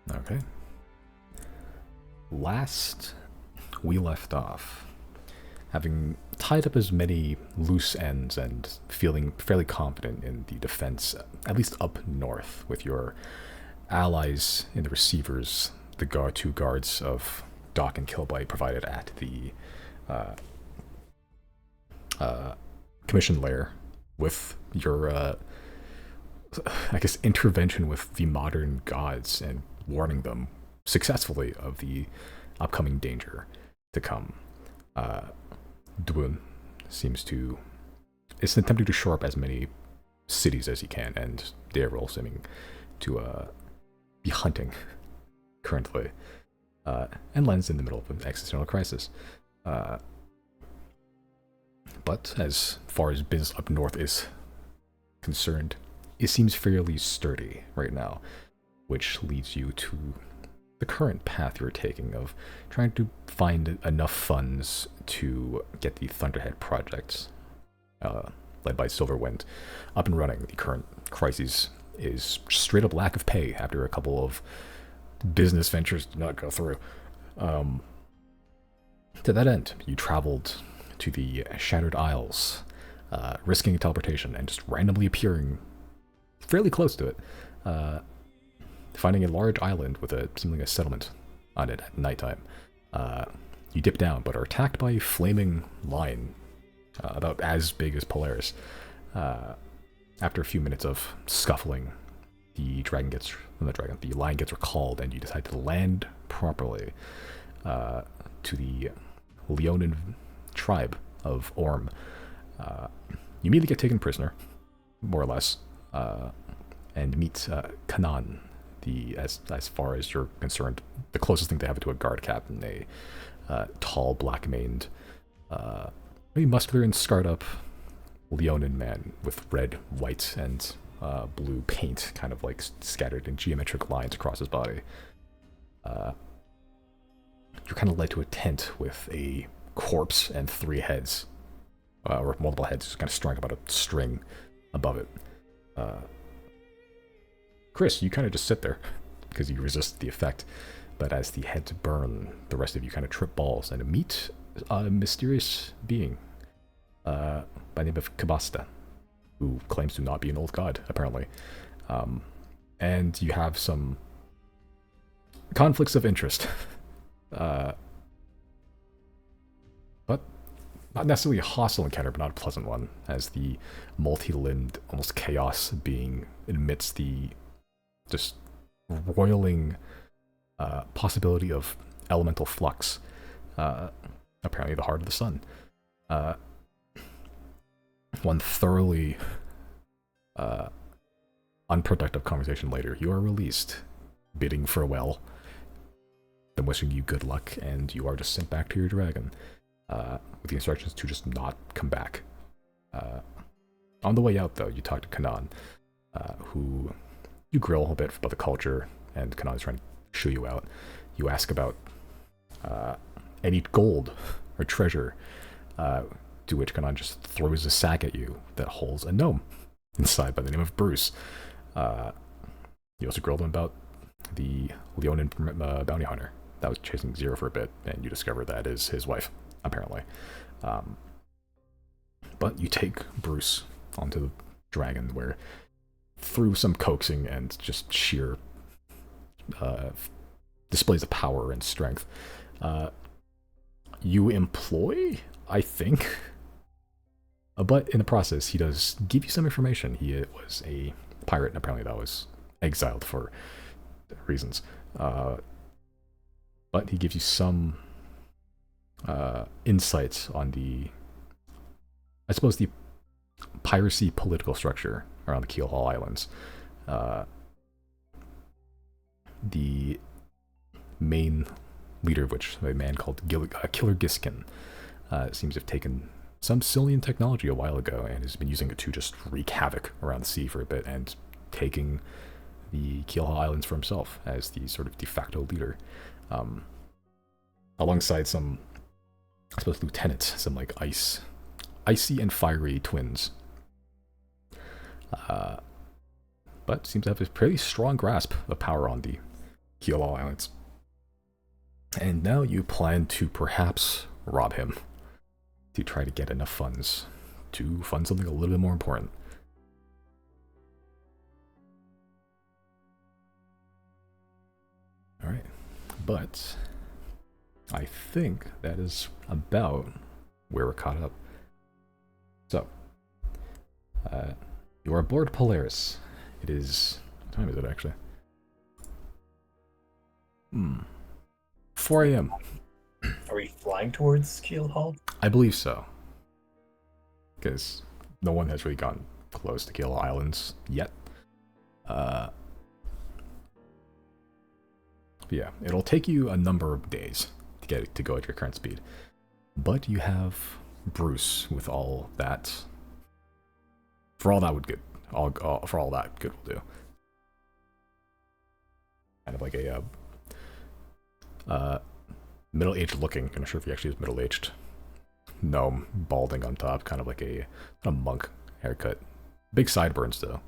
Okay. Last we left off, having tied up as many loose ends and feeling fairly confident in the defense, at least up north, with your allies in the receivers, the two guards of Dock and Kilby provided at the uh, uh, commission layer, with your, I guess, intervention with the modern gods and warning them successfully of the upcoming danger to come. Uh, Dwun seems to is attempting to shore up as many cities as he can, and Daryl seeming to be hunting currently, and Len's in the middle of an existential crisis. Uh, but as far as business up north is concerned, it seems fairly sturdy right now, which leads you to the current path you're taking of trying to find enough funds to get the Thunderhead project, led by Silverwind, up and running. The current crisis is straight up lack of pay after a couple of business ventures did not go through. To that end, you traveled to the Shattered Isles, risking teleportation and just randomly appearing fairly close to it, finding a large island with seemingly a settlement on it at nighttime. You dip down, but are attacked by a flaming line about as big as Polaris. After a few minutes of scuffling, the line gets recalled, and you decide to land properly to the Leonin tribe of Orm. You immediately get taken prisoner, more or less, and meet Kanan, as far as you're concerned, the closest thing they have to a guard captain, a tall, black-maned, maybe muscular and scarred up Leonin man with red, white, and blue paint kind of like scattered in geometric lines across his body. You're kind of led to a tent with a corpse and 3 heads, or multiple heads, just kind of strung about a string above it. Chris, you kind of just sit there because you resist the effect, but as the heads burn, the rest of you kind of trip balls and meet a mysterious being by the name of Kabasta, who claims to not be an old god, apparently. And you have some conflicts of interest. But not necessarily a hostile encounter, but not a pleasant one, as the multi-limbed, almost chaos being admits the just roiling possibility of elemental flux, apparently the heart of the sun. One thoroughly unproductive conversation later, you are released, bidding farewell, them wishing you good luck, and you are just sent back to your dragon, with the instructions to just not come back. On the way out, though, you talk to Kanan, who you grill a little bit about the culture, and Kanan is trying to shoo you out. You ask about any gold or treasure, to which Kanan just throws a sack at you that holds a gnome inside by the name of Bruce. You also grilled him about the Leonin bounty hunter that was chasing Zero for a bit, and you discover that is his wife, apparently. But you take Bruce onto the dragon, where through some coaxing and just sheer displays of power and strength, you employ, I think, but in the process, he does give you some information. He was a pirate, and apparently that was exiled for reasons. But he gives you some insights on I suppose, the piracy political structure around the Keelhaul Islands. The main leader of which, a man called Killer Giskin, seems to have taken some Cillian technology a while ago and has been using it to just wreak havoc around the sea for a bit, and taking the Keelhaul Islands for himself as the sort of de facto leader. Alongside some, I suppose, lieutenants, some like icy and fiery twins. But seems to have a pretty strong grasp of power on the Heal all islands. And now you plan to perhaps rob him to try to get enough funds to fund something a little bit more important. Alright, but I think that is about where we're caught up. So, you are aboard Polaris. It is... what time is it actually? 4 a.m. Are we flying towards Keelhaul? I believe so. Because no one has really gotten close to Kill Islands yet. But yeah, it'll take you a number of days to go at your current speed. But you have Bruce with all that. For all that would good. For all that good will do. Kind of like a middle-aged looking. I'm not sure if he actually is middle-aged. Gnome, balding on top, kind of like a monk haircut. Big sideburns though.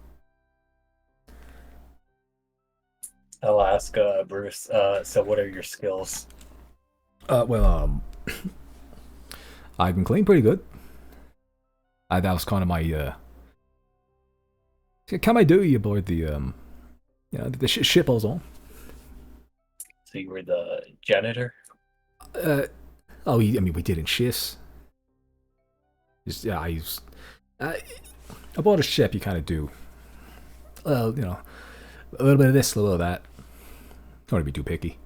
I'll ask Bruce. So what are your skills? Well, I've been playing pretty good. That was kind of my kind of duty aboard the the ship I was on. So you were the janitor? Oh, I mean, we did in shifts. Just, yeah, aboard a ship, you kind of do, well, you know, a little bit of this, a little bit of that. Don't want to be too picky.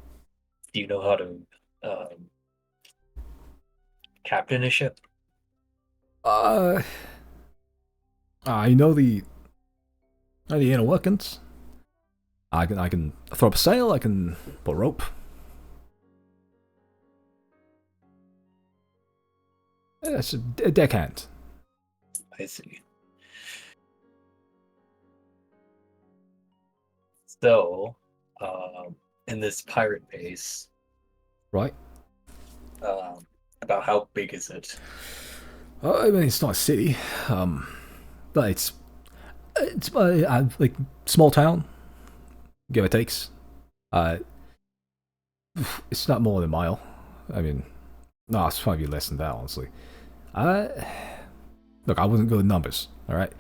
Do you know how to captain a ship? I know the inner workings. I can throw up a sail. I can put a rope. It's a deckhand. I see. So, in this pirate base, Right. About how big is it? I mean, it's not a city, but it's like small town, give or takes. It's not more than a mile. I mean, no, it's probably less than that, honestly. Look, I wasn't good with numbers. All right,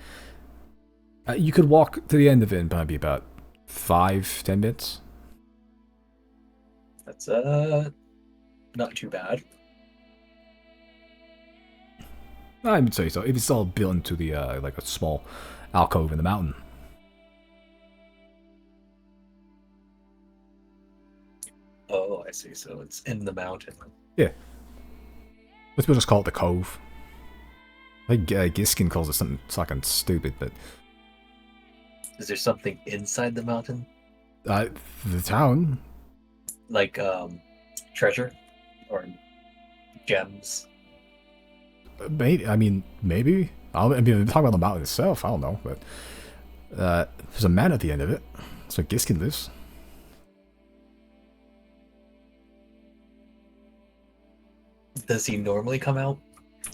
you could walk to the end of it in probably about 5-10 minutes. That's not too bad. I would say so. If it's all built into the like a small alcove in the mountain. Oh, I see. So it's in the mountain. Yeah. Let's just call it the cove. Like Giskin calls it something fucking stupid, but Is there something inside the mountain? the town. Like treasure or gems? Maybe, I mean, maybe. I mean, talking about the mountain itself, I don't know, but there's a man at the end of it. So Giskin lives. Does he normally come out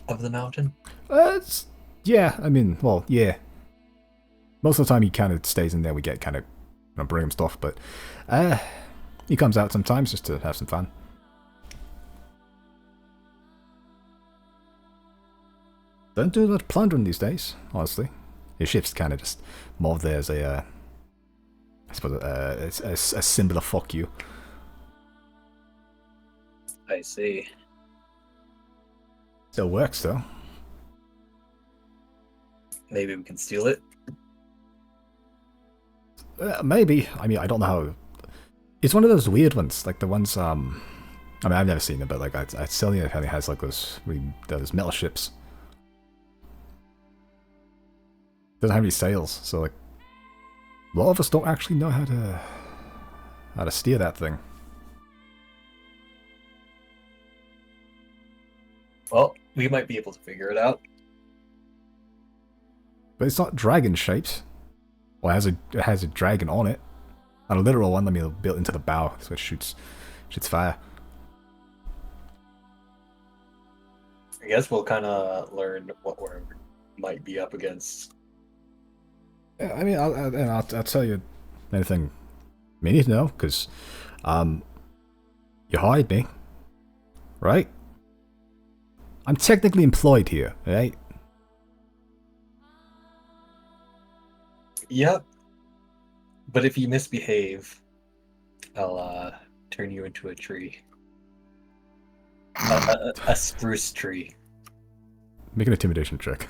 of the mountain? Yeah, I mean, well, yeah. Most of the time he kind of stays in there. We get kind of bring him stuff, but he comes out sometimes just to have some fun. Don't do much plundering these days, honestly. His ship's kind of just more there as a, I suppose, a symbol of fuck you. I see. Still works though. Maybe we can steal it. Maybe. I mean, I don't know how. It's one of those weird ones, like the ones. I mean, I've never seen them, but like I still apparently has like those metal ships. Doesn't have any sails, so like a lot of us don't actually know how to steer that thing. Well, we might be able to figure it out. But it's not dragon shaped. Well, it has a dragon on it, and a literal one. I mean, built into the bow, so it shoots fire. I guess we'll kind of learn what we might be up against. Yeah, I mean, I'll tell you anything You need to know, because, you hired me, right? I'm technically employed here, right? Yep. But if you misbehave, I'll turn you into a tree. A spruce tree. Make an intimidation check.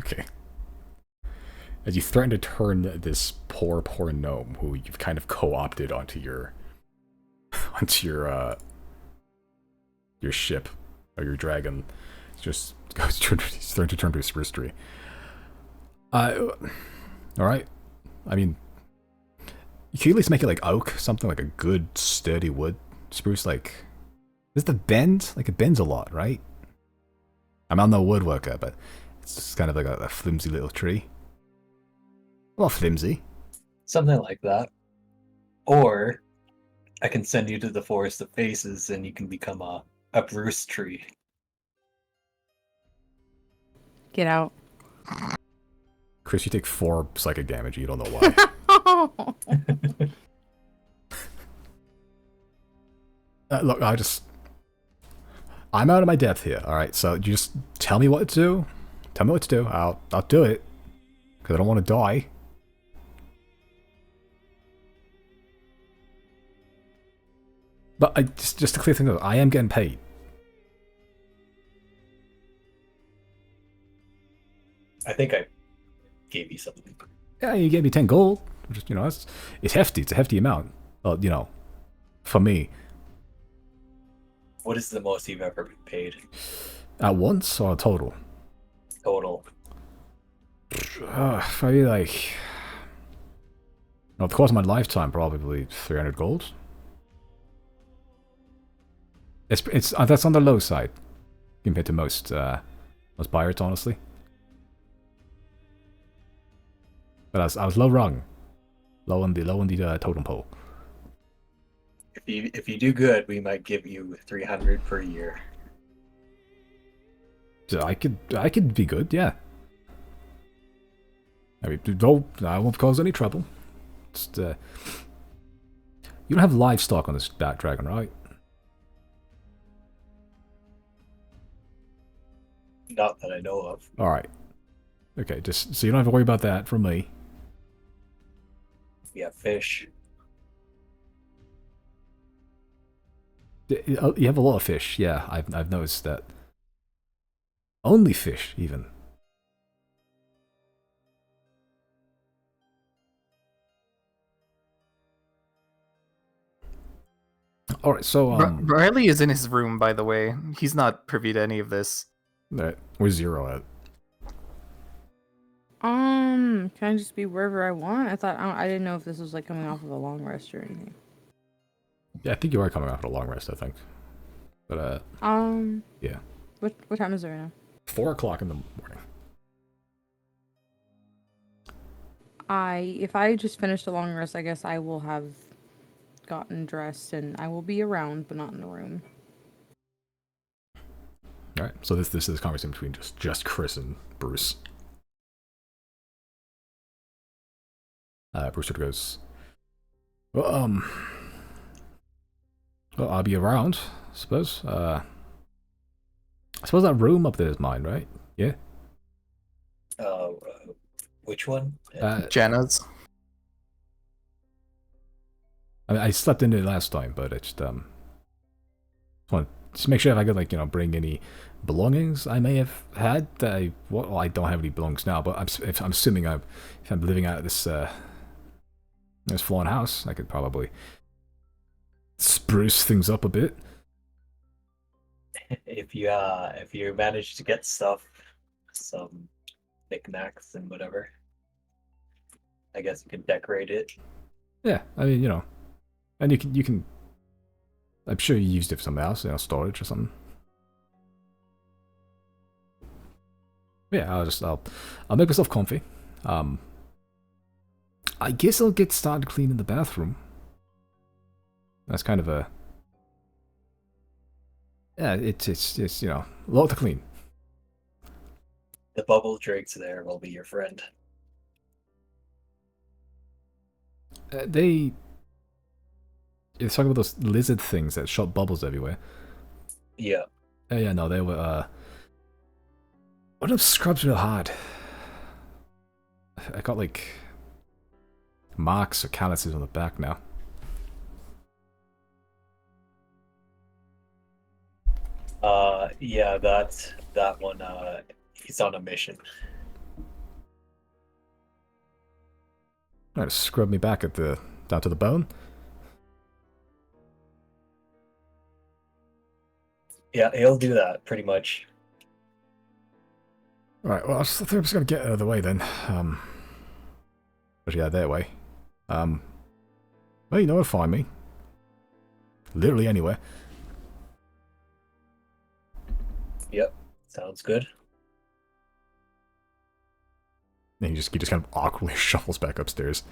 Okay. As you threaten to turn this poor gnome who you've kind of co-opted onto your onto your ship or your dragon, just goes he's threatening to turn to a spruce tree. All right. I mean, you can at least make it like oak, something like a good sturdy wood. Spruce, like, does the bend? Like it bends a lot, right? I'm no woodworker, but it's just kind of like a flimsy little tree. Well, flimsy. Something like that. Or I can send you to the Forest of Faces and you can become a Bruce tree. Get out. Chris, you take 4 psychic damage. You don't know why. Look, I'm out of my depth here. All right, so you just tell me what to do. Tell me what to do. I'll do it because I don't want to die. But just to clear things up, I am getting paid. I think I gave you something. Yeah, you gave me 10 gold. Just, it's hefty. It's a hefty amount. Well, for me. What is the most you've ever been paid? At once or total? Total. Probably like... Well, the course of my lifetime, probably 300 gold. It's that's on the low side compared to most pirates, honestly. But I was low rung, low on the totem pole. If you do good, we might give you 300 per year. So I could be good, yeah. I mean, I won't cause any trouble. Just you don't have livestock on this bat dragon, right? Not that I know of. All right. Okay, just so you don't have to worry about that from me. We have fish. You have a lot of fish, yeah. I've noticed that. Only fish, even. All right, so Riley is in his room, by the way. He's not privy to any of this. Right, where's Zero at? Can I just be wherever I want? I didn't know if this was like coming off of a long rest or anything. Yeah, I think you are coming off a long rest, I think. But yeah. What time is it right now? 4 o'clock in the morning. If I just finished a long rest, I guess I will have gotten dressed and I will be around, but not in the room. All right, so this is a conversation between just Chris and Bruce. Bruce sort of goes, well, I'll be around, I suppose. I suppose that room up there is mine, right? Yeah. Which one? Jenna's. I mean, I slept in it last time, but I just want to make sure if I could bring any belongings I may have had. I don't have any belongings now, but I'm assuming if I'm living out of this fallen house, I could probably spruce things up a bit. If you manage to get stuff, some knickknacks and whatever, I guess you can decorate it. Yeah, I mean, and you can. I'm sure you used it for something else, storage or something. Yeah, I'll make myself comfy. I guess I'll get started cleaning the bathroom. That's kind of a... Yeah, it's you know, a lot to clean. The bubble drakes there will be your friend. They... It's talking about those lizard things that shot bubbles everywhere. Yeah. Yeah, no, they were, One of them scrubs real hard. I got, like, marks or calluses on the back now. Yeah, that one, he's on a mission. Trying to scrub me back down to the bone. Yeah, he'll do that, pretty much. Right, well, I think I'm just gonna get out of the way then. Yeah, their way. Well, you know where to find me. Literally anywhere. Yep, sounds good. And he just kind of awkwardly shuffles back upstairs.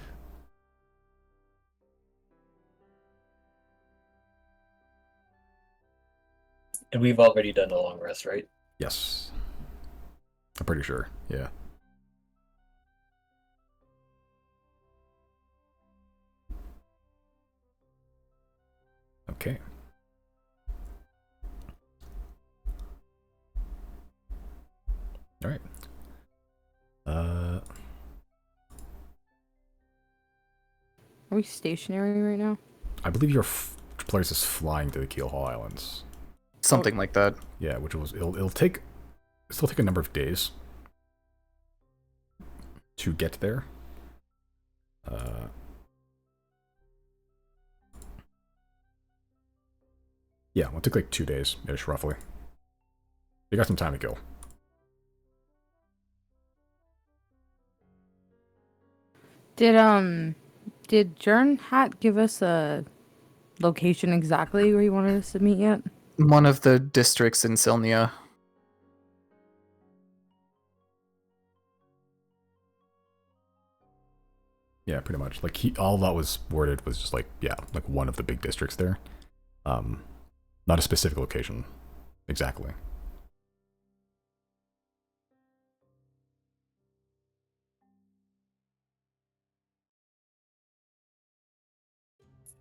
And we've already done a long rest, right? Yes. I'm pretty sure, yeah. Okay. Alright. Are we stationary right now? I believe your place is flying to the Keelhaul Islands. Something like that. Yeah, which was it'll still take a number of days to get there. Yeah, it'll take like 2 days ish, roughly. You got some time to kill. Did Jern Hat give us a location exactly where he wanted us to meet yet? One of the districts in Silnia. Yeah, pretty much. Like all that was worded was just like, yeah, like one of the big districts there. Not a specific location exactly.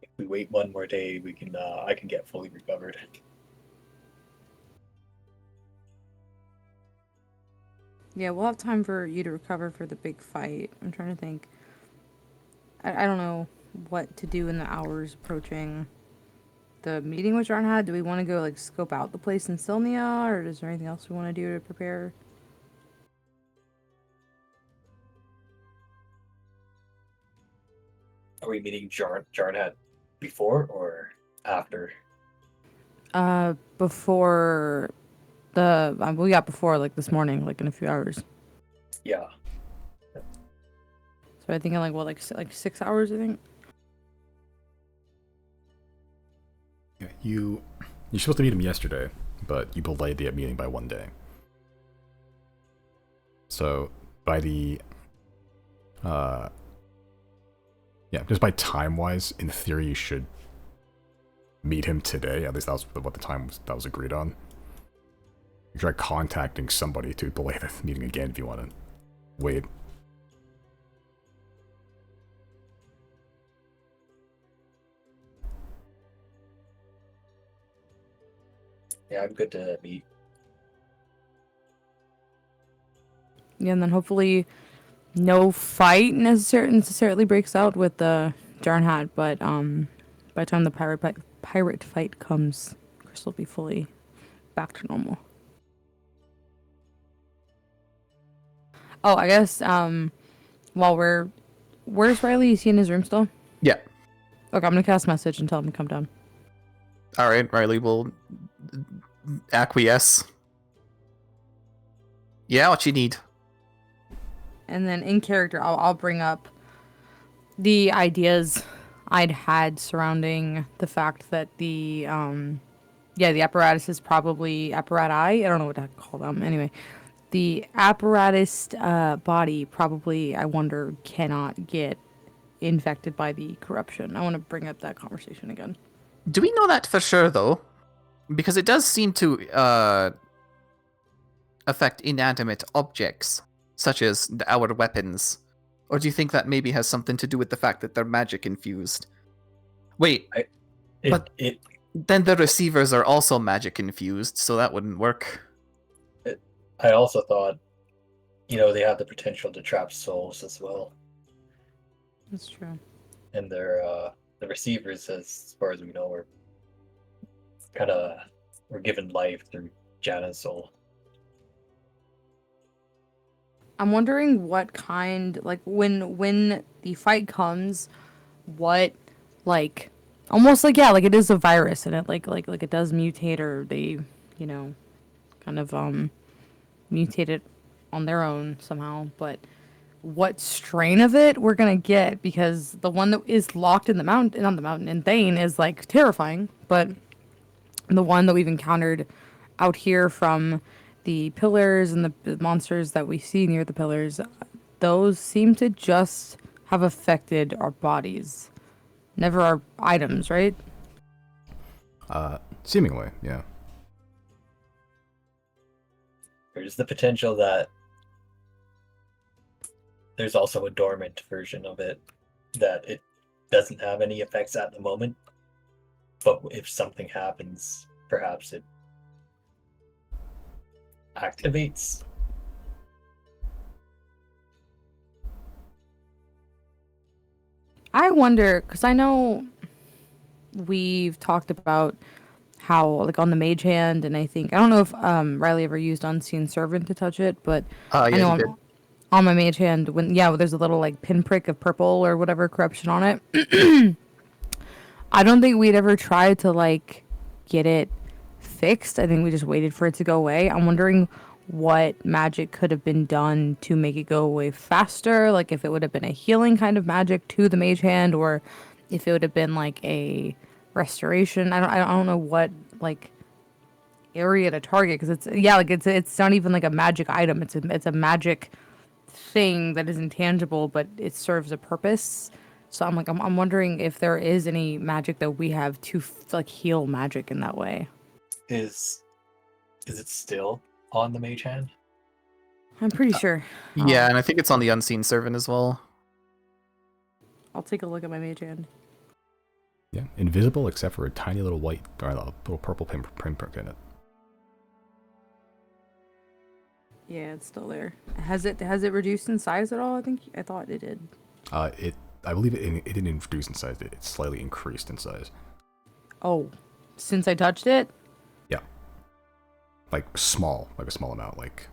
If we wait one more day, we can I can get fully recovered. Yeah, we'll have time for you to recover for the big fight. I'm trying to think. I don't know what to do in the hours approaching the meeting with Jarn had. Do we want to go like scope out the place in Silnia, or is there anything else we want to do to prepare? Are we meeting Jarnhat before or after? Before the we got before like this morning, like in a few hours. Yeah. So I think in like what, like 6 hours, I think. Yeah, you're supposed to meet him yesterday, but you delayed the meeting by 1 day. So by the yeah, just by time-wise, in theory, you should meet him today. At least that was what the time that was agreed on. You try contacting somebody to delay the meeting again if you want to wait. Yeah, I'm good to meet. Yeah, and then hopefully no fight necessarily breaks out with the Jarn Hat, but by the time the pirate fight comes, Chris will be fully back to normal. Oh, I guess while where's Riley? Is he in his room still? Yeah. Okay, I'm gonna cast message and tell him to come down. All right, Riley will acquiesce. Yeah, what you need? And then in character, I'll bring up the ideas I'd had surrounding the fact that the apparatus is probably apparati. I don't know what to call them. Anyway, the apparatus body probably, I wonder, cannot get infected by the corruption. I want to bring up that conversation again. Do we know that for sure, though? Because it does seem to affect inanimate objects, such as our weapons. Or do you think that maybe has something to do with the fact that they're magic infused? Wait, then the receivers are also magic infused, so that wouldn't work. I also thought, they have the potential to trap souls as well. That's true. And the receivers, as far as we know, were given life through Janna's soul. I'm wondering what kind, like, when the fight comes, what, like, almost like, yeah, like it is a virus and it like it does mutate, or they, kind of mutate it on their own somehow. But what strain of it we're gonna get, because the one that is locked in the mountain, on the mountain in Thane, is like terrifying, but the one that we've encountered out here from the pillars and the monsters that we see near the pillars, those seem to just have affected our bodies, never our items, right? Seemingly, yeah. There's the potential that there's also a dormant version of it, that it doesn't have any effects at the moment, but if something happens, perhaps it activates. I wonder, because I know we've talked about how, like, on the mage hand, and I don't know if Riley ever used Unseen Servant to touch it, but Yeah, I know he did. on my mage hand, there's a little, like, pinprick of purple or whatever corruption on it. I don't think we'd ever tried to, like, get it fixed. I think we just waited for it to go away. I'm wondering what magic could have been done to make it go away faster, like if it would have been a healing kind of magic to the mage hand, or if it would have been like a restoration. I don't know what, like, area to target, because it's not even like a magic item. It's a magic thing that is intangible, but it serves a purpose. So I'm wondering if there is any magic that we have to like heal magic in that way. Is it still on the mage hand? I'm pretty sure. Yeah, and I think it's on the Unseen Servant as well. I'll take a look at my mage hand. Yeah, invisible except for a tiny little white, or a little purple pinprick in it. Yeah, it's still there. Has it reduced in size at all? I thought it did. I believe it didn't reduce in size. It slightly increased in size. Oh, since I touched it? Yeah. Like a small amount. Like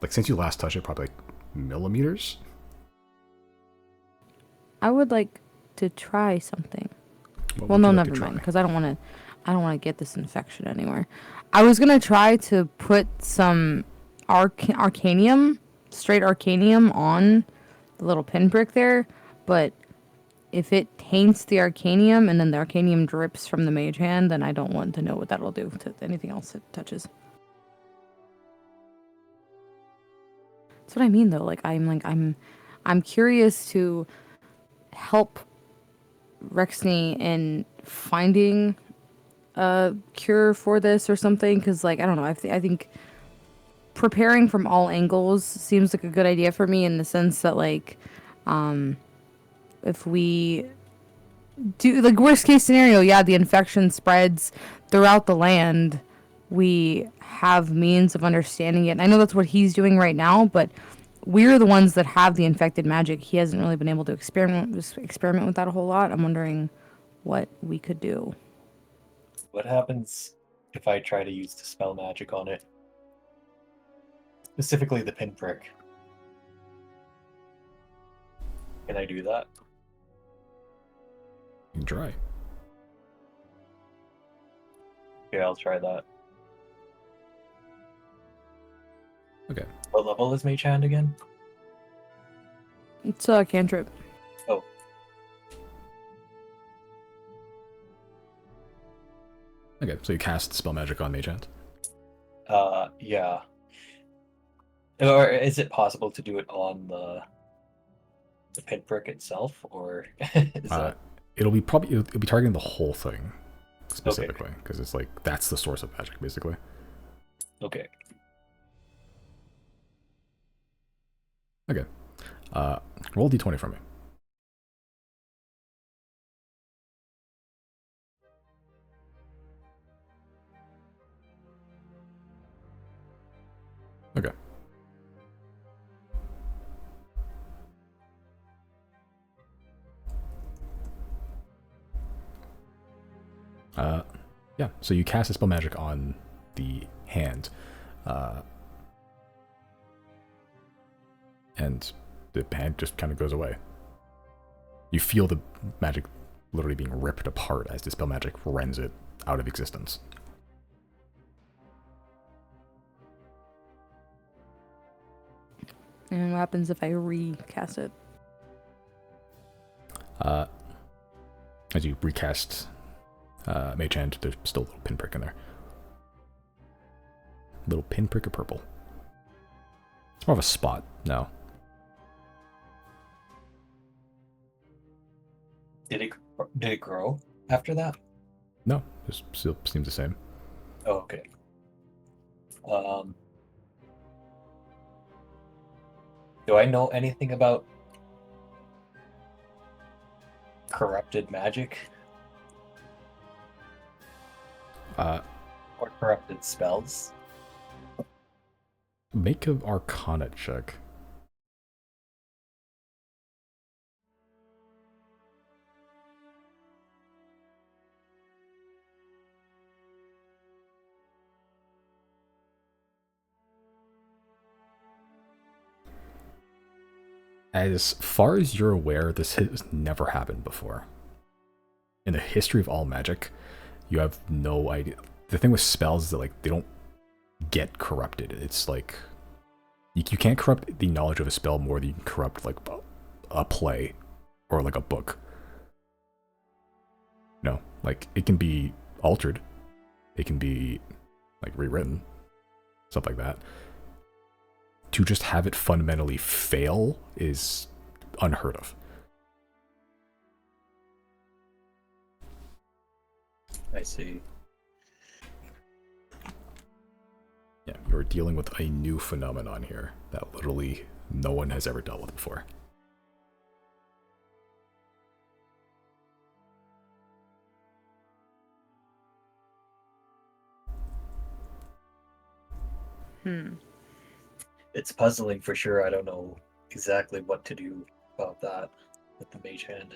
since you last touched it, probably like millimeters. I would like to try something. What would No, you like never to mind, try? because I don't want to get this infection anywhere. I was gonna try to put some arcanium, straight arcanium, on the little pinprick there, but if it taints the arcanium and then the arcanium drips from the mage hand, then I don't want to know what that'll do to anything else it touches. That's what I mean, though. I'm curious to help Rexney in finding a cure for this or something, because, like, I don't know, I think preparing from all angles seems like a good idea for me, in the sense that, like, if we do, like, worst case scenario, yeah, the infection spreads throughout the land, we have means of understanding it. And I know that's what he's doing right now, but we're the ones that have the infected magic. He hasn't really been able to experiment with that a whole lot. I'm wondering what we could do. What happens if I try to use dispel magic on it? Specifically the pinprick. Can I do that? You can try. Yeah, I'll try that. Okay. What level is Mage Hand again? It's a cantrip. Oh. Okay, so you cast spell magic on Mage Hand. Yeah. Or is it possible to do it on the pinprick itself, or is that It'll be targeting the whole thing specifically because it's like that's the source of magic basically. okay? Okay. Roll d20 for me. Okay. Yeah, so you cast a spell magic on the hand, and the hand just kind of goes away. You feel the magic literally being ripped apart as the spell magic rends it out of existence. And what happens if I recast it? As you recast Mage Hand, there's still a little pinprick in there. Little pinprick of purple. It's more of a spot now. Did it grow after that? No, it still seems the same. Oh, okay. Do I know anything about corrupted magic or corrupted spells? Make an Arcana check. As far as you're aware, this has never happened before. In the history of all magic, you have no idea. The thing with spells is that like they don't get corrupted. It's like you can't corrupt the knowledge of a spell more than you can corrupt like a play or like a book. No, like it can be altered. It can be like rewritten. Stuff like that. To just have it fundamentally fail is unheard of. I see. Yeah, you're dealing with a new phenomenon here that literally no one has ever dealt with before. It's puzzling for sure. I don't know exactly what to do about that with the Mage Hand.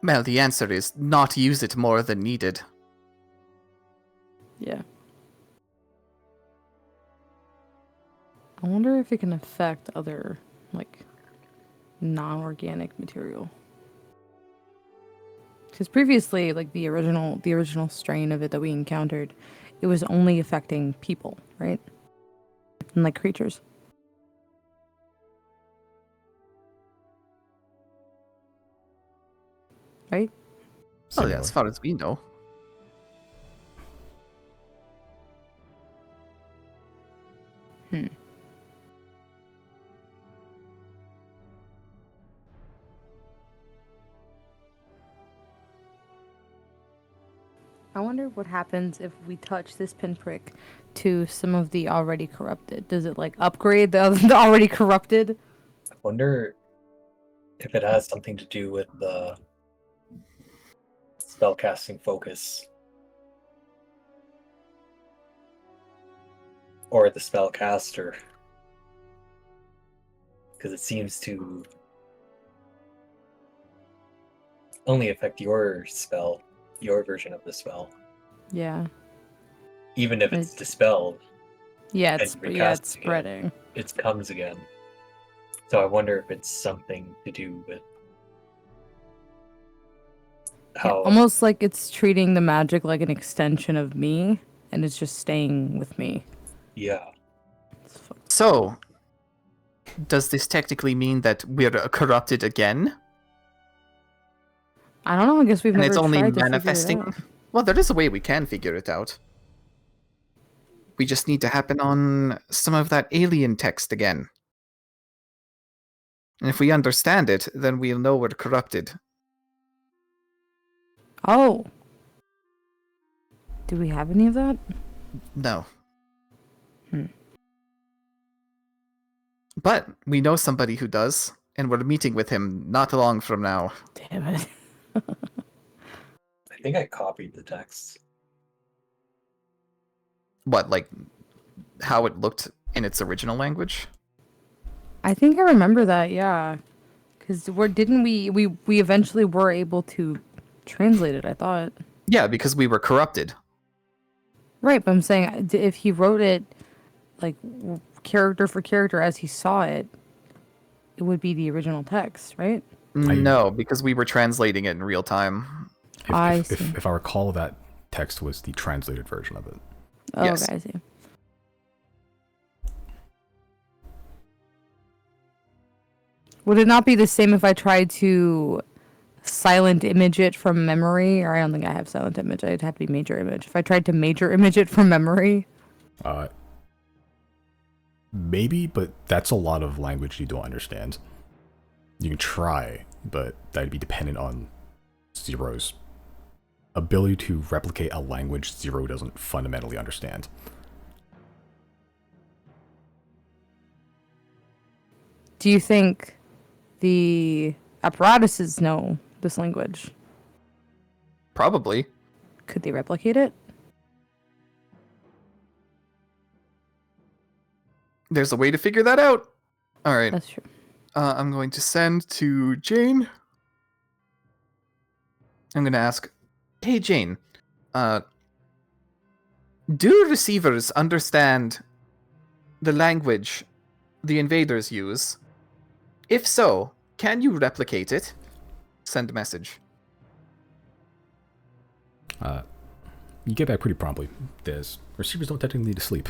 Well, the answer is not use it more than needed. Yeah. I wonder if it can affect other, like, non-organic material. Because previously, like the original strain of it that we encountered, it was only affecting people, right? And like creatures. Right? Oh yeah, as far as we know. I wonder what happens if we touch this pinprick to some of the already corrupted. Does it like upgrade the already corrupted? I wonder if it has something to do with the spellcasting focus or the spellcaster, because it seems to only affect your spell, your version of the spell. Yeah. Even if it's dispelled, Yeah, and it's recasting spreading. it comes again. So I wonder if it's something to do with Yeah, how almost like it's treating the magic like an extension of me, and it's just staying with me. yeah. So, does this technically mean that we're corrupted again? I don't know. I guess we've And never it's only tried to manifesting? figure it out. Well, there is a way we can figure it out. We just need to happen on some of that alien text again. And if we understand it, then we'll know we're corrupted. Oh. Do we have any of that? No. Hmm. But we know somebody who does, and we're meeting with him not long from now. Damn it. I think I copied the text. What, like how it looked in its original language? I think I remember that, yeah. Because didn't we eventually were able to translate it, I thought. Yeah, because we were corrupted. Right, but I'm saying if he wrote it like character for character as he saw it, it would be the original text, right? No, because we were translating it in real time. If I recall, that text was the translated version of it. Oh, Yes. okay, I see. Would it not be the same if I tried to silent image it from memory? Or I don't think I have silent image. I'd have to be major image. If I tried to major image it from memory? Maybe, but that's a lot of language you don't understand. You can try, but that'd be dependent on Zero's ability to replicate a language Zero doesn't fundamentally understand. Do you think the apparatuses know this language? Probably. Could they replicate it? There's a way to figure that out. All right. That's true. I'm going to send to Jane. I'm going to ask, hey, Jane, do receivers understand the language the invaders use? If so, can you replicate it? Send a message. You get back pretty promptly. There's receivers don't technically need to sleep.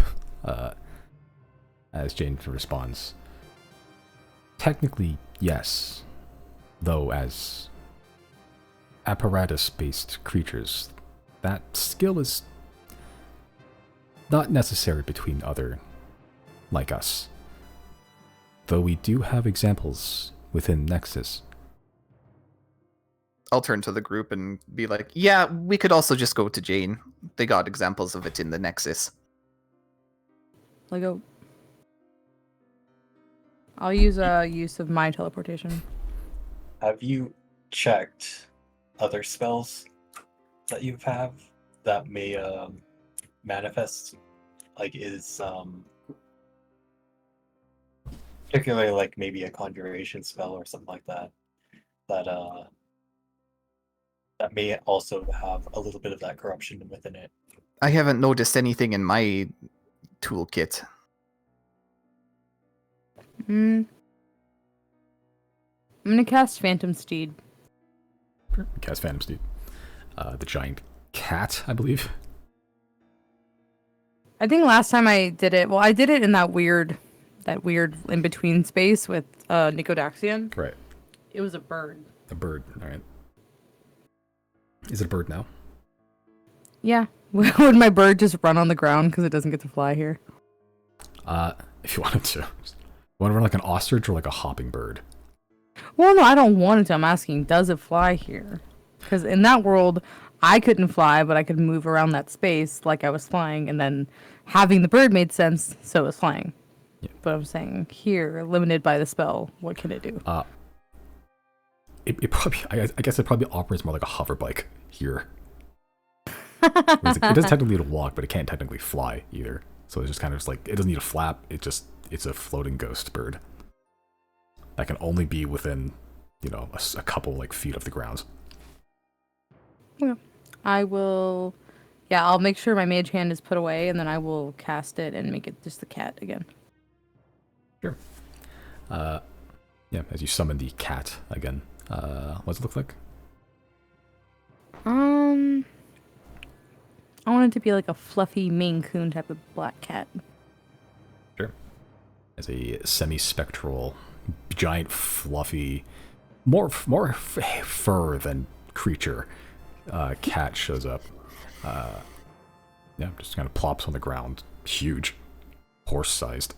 As Jane responds, technically, yes. Though, as apparatus-based creatures, that skill is not necessary between other like us. Though we do have examples within Nexus. I'll turn to the group and be like, yeah, we could also just go to Jane. They got examples of it in the Nexus. Lego. I'll use use of mind teleportation. Have you checked other spells that you have that may manifest? Like, is particularly like maybe a conjuration spell or something like that that may also have a little bit of that corruption within it. I haven't noticed anything in my toolkit. I'm gonna cast Phantom Steed. Cast Phantom Steed. The giant cat, I believe. I think last time I did it, well, I did it in that weird in between space with Nicodaxian. Right. It was a bird. A bird, alright. Is it a bird now? Yeah. Would my bird just run on the ground because it doesn't get to fly here? If you wanted to. You want to run like an ostrich or like a hopping bird? Well, no, I don't want it to. I'm asking, does it fly here? Because in that world, I couldn't fly, but I could move around that space like I was flying, and then having the bird made sense, so it was flying. Yeah. But I'm saying here, limited by the spell, what can it do? It probably, I guess it probably operates more like a hover bike here. It doesn't technically need to walk, but it can't technically fly either. So it's just kind of just like, it doesn't need a flap, it's a floating ghost bird. That can only be within, a couple like feet of the ground. Okay. I will, I'll make sure my mage hand is put away, and then I will cast it and make it just the cat again. Sure. As you summon the cat again, what does it look like? I want it to be like a fluffy Maine Coon type of black cat. Sure. As a semi-spectral, giant, fluffy, more fur than creature, cat shows up. Just kind of plops on the ground, huge, horse-sized.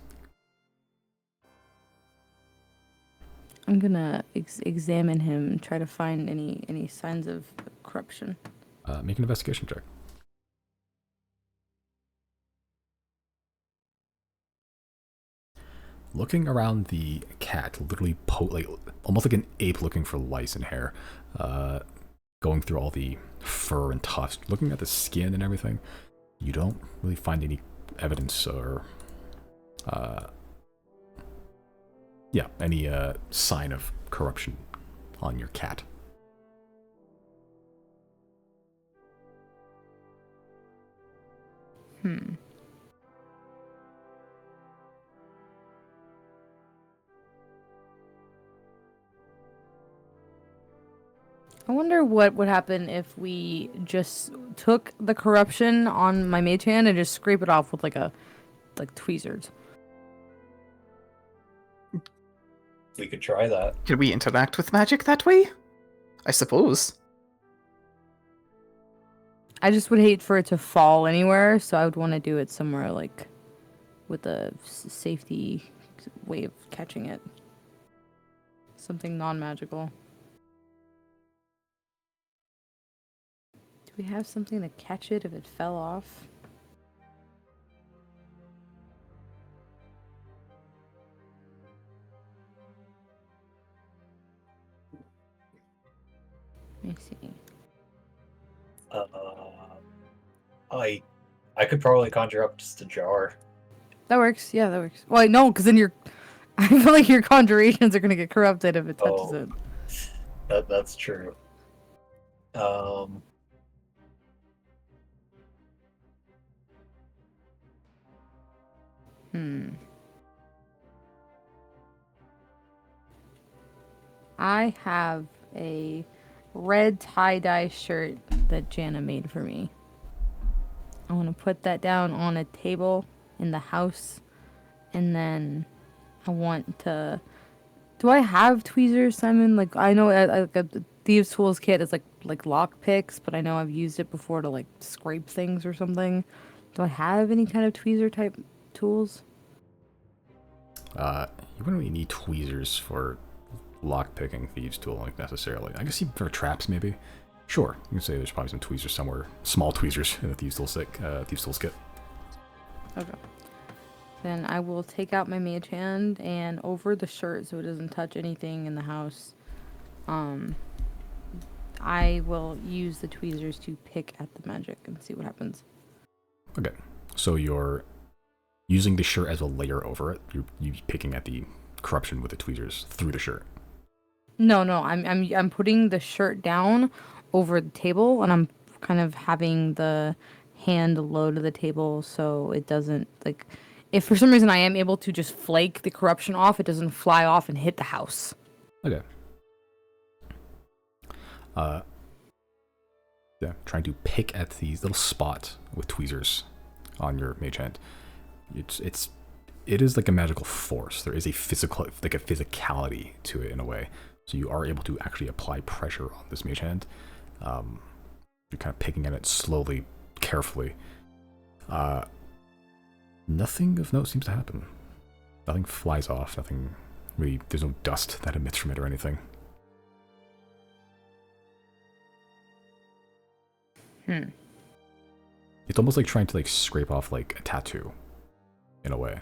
I'm gonna examine him and try to find any signs of corruption. Make an investigation check. Looking around the cat, literally like almost like an ape looking for lice and hair, going through all the fur and tufts, looking at the skin and everything, you don't really find any evidence or, any sign of corruption on your cat. I wonder what would happen if we just took the corruption on my mage hand and just scrape it off with like tweezers. We could try that. Could we interact with magic that way? I suppose. I just would hate for it to fall anywhere, so I would want to do it somewhere like with a safety way of catching it. Something non-magical. Do we have something to catch it if it fell off? Let me see. I could probably conjure up just a jar. That works. Yeah, that works. Well, no, because then I feel like your conjurations are gonna get corrupted if it touches it. That's true. I have a red tie-dye shirt that Jana made for me. I want to put that down on a table in the house, and then I want to... Do I have tweezers, Simon? Like, I know the Thieves' Tools kit is like lock picks, but I know I've used it before to like scrape things or something. Do I have any kind of tweezer type tools? You wouldn't really need tweezers for lock-picking Thieves' Tool, like, necessarily. I guess for traps, maybe. Sure, you can say there's probably some tweezers somewhere, small tweezers in the Thieves' Tools kit. Okay. Then I will take out my mage hand and over the shirt so it doesn't touch anything in the house. I will use the tweezers to pick at the magic and see what happens. Okay, so you're using the shirt as a layer over it. You're picking at the corruption with the tweezers through the shirt. No, I'm putting the shirt down over the table and I'm kind of having the hand low to the table so it doesn't like. If for some reason I am able to just flake the corruption off, it doesn't fly off and hit the house. Okay. Yeah, trying to pick at these little spots with tweezers on your mage hand. It is like a magical force. There is a physicality to it in a way. So you are able to actually apply pressure on this mage hand. You're kind of picking at it slowly, carefully. Nothing of note seems to happen. Nothing flies off. Nothing really. There's no dust that emits from it or anything. It's almost like trying to scrape off a tattoo, in a way.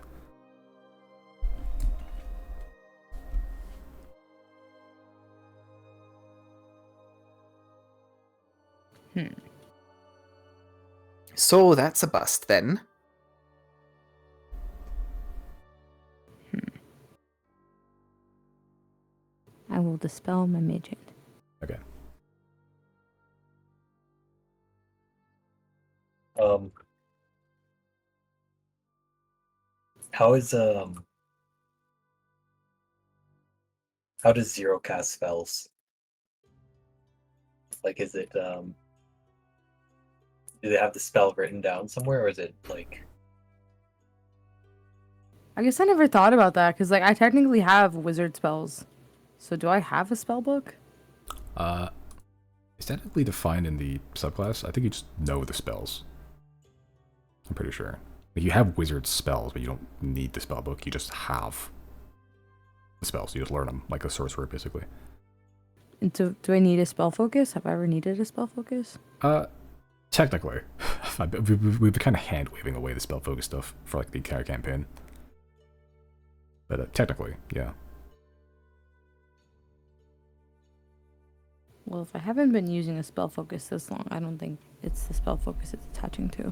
So that's a bust then. I will dispel my mage hand. Okay. How does Zero cast spells? Like, is it do they have the spell written down somewhere, or is it like? I guess I never thought about that because I technically have wizard spells. So do I have a spell book? It's technically defined in the subclass. I think you just know the spells. I'm pretty sure. You have wizard spells, but you don't need the spell book. You just have the spells. You just learn them like a sorcerer, basically. And so, do I need a spell focus? Have I ever needed a spell focus? Technically. We've been kind of hand-waving away the spell focus stuff for like the entire campaign. But technically, yeah. Well, if I haven't been using a spell focus this long, I don't think it's the spell focus it's attaching to.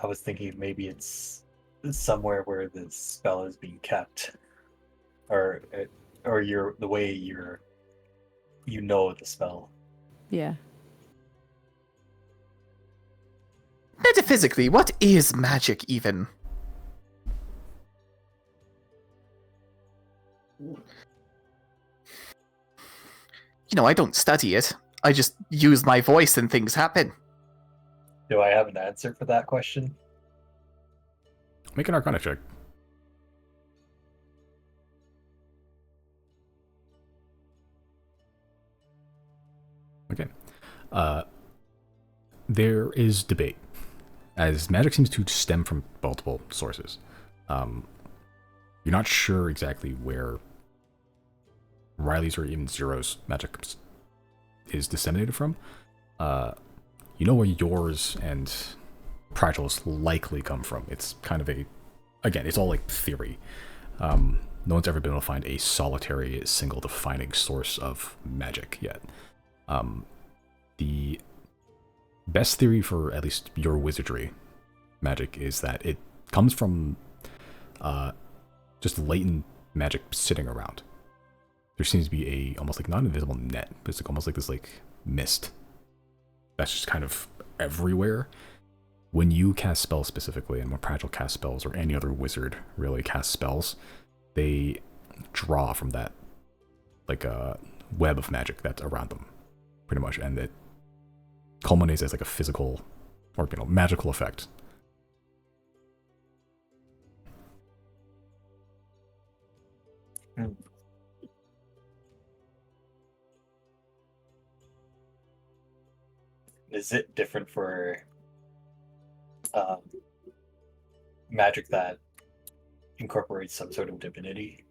I was thinking maybe it's somewhere where the spell is being kept, or the way you know the spell. Yeah. Metaphysically, what is magic even? I don't study it. I just use my voice and things happen. Do I have an answer for that question? Make an Arcana check. Okay. There is debate, as magic seems to stem from multiple sources. You're not sure exactly where Riley's or even Zero's magic is disseminated from. You know where yours and Pragel's likely come from. It's kind of again, it's all like theory. No one's ever been able to find a solitary, single defining source of magic yet. The best theory for at least your wizardry magic is that it comes from just latent magic sitting around. There seems to be almost like not an invisible net, but it's like almost like this like mist that's just kind of everywhere. When you cast spells specifically, and when Pragil casts spells, or any other wizard really casts spells, they draw from that like a web of magic that's around them, pretty much, and it culminates as like a physical or magical effect. Is it different for magic that incorporates some sort of divinity?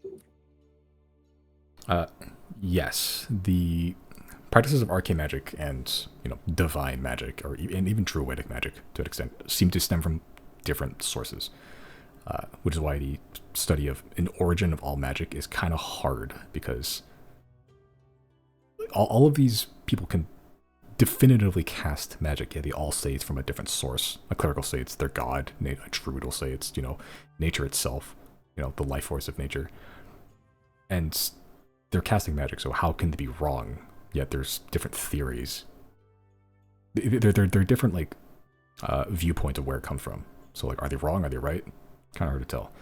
Yes, the practices of arcane magic and divine magic, and even druidic magic to an extent, seem to stem from different sources, which is why the study of an origin of all magic is kind of hard, because all of these people can definitively cast magic, yet they all say it's from a different source. A cleric will say it's their god, a druid will say it's nature itself, the life force of nature, and they're casting magic, so how can they be wrong? Yet there's different theories. They're different like viewpoints of where it comes from. So like, are they wrong? Are they right? Kind of hard to tell.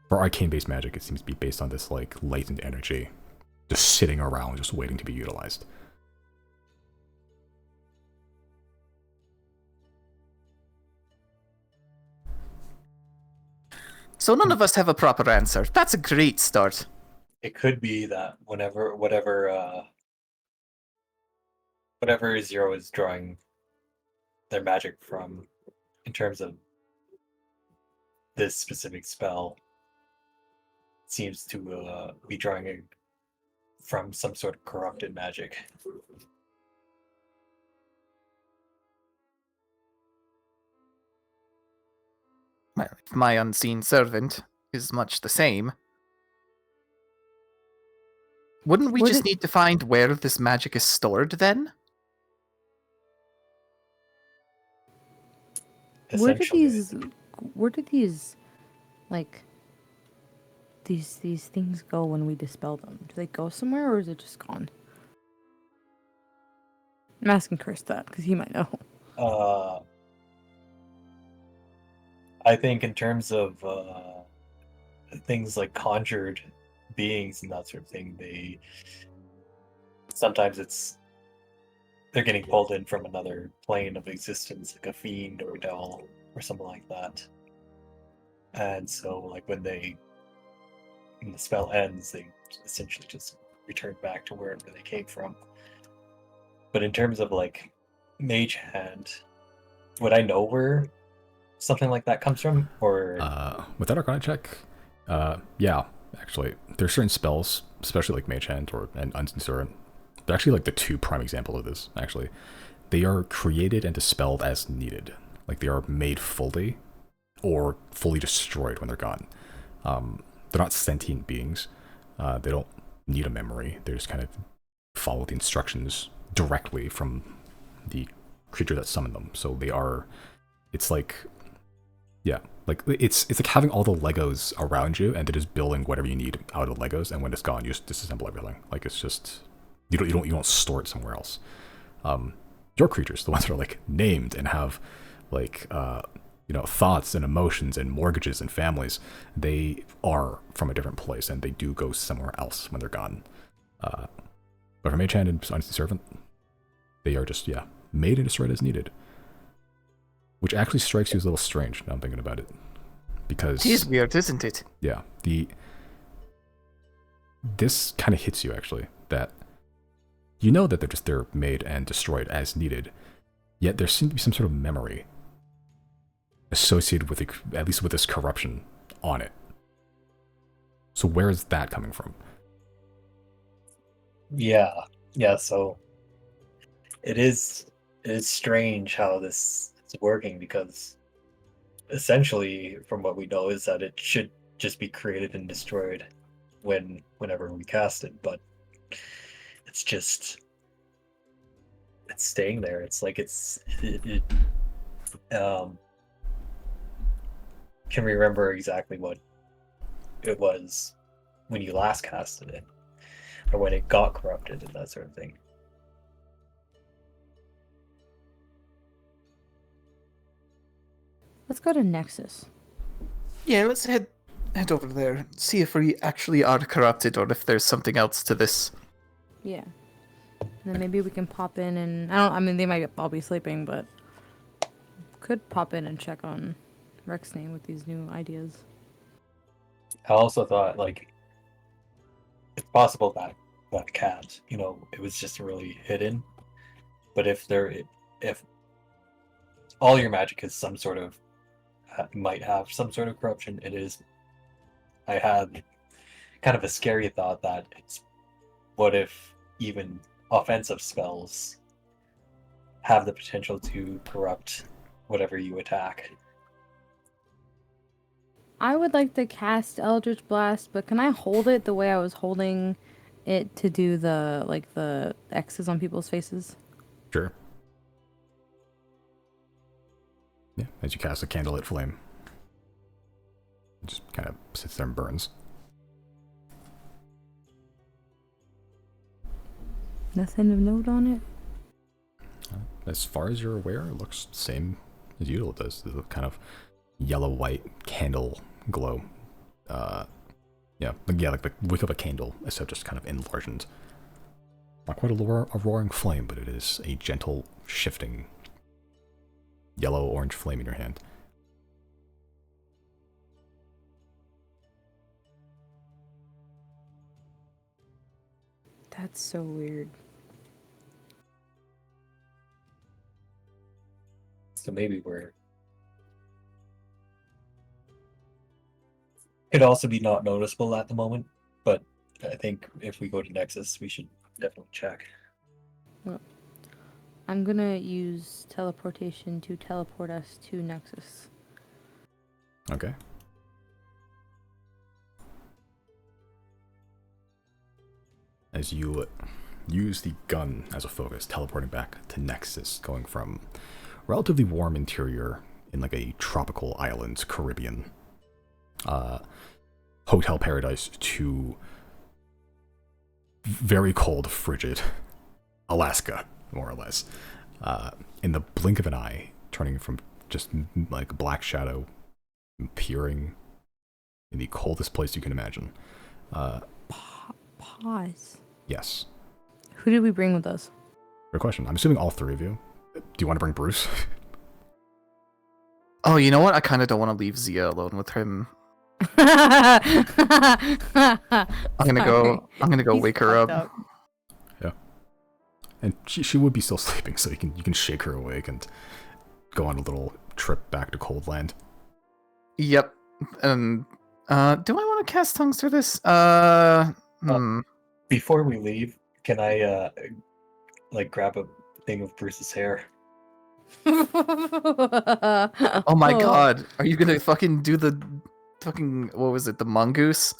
For arcane-based magic, it seems to be based on this like latent energy, just sitting around, just waiting to be utilized. So none of us have a proper answer. That's a great start. It could be that whatever Zero is drawing their magic from, in terms of this specific spell, seems to be drawing it from some sort of corrupted magic. Well, if my unseen servant is much the same, wouldn't we just need to find where this magic is stored then? Where do these like these things go when we dispel them? Do they go somewhere, or is it just gone? I'm asking Chris that because he might know. I think in terms of things like conjured beings and that sort of thing, sometimes they're getting pulled in from another plane of existence, like a fiend or a devil or something like that. And so like when the spell ends, they essentially just returned back to wherever they came from. But in terms of like Mage Hand, would I know where something like that comes from? Or Without Arcana check, yeah, actually, there's certain spells, especially like Mage Hand or and Uncensored. They're actually like the two prime example of this. Actually, they are created and dispelled as needed. Like they are made fully, or fully destroyed when they're gone. They're not sentient beings. They don't need a memory. They just kind of follow the instructions directly from the creature that summoned them. So they are. It's like, yeah, like it's like having all the Legos around you and then just building whatever you need out of the Legos. And when it's gone, you just disassemble everything. Like it's just you don't store it somewhere else. Your creatures, the ones that are like named and have like thoughts and emotions and mortgages and families, they are from a different place and they do go somewhere else when they're gone. But for Mage Hand and Unseen Servant, they are just made and destroyed as needed, which actually strikes you as a little strange now I'm thinking about it, because It is weird, isn't it? yeah, this kind of hits you actually, that you know that they're made and destroyed as needed, yet there seems to be some sort of memory associated with at least with this corruption on it. So where is that coming from? yeah, so it is strange how this is working, because essentially from what we know is that it should just be created and destroyed whenever we cast it, but it's staying there. It's like can remember exactly what it was when you last casted it, or when it got corrupted and that sort of thing. Let's go to Nexus. Yeah, let's head over there, see if we actually are corrupted or if there's something else to this. Yeah. And then maybe we can pop in and I mean they might all be sleeping, but could pop in and check on Rex's name with these new ideas. I also thought, like, it's possible that cat, it was just really hidden. But if all your magic is some sort of might have some sort of corruption, I had kind of a scary thought that what if even offensive spells have the potential to corrupt whatever you attack. I would like to cast Eldritch Blast, but can I hold it the way I was holding it to do the X's on people's faces? Sure. Yeah, as you cast a candlelit flame, it just kind of sits there and burns. Nothing of note on it? As far as you're aware, it looks the same as usual. It does. The kind of yellow-white candle glow. Like the wick of a candle, except just kind of enlarged. Not quite a roaring flame, but it is a gentle, shifting yellow-orange flame in your hand. That's so weird. So maybe it'd also be not noticeable at the moment, but I think if we go to Nexus, we should definitely check. Well, I'm gonna use teleportation to teleport us to Nexus. Okay. As you use the gun as a focus, teleporting back to Nexus, going from relatively warm interior in like a tropical island, Caribbean hotel paradise, to very cold, frigid Alaska, more or less. In the blink of an eye, turning from just like a black shadow, appearing in the coldest place you can imagine. Pause. Yes. Who did we bring with us? Good question. I'm assuming all three of you. Do you want to bring Bruce? Oh, you know what? I kind of don't want to leave Zia alone with him. I'm gonna go. I'm gonna go He's wake her fucked up. Yeah. And she would be still sleeping, so you can shake her awake and go on a little trip back to Coldland. Yep. And do I want to cast tongues through this? Before we leave, can I like grab a thing of Bruce's hair? Oh my god. Are you gonna fucking do the fucking what was it? The mongoose?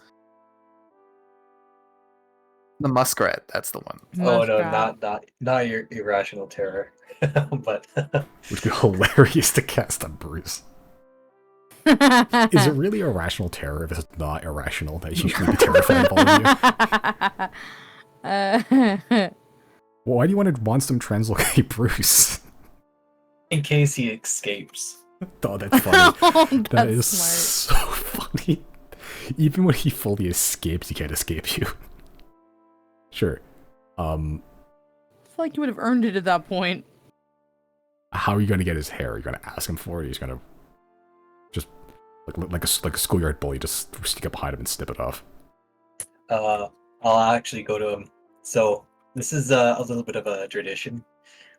The muskrat, that's the one. Oh no, Muskrat. not your irrational terror, but Which would be hilarious to cast on Bruce. Is it really irrational terror if it's not irrational that you should be terrified of all of you? Well, why do you want to monster translocate Bruce? in case he escapes. Oh, that's funny. Oh, That that's is smart. so funny. Even when he fully escapes, he can't escape you. Sure. I feel like you would have earned it at that point. How are you going to get his hair? Are you going to ask him for it? He's going to just like a schoolyard bully, just stick up behind him and snip it off. I'll actually go to him. So this is a little bit of a tradition.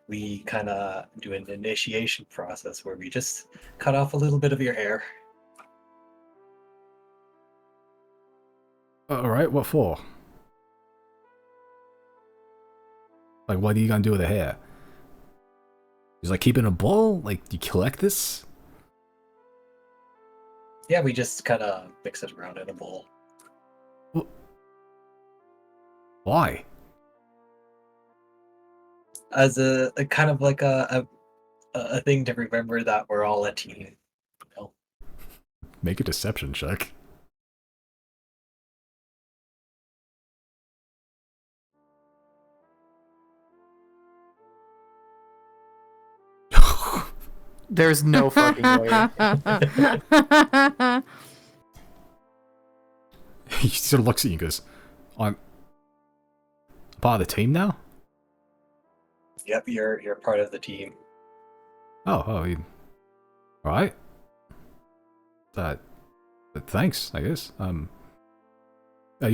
We kind of do an initiation process where we just cut off a little bit of your hair. All right, what for? Like, what are you gonna do with the hair? He's like, keep it in a bowl? Like, you collect this? Yeah, we just kind of mix it around in a bowl. Why? As a kind of like a thing to remember that we're all a team. You know? Make a deception check. There's no fucking way. He sort of looks at you and goes, I'm part of the team now? Yep, you're part of the team. Oh, alright. Thanks, I guess. You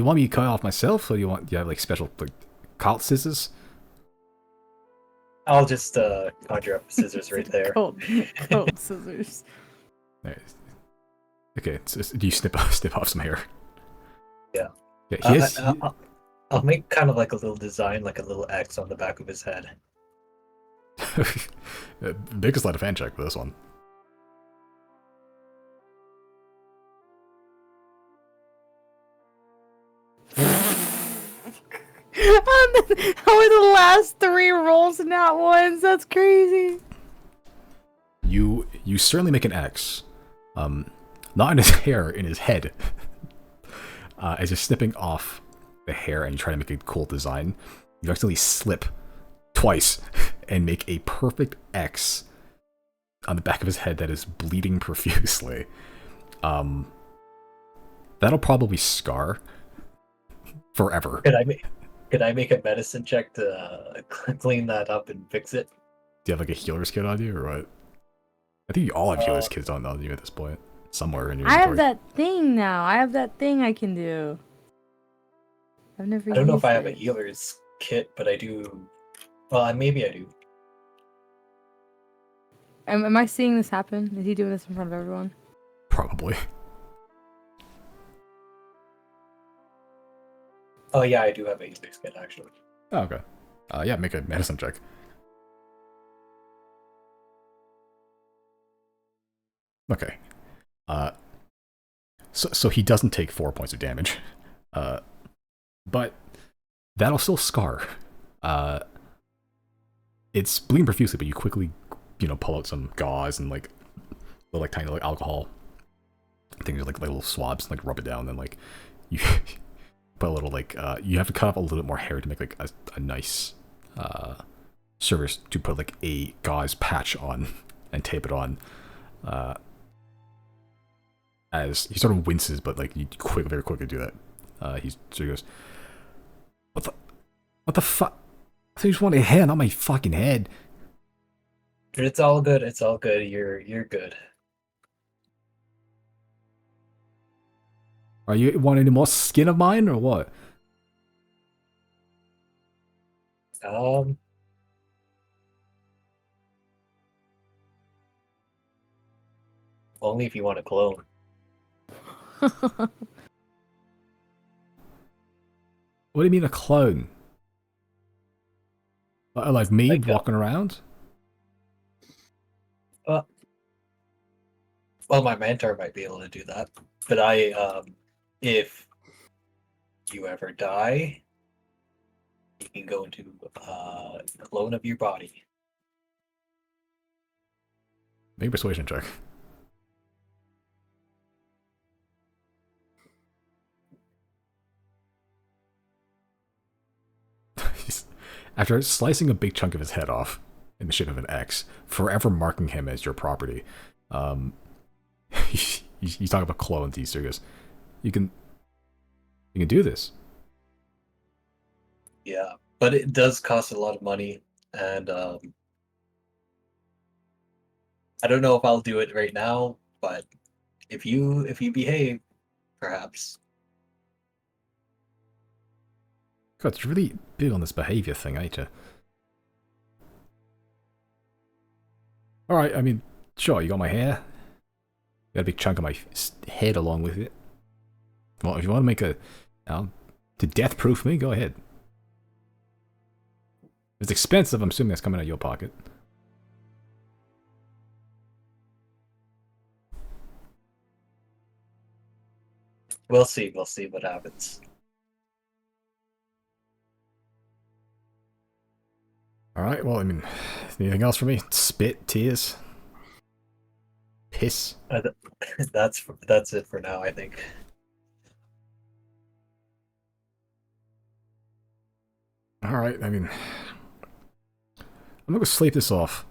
want me to cut off myself, or do you have like special like cult scissors? I'll just conjure up scissors right there. Cold scissors. Nice. Okay, so do you snip off some hair? Yeah. Yeah, yes. I'll make kind of like a little design, like a little X on the back of his head. Make a sleight of hand check for this one. How are the last 3 rolls not ones? That's crazy. You certainly make an X. Not in his hair, in his head. As you're snipping off the hair and you try to make a cool design, you accidentally slip twice and make a perfect X on the back of his head that is bleeding profusely. That'll probably scar forever. Could I make a medicine check to clean that up and fix it? Do you have like a healer's kit on you or what? I think you all have healer's kits on you at this point. Somewhere in your I have inventory. that thing now. I have that thing I can do. I've never I don't know if used I have a it. healer's kit, but I do. Well, maybe I do. Am I seeing this happen? Is he doing this in front of everyone? Probably. Oh yeah, I do have a healer's kit actually. Oh, okay. Yeah, make a medicine check. Okay. So he doesn't take 4 points of damage. But that'll still scar. It's bleeding profusely, but you quickly, pull out some gauze and like little tiny like alcohol things, like little swabs, and like rub it down. Then like you put a little like you have to cut off a little bit more hair to make like a nice surface to put like a gauze patch on and tape it on. As he sort of winces, but like you very quickly do that. So he goes, what the fuck? I thought you just wanted a hair, not my fucking head. But it's all good. It's all good. You're good. Are you want any more skin of mine or what? Um, only if you want a clone. What do you mean a clone? Like me Like, walking around? Well, my mentor might be able to do that, but if you ever die, you can go into a clone of your body. Make a persuasion check. After slicing a big chunk of his head off in the shape of an X, forever marking him as your property, you talk about clones. He goes, you can do this. Yeah, but it does cost a lot of money, and I don't know if I'll do it right now. But if you behave, perhaps. God, it's really big on this behavior thing, ain't you? Alright, I mean, sure, you got my hair. You got a big chunk of my head along with it. Well, if you want to make to death-proof me, go ahead. If it's expensive, I'm assuming that's coming out of your pocket. We'll see. We'll see what happens. Alright, well, I mean, anything else for me? Spit, tears, piss. That's it for now, I think. Alright, I mean, I'm gonna go sleep this off.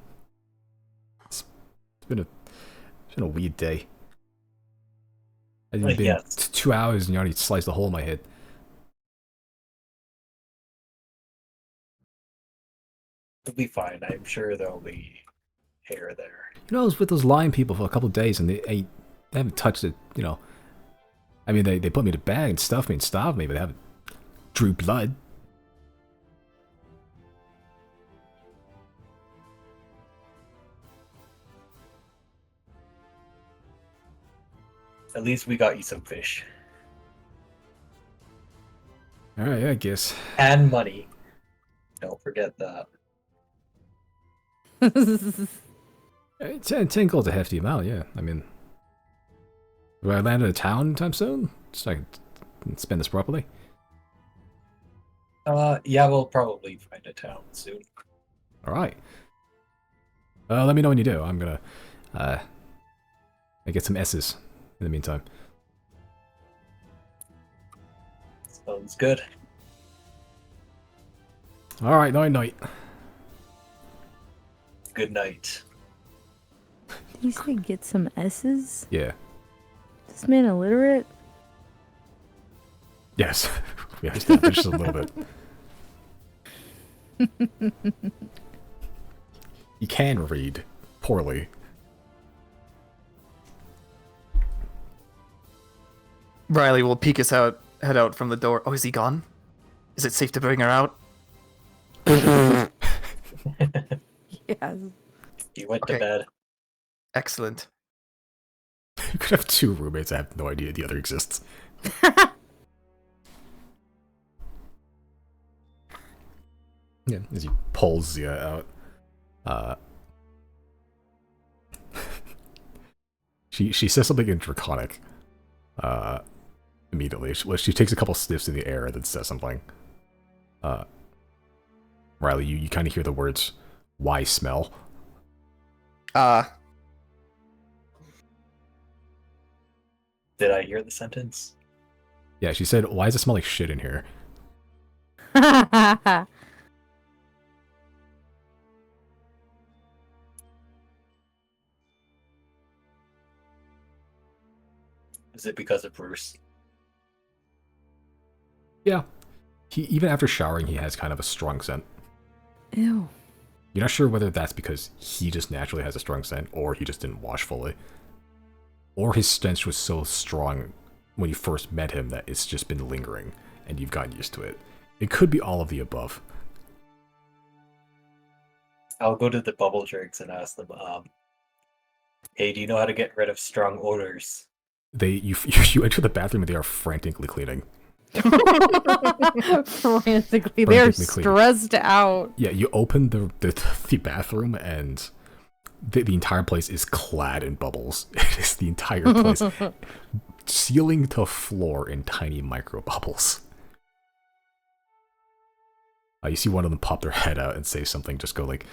It's been a weird day. It's been Yeah. 2 hours and you already sliced a hole in my head. It'll be fine. I'm sure there'll be hair there. You know, I was with those lion people for a couple of days and they haven't touched it, you know. I mean, they put me to bed and stuffed me and starved me, but they haven't drew blood. At least we got you some fish. Alright, yeah, I guess. And money. Don't forget that. 10 gold's a hefty amount, yeah. I mean, do I land in a town anytime soon? So I can spend this properly? Yeah, we'll probably find a town soon. Alright. Let me know when you do. I'm gonna, I get some S's in the meantime. Sounds good. Alright, night. Good night. Did you say get some S's? Yeah. This man illiterate? Yes. We understand just a little bit. He can read poorly. Riley will peek his head out from the door. Oh, is he gone? Is it safe to bring her out? Yes. He went Okay. to bed. Excellent. You could have 2 roommates that have no idea the other exists. Yeah, as he pulls Zia out. She says something in Draconic. Immediately. She takes a couple sniffs in the air and then says something. Riley, you kind of hear the words, "Why smell?" Did I hear the sentence? Yeah, she said, "Why does it smell like shit in here?" Is it because of Bruce? Yeah. Even after showering, he has kind of a strong scent. Ew. You're not sure whether that's because he just naturally has a strong scent, or he just didn't wash fully. Or his stench was so strong when you first met him that it's just been lingering and you've gotten used to it. It could be all of the above. I'll go to the bubble drinks and ask them, hey, do you know how to get rid of strong odors? You enter the bathroom and they are frantically cleaning. Frantically, they're stressed out. Yeah, you open the bathroom and the entire place is clad in bubbles. It is the entire place, ceiling to floor in tiny micro bubbles. You see one of them pop their head out and say something. Just go like,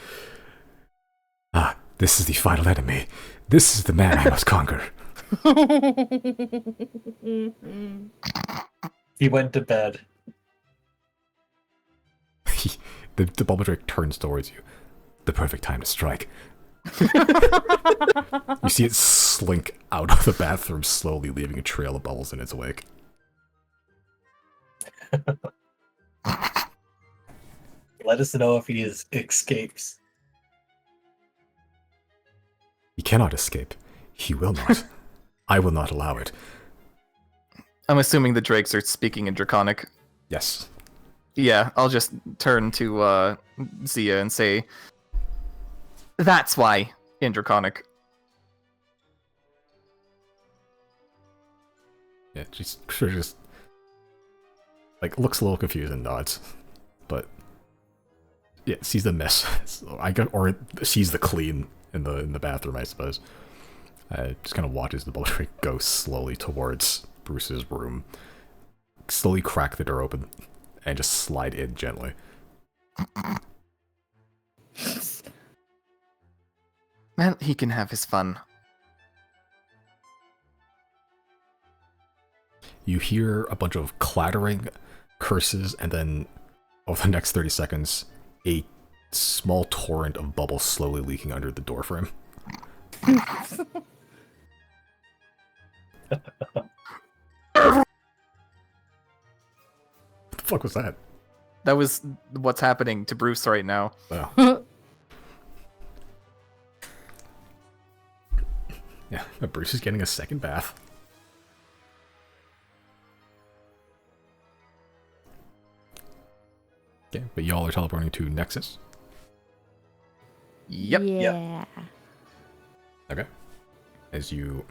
this is the final enemy. This is the man I must conquer. He went to bed. The bubble drake turns towards you. The perfect time to strike. You see it slink out of the bathroom slowly, leaving a trail of bubbles in its wake. Let us know if he escapes. He cannot escape. He will not. I will not allow it. I'm assuming the drakes are speaking in Draconic. Yes. Yeah, I'll just turn to Zia and say, that's why, in Draconic. Yeah, she's just like looks a little confused and nods, but yeah, sees the mess. Or sees the clean in the bathroom, I suppose. Just kind of watches the bubble drake go slowly towards Bruce's room, slowly crack the door open, and just slide in gently. Man, he can have his fun. You hear a bunch of clattering, curses, and then over the next 30 seconds, a small torrent of bubbles slowly leaking under the doorframe. What the fuck was that? That was what's happening to Bruce right now. Wow. Yeah, but Bruce is getting a second bath. Okay, but y'all are teleporting to Nexus. Yep. Yeah. Okay. As you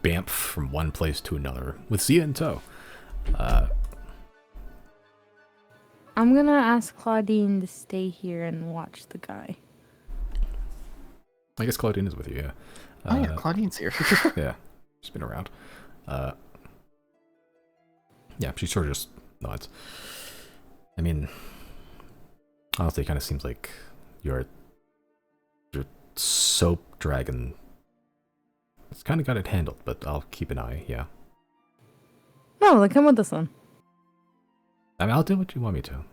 bamf from one place to another with Zia in tow. I'm gonna ask Claudine to stay here and watch the guy. I guess Claudine is with you, yeah. Oh yeah, Claudine's here. Yeah, she's been around. Yeah, she sort of just nods. I mean, honestly, it kind of seems like your soap dragon. It's kind of got it handled, but I'll keep an eye. Yeah. No, then come with this one. I mean, I'll do what you want me to.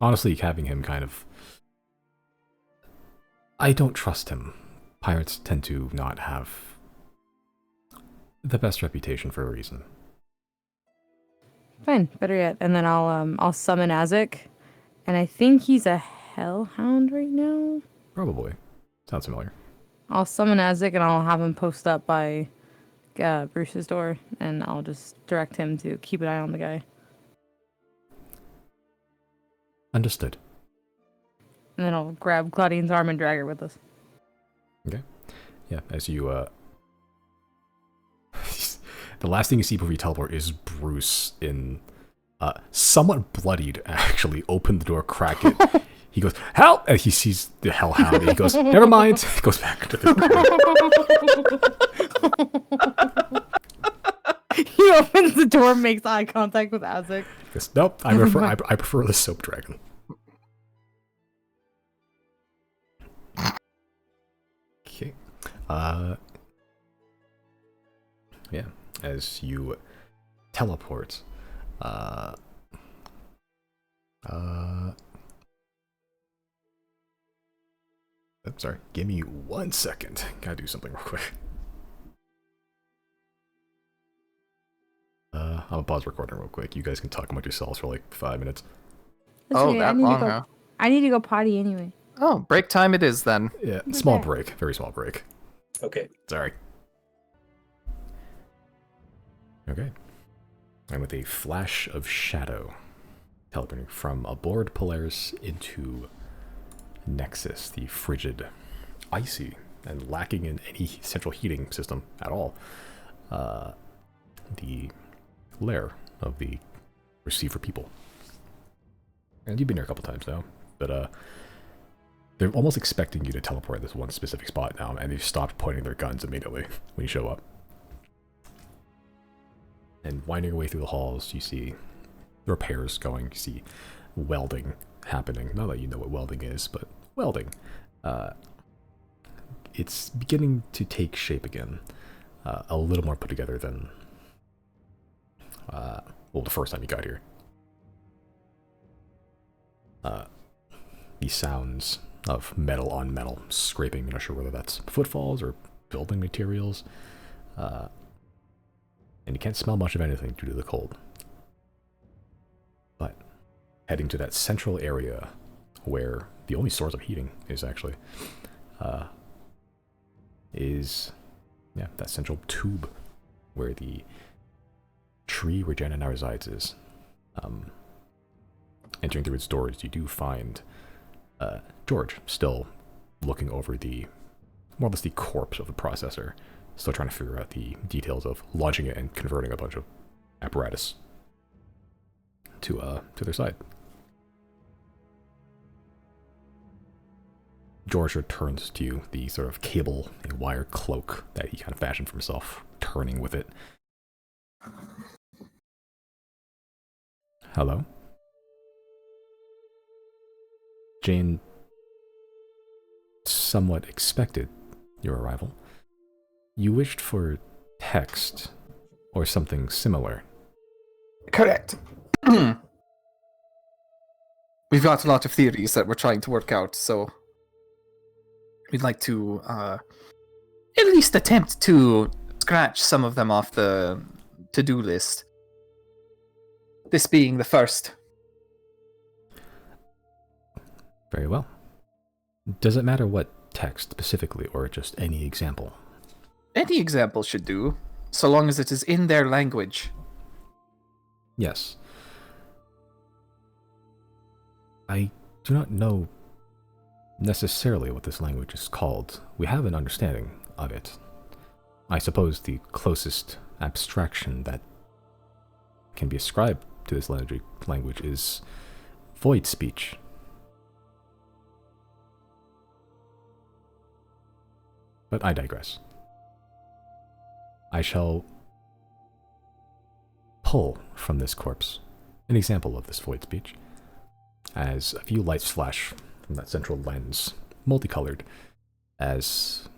Honestly, having him kind of, I don't trust him. Pirates tend to not have the best reputation for a reason. Fine, better yet. And then I'll summon Azek, and I think he's a hellhound right now. Probably. Sounds familiar. I'll summon Azek and I'll have him post up by Bruce's door, and I'll just direct him to keep an eye on the guy. Understood. And then I'll grab Claudine's arm and drag her with us. Okay. Yeah, as you, the last thing you see before you teleport is Bruce in, somewhat bloodied, actually. Open the door, crack it. He goes, help! And he sees the hellhound, and he goes, never mind. He goes back to the door. He opens the door, makes eye contact with Azek. He goes, nope, I prefer the soap dragon. Okay. Yeah, as you teleport, I'm sorry, give me 1 second. Gotta do something real quick. I'm gonna pause recording real quick. You guys can talk among yourselves for like 5 minutes. That's okay, that long, huh? I need to go potty anyway. Oh, break time it is then. Yeah, small break. Very small break. Okay. Sorry. Okay. And with a flash of shadow, teleporting from aboard Polaris into Nexus, the frigid, icy, and lacking in any central heating system at all, the lair of the Receiver people. And you've been here a couple times now, but they're almost expecting you to teleport this one specific spot now, and they've stopped pointing their guns immediately when you show up. And winding your way through the halls, you see repairs going, you see welding happening. Not that you know what welding is, but welding. It's beginning to take shape again. A little more put together than, well, the first time you got here. The sounds of metal on metal scraping, you're not sure whether that's footfalls or building materials. And you can't smell much of anything due to the cold. But heading to that central area where the only source of heating is actually, that central tube where the tree where Jenna now resides is. Entering through its doors, you do find George still looking over the, more or less the corpse of the processor, still trying to figure out the details of launching it and converting a bunch of apparatus to their side. George returns to you, the sort of cable and wire cloak that he kind of fashioned for himself, turning with it. Hello? Jane somewhat expected your arrival. You wished for text or something similar. Correct. We've got a lot of theories that we're trying to work out, so we'd like to at least attempt to scratch some of them off the to-do list. This being the first. Very well. Does it matter what text specifically, or just any example? Any example should do, so long as it is in their language. Yes. I do not know necessarily what this language is called. We have an understanding of it. I suppose the closest abstraction that can be ascribed to this language is void speech. But I digress. I shall pull from this corpse an example of this void speech, as a few lights flash from that central lens, multicolored, as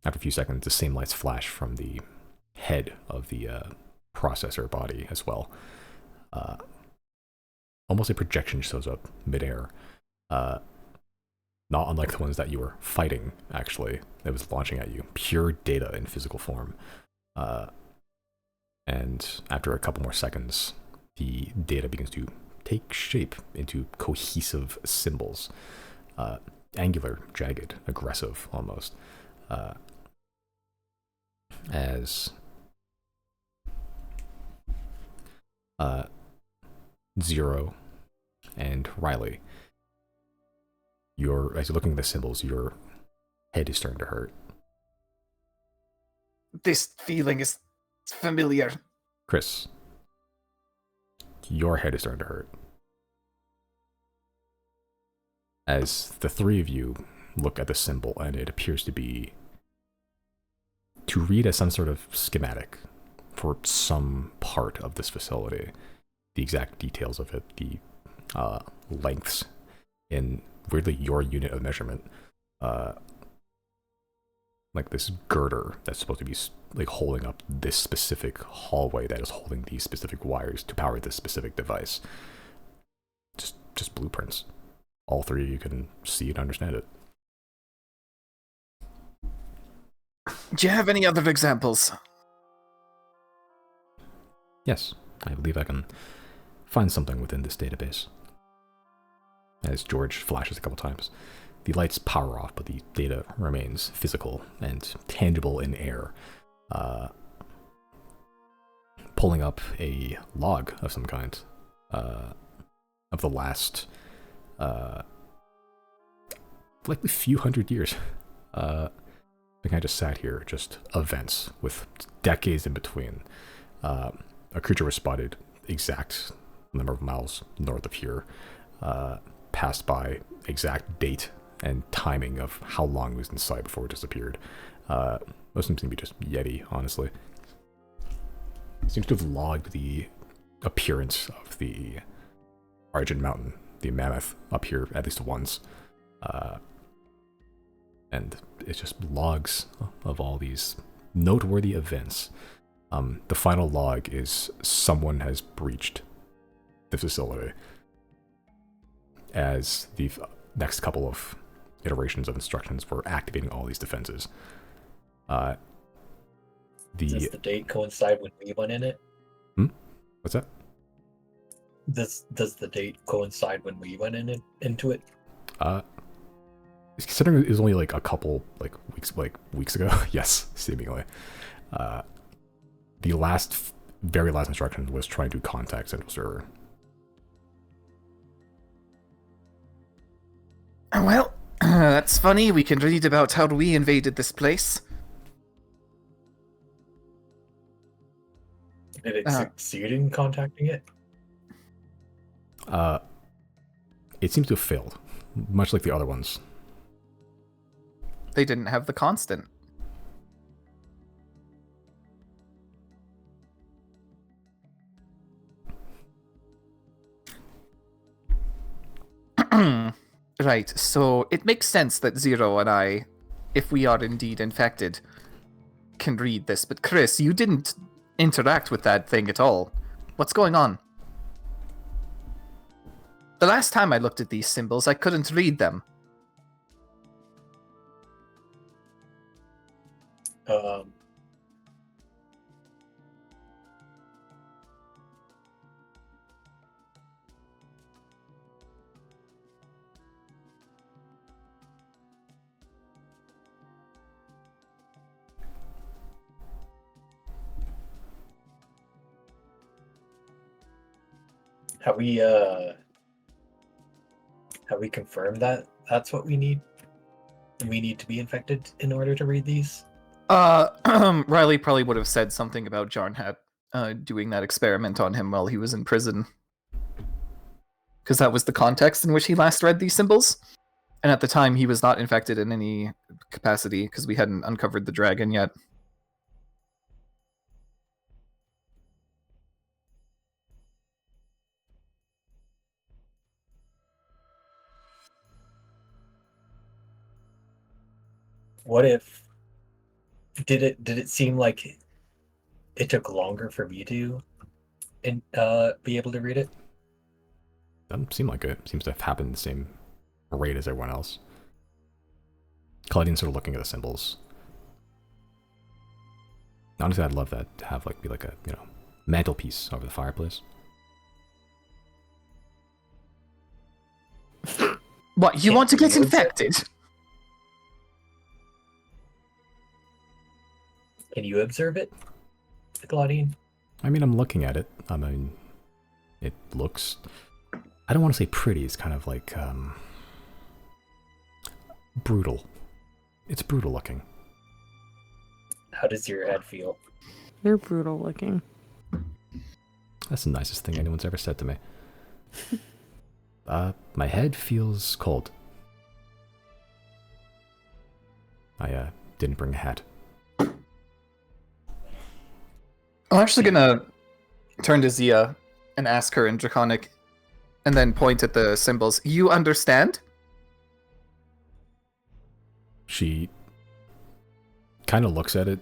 after a few seconds the same lights flash from the head of the processor body as well. Almost a projection shows up midair. Not unlike the ones that you were fighting, actually, that was launching at you. Pure data in physical form. And after a couple more seconds, the data begins to take shape into cohesive symbols. Angular, jagged, aggressive, almost. As Zero and Riley, as you're looking at the symbols, your head is starting to hurt. This feeling is familiar. Chris, your head is starting to hurt. As the three of you look at the symbol, and it appears to read as some sort of schematic for some part of this facility. The exact details of it, the lengths in weirdly your unit of measurement, like this girder that's supposed to be like holding up this specific hallway that is holding these specific wires to power this specific device. Just blueprints. All three of you can see and understand it. Do you have any other examples? Yes, I believe I can find something within this database. As George flashes a couple times, the lights power off, but the data remains physical and tangible in air. pulling up a log of some kind of the last likely few hundred years. I think I just sat here, just events with decades in between. A creature was spotted exact number of miles north of here, passed by exact date and timing of how long it was inside before it disappeared. Most of them seem to be just Yeti, honestly. It seems to have logged the appearance of the Argent Mountain, the mammoth, up here at least once. And it's just logs of all these noteworthy events. The final log is someone has breached the facility, as the next couple of iterations of instructions for activating all these defenses. Does the date coincide when we went in it? What's that? Does the date coincide when we went into it? Considering it was only like a couple weeks ago, yes, seemingly. The very last instruction was trying to contact Central Server. Well, that's funny. We can read about how we invaded this place. Did it succeed in contacting it? It seems to have failed, much like the other ones. They didn't have the constant. Right, so it makes sense that Zero and I, if we are indeed infected, can read this. But Chris, you didn't interact with that thing at all. What's going on? The last time I looked at these symbols, I couldn't read them. Have we confirmed that that's what we need? We need to be infected in order to read these? Riley probably would have said something about Jarnhat doing that experiment on him while he was in prison. Because that was the context in which he last read these symbols. And at the time, he was not infected in any capacity, because we hadn't uncovered the dragon yet. What if did it seem like it took longer for me to be able to read it? Doesn't seem like it. Seems to have happened the same rate as everyone else. Claudine's sort of looking at the symbols. Honestly, I'd love that to have be like a mantelpiece over the fireplace. What, you want to get infected? Can you observe it, Claudine? I mean, I'm looking at it. I mean, it looks... I don't want to say pretty. It's kind of like, brutal. It's brutal looking. How does your head feel? You're brutal looking. That's the nicest thing anyone's ever said to me. My head feels cold. I, didn't bring a hat. I'm actually gonna turn to Zia and ask her in Draconic, and then point at the symbols. You understand? She kind of looks at it,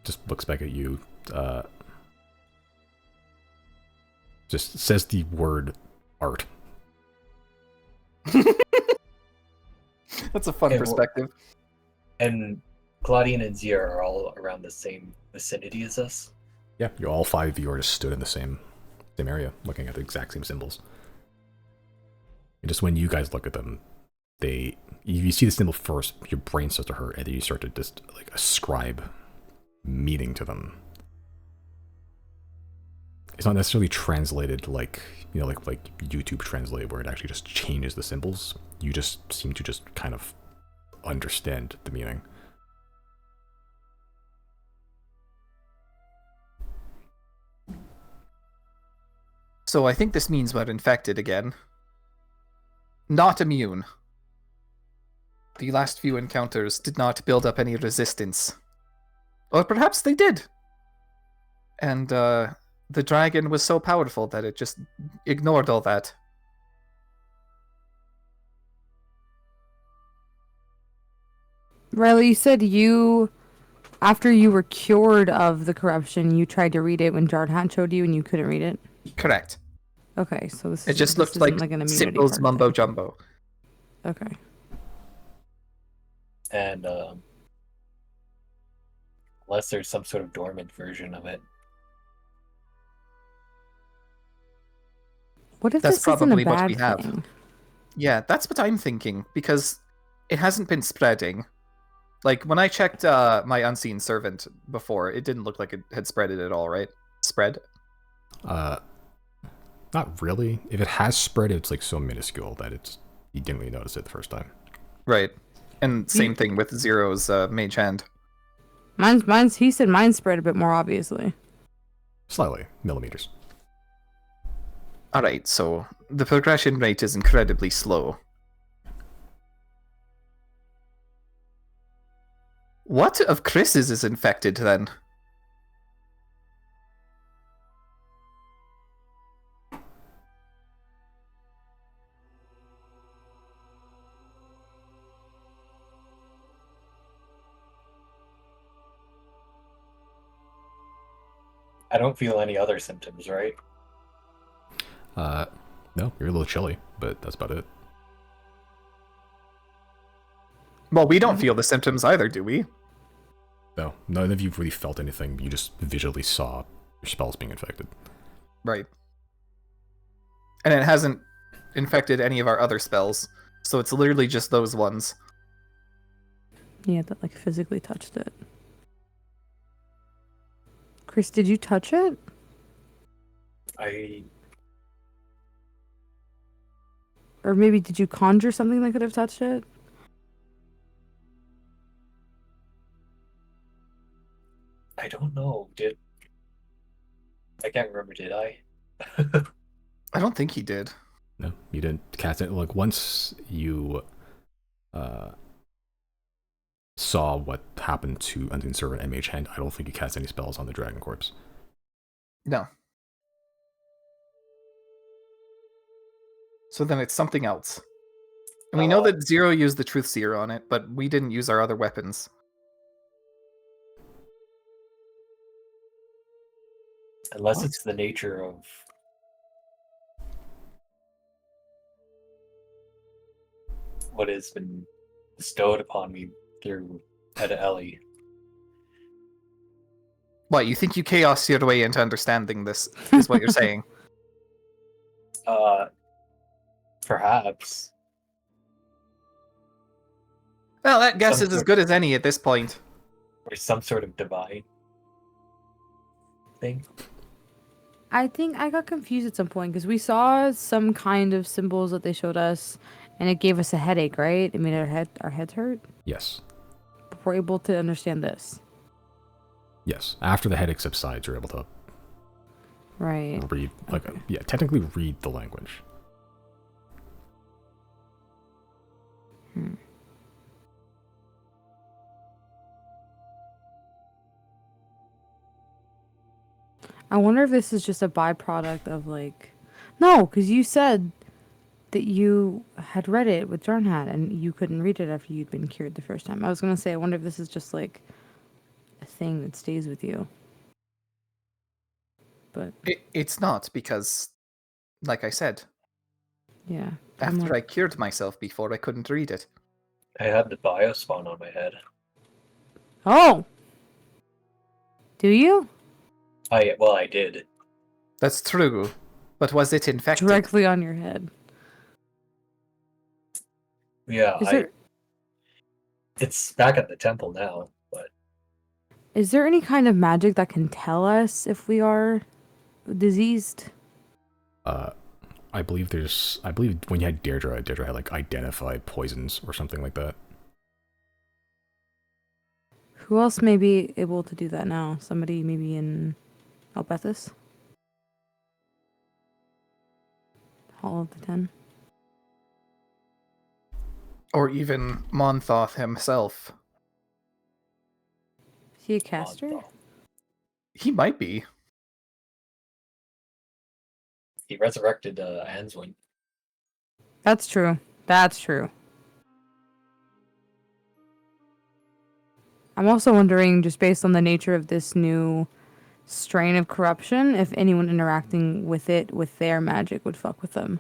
just looks back at you, just says the word art. That's a fun perspective. And Claudine and Zia are all around the same vicinity as us? Yeah, you all five of you are just stood in the same area, looking at the exact same symbols. And just when you guys look at them, you see the symbol first, your brain starts to hurt, and then you start to just ascribe meaning to them. it's not necessarily translated like, you know, like YouTube translate where it actually just changes the symbols. You just seem to just kind of understand the meaning. So I think this means we're infected again. Not immune. The last few encounters did not build up any resistance. Or perhaps they did. And the dragon was so powerful that it just ignored all that. Riley, you said after you were cured of the corruption, you tried to read it when Jardhat showed you and you couldn't read it? Correct. Okay, so It just looked like an immunity symbols card mumbo thing. jumbo. Okay. And unless there's some sort of dormant version of it. What if That's this isn't a probably what bad we have. thing? Yeah, that's what I'm thinking, because it hasn't been spreading. Like, when I checked my Unseen Servant before, it didn't look like it had spreaded at all, right? Spread? Not really. If it has spread, it's like so minuscule that you didn't really notice it the first time. Right. And same thing with Zero's Mage Hand. He said mine spread a bit more obviously. Slightly, millimeters. Alright, so the progression rate is incredibly slow. What of Chris's is infected then? I don't feel any other symptoms, right? No, you're a little chilly, but that's about it. Well, we don't feel the symptoms either, do we? No, none of you really felt anything. You just visually saw your spells being infected. Right. And it hasn't infected any of our other spells, so it's literally just those ones. Yeah, that like physically touched it. Chris, did you touch it? Or maybe did you conjure something that could have touched it? I don't know. I can't remember, did I? I don't think he did. No, you didn't cast it. Like, once you saw what happened to Unseen Servant and Mage Hand, I don't think you cast any spells on the Dragon Corpse. No. So then it's something else. And we know that Zero used the Truth Seer on it, but we didn't use our other weapons. Unless it's the nature of what has been bestowed upon me through Eda Ellie. What, you think you chaos your way into understanding this, is what you're saying? Perhaps. Well, that guess is as good as any at this point. Or some sort of divine thing. I think I got confused at some point because we saw some kind of symbols that they showed us, and it gave us a headache, right? It made our heads hurt. Yes. But we're able to understand this. Yes. After the headache subsides, you're able to Right. read, like, Okay. technically read the language. I wonder if this is just a byproduct of like, no, because you said that you had read it with Jarnhat and you couldn't read it after you'd been cured the first time. I was gonna say, I wonder if this is just like a thing that stays with you. But It's not, because, like I said, yeah, after I cured myself before, I couldn't read it. I had the biospawn on my head. Oh, do you? I did. That's true. But was it infected? Directly on your head. Yeah, Is there it's back at the temple now, but is there any kind of magic that can tell us if we are diseased? I believe when you had Deirdre had like identify poisons or something like that. Who else may be able to do that now? Somebody maybe in Albethus? Hall of the Ten? Or even Monthoth himself. Is he a caster? He might be. He resurrected Answin. That's true. That's true. I'm also wondering, just based on the nature of this new strain of corruption, if anyone interacting with it with their magic would fuck with them.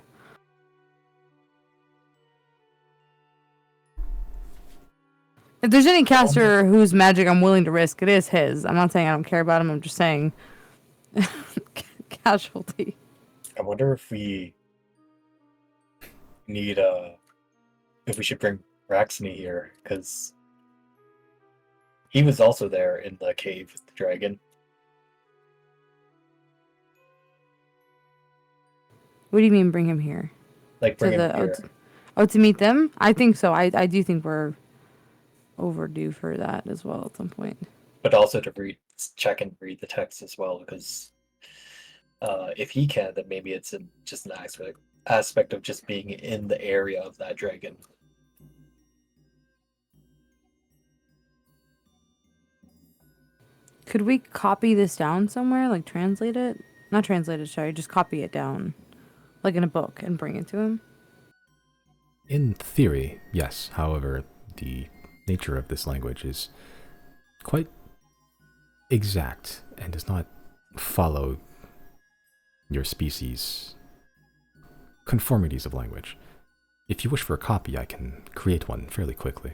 If there's any caster whose magic I'm willing to risk, it is his. I'm not saying I don't care about him, I'm just saying casualty. I wonder if we need if we should bring Raxney here, because he was also there in the cave with the dragon. What do you mean bring him here? Like bring him here. To meet them? I think so. I do think we're overdue for that as well at some point. But also to check and read the text as well, because if he can, then maybe it's just an aspect of just being in the area of that dragon. Could we copy this down somewhere? Like translate it? Not translate it, sorry. Just copy it down. Like in a book and bring it to him? In theory, yes. However, the nature of this language is quite exact and does not follow your species' conformities of language. If you wish for a copy, I can create one fairly quickly.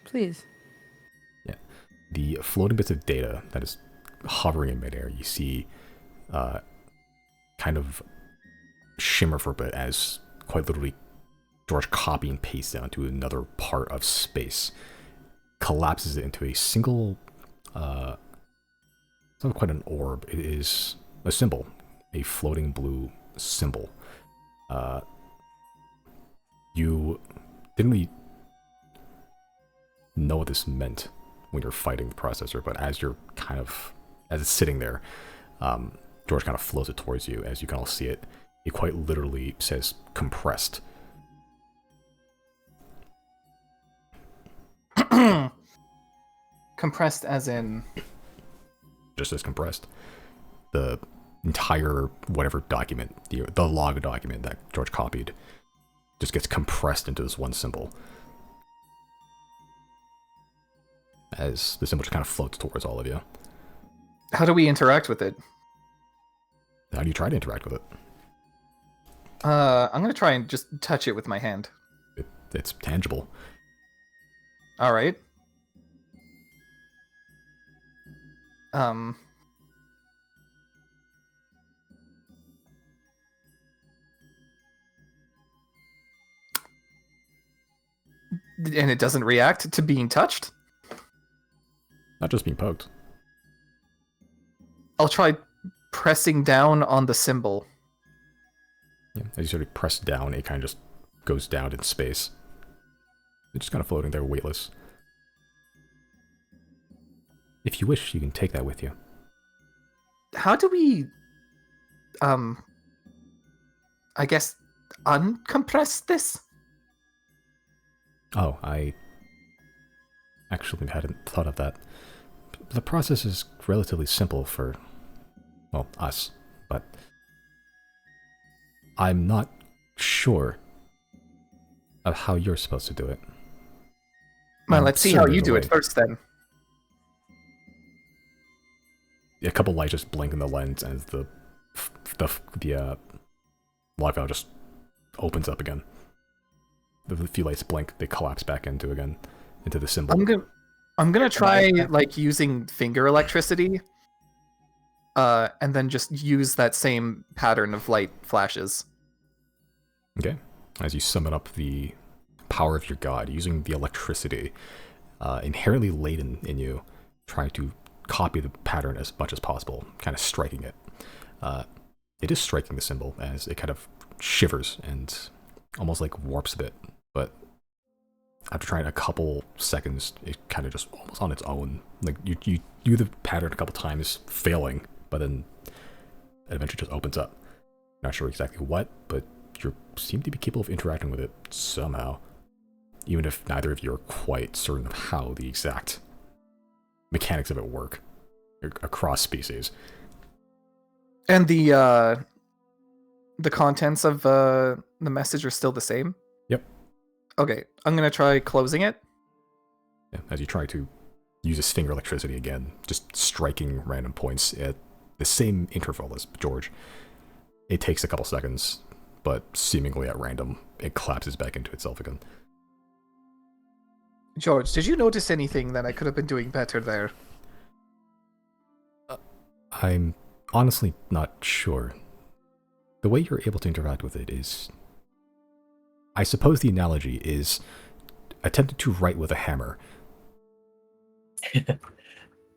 Please. Yeah. The floating bits of data that is hovering in midair, you see kind of shimmer for a bit as quite literally George copy and paste it onto another part of space, collapses it into a single, it's not quite an orb, it is a symbol, a floating blue symbol. You didn't really know what this meant when you're fighting the processor, but as it's sitting there, George kind of flows it towards you. As you can all see it, it quite literally says compressed. Compressed as in... Just as compressed. The entire whatever document, the log document that George copied, just gets compressed into this one symbol. As the symbol just kind of floats towards all of you. How do we interact with it? How do you try to interact with it? I'm gonna try and just touch it with my hand. It's tangible. Alright. And it doesn't react to being touched? Not just being poked. I'll try pressing down on the symbol. Yeah, as you sort of press down, it kind of just goes down in space. It's just kind of floating there, weightless. If you wish, you can take that with you. How do we, I guess, uncompress this? Oh, I actually hadn't thought of that. The process is relatively simple for, well, us, but I'm not sure of how you're supposed to do it. Well, let's see how you do it first, then. A couple lights just blink in the lens as the log file just opens up again. The few lights blink, they collapse back into the symbol. I'm gonna try like using finger electricity, and then just use that same pattern of light flashes. Okay. As you summon up the power of your god, using the electricity inherently latent in you, trying to copy the pattern as much as possible, kind of striking it It is striking the symbol as it kind of shivers and almost like warps a bit, but after trying a couple seconds, it kind of just almost on its own. Like you do the pattern a couple times, failing, but then it eventually just opens up. Not sure exactly what, but you seem to be capable of interacting with it somehow, even if neither of you are quite certain of how the exact mechanics of it work across species. And the contents of the message are still the same? Yep. Okay, I'm gonna try closing it. Yeah, as you try to use a stinger electricity again, just striking random points at the same interval as George. It takes a couple seconds, but seemingly at random, it collapses back into itself again. George, did you notice anything that I could have been doing better there? I'm honestly not sure. The way you're able to interact with it is... I suppose the analogy is attempting to write with a hammer.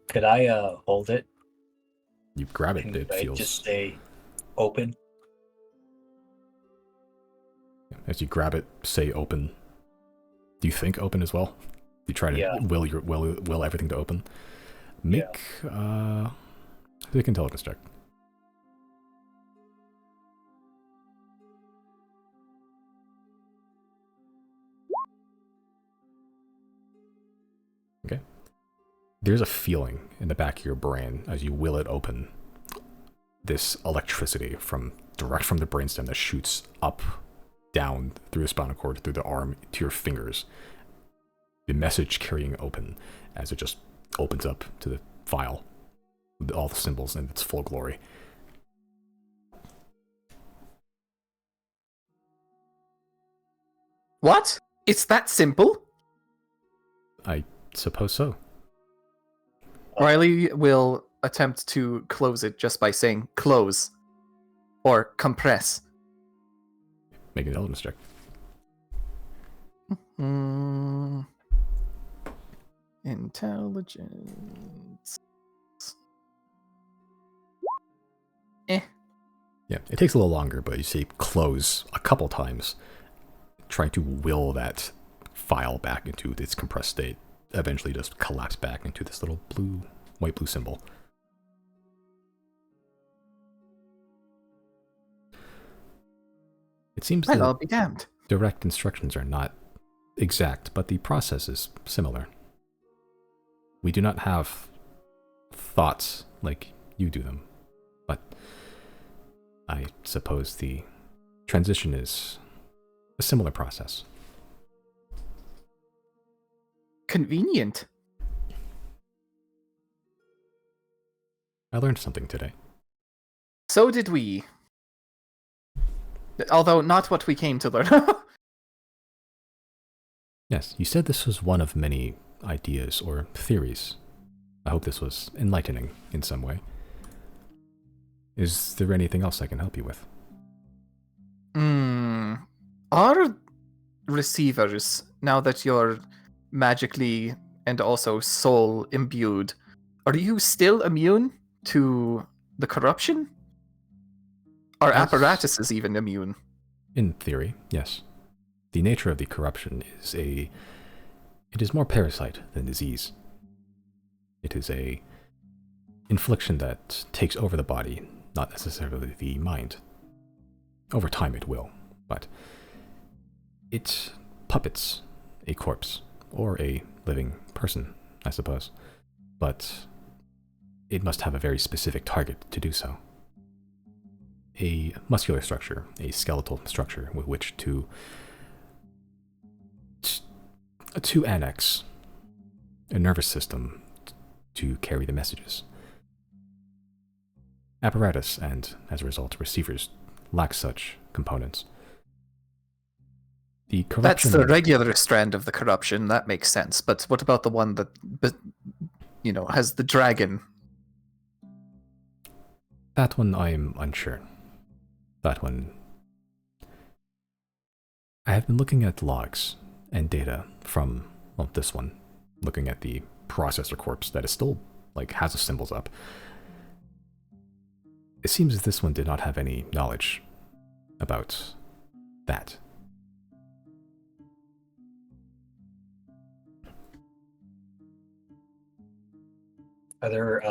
Could I hold it? You grab it, Can it I feels... just say open? As you grab it, say open. Do you think open as well? You try to will everything to open? Make make an intelligence check. Okay. There's a feeling in the back of your brain as you will it open. This electricity direct from the brainstem that shoots up, down, through the spinal cord, through the arm, to your fingers. The message carrying open as it just opens up to the file with all the symbols in its full glory. What? It's that simple? I suppose so. Riley will attempt to close it just by saying close or compress. Make an intelligence check. Intelligence. Yeah, it takes a little longer, but you see close a couple times, trying to will that file back into its compressed state. Eventually just collapse back into this little white blue symbol. It seems Well, that I'll be damned. direct instructions are not exact, but the process is similar. We do not have thoughts like you do them, but I suppose the transition is a similar process. Convenient. I learned something today. So did we. Although not what we came to learn. Yes, you said this was one of many ideas or theories. I hope this was enlightening in some way. Is there anything else I can help you with? Are receivers, now that you're magically and also soul imbued, are you still immune to the corruption? Are apparatuses even immune? In theory, yes. The nature of the corruption is it is more parasite than disease. It is a infliction that takes over the body, not necessarily the mind. Over time it will, but it puppets a corpse, or a living person, I suppose. But it must have a very specific target to do so. A muscular structure, a skeletal structure with which to annex a nervous system to carry the messages. Apparatus and, as a result, receivers lack such components. The corruption... That's the regular strand of the corruption, that makes sense. But what about the one that, has the dragon? That one I'm unsure. That one... I have been looking at logs and data from, well, this one. Looking at the processor corpse that is still, has the symbols up. It seems that this one did not have any knowledge about that. Are there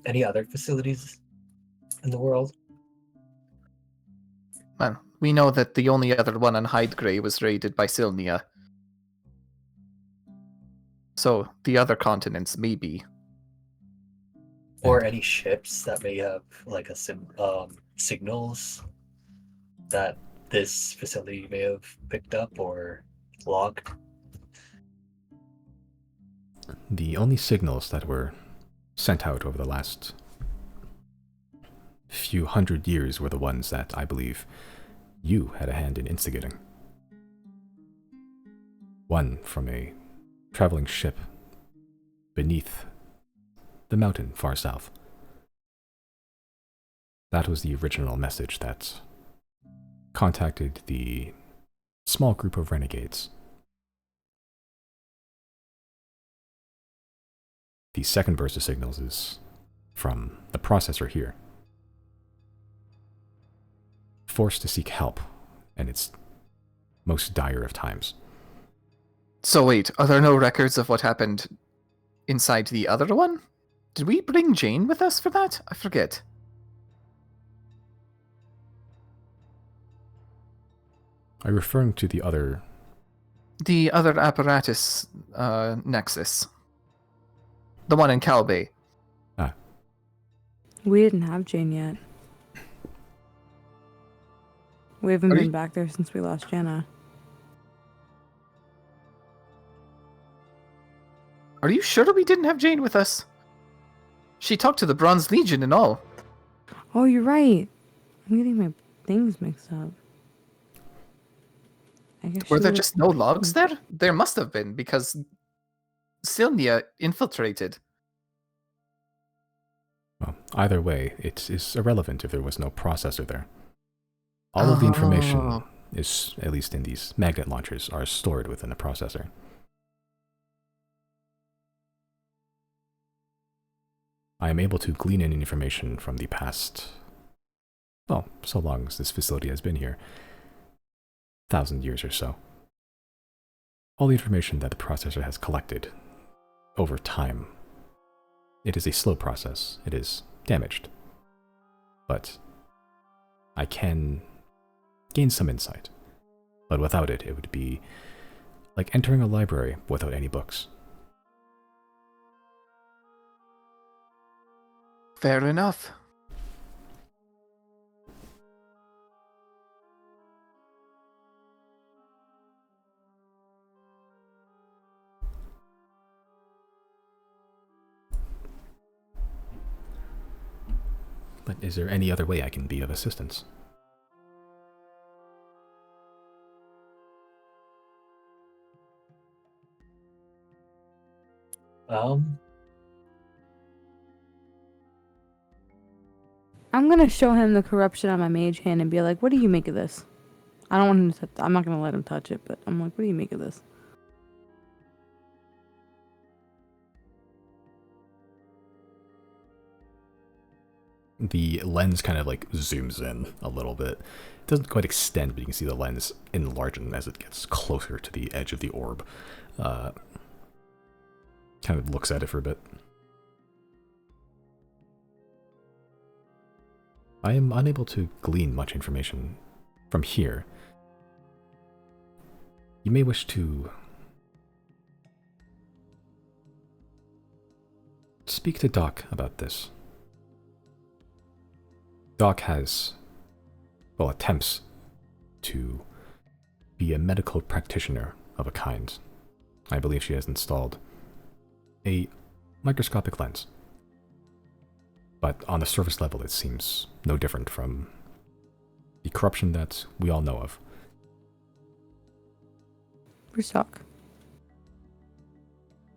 any other facilities in the world? Man, we know that the only other one on Hydegray was raided by Sylnia. So the other continents, maybe. Or any ships that may have like a signals that this facility may have picked up or logged? The only signals that were sent out over the last few hundred years were the ones that I believe you had a hand in instigating. One from a traveling ship beneath the mountain far south. That was the original message that contacted the small group of renegades. The second burst of signals is from the processor here. Forced to seek help in its most dire of times. So wait, are there no records of what happened inside the other one? Did we bring Jane with us for that? I forget. Are you referring to the other... The other apparatus nexus. The one in Calbay. Ah. We didn't have Jane yet. We haven't been back there since we lost Jana. Are you sure we didn't have Jane with us? She talked to the Bronze Legion and all. Oh, you're right. I'm getting my things mixed up. I guess Were there just no logs there? There must have been, because Sylnia infiltrated. Well, either way, it is irrelevant if there was no processor there. All of the information is, at least in these magnet launchers, are stored within the processor. I am able to glean in information from the past, well, so long as this facility has been here, 1,000 years or so. All the information that the processor has collected over time. It is a slow process. It is damaged. But I can gain some insight. But without it, it would be like entering a library without any books. Fair enough. But is there any other way I can be of assistance? I'm gonna show him the corruption on my mage hand and be like, "What do you make of this?" I don't want him to. I'm not gonna let him touch it, but I'm like, "What do you make of this?" The lens kind of like zooms in a little bit. It doesn't quite extend, but you can see the lens enlarging as it gets closer to the edge of the orb. Kind of looks at it for a bit. I am unable to glean much information from here. You may wish to speak to Doc about this. Doc has, well, attempts to be a medical practitioner of a kind. I believe she has installed a microscopic lens. But on the surface level, it seems no different from the corruption that we all know of. Where's Doc?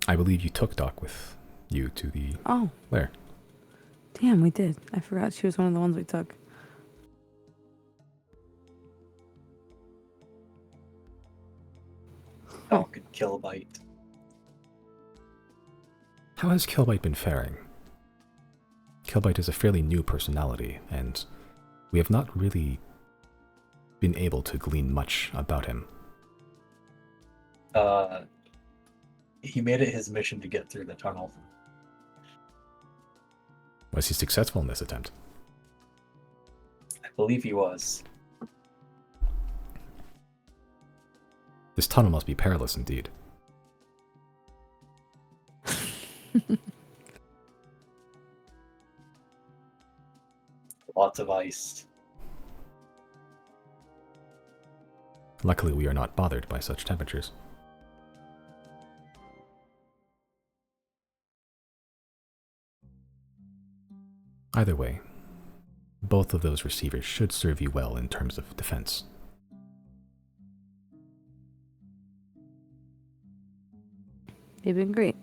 I believe you took Doc with you to the lair. Damn, we did. I forgot she was one of the ones we took. Oh, good Kilobyte. How has Kilbite been faring? Killbite is a fairly new personality, and we have not really been able to glean much about him. He made it his mission to get through the tunnel. Was he successful in this attempt? I believe he was. This tunnel must be perilous indeed. Lots of ice. Luckily, we are not bothered by such temperatures. Either way, both of those receivers should serve you well in terms of defense. They've been great.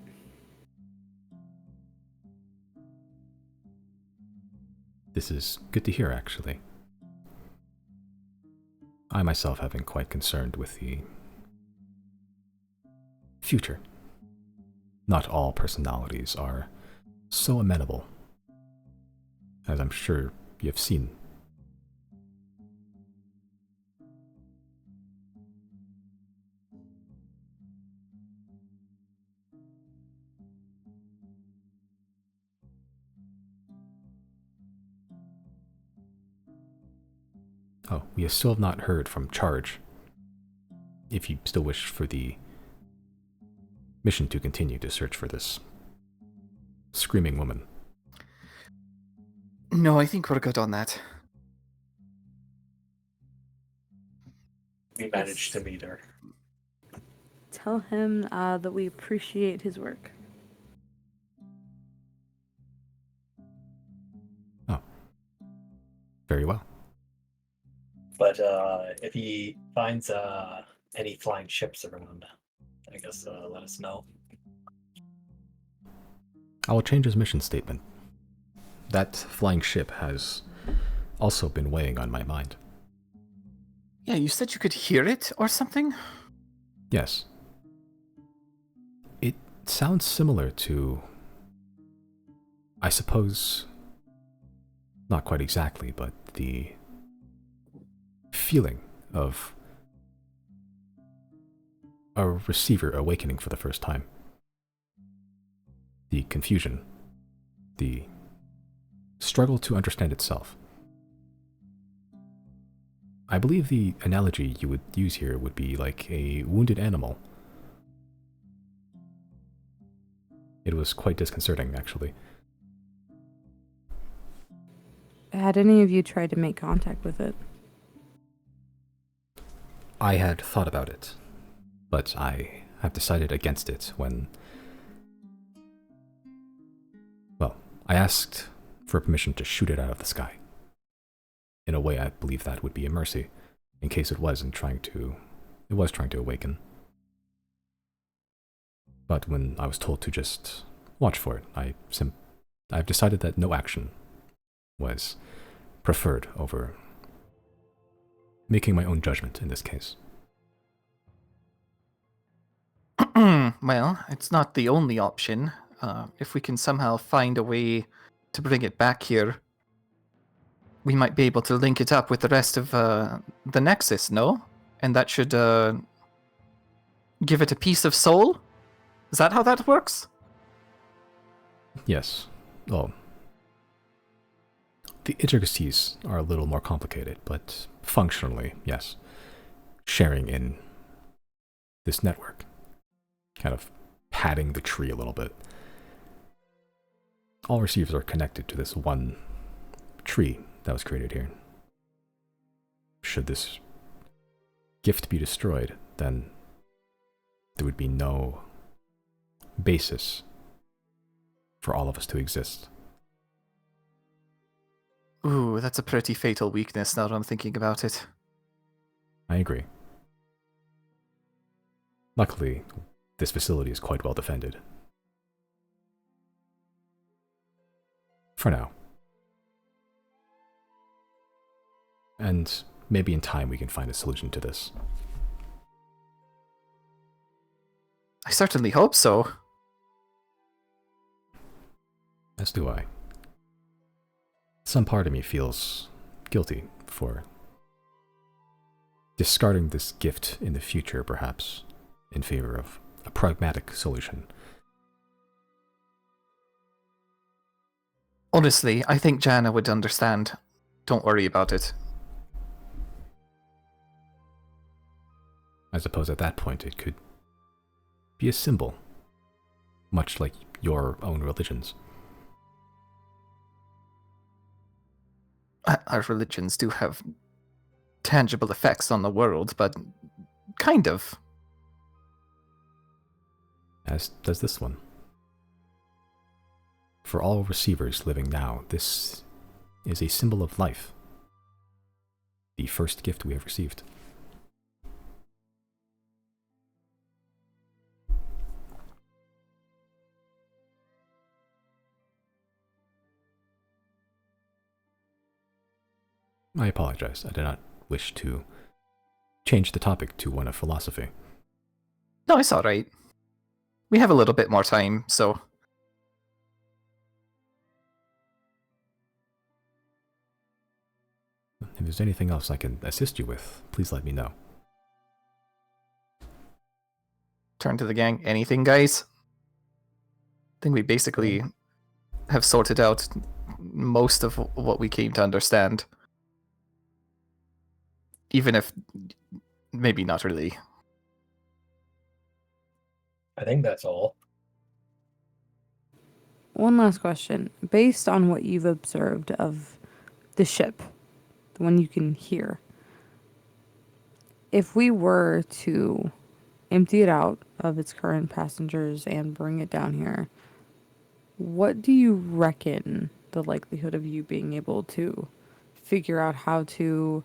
This is good to hear, actually. I myself have been quite concerned with the future. Not all personalities are so amenable, as I'm sure you have seen. Oh, we still have not heard from Charge. If you still wish for the mission to continue to search for this screaming woman. No, I think we're good on that. We managed to meet her. Tell him that we appreciate his work. Oh. Very well. But if he finds any flying ships around, I guess let us know. I will change his mission statement. That flying ship has also been weighing on my mind. Yeah, you said you could hear it or something? Yes. It sounds similar to, I suppose, not quite exactly, but the feeling of a receiver awakening for the first time. The confusion, the struggle to understand itself. I believe the analogy you would use here would be like a wounded animal. It was quite disconcerting, actually. Had any of you tried to make contact with it? I had thought about it, but I have decided against it when... Well, I asked for permission to shoot it out of the sky. In a way, I believe that would be a mercy, in case it was trying to awaken. But when I was told to just watch for it, I've decided that no action was preferred over making my own judgment in this case. Well, it's not the only option. If we can somehow find a way to bring it back here, we might be able to link it up with the rest of the Nexus, no? And that should give it a piece of soul? Is that how that works? Yes. Well, the intricacies are a little more complicated, but functionally, yes. Sharing in this network. Kind of padding the tree a little bit. All receivers are connected to this one tree that was created here. Should this gift be destroyed, then there would be no basis for all of us to exist. Ooh, that's a pretty fatal weakness now that I'm thinking about it. I agree. Luckily, this facility is quite well defended. For now. And maybe in time we can find a solution to this. I certainly hope so. As do I. some part of me feels guilty for discarding this gift in the future, perhaps, in favor of a pragmatic solution. Honestly, I think Jana would understand. Don't worry about it. I suppose at that point it could be a symbol, much like your own religions. Our religions do have tangible effects on the world, but kind of. As does this one. For all receivers living now, this is a symbol of life. The first gift we have received. I apologize. I did not wish to change the topic to one of philosophy. No, it's alright. We have a little bit more time, so... If there's anything else I can assist you with, please let me know. Turn to the gang. Anything, guys? I think we basically have sorted out most of what we came to understand. Even if maybe not really. I think that's all. One last question. Based on what you've observed of the ship, the one you can hear, if we were to empty it out of its current passengers and bring it down here, what do you reckon the likelihood of you being able to figure out how to,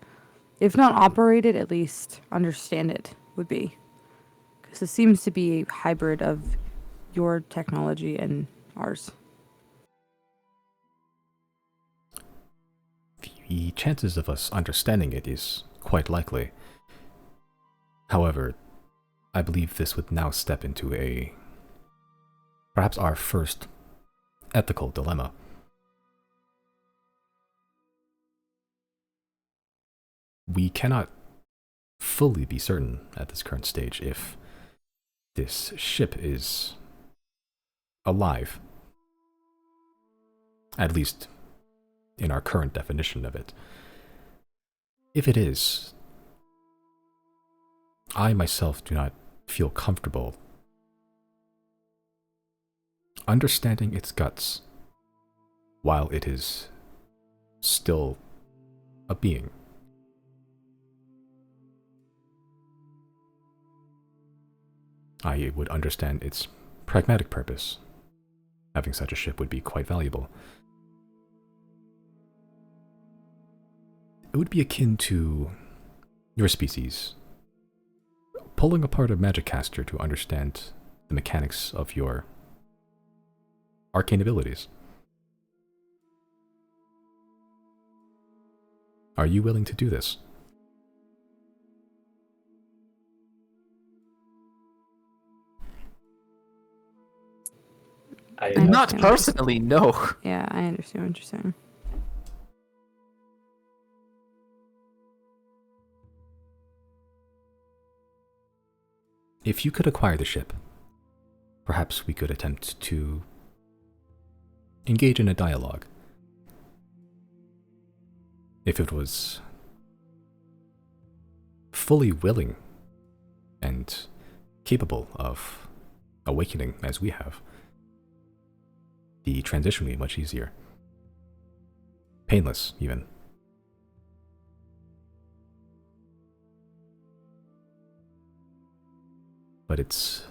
if not operate it, at least understand it would be? Because it seems to be a hybrid of your technology and ours. The chances of us understanding it is quite likely. However, I believe this would now step into perhaps our first ethical dilemma. We cannot fully be certain at this current stage if this ship is alive, at least in our current definition of it. If it is, I myself do not feel comfortable understanding its guts while it is still a being. I would understand its pragmatic purpose. Having such a ship would be quite valuable. It would be akin to your species pulling apart a magic caster to understand the mechanics of your arcane abilities. Are you willing to do this? I I Not understand. personally, no. Yeah, I understand what you're saying. If you could acquire the ship, perhaps we could attempt to engage in a dialogue. If it was fully willing and capable of awakening as we have, the transition would be much easier. Painless, even. But its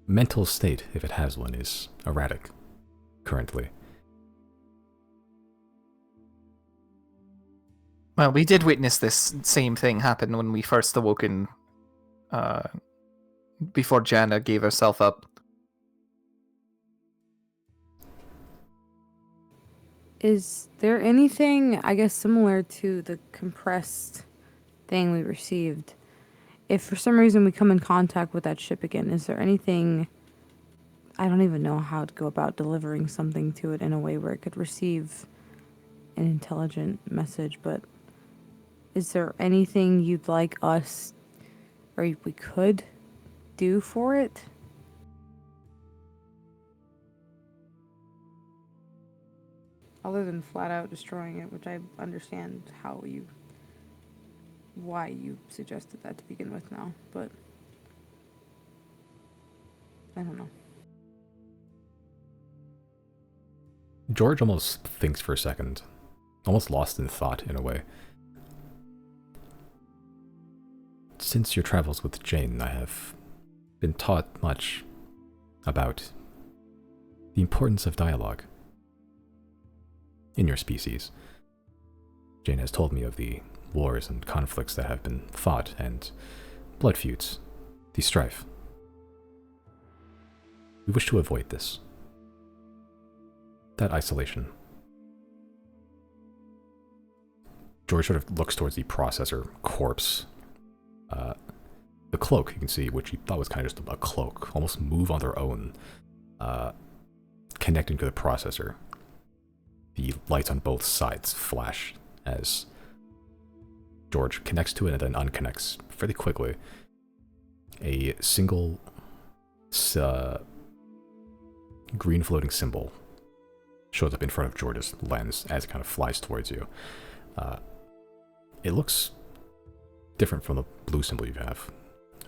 mental state, if it has one, is erratic currently. Well, we did witness this same thing happen when we first awoken, before Jana gave herself up. Is there anything, I guess, similar to the compressed thing we received? If for some reason we come in contact with that ship again, is there anything I don't even know how to go about delivering something to it in a way where it could receive an intelligent message, but is there anything you'd like us, or we could do for it? Other than flat out destroying it, which I understand why you suggested that to begin with now, but I don't know. George almost thinks for a second, almost lost in thought in a way. Since your travels with Jane, I have been taught much about the importance of dialogue in your species. Jane has told me of the wars and conflicts that have been fought and blood feuds, the strife. We wish to avoid this. That isolation. George sort of looks towards the processor corpse. The cloak, you can see, which he thought was kind of just a cloak, almost move on their own, connecting to the processor. The lights on both sides flash as George connects to it and then unconnects fairly quickly. A single green floating symbol shows up in front of George's lens as it kind of flies towards you. It looks different from the blue symbol you have.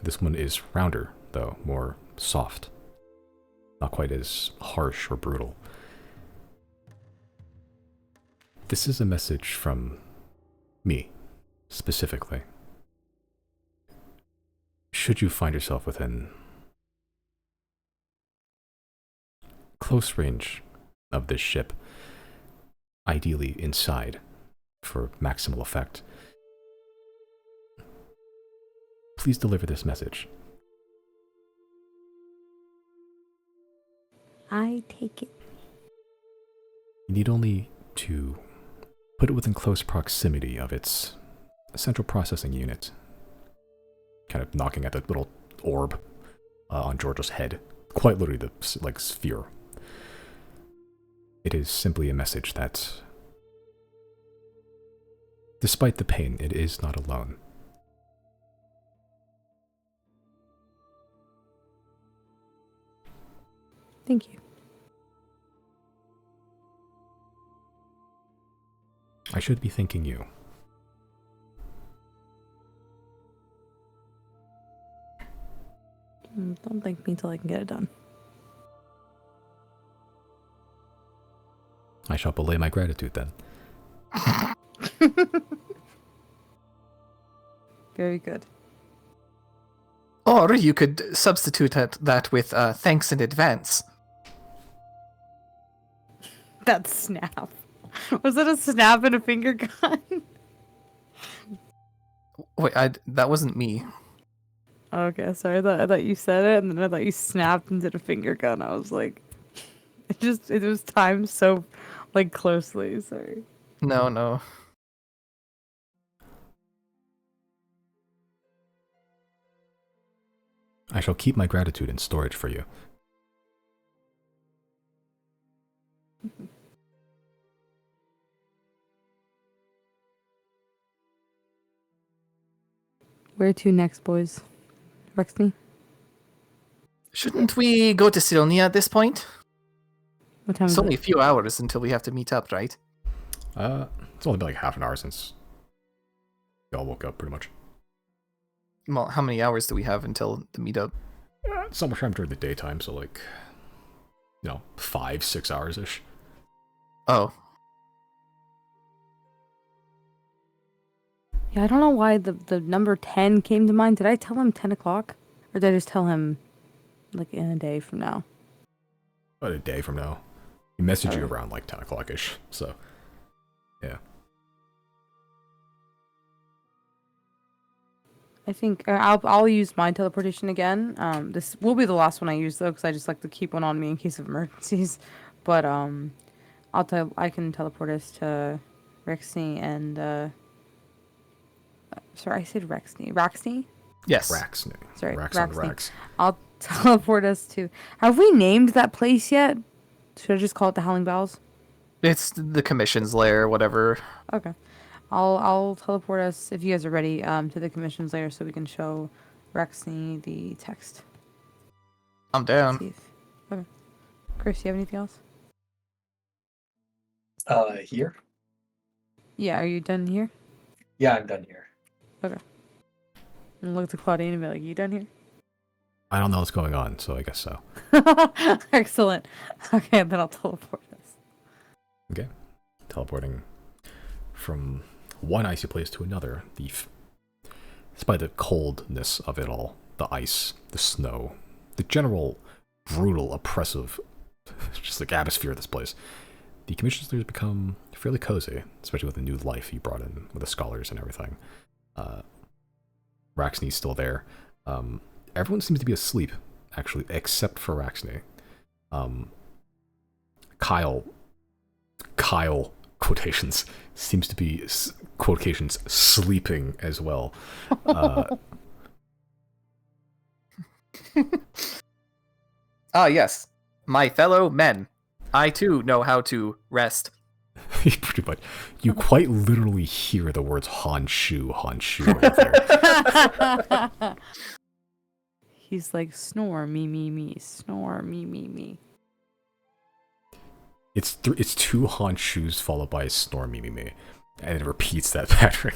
This one is rounder, though, more soft. Not quite as harsh or brutal. This is a message from me, specifically. Should you find yourself within close range of this ship, ideally inside for maximal effect, please deliver this message. I take it. You need only to put it within close proximity of its central processing unit, kind of knocking at that little orb on George's head, quite literally the sphere. It is simply a message that, despite the pain, it is not alone. Thank you. I should be thanking you. Don't thank me till I can get it done. I shall belay my gratitude then. Very good. Or you could substitute that with thanks in advance. That snap. Was it a snap and a finger gun? Wait, that wasn't me. Okay, sorry. I thought you said it, and then I thought you snapped and did a finger gun. I was like, it was timed so, closely. Sorry. No. I shall keep my gratitude in storage for you. Where to next, boys? Rexney? Shouldn't we go to Sidonia at this point? What time It's is only it? a few hours until we have to meet up, right? It's only been like half an hour since y'all woke up, pretty much. Well, how many hours do we have until the meetup? Sometime during the daytime, so 5-6 hours-ish. Oh. Yeah, I don't know why the number 10 came to mind. Did I tell him 10 o'clock? Or did I just tell him, in a day from now? About a day from now. He messaged you around 10 o'clock-ish, so yeah. I think I'll use my teleportation again. This will be the last one I use though, because I just like to keep one on me in case of emergencies. But I can teleport us to Rexney and sorry, I said Rexney. Raxney? Yes. Rax. Sorry, Rax on Raxney. Rax. I'll teleport us to. Have we named that place yet? Should I just call it the Howling Bells? It's the commission's lair, whatever. Okay. I'll teleport us if you guys are ready to the commission's lair so we can show Rexney the text. I'm down. See if, okay. Chris, you have anything else? Here? Yeah, are you done here? Yeah, I'm done here. Okay. And look to Claudine and be like, you done here? I don't know what's going on, so I guess so. Excellent. Okay, then I'll teleport us. Okay. Teleporting from one icy place to another. Despite the coldness of it all, the ice, the snow, the general brutal, oppressive, just like atmosphere of this place, the commission's leaders become fairly cozy, especially with the new life you brought in with the scholars and everything. Raxney's still there. Everyone seems to be asleep, actually, except for Raxney. Kyle, quotations, seems to be, quotations, sleeping as well. Ah, yes. My fellow men. I too know how to rest. Pretty much. You quite literally hear the words Honshu over there. He's like, snore, me, snore, me. It's two Honshus followed by a snore, me. And it repeats that pattern.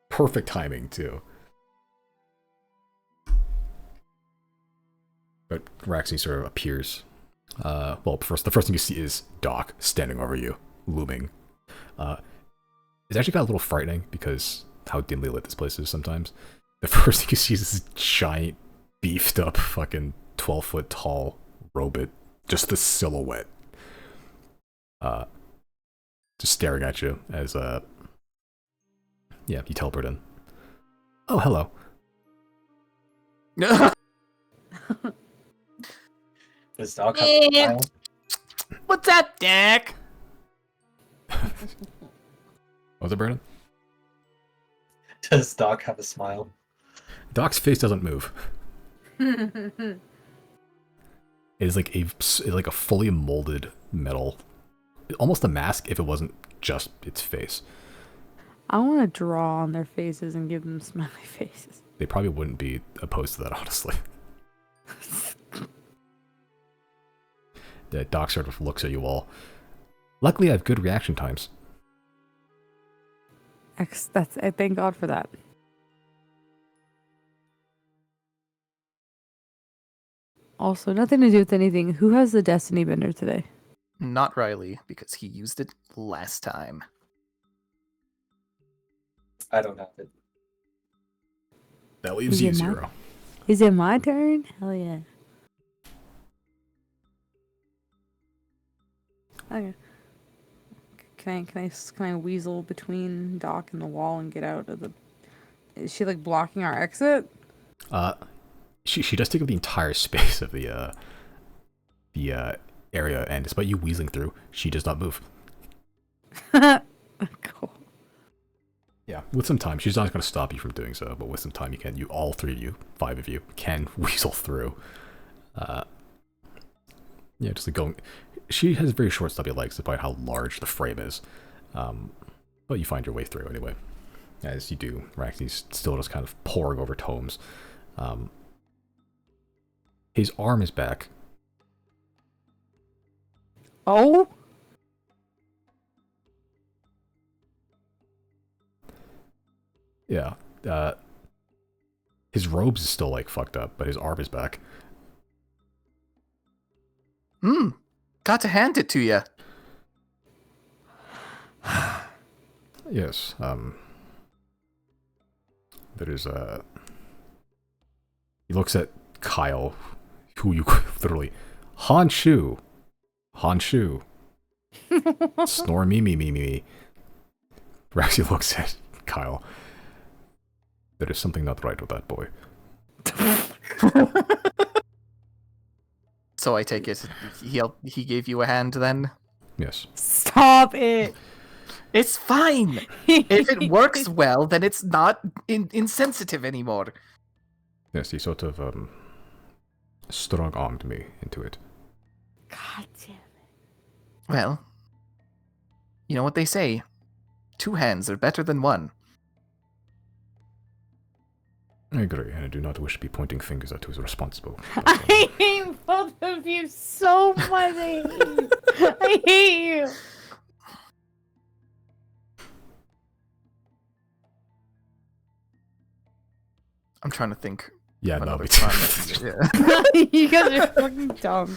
Perfect timing, too. But Raxney sort of appears. Well, the first thing you see is Doc standing over you, looming. It's actually got a little frightening because how dimly lit this place is sometimes. The first thing you see is this giant, beefed up, fucking 12-foot tall robot. Just the silhouette. Just staring at you as, yeah, you teleport in. Oh, hello. Does Doc have a smile? What's up, Dak? What was it, Brandon? Does Doc have a smile? Doc's face doesn't move. It is like a fully molded metal, almost a mask if it wasn't just its face. I want to draw on their faces and give them smiley faces. They probably wouldn't be opposed to that, honestly. The Doc sort of looks at you all. Luckily, I have good reaction times. I thank God for that. Also, nothing to do with anything. Who has the Destiny Bender today? Not Riley, because he used it last time. I don't have it. That leaves Is you it 0. Is it my turn? Hell yeah. Okay. Can I weasel between Doc and the wall and get out of the? Is she like blocking our exit? She does take up the entire space of the area, and despite you weaseling through, she does not move. Cool. Yeah, with some time, she's not going to stop you from doing so, but with some time, all three of you, 5 of you, can weasel through. Yeah, just like going. She has very short, stubby legs, despite how large the frame is. But you find your way through anyway. As you do, Raxney's still just kind of poring over tomes. His arm is back. Oh. Yeah. His robes is still like fucked up, but his arm is back. Got to hand it to you. Yes. There is he looks at Kyle, who you literally Honshu. Snore me. Raxi looks at Kyle. There is something not right with that boy. So I take it he gave you a hand then? Yes. Stop it. It's fine. If it works well, then it's not insensitive anymore. Yes, he sort of strong-armed me into it. God damn it. Well, you know what they say. 2 hands are better than 1. I agree, and I do not wish to be pointing fingers at who is responsible. I hate both of you so much. I hate you. I hate you. I'm trying to think. Yeah, what no, other me too. time- yeah. You guys are fucking dumb.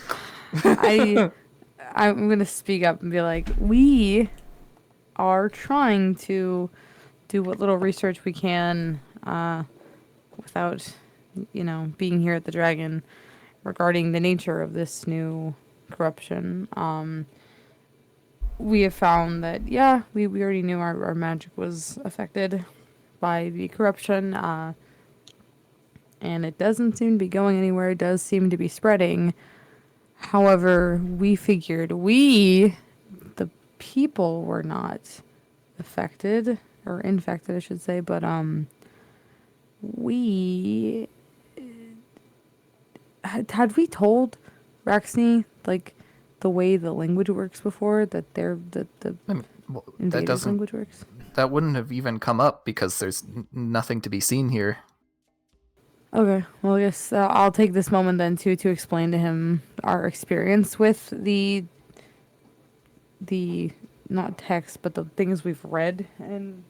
I'm gonna speak up and be like, we are trying to do what little research we can, without, being here at the Dragon, regarding the nature of this new corruption. We have found that, yeah, we already knew our magic was affected by the corruption, and it doesn't seem to be going anywhere. It does seem to be spreading. However, we figured the people, were not affected, or infected, I should say, but we had we told Raxney, like, the way the language works before, that the I mean, well, that invaders' doesn't. language works? That wouldn't have even come up because there's nothing to be seen here. Okay, well, I guess I'll take this moment then to explain to him our experience with the not text, but the things we've read, and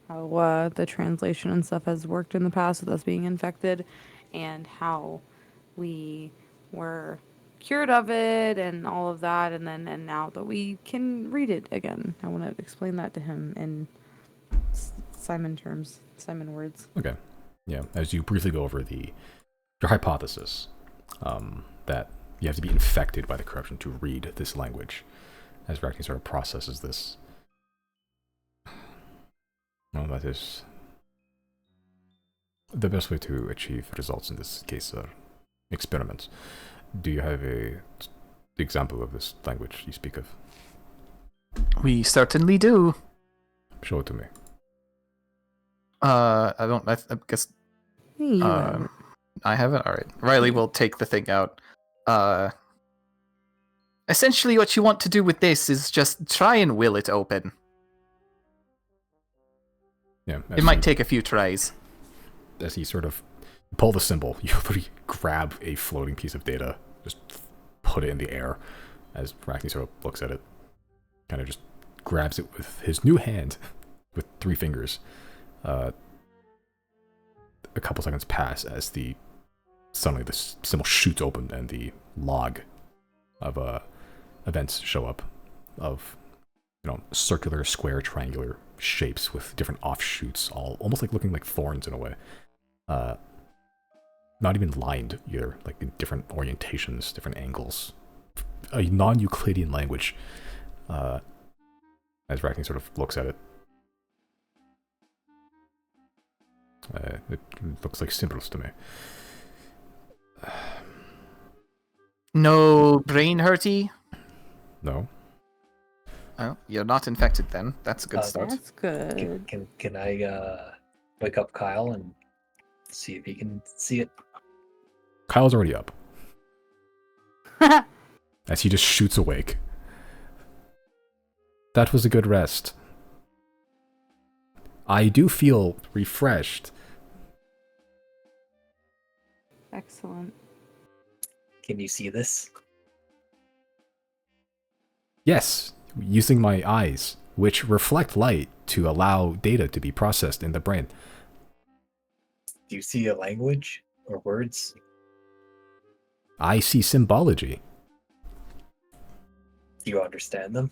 how the translation and stuff has worked in the past with us being infected, and how we were cured of it and all of that, and now that we can read it again. I want to explain that to him in Simon terms, Simon words. Okay. Yeah, as you briefly go over your hypothesis, that you have to be infected by the corruption to read this language, as Rackney sort of processes this. Well, that is the best way to achieve results in this case are experiments. Do you have a example of this language you speak of? We certainly do. Show it to me. I don't. I guess You have it. I haven't. All right. Riley will take the thing out. Essentially, what you want to do with this is just try and will it open. Yeah, It might take a few tries. As he sort of pull the symbol, you literally grab a floating piece of data, just put it in the air. As Rackney sort of looks at it, kind of just grabs it with his new hand, with 3 fingers. A couple seconds pass as suddenly the symbol shoots open and the log of events show up of circular, square, triangular shapes with different offshoots, all almost like looking like thorns in a way. Not even lined either, like in different orientations, different angles. A non-Euclidean language. As Rackney sort of looks at it. It looks like symbols to me. No brain hurty? No? Oh, you're not infected then. That's a good start. That's good. Can I wake up Kyle and see if he can see it? Kyle's already up. As he just shoots awake. That was a good rest. I do feel refreshed. Excellent. Can you see this? Yes, using my eyes, which reflect light to allow data to be processed in the brain. Do you see a language or words? I see symbology. Do you understand them?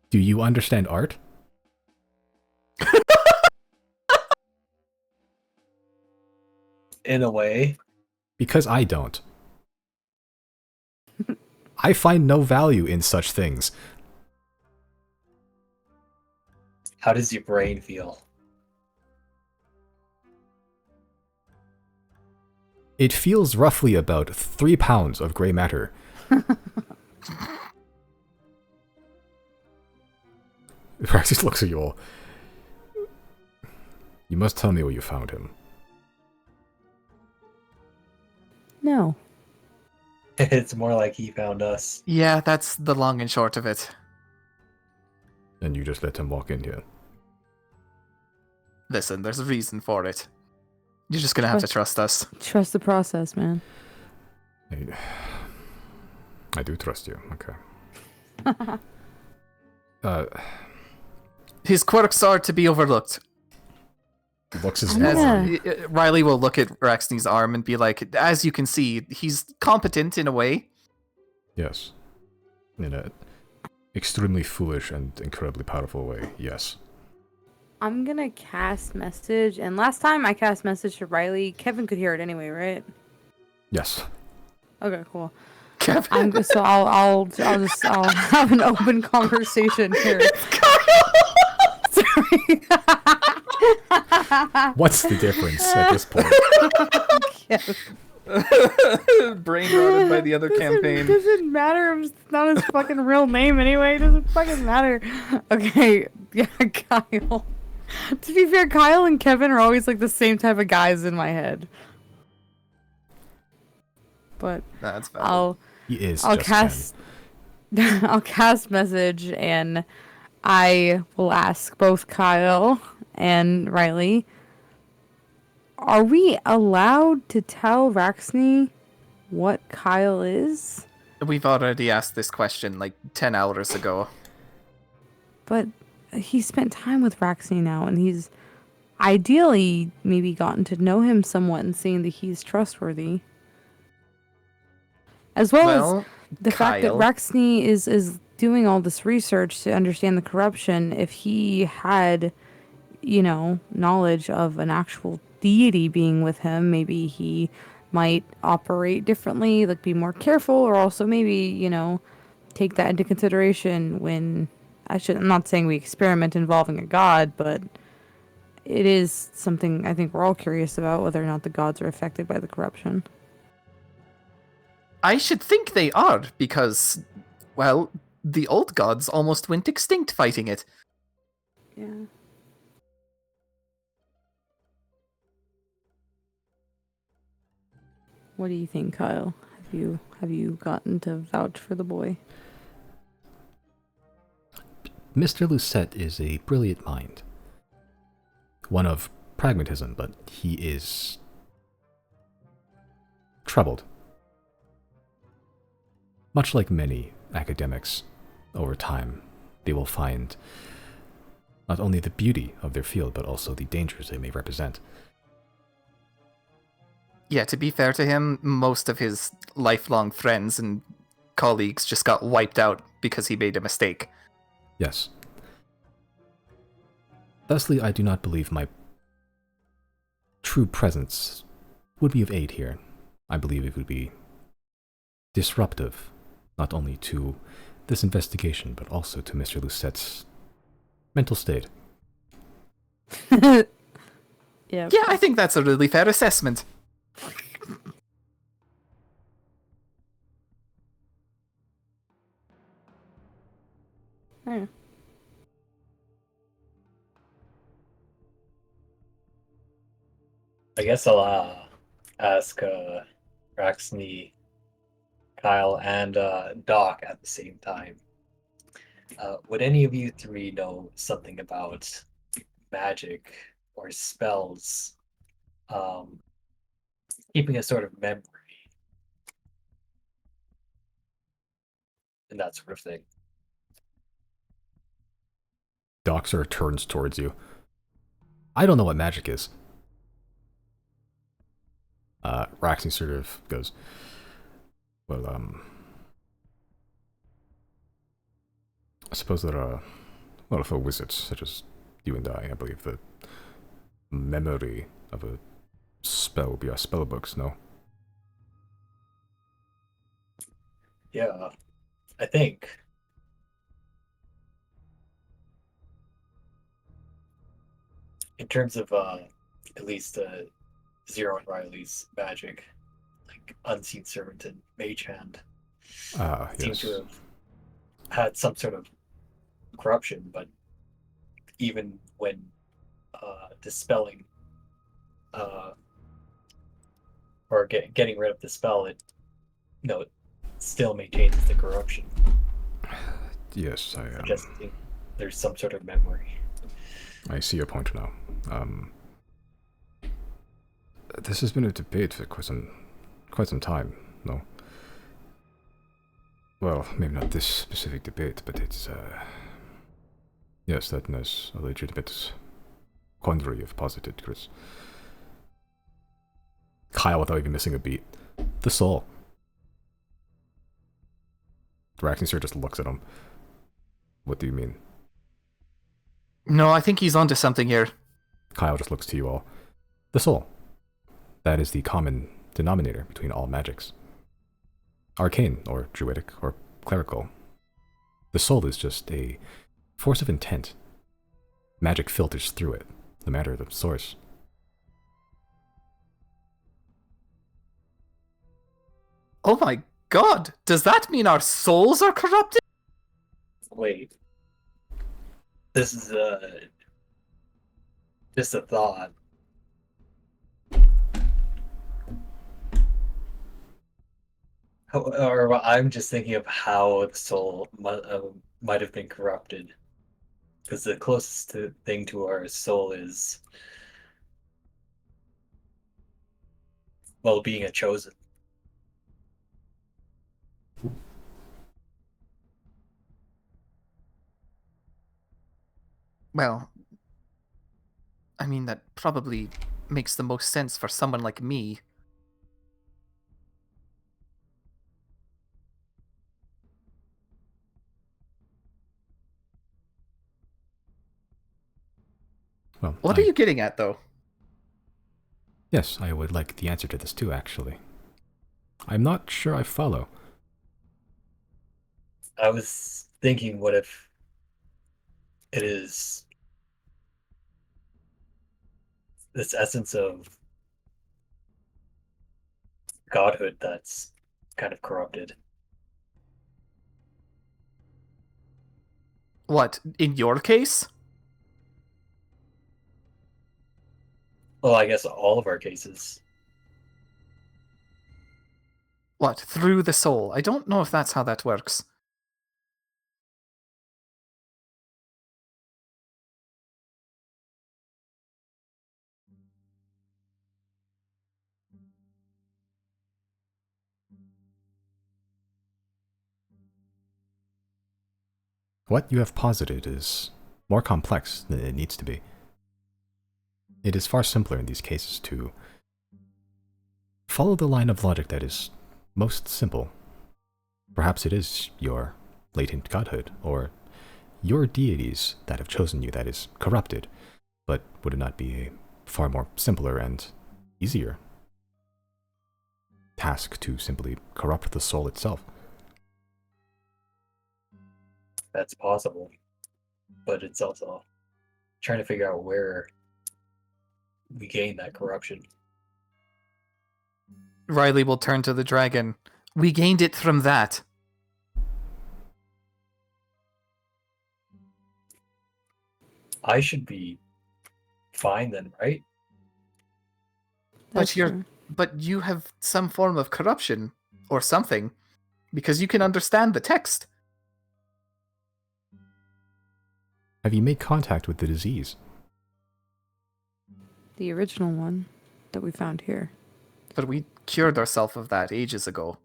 Do you understand art? In a way. Because I don't. I find no value in such things. How does your brain feel? It feels roughly about 3 pounds of gray matter. Praxis looks at you all. You must tell me where you found him. No. It's more like he found us. Yeah, that's the long and short of it. And you just let him walk in here. Listen, there's a reason for it. You're just gonna have to trust us. Trust the process, man. I do trust you. Okay. His quirks are to be overlooked. He looks his Yeah. Riley will look at Raxney's arm and be like, as you can see, he's competent in a way. Yes. In a extremely foolish and incredibly powerful way, yes. I'm gonna cast message, and last time I cast message to Riley, Kevin could hear it anyway, right? Yes. Okay, cool. Kevin. So I'll have an open conversation here. Sorry. What's the difference at this point? Brain rotted by the other campaign. Doesn't matter. It's not his fucking real name anyway. Doesn't fucking matter. Okay, yeah, Kyle. To be fair, Kyle and Kevin are always like the same type of guys in my head. But That's valid. I'll cast I'll cast message, and I will ask both Kyle and Riley, are we allowed to tell Raxney what Kyle is? We've already asked this question like 10 hours ago. But he spent time with Raxney now, and he's ideally maybe gotten to know him somewhat and seeing that he's trustworthy. As well as the fact that Kyle. Raxney is doing all this research to understand the corruption. If he had, knowledge of an actual deity being with him, maybe he might operate differently, like be more careful, or also maybe, take that into consideration when I'm not saying we experiment involving a god, but it is something I think we're all curious about, whether or not the gods are affected by the corruption. I should think they are, because, well, the old gods almost went extinct fighting it. Yeah. What do you think, Kyle? Have you gotten to vouch for the boy? Mr. Lucette is a brilliant mind. One of pragmatism, but he is troubled. Much like many academics, over time, they will find not only the beauty of their field, but also the dangers they may represent. Yeah, to be fair to him, most of his lifelong friends and colleagues just got wiped out because he made a mistake. Yes. Thusly, I do not believe my true presence would be of aid here. I believe it would be disruptive, not only to this investigation, but also to Mr. Lucette's mental state. Yeah. Yeah, I think that's a really fair assessment. Yeah. I guess I'll ask Raxney, Kyle, and Doc at the same time. Would any of you three know something about magic or spells, keeping a sort of memory and that sort of thing? Doc sort of turns towards you. I don't know what magic is. Raxney sort of goes, well, I suppose there are a lot of wizards, such as you and I believe the memory of a spell would be our spell books, no? Yeah, I think. In terms of at least Zero and Riley's magic, like Unseen Servant and Mage Hand, seem Yes. to have had some sort of corruption, but even when dispelling, or getting rid of the spell, it it still maintains the corruption, Yes, suggesting there's some sort of memory. I see your point now. This has been a debate for quite some time, no? Well, maybe not this specific debate, but it's, yes, that is a legitimate quandary you've posited, Chris. Kyle, without even missing a beat. The soul. Raxnir just looks at him. What do you mean? No, I think he's onto something here. Kyle just looks to you all. The soul. That is the common denominator between all magics. Arcane, or druidic, or clerical. The soul is just a force of intent. Magic filters through it, no matter the source. Oh my god! Does that mean our souls are corrupted? Wait. This is just a thought. Or I'm just thinking of how the soul might have been corrupted. Because the closest thing to our soul is, well, being a chosen. Well, I mean, that probably makes the most sense for someone like me. Well, What are you getting at, though? Yes, I would like the answer to this too, actually. I'm not sure I follow. I was thinking, what if it is this essence of godhood that's kind of corrupted? What, in your case? Well, I guess all of our cases. What, through the soul? I don't know if that's how that works. What you have posited is more complex than it needs to be. It is far simpler in these cases to follow the line of logic that is most simple. Perhaps it is your latent godhood, or your deities that have chosen you that is corrupted, but would it not be a far more simpler and easier task to simply corrupt the soul itself? That's possible. But it's also trying to figure out where we gain that corruption. Riley will turn to the dragon. We gained it from that. I should be fine then, right? That's But true. but you have some form of corruption or something, because you can understand the text. Have you made contact with the disease? The original one that we found here. But we cured ourselves of that ages ago.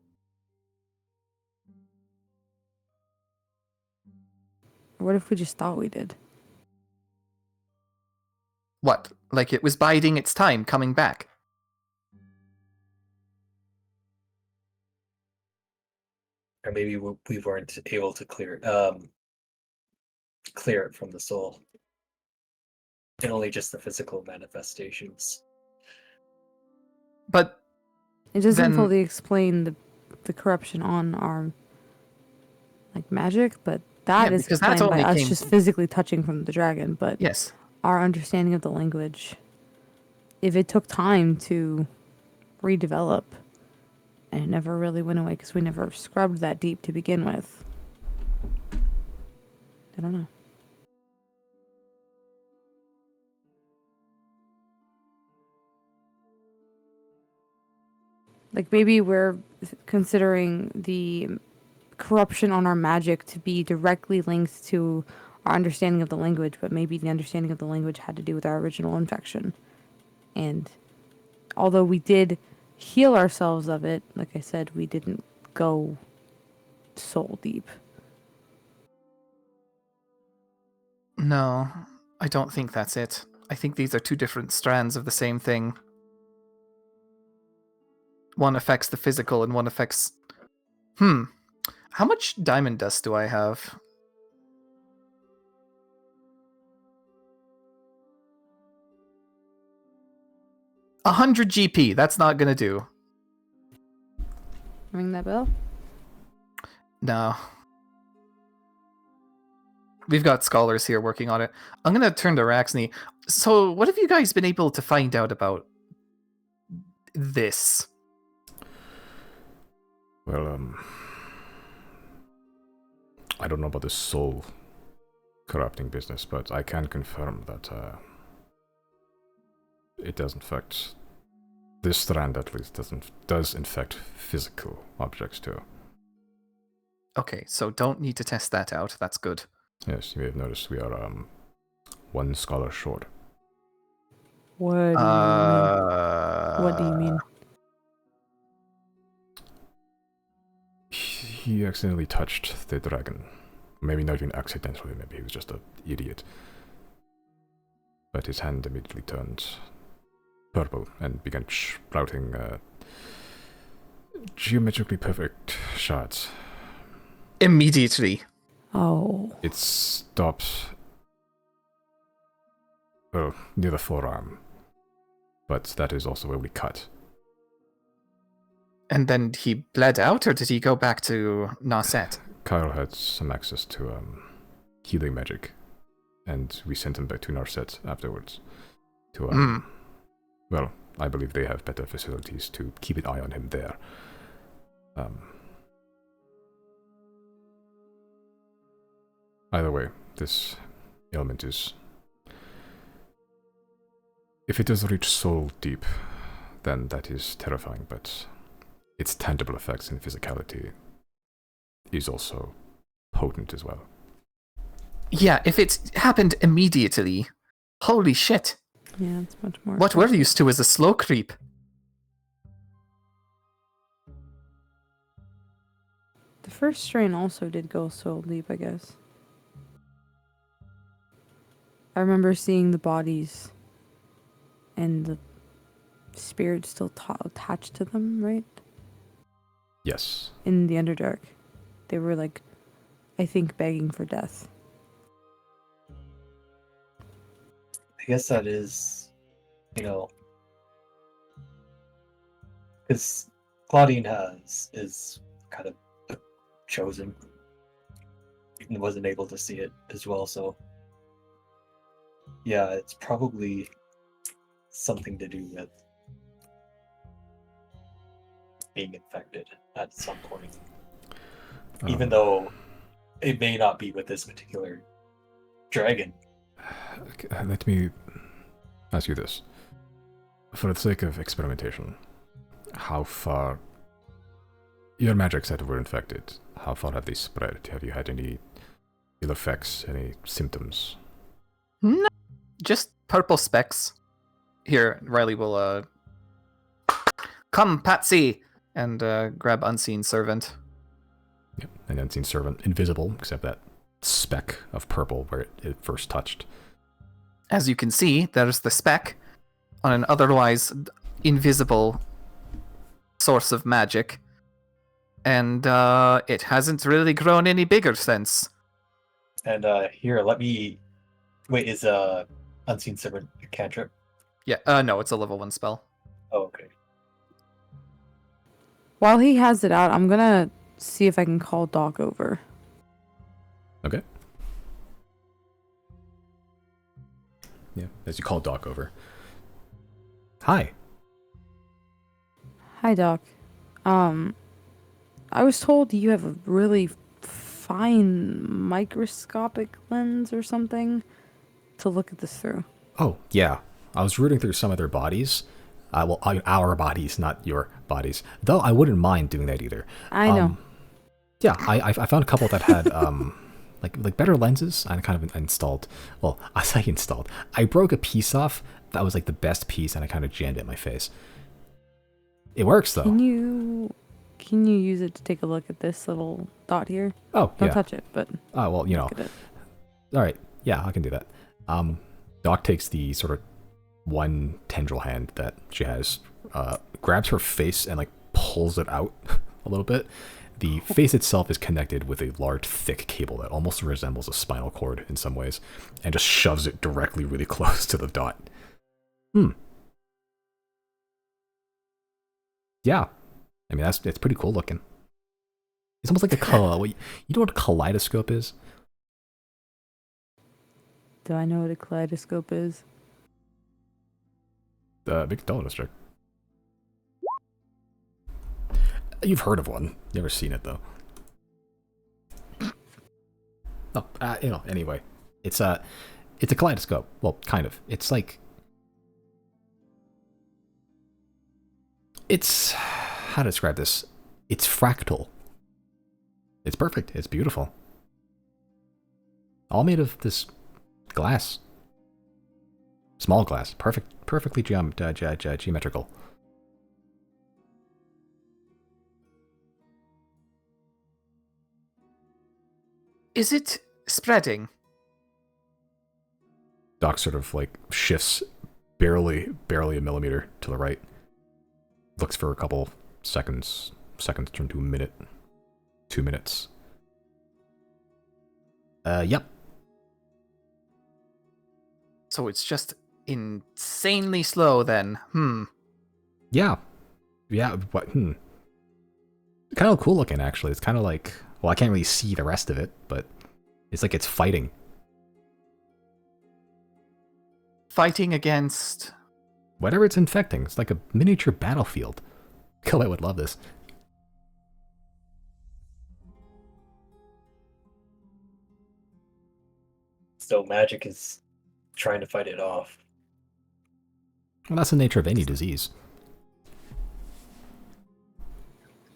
Or what if we just thought we did? What? Like it was biding its time coming back? Or maybe we weren't able to clear it from the soul. And only just the physical manifestations. But It doesn't Then- fully explain the corruption on our magic, but that Yeah, is because that explained by only us came- just physically touching from the dragon. But yes, our understanding of the language, if it took time to redevelop, and it never really went away because we never scrubbed that deep to begin with. I don't know. Like maybe we're considering the corruption on our magic to be directly linked to our understanding of the language, but maybe the understanding of the language had to do with our original infection. And although we did heal ourselves of it, like I said, we didn't go soul deep. No, I don't think that's it. I think these are two different strands of the same thing. One affects the physical and one affects... How much diamond dust do I have? A 100 GP, that's not gonna do. Ring that bell? No. We've got scholars here working on it. I'm gonna turn to Raxney. So, what have you guys been able to find out about this? Well, I don't know about the soul corrupting business, but I can confirm that it does infect. This strand, at least, does infect physical objects too. Okay, so don't need to test that out. That's good. Yes, you may have noticed we are one scholar short. What do you mean? What do you mean? He accidentally touched the dragon. Maybe not even accidentally, maybe he was just an idiot. But his hand immediately turned purple and began sprouting geometrically perfect shards. Immediately. Oh. It stopped, well, near the forearm. But that is also where we cut. And then he bled out, or did he go back to Nasset? Kyle had some access to healing magic, and we sent him back to Narset afterwards. To well, I believe they have better facilities to keep an eye on him there. Either way, this ailment is... If it does reach soul deep, then that is terrifying, but its tangible effects in physicality is also potent as well. Yeah, if it's happened immediately, holy shit. Yeah, it's much more. What we're used to is a slow creep. The first strain also did go so deep, I guess. I remember seeing the bodies and the spirits still attached to them, right? Yes. In the Underdark. They were like, I think, begging for death. I guess that is, because Claudine is kind of chosen and wasn't able to see it as well, so yeah, it's probably something to do with being infected at some point. Even though it may not be with this particular dragon. Let me ask you this. For the sake of experimentation, how far... Your magics that were infected, how far have they spread? Have you had any ill effects, any symptoms? No, just purple specks. Here, Riley will, come, Patsy! And grab Unseen Servant. Yep, an unseen servant, invisible, except that speck of purple where it first touched. As you can see, there's the speck on an otherwise invisible source of magic. And it hasn't really grown any bigger since. And here, let me... Wait, is Unseen Servant a cantrip? Yeah, no, it's a level 1 spell. Oh, okay. While he has it out, I'm gonna see if I can call Doc over. Okay. Yeah, as you call Doc over. Hi. Hi, Doc. I was told you have a really fine microscopic lens or something to look at this through. Oh, yeah. I was rooting through some of their bodies. Well, our bodies, not your bodies. Though I wouldn't mind doing that either. I know. Yeah, I found a couple that had like better lenses. I kind of installed. Well, I say installed. I broke a piece off that was like the best piece, and I kind of jammed it in my face. It works though. Can you use it to take a look at this little dot here? Oh, Don't yeah. touch it, but Oh, well, you know. look at it. All right. Yeah, I can do that. Doc takes the sort of one tendril hand that she has, grabs her face and like pulls it out a little bit. The face itself is connected with a large, thick cable that almost resembles a spinal cord in some ways, and just shoves it directly really close to the dot. Yeah. I mean, it's pretty cool looking. It's almost like you know what a kaleidoscope is? Do I know what a kaleidoscope is? The big dollar district. You've heard of one. Never seen it though. No, anyway, it's a kaleidoscope. Well, kind of. It's how to describe this? It's fractal. It's perfect. It's beautiful. All made of this glass. Small glass. Perfectly geometrical. Is it spreading? Doc sort of like shifts barely a millimeter to the right. Looks for a couple seconds. Seconds turn to a minute. 2 minutes. Yep. So it's just insanely slow then. Yeah. Yeah, but kind of cool looking actually. It's kind of like, well, I can't really see the rest of it, but it's like it's fighting. Fighting against Whatever it's infecting. It's like a miniature battlefield. I would love this. So magic is trying to fight it off. Well, that's the nature of any disease.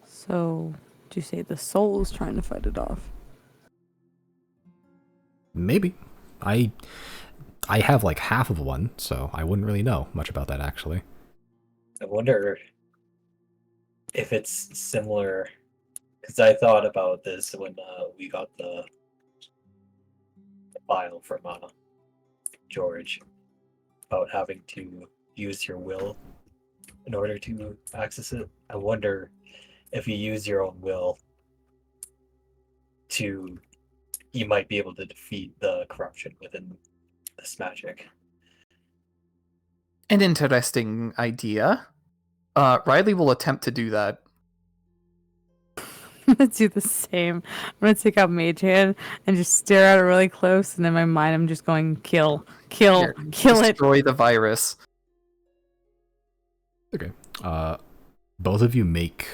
So, do you say the soul is trying to fight it off? Maybe. I have like half of one, so I wouldn't really know much about that actually. I wonder if it's similar, because I thought about this when we got the file from George about having to use your will in order to access it. I wonder if you use your own will you might be able to defeat the corruption within this magic. an interesting idea. Riley will attempt to do that. I'm gonna do the same. I'm gonna take out Mage Hand and just stare at it really close, and in my mind, I'm just going kill Here, it. destroy the virus. Okay. Both of you make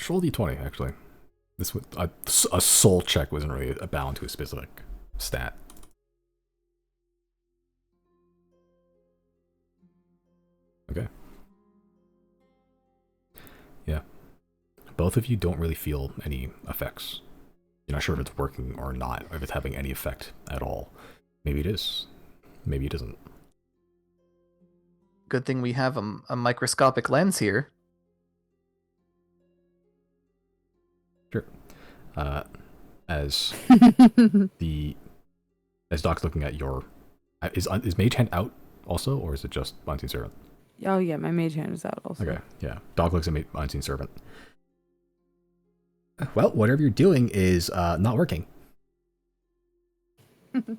roll d20 actually. This would a soul check wasn't really bound to a specific stat. Okay. Yeah. Both of you don't really feel any effects. You're not sure if it's working or not, or if it's having any effect at all. Maybe it is. Maybe it isn't. Good thing we have a microscopic lens here. Sure. As Doc's looking at your, is Mage Hand out also, or is it just Unseen Servant? Oh yeah, my Mage Hand is out also. Okay, yeah. Doc looks at Unseen Servant. Well, whatever you're doing is not working.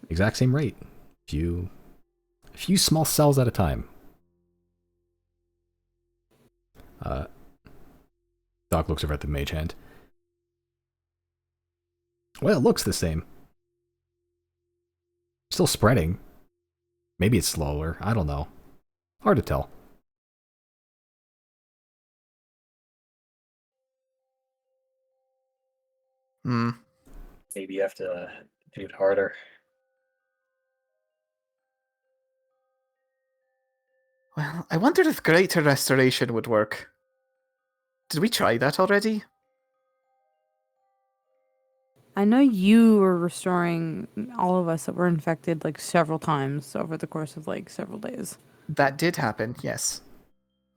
Exact same rate. A few small cells at a time. Doc looks over at the Mage Hand. Well, it looks the same. Still spreading. Maybe it's slower. I don't know. Hard to tell. Maybe you have to do it harder. Well, I wondered if Greater Restoration would work. Did we try that already? I know you were restoring all of us that were infected like several times over the course of like several days. That did happen, yes.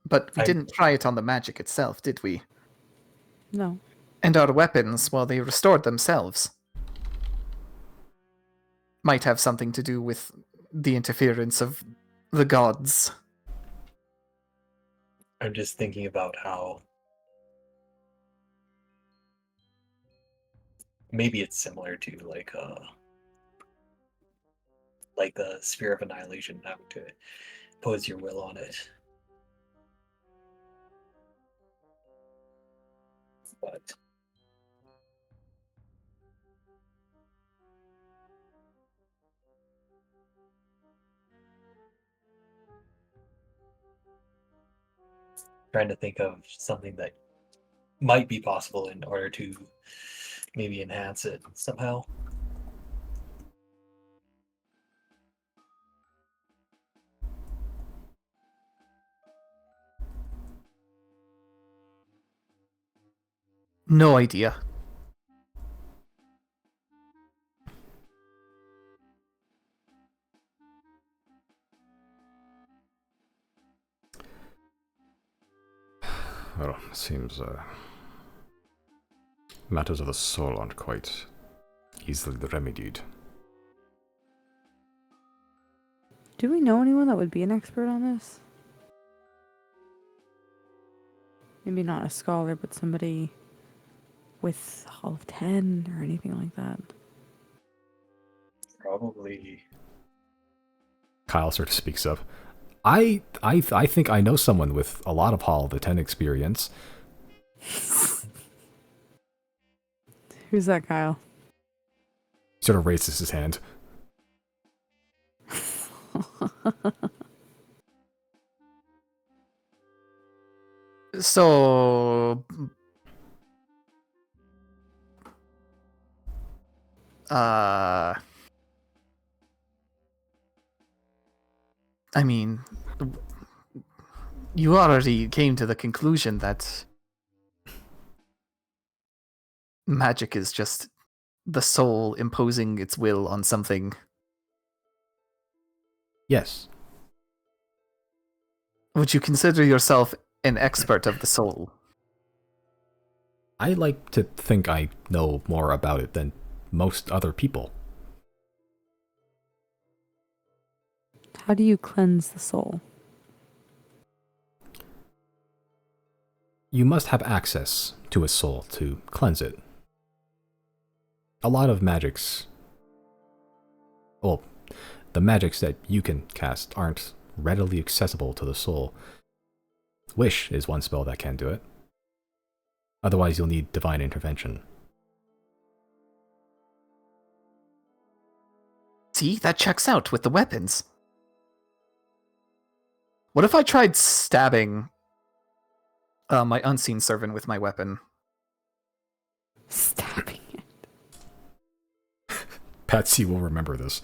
But we didn't try it on the magic itself, did we? No. And our weapons, well, they restored themselves. Might have something to do with the interference of the gods. I'm just thinking about how maybe it's similar to like the sphere of annihilation, having to pose your will on it. But trying to think of something that might be possible in order to maybe enhance it somehow. No idea. Well, it seems matters of the soul aren't quite easily remedied. Do we know anyone that would be an expert on this? Maybe not a scholar, but somebody with Hall of 10 or anything like that. Probably. Kyle sort of speaks up. I think I know someone with a lot of Hall of the 10 experience. Who's that, Kyle? Sort of raises his hand. So... I mean, you already came to the conclusion that magic is just the soul imposing its will on something. Yes. Would you consider yourself an expert of the soul? I like to think I know more about it than most other people. How do you cleanse the soul? You must have access to a soul to cleanse it. A lot of magics... Well, the magics that you can cast aren't readily accessible to the soul. Wish is one spell that can do it. Otherwise, you'll need divine intervention. See, that checks out with the weapons. What if I tried stabbing my unseen servant with my weapon? Stabbing it. Patsy will remember this.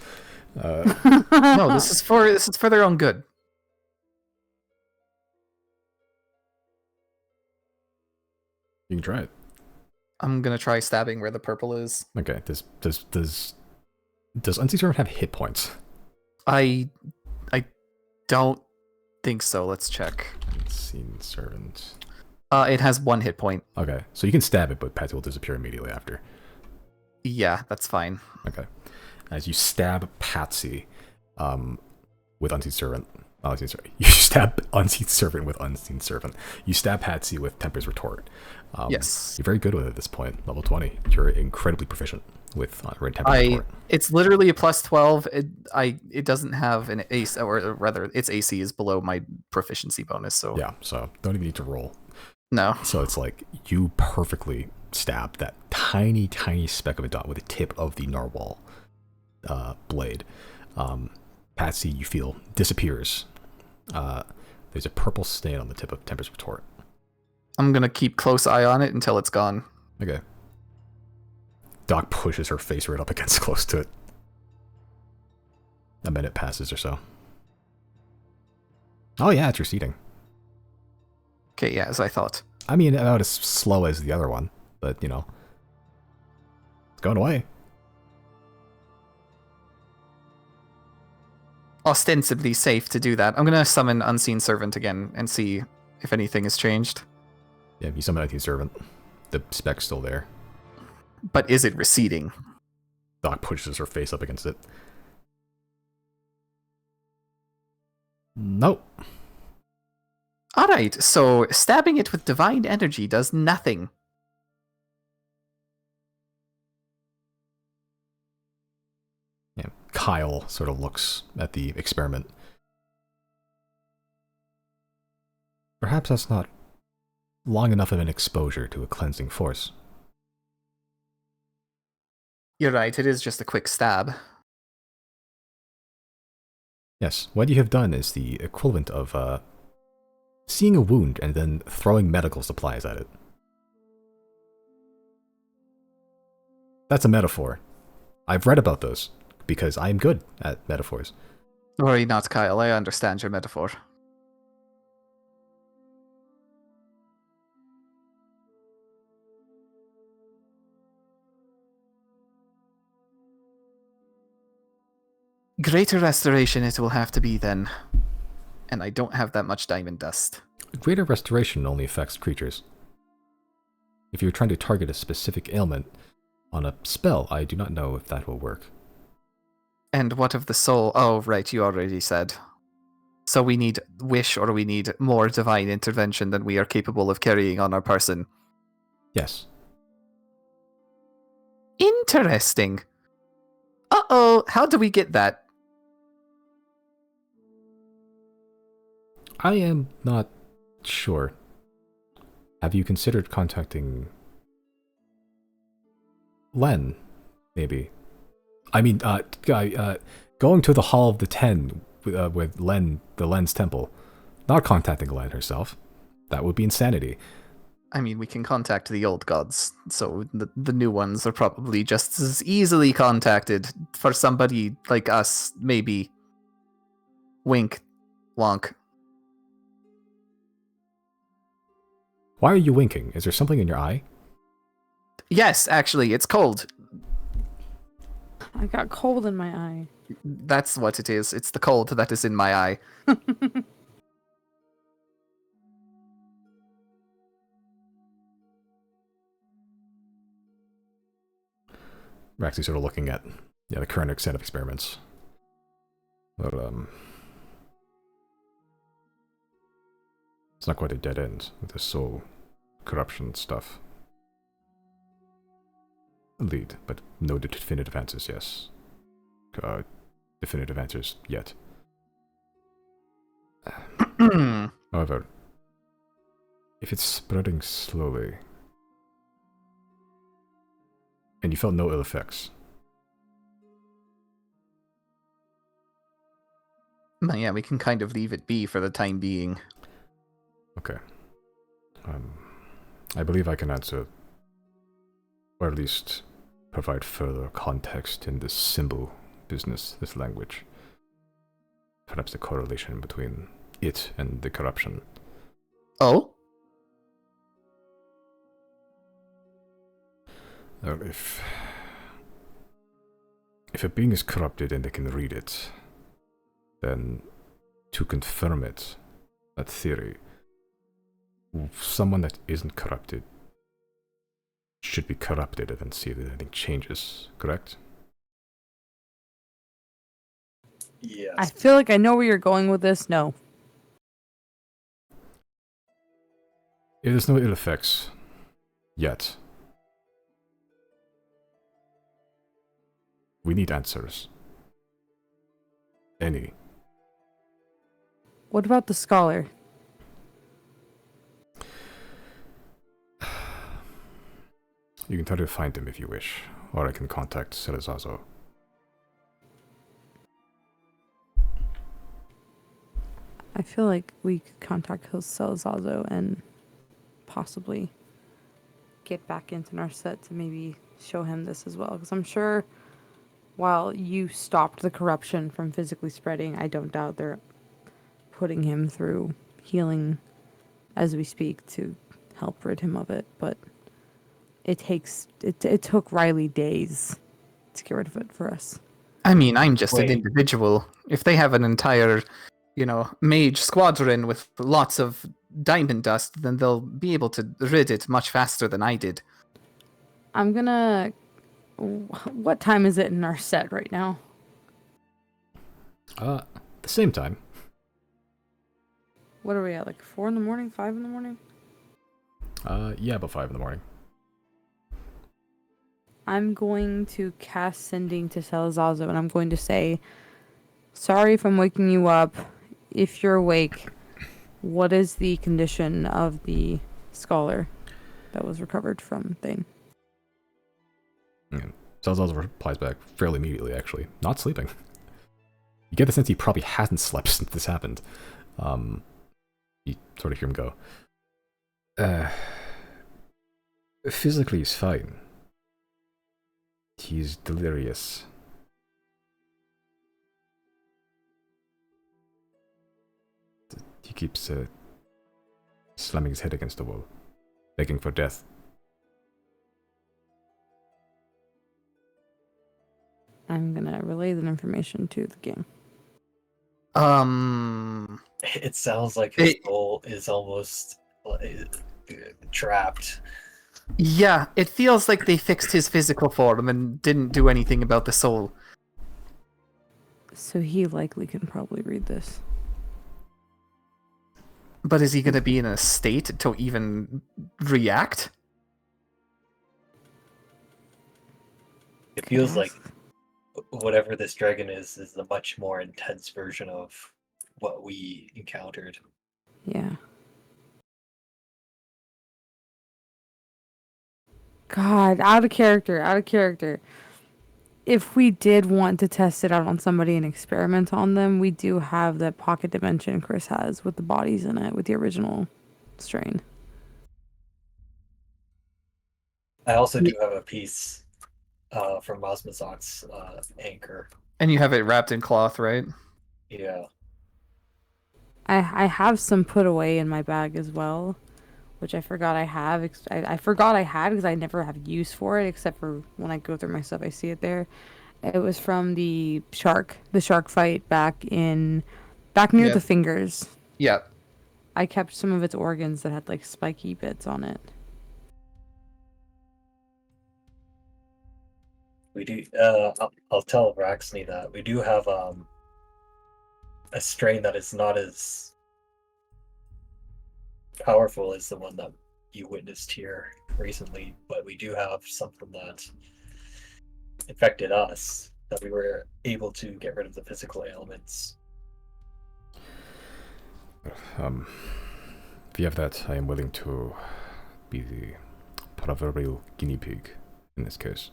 No, this is for their own good. You can try it. I'm gonna try stabbing where the purple is. Okay, does Unseen Servant have hit points? I don't think so. Let's check. Unseen Servant. It has 1 hit point. Okay, so you can stab it, but Patsy will disappear immediately after. Yeah, that's fine. Okay. As you stab Patsy with Unseen Servant. You stab Unseen Servant with Unseen Servant. You stab Patsy with Temper's Retort. Yes. You're very good with it at this point. Level 20. You're incredibly proficient with Temper's Retort. It's literally a plus 12. It doesn't have an AC, or rather, its AC is below my proficiency bonus. So Yeah, so don't even need to roll. No. So it's like you perfectly stab that tiny, tiny speck of a dot with the tip of the narwhal blade. Patsy, you feel, disappears. There's a purple stain on the tip of Temper's Retort. I'm gonna keep close eye on it until it's gone. Okay. Doc pushes her face right up against close to it. A minute passes or so. Oh yeah, it's receding. Okay, yeah, as I thought. I mean, about as slow as the other one, but, you know. It's going away. Ostensibly safe to do that. I'm gonna summon Unseen Servant again and see if anything has changed. Yeah, you summon IT Servant. The spec's still there. But is it receding? Doc pushes her face up against it. Nope. Alright, so stabbing it with divine energy does nothing. Yeah, Kyle sort of looks at the experiment. Perhaps that's not long enough of an exposure to a cleansing force. You're right, it is just a quick stab. Yes, what you have done is the equivalent of seeing a wound and then throwing medical supplies at it. That's a metaphor. I've read about those, because I am good at metaphors. Worry not, Kyle, I understand your metaphor. Greater restoration it will have to be then. And I don't have that much diamond dust. Greater restoration only affects creatures. If you're trying to target a specific ailment on a spell, I do not know if that will work. And what of the soul? Oh, right, you already said. So we need wish or we need more divine intervention than we are capable of carrying on our person. Yes. Interesting. Uh-oh, how do we get that? I am not sure. Have you considered contacting Len, maybe? I mean, going to the Hall of the Ten with Len, the Len's temple. Not contacting Len herself. That would be insanity. I mean, we can contact the old gods, so the new ones are probably just as easily contacted for somebody like us, maybe. Wink. Wonk. Why are you winking? Is there something in your eye? Yes, actually, it's cold. I got cold in my eye. That's what it is. It's the cold that is in my eye. We're actually sort of looking at the current set of experiments. But it's not quite a dead end with the soul corruption stuff. Lead, but no definitive answers, yes. Definitive answers yet. However, if it's spreading slowly, and you felt no ill effects, yeah, we can kind of leave it be for the time being. okay. I believe I can answer, or at least provide further context in this symbol business, this language. Perhaps the correlation between it and the corruption. Oh? If a being is corrupted and they can read it, then to confirm it, that theory, someone that isn't corrupted should be corrupted and then see if anything changes, correct? Yes. I feel like I know where you're going with this. No. If there's no ill effects yet, we need answers. Any. What about the scholar? You can try to find him if you wish, or I can contact Selezazo. I feel like we could contact Salazzo and possibly get back into Narset to maybe show him this as well, because I'm sure while you stopped the corruption from physically spreading, I don't doubt they're putting him through healing as we speak to help rid him of it. But it took Riley days to get rid of it for us. I mean, I'm just an Wait. individual. If they have an entire, mage squadron with lots of diamond dust, then they'll be able to rid it much faster than I did. I'm gonna. What time is it in our set right now? The same time. What are we at? Like 4 in the morning? 5 in the morning? Yeah, about 5 in the morning. I'm going to cast Sending to Salazazo, and I'm going to say, sorry if I'm waking you up. If you're awake, what is the condition of the scholar that was recovered from Thane? Salazar replies back fairly immediately, actually. Not sleeping. You get the sense he probably hasn't slept since this happened. You sort of hear him go, physically he's fine. He's delirious. He keeps slamming his head against the wall, begging for death. I'm gonna relay that information to the gang. It sounds like his soul is almost trapped. Yeah, it feels like they fixed his physical form and didn't do anything about the soul. So he likely can probably read this. But is he going to be in a state to even react? It feels like whatever this dragon is a much more intense version of what we encountered. Yeah. God, out of character. If we did want to test it out on somebody and experiment on them, we do have that pocket dimension Chris has with the bodies in it, with the original strain. I also do have a piece from Mosmazok's anchor. And you have it wrapped in cloth, right? Yeah. I have some put away in my bag as well, which I forgot I have. I forgot I had because I never have use for it, except for when I go through my stuff, I see it there. It was from the shark fight back near the fingers. Yeah. I kept some of its organs that had like spiky bits on it. We do. I'll tell Raxney that we do have a strain that is not as powerful as the one that you witnessed here recently, but we do have something that infected us that we were able to get rid of the physical ailments. If you have that, I am willing to be the proverbial guinea pig in this case.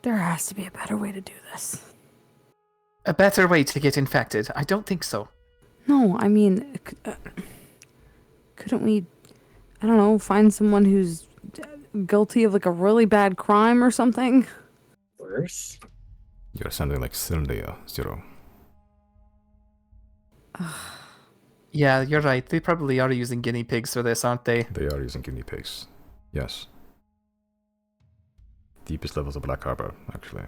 There has to be a better way to do this. A better way to get infected? I don't think so. No, I mean, couldn't we, I don't know, find someone who's guilty of like a really bad crime or something? Worse? You're sounding like Cynthia, Zero. Yeah, you're right. They probably are using guinea pigs for this, aren't they? They are using guinea pigs. Yes. Deepest levels of Black Harbor, actually.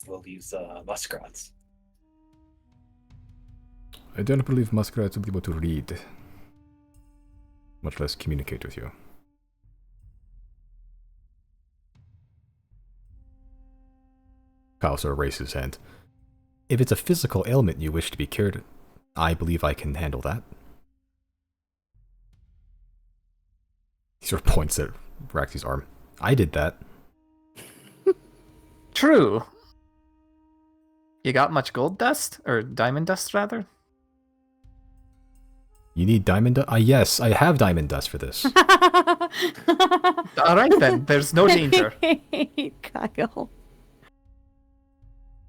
We'll use muskrats. I don't believe muskrats will be able to read, much less communicate with you. Kyle sort of raised his hand. If it's a physical ailment you wish to be cured, I believe I can handle that. He sort of points at Raxi's arm. I did that. True. You got much gold dust? Or diamond dust, rather? You need diamond dust? Yes, I have diamond dust for this. Alright then, there's no danger. Kyle.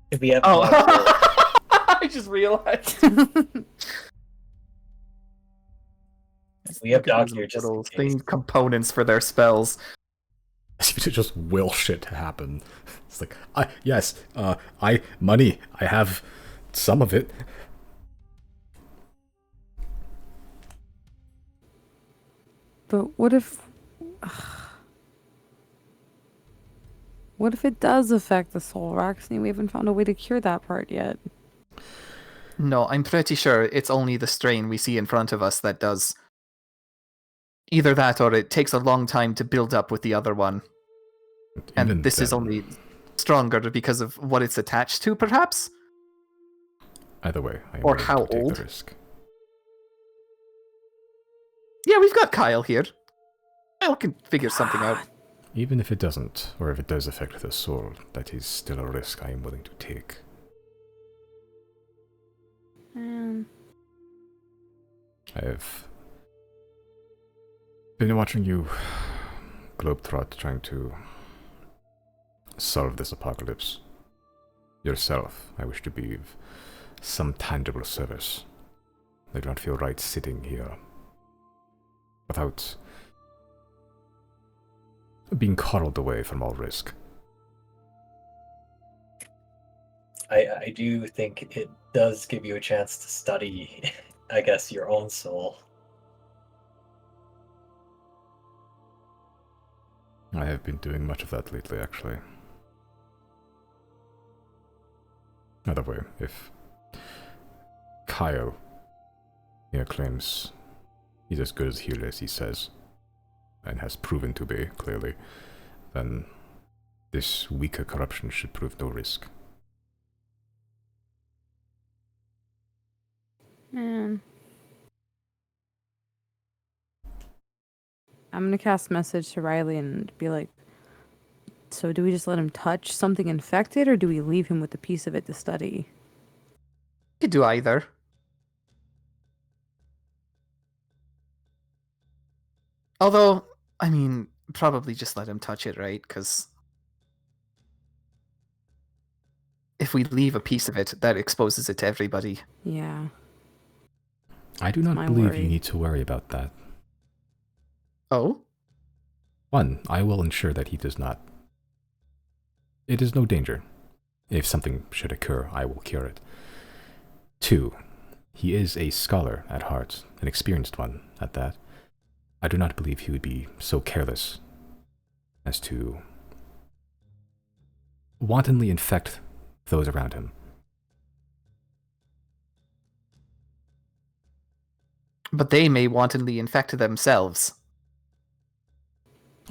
If we have Oh. I just realized. We have Look at Doc these here just in little case. thing components for their spells. To just will shit to happen. It's like, yes, money, I have some of it. But what if... What if it does affect the soul, Roxy? We haven't found a way to cure that part yet. No, I'm pretty sure it's only the strain we see in front of us that does. Either that or it takes a long time to build up with the other one. And Even this is then, only stronger because of what it's attached to, perhaps? either way, I am Or willing how to take old? the risk. Yeah, we've got Kyle here. Kyle can figure something out. Even if it doesn't, or if it does affect the soul, that is still a risk I am willing to take. I have been watching you globetrot trying to solve this apocalypse. Yourself, I wish to be of some tangible service. I do not feel right sitting here without being coddled away from all risk. I do think it does give you a chance to study, I guess, your own soul. I have been doing much of that lately, actually. Either way, if Kyle here claims he's as good as healer as he says, and has proven to be, clearly, then this weaker corruption should prove no risk. Man. I'm gonna cast message to Riley and be like, so do we just let him touch something infected, or do we leave him with a piece of it to study? You could do either. Although, I mean, probably just let him touch it, right? Because if we leave a piece of it, that exposes it to everybody. Yeah. I do not my believe worry. you need to worry about that. Oh? One, I will ensure that he does not. It is no danger. If something should occur, I will cure it. Two, he is a scholar at heart, an experienced one at that. I do not believe he would be so careless as to wantonly infect those around him. But they may wantonly infect themselves.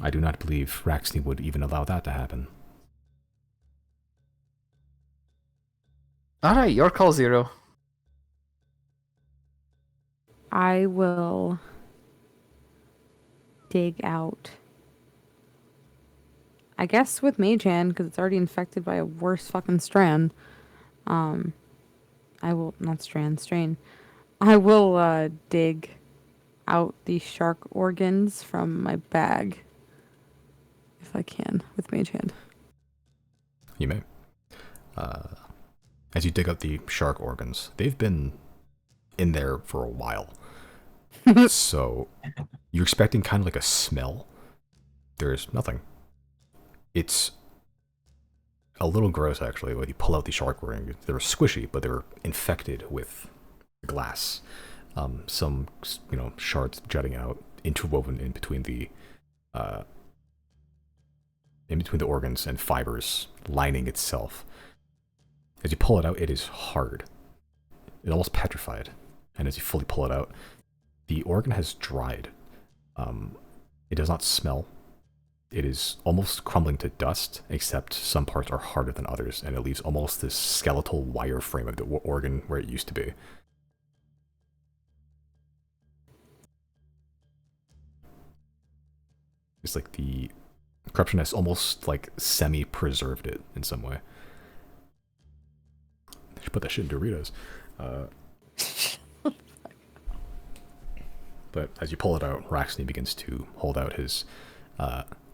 I do not believe Raxney would even allow that to happen. Alright, your call, Zero. I will dig out. I guess with Mage Hand, because it's already infected by a worse fucking strand. I will not strain. I will dig out the shark organs from my bag, if I can, with Mage Hand. You may. As you dig out the shark organs, they've been in there for a while. So you're expecting kind of like a smell. There's nothing. It's a little gross, actually, when you pull out the shark organs. They were squishy, but they were infected with glass. Some, shards jutting out, interwoven in between the organs and fibers lining itself. As you pull it out, it is hard. It's almost petrified. And as you fully pull it out, the organ has dried. It does not smell. It is almost crumbling to dust, except some parts are harder than others, and it leaves almost this skeletal wire frame of the organ where it used to be. It's like the corruption has almost like semi-preserved it in some way. I should put that shit in Doritos. But as you pull it out, Raxney begins to hold out his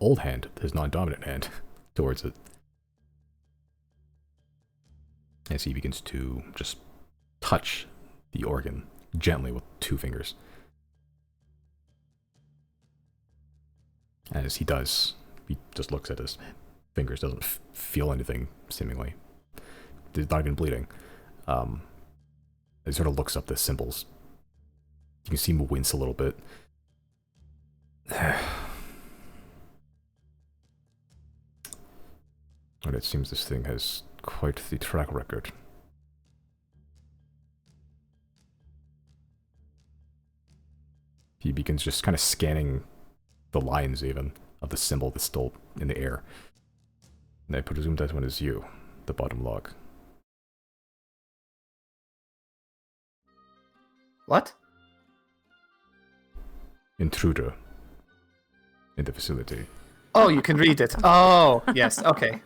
old hand, his non-dominant hand, towards it. As he begins to just touch the organ gently with 2 fingers. As he does, he just looks at his fingers, doesn't feel anything, seemingly. He's not even bleeding. He sort of looks up the symbols. You can see him wince a little bit. And it seems this thing has quite the track record. He begins just kind of scanning the lines, even, of the symbol that's still in the air. And I presume that one is you, the bottom log. What? Intruder in the facility. Oh, you can read it. Oh, yes, okay.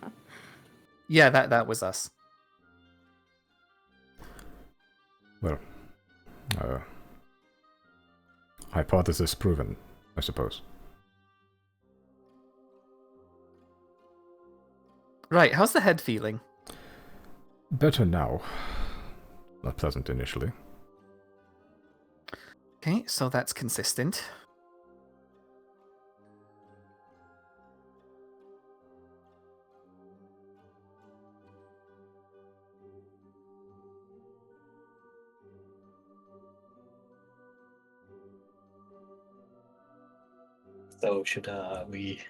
Yeah, that was us. Well, hypothesis proven, I suppose. Right, how's the head feeling? Better now. Not pleasant initially. Okay, so that's consistent. So should we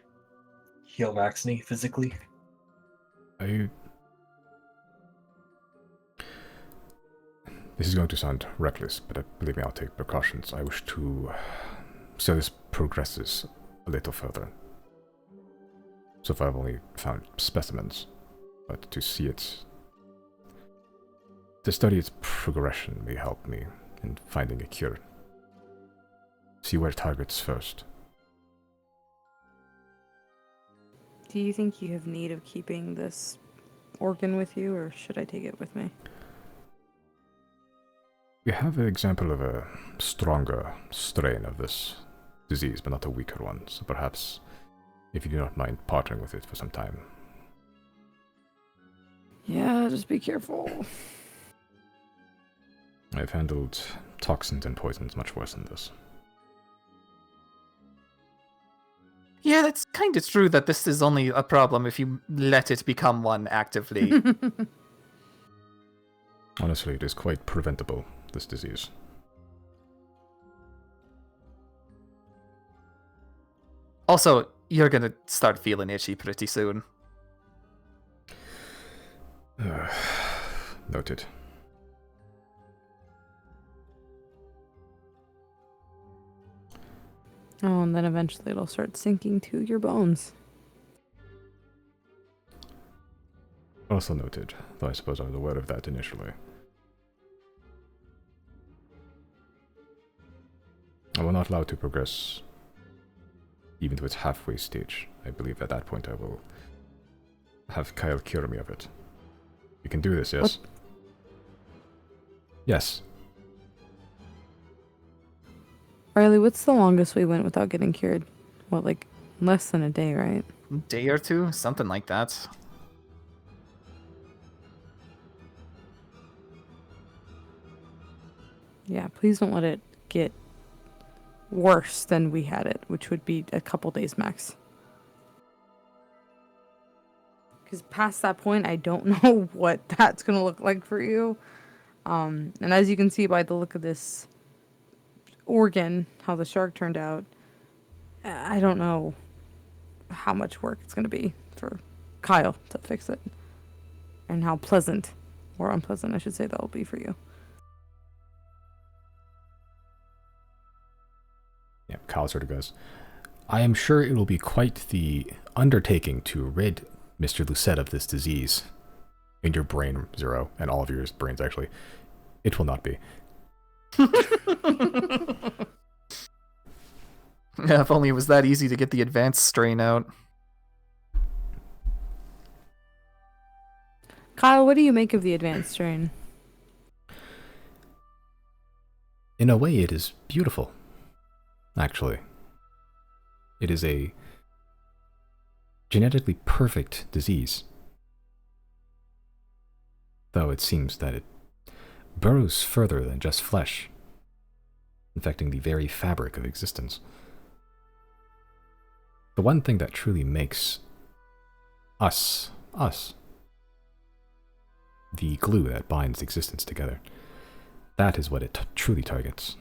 heal Maxine physically? This is going to sound reckless, but believe me, I'll take precautions. I wish to so this progresses a little further. So far I've only found specimens, but to see it, to study its progression may help me in finding a cure. See where it targets first. Do you think you have need of keeping this organ with you, or should I take it with me? We have an example of a stronger strain of this disease, but not a weaker one, so perhaps, if you do not mind partnering with it for some time. Yeah, just be careful. I've handled toxins and poisons much worse than this. Yeah, it's kind of true that this is only a problem if you let it become one actively. Honestly, it is quite preventable, this disease. Also, you're gonna start feeling itchy pretty soon. Noted. Oh, and then eventually it'll start sinking to your bones. Also noted, though I suppose I was aware of that initially. I will not allow it to progress even to its halfway stage. I believe at that point I will have Kyle cure me of it. We can do this, yes? What? Yes. Riley, what's the longest we went without getting cured? What, like less than a day, right? Day or two, something like that. Yeah, please don't let it get worse than we had it, which would be a couple days max. Because past that point, I don't know what that's going to look like for you. And as you can see by the look of this organ, how the shark turned out, I don't know how much work it's going to be for Kyle to fix it. And how pleasant, or unpleasant, I should say, that will be for you. Yeah, Kyle sort of goes, I am sure it will be quite the undertaking to rid Mr. Lucette of this disease. In your brain, Zero, and all of your brains, actually. It will not be. Yeah, if only it was that easy to get the advanced strain out. Kyle, what do you make of the advanced strain? In a way, it is beautiful. Actually. It is a genetically perfect disease. Though it seems that it burrows further than just flesh, infecting the very fabric of existence. The one thing that truly makes us, the glue that binds existence together, that is what it truly targets.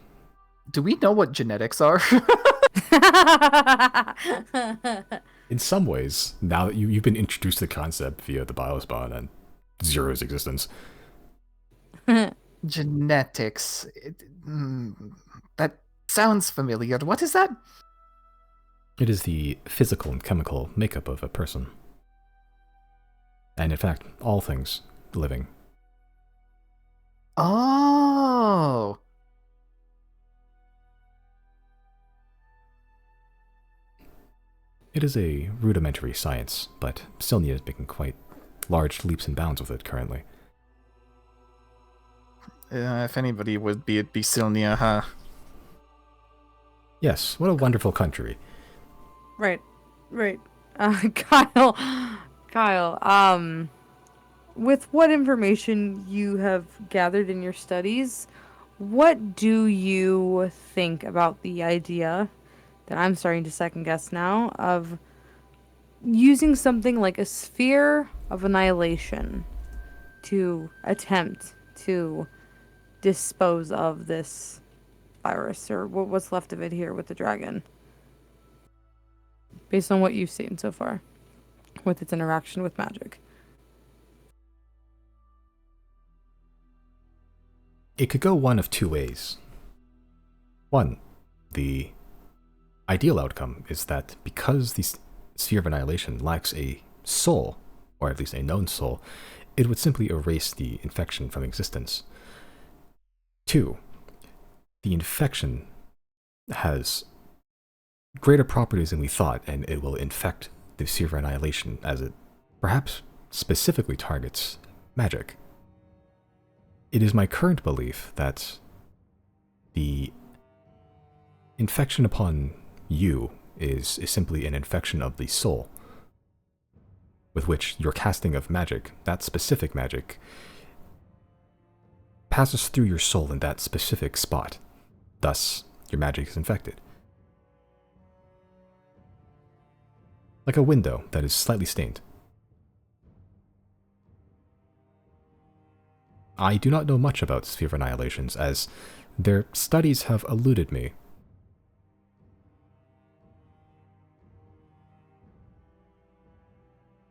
Do we know what genetics are? In some ways, now that you've been introduced to the concept via the biospawn and Zero's existence. Genetics. That sounds familiar. What is that? It is the physical and chemical makeup of a person. And in fact, all things living. Oh. It is a rudimentary science, but Silnia is making quite large leaps and bounds with it currently. If anybody would be, it'd be Silnia, huh? Yes, what a wonderful country. Right. Kyle, with what information you have gathered in your studies, what do you think about the idea that I'm starting to second guess now of using something like a sphere of annihilation to attempt to dispose of this virus, or what's left of it here with the dragon, based on what you've seen so far with its interaction with magic? It could go one of two ways. One, the ideal outcome is that because the sphere of annihilation lacks a soul, or at least a known soul, it would simply erase the infection from existence. Two, the infection has greater properties than we thought, and it will infect the sphere of annihilation as it perhaps specifically targets magic. It is my current belief that the infection upon you is simply an infection of the soul, with which your casting of magic, that specific magic, passes through your soul in that specific spot. Thus, your magic is infected. Like a window that is slightly stained. I do not know much about sphere of annihilations, as their studies have eluded me.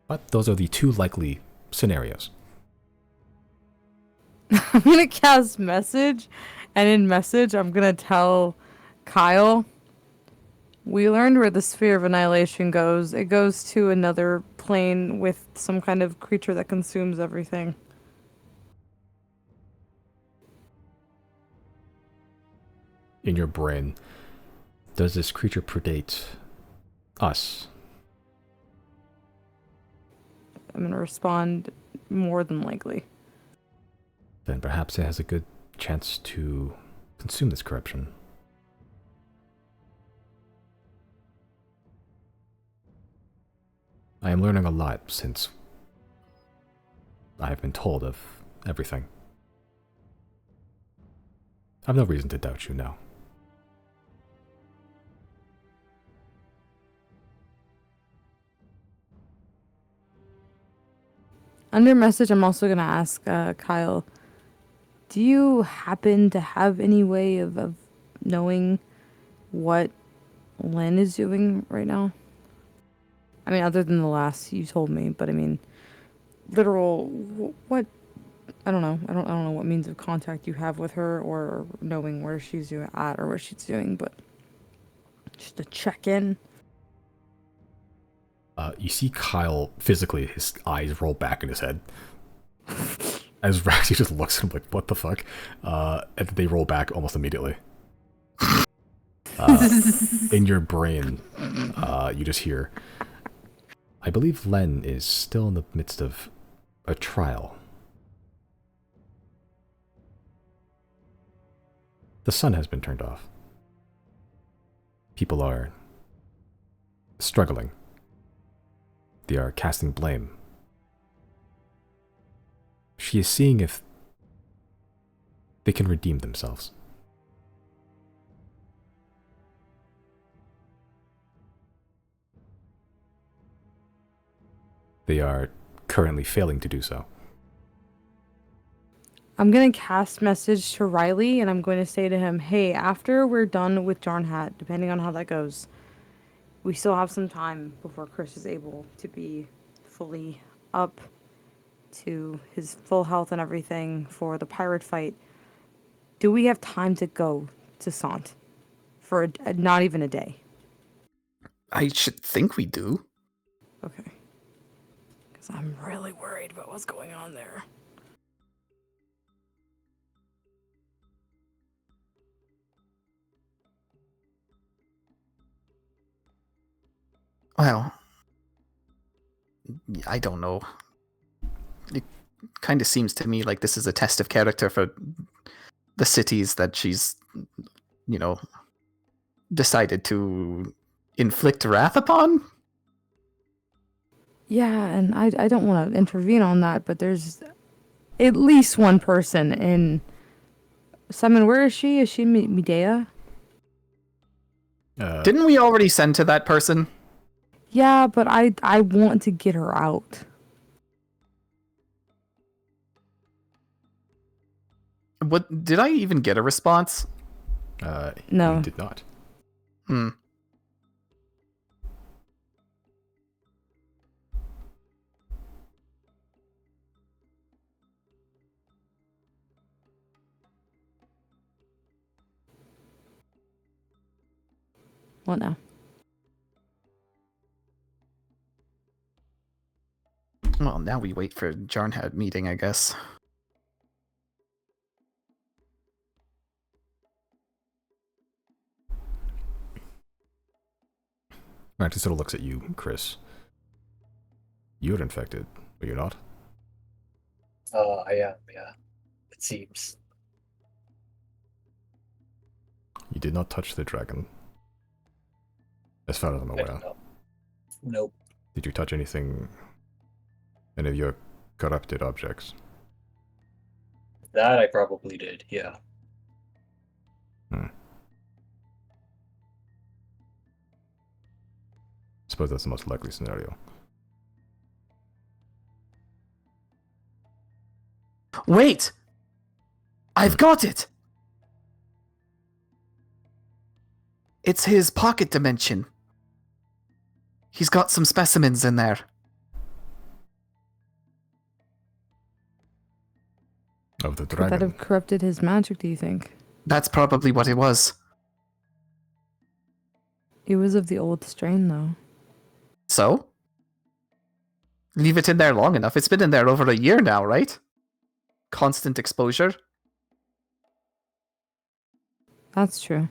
But those are the two likely scenarios. I'm gonna cast message, and in message I'm gonna tell Kyle, we learned where the sphere of annihilation goes. It goes to another plane with some kind of creature that consumes everything. In your brain, does this creature predate us? I'm gonna respond, more than likely. Then perhaps it has a good chance to consume this corruption. I am learning a lot since I have been told of everything. I have no reason to doubt you now. Under message, I'm also gonna ask Kyle, do you happen to have any way of knowing what Len is doing right now? I mean, other than the last you told me, but I mean, literal, what? I don't know. I don't know what means of contact you have with her, or knowing where she's at or what she's doing, but just to check in. You see Kyle physically, his eyes roll back in his head. As Raxi just looks at him like, what the fuck? And they roll back almost immediately. In your brain, you just hear, I believe Len is still in the midst of a trial. The sun has been turned off. People are struggling. They are casting blame. She is seeing if they can redeem themselves. They are currently failing to do so. I'm going to cast message to Riley, and I'm going to say to him, hey, after we're done with Jarnhat, depending on how that goes, we still have some time before Chris is able to be fully up to his full health and everything for the pirate fight. Do we have time to go to Sant for not even a day? I should think we do. Okay. Because I'm really worried about what's going on there. Well, I don't know. It kind of seems to me like this is a test of character for the cities that she's, decided to inflict wrath upon. Yeah, and I don't want to intervene on that, but there's at least one person in... Simon, where is she? Is she in Medea? Didn't we already send to that person? Yeah, but I want to get her out. What did I even get a response? No. You did not. What now? Well, now we wait for Jarnhat meeting, I guess. Mantis sort of looks at you, Chris. You're infected, are you not? I am, yeah. It seems. You did not touch the dragon. As far as I'm I aware. don't know. Nope. Did you touch anything? Any of your corrupted objects? That I probably did, yeah. Suppose that's the most likely scenario. Wait! I've got it! It's his pocket dimension. He's got some specimens in there. Of the Could that dragon. have corrupted his magic, do you think? That's probably what it was. It was of the old strain, though. So? Leave it in there long enough. It's been in there over a year now, right? Constant exposure. That's true.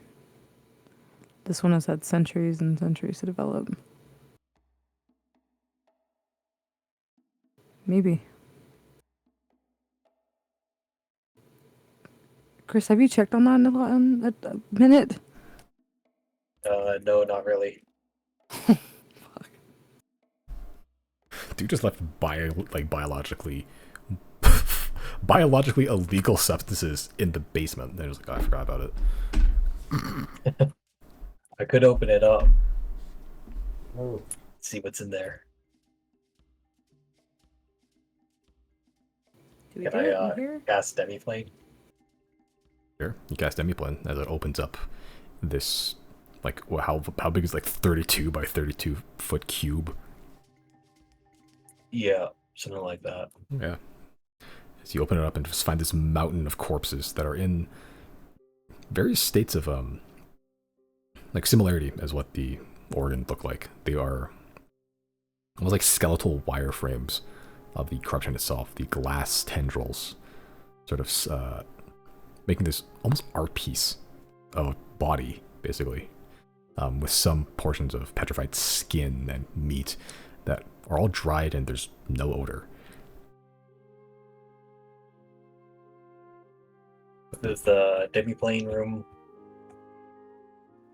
This one has had centuries and centuries to develop. Maybe. Chris, have you checked on that in a minute? No, not really. Dude just left biologically illegal substances in the basement. They're just like, oh, I forgot about it. I could open it up. See what's in there. Do we Can get it I in here? cast Demiplane? Here, you cast Demiplane as it opens up this, like, how big is, like, 32 by 32 foot cube? Yeah, something like that. Yeah. As you open it up and just find this mountain of corpses that are in various states of, like, similarity as what the organ looked like. They are almost like skeletal wireframes of the corruption itself, the glass tendrils, sort of making this almost art piece of a body, basically, with some portions of petrified skin and meat that are all dried and there's no odor. Does the Demiplane room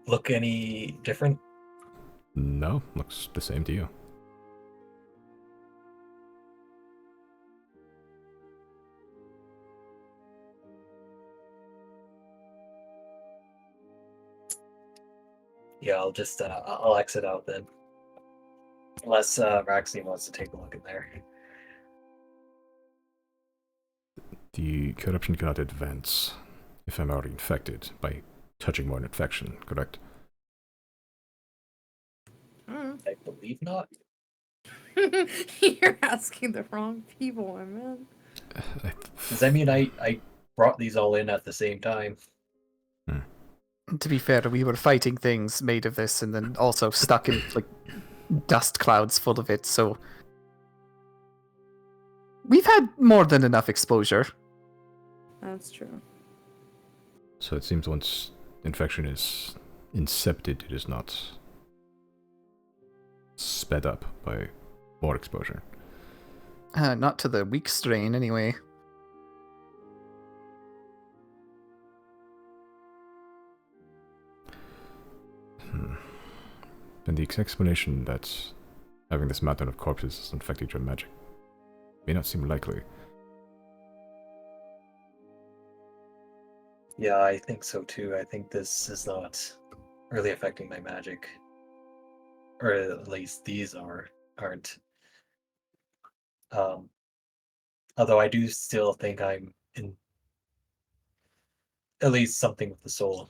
look any different? No, looks the same to you. Yeah, I'll exit out then. Unless Raxine wants to take a look in there. The corruption cannot advance if I'm already infected by touching more infection, correct? I believe not. You're asking the wrong people, my man. Does that mean I brought these all in at the same time? To be fair, we were fighting things made of this, and then also stuck in like dust clouds full of it. So we've had more than enough exposure. That's true. So it seems once infection is incepted, it is not sped up by more exposure. Not to the weak strain, anyway. And the explanation that having this mountain of corpses has infected your magic may not seem likely. Yeah, I think so too. I think this is not really affecting my magic. Or at least these aren't. Although I do still think I'm in at least something with the soul.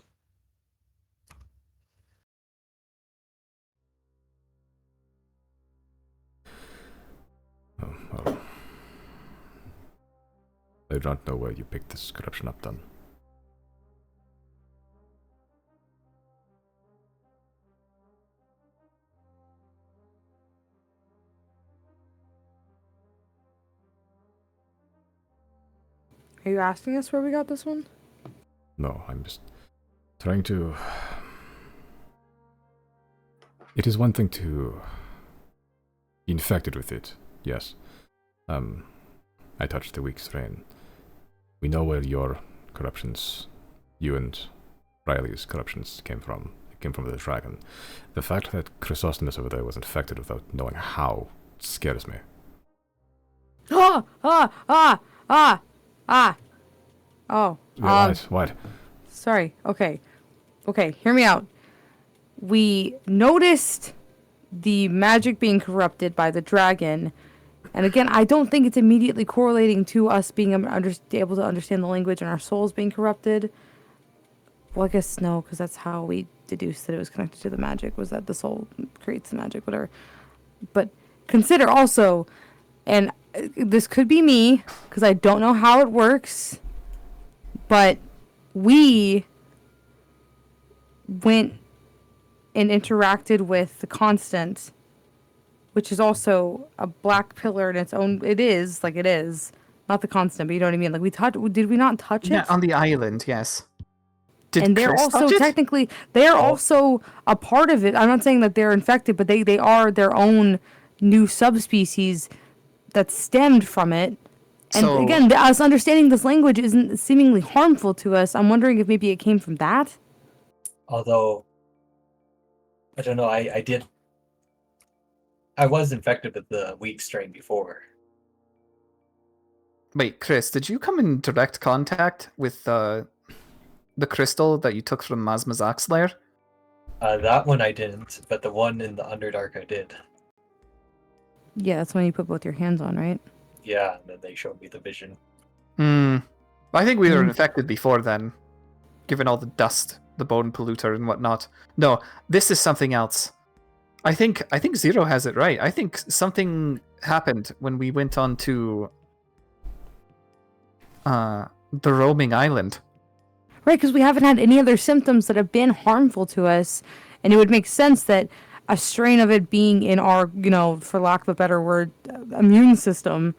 Oh, well. I don't know where you picked this corruption up then. Are you asking us where we got this one? No, I'm just trying to... It is one thing to be infected with it, yes. I touched the weak strain. We know where your corruptions, you and Riley's corruptions came from. It came from the dragon. The fact that Chrysostomus over there was infected without knowing how scares me. Ah! Ah! Ah! Ah! Ah! Oh. What? Sorry. Okay. Okay, hear me out. We noticed the magic being corrupted by the dragon. And again, I don't think it's immediately correlating to us being able to understand the language and our souls being corrupted. Well, I guess no, because that's how we deduced that it was connected to the magic, was that the soul creates the magic, whatever. But consider also, and this could be me, because I don't know how it works, but we went and interacted with the constant, which is also a black pillar in its own. It is not the constant, but you know what I mean. Like did we not touch it? Yeah, on the island, yes. Did And they're Chris also touch it? technically also a part of it. I'm not saying that they're infected, but they are their own new subspecies that stemmed from it. And So- again, us understanding this language isn't seemingly harmful to us. I'm wondering if maybe it came from that. Although I don't know, I was infected with the weak strain before. Wait, Chris, did you come in direct contact with the crystal that you took from Mazmazak's lair? That one I didn't, but the one in the Underdark I did. Yeah, that's when you put both your hands on, right? Yeah, and then they showed me the vision. I think we were infected before then, given all the dust, the bone polluter and whatnot. No, this is something else. I think Zero has it right. I think something happened when we went on to the roaming island. Right, because we haven't had any other symptoms that have been harmful to us, and it would make sense that a strain of it being in our, for lack of a better word, immune system,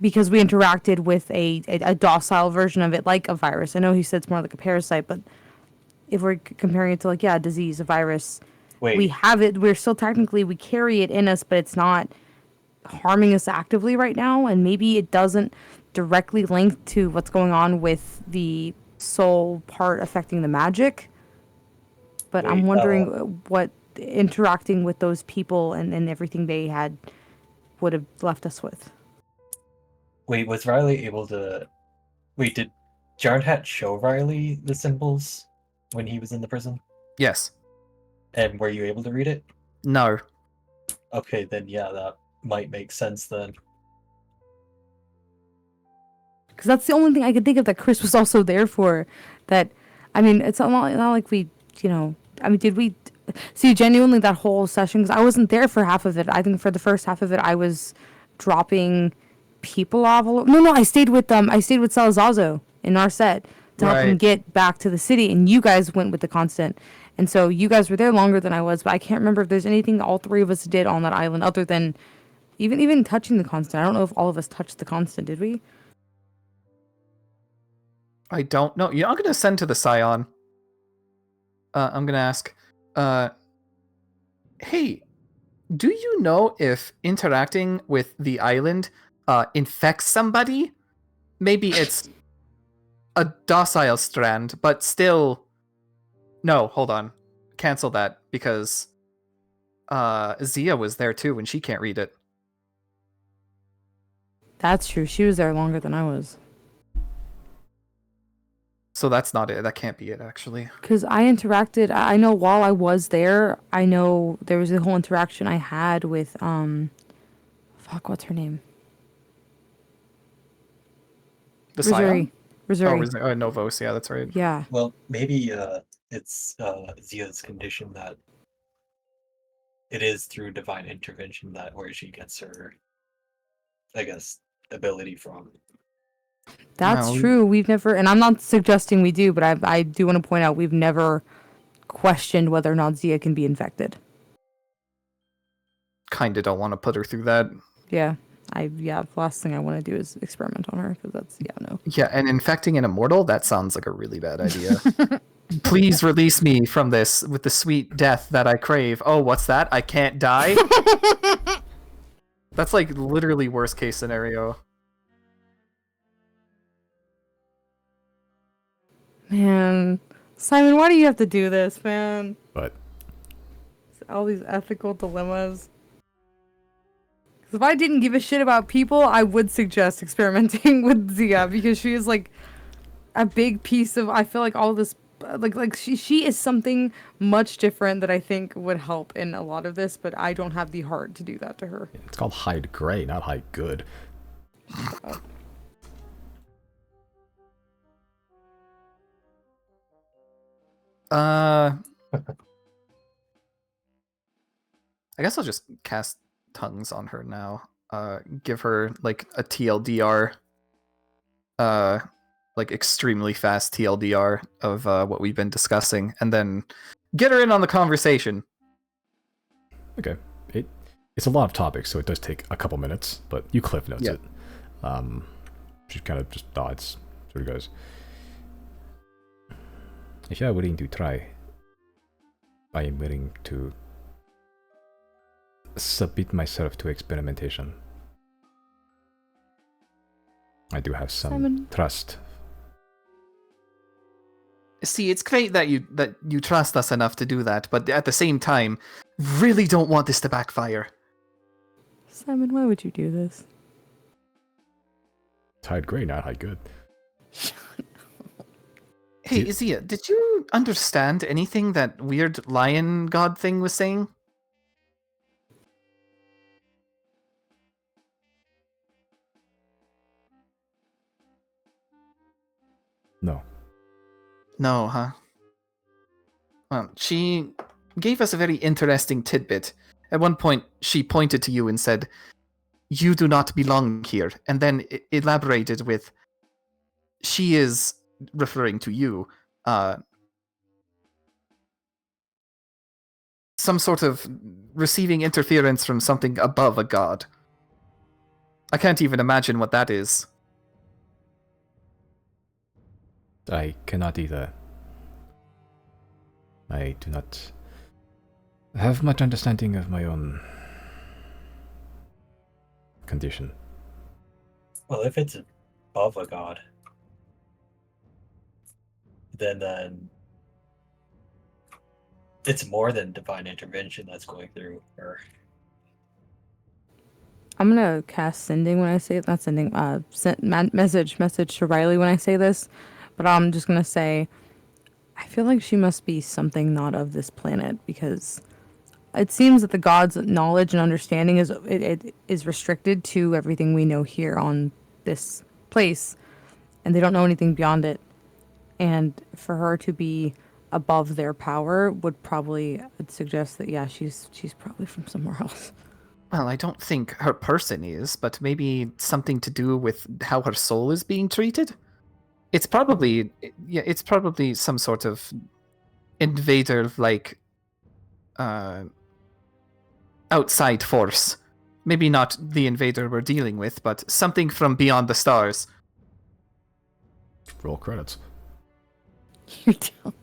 because we interacted with a docile version of it, like a virus. I know he said it's more like a parasite, but if we're comparing it to a disease, a virus, Wait, we have it. We're still technically, we carry it in us, but it's not harming us actively right now, and maybe it doesn't directly link to what's going on with the soul part affecting the magic. But I'm Wait, wondering what interacting with those people and everything they had would have left us with. wait, was Riley able to... Wait, did Jarnhat show Riley the symbols when he was in the prison? Yes. And were you able to read it? No. Okay, then yeah, that might make sense then. Because that's the only thing I could think of that Chris was also there for. That, I mean, it's not like we, I mean, did we see genuinely that whole session? Because I wasn't there for half of it. I think for the first half of it, I was dropping people off. No, I stayed with Salazzo in our set to help him Right. get back to the city, and you guys went with the Constant. And so you guys were there longer than I was, but I can't remember if there's anything all three of us did on that island other than even touching the Constant. I don't know if all of us touched the Constant, did we? I don't know. I'm gonna send to the Scion. I'm gonna ask, hey, do you know if interacting with the island infects somebody? Maybe it's a docile strand, but still. No, hold on. Cancel that because Zia was there too, and she can't read it. That's true. She was there longer than I was. So that's not it. That can't be it, actually. Because I interacted, I know while I was there, I know there was a whole interaction I had with, what's her name? The Scion? Rosary. Oh, Novos. Yeah, that's right. Yeah. Well, maybe it's Zia's condition that it is through divine intervention that where she gets her, I guess, ability from. That's No. true. We've never, and I'm not suggesting we do, but I do want to point out we've never questioned whether or not Zia can be infected. Kinda don't want to put her through that. Yeah. The last thing I want to do is experiment on her, because that's, no. Yeah, and infecting an immortal, that sounds like a really bad idea. Please release me from this with the sweet death that I crave. Oh, what's that? I can't die? That's like literally worst case scenario. Man. Simon, why do you have to do this, man? But All these ethical dilemmas. 'Cause if I didn't give a shit about people, I would suggest experimenting with Zia, because she is like a big piece of, I feel like all this, like she is something much different that I think would help in a lot of this, but I don't have the heart to do that to her. it's called hide gray, not hide good. I guess I'll just cast tongues on her now. Give her like a TLDR, like extremely fast TLDR of what we've been discussing, and then get her in on the conversation. Okay. It's a lot of topics, so it does take a couple minutes, but you cliff notes Yeah. it. She kind of just nods. Sort of goes, if you are willing to try, I am willing to submit myself to experimentation. I do have some Simon. trust. See, it's great that you trust us enough to do that, but at the same time, really don't want this to backfire. Simon, why would you do this? It's hide gray, not hide good. Hey, Izia, did you understand anything that weird lion god thing was saying? No. No, huh? Well, she gave us a very interesting tidbit. At one point, she pointed to you and said, "You do not belong here," and then elaborated with, "She is," referring to you, some sort of receiving interference from something above a god. I can't even imagine what that is. I cannot either. I do not have much understanding of my own condition. Well, if it's above a god, then it's more than divine intervention that's going through her. I'm gonna cast sending when I say, not sending, message to Riley when I say this, but I'm just gonna say, I feel like she must be something not of this planet because it seems that the gods' knowledge and understanding it is restricted to everything we know here on this place, and they don't know anything beyond it. And for her to be above their power would suggest that yeah, she's probably from somewhere else. Well, I don't think her person is, but maybe something to do with how her soul is being treated. It's probably some sort of invader like outside force. Maybe not the invader we're dealing with, but something from beyond the stars. Roll credits. You don't.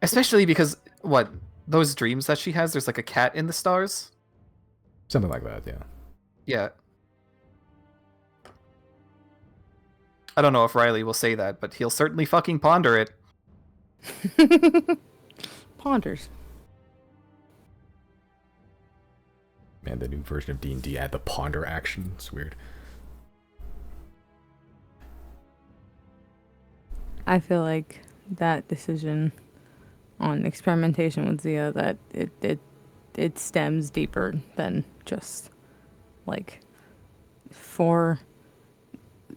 Especially because those dreams that she has, there's like a cat in the stars. Something like that, yeah. Yeah. I don't know if Riley will say that, but he'll certainly fucking ponder it. Ponders. Man, the new version of D&D had the ponder action. It's weird. I feel like that decision on experimentation with Zia, that it stems deeper than just like for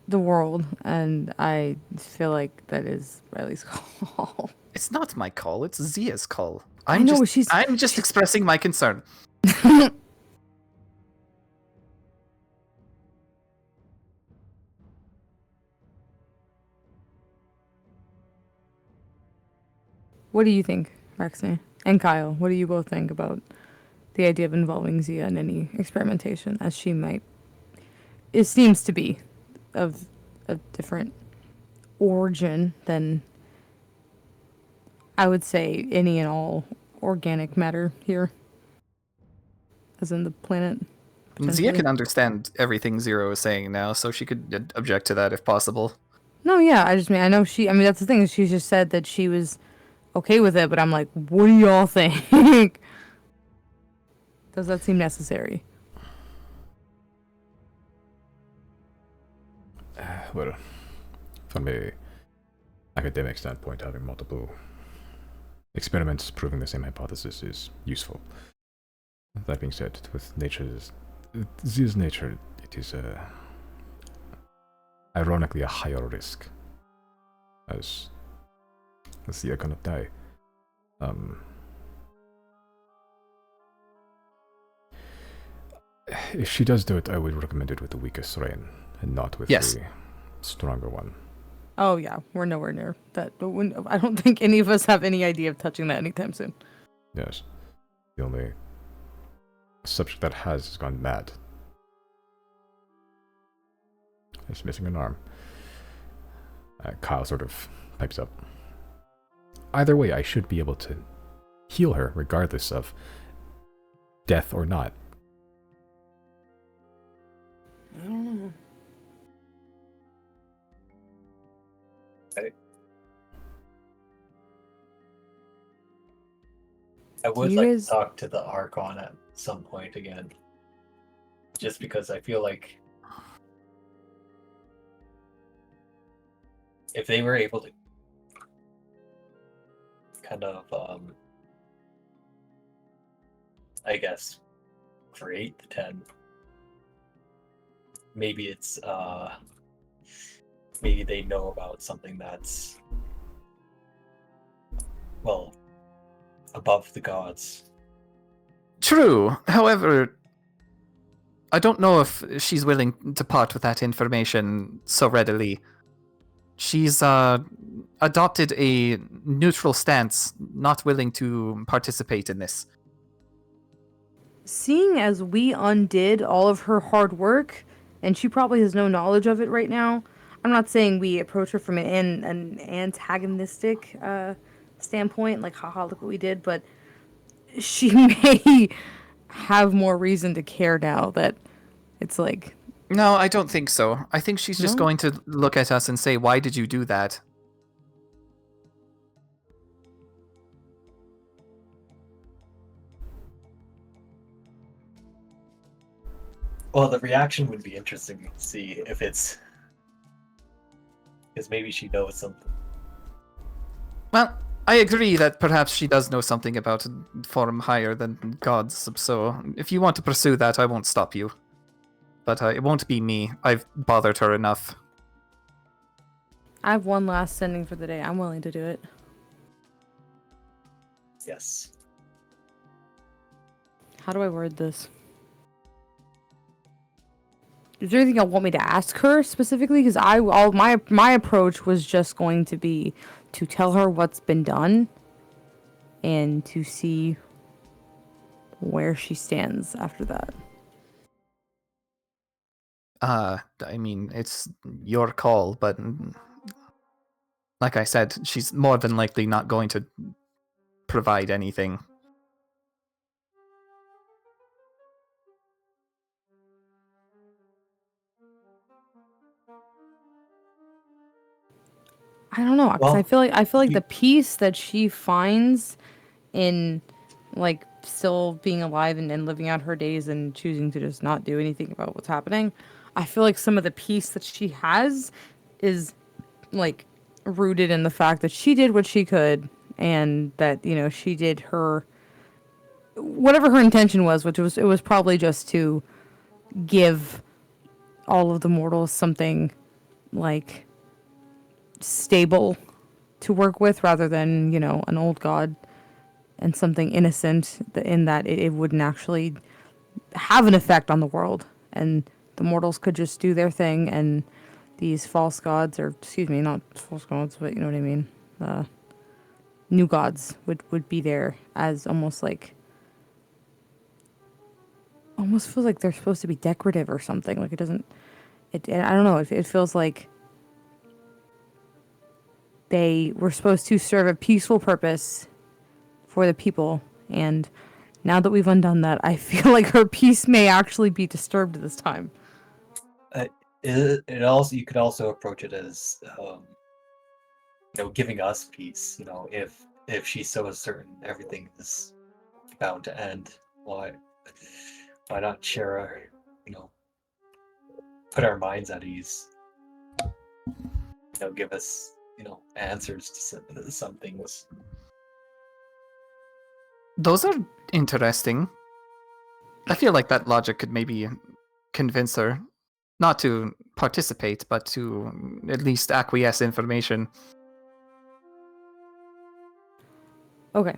the world, and I feel like that is Riley's call. It's not my call, it's Zia's call. I'm just expressing my concern. What do you think, Roxanne? And Kyle, what do you both think about the idea of involving Zia in any experimentation, as she might... It seems to be of a different origin than, I would say, any and all organic matter here. As in the planet. Zia potentially. can understand everything Zero is saying now, so she could object to that if possible. No, yeah, I mean, that's the thing, she just said that she was okay with it, but I'm like, what do y'all think? Does that seem necessary? Well, from a academic standpoint, having multiple experiments proving the same hypothesis is useful. That being said, with Zia's nature, it is ironically a higher risk, as Zia cannot die. If she does do it, I would recommend it with the weakest strain, and not with Yes. the stronger one. Oh yeah, we're nowhere near that. I don't think any of us have any idea of touching that anytime soon. Yes. The only subject that has gone mad is missing an arm. Kyle sort of pipes up. Either way, I should be able to heal her, regardless of death or not. I don't know. I would You like guys- to talk to the Archon at some point again. Just because I feel like if they were able to kind of, I guess, create the 10, maybe it's, maybe they know about something that's, well, above the gods. True. However, I don't know if she's willing to part with that information so readily. She's adopted a neutral stance, not willing to participate in this. Seeing as we undid all of her hard work, and she probably has no knowledge of it right now, I'm not saying we approach her from an antagonistic standpoint, like haha, look what we did, but she may have more reason to care now that it's like... No, I don't think so. I think she's just No? going to look at us and say, "Why did you do that?" Well, the reaction would be interesting to see if it's because maybe she knows something. Well, I agree that perhaps she does know something about a form higher than gods, so if you want to pursue that, I won't stop you. But it won't be me. I've bothered her enough. I have one last sending for the day. I'm willing to do it. Yes. How do I word this? Is there anything you want me to ask her specifically? Because my approach was just going to be to tell her what's been done and to see where she stands after that. I mean, it's your call, but like I said, she's more than likely not going to provide anything. I don't know, 'cause Well, I feel like you- the peace that she finds in like still being alive and living out her days and choosing to just not do anything about what's happening. I feel like some of the peace that she has is like rooted in the fact that she did what she could and that, you know, she did her whatever her intention was, which was it was probably just to give all of the mortals something like stable to work with rather than, you know, an old god and something innocent in that it wouldn't actually have an effect on the world and the mortals could just do their thing and these false gods, or excuse me, not false gods, but you know what I mean, new gods would be there as almost like almost feels like they're supposed to be decorative or something. Like it doesn't I don't know, it feels like they were supposed to serve a peaceful purpose for the people, and now that we've undone that, I feel like her peace may actually be disturbed this time. it also you could also approach it as giving us peace. You know, if she's so certain everything is bound to end, why not share our, put our minds at ease? Give us answers to some things. Those are interesting. I feel like that logic could maybe convince her not to participate, but to at least acquiesce information. Okay.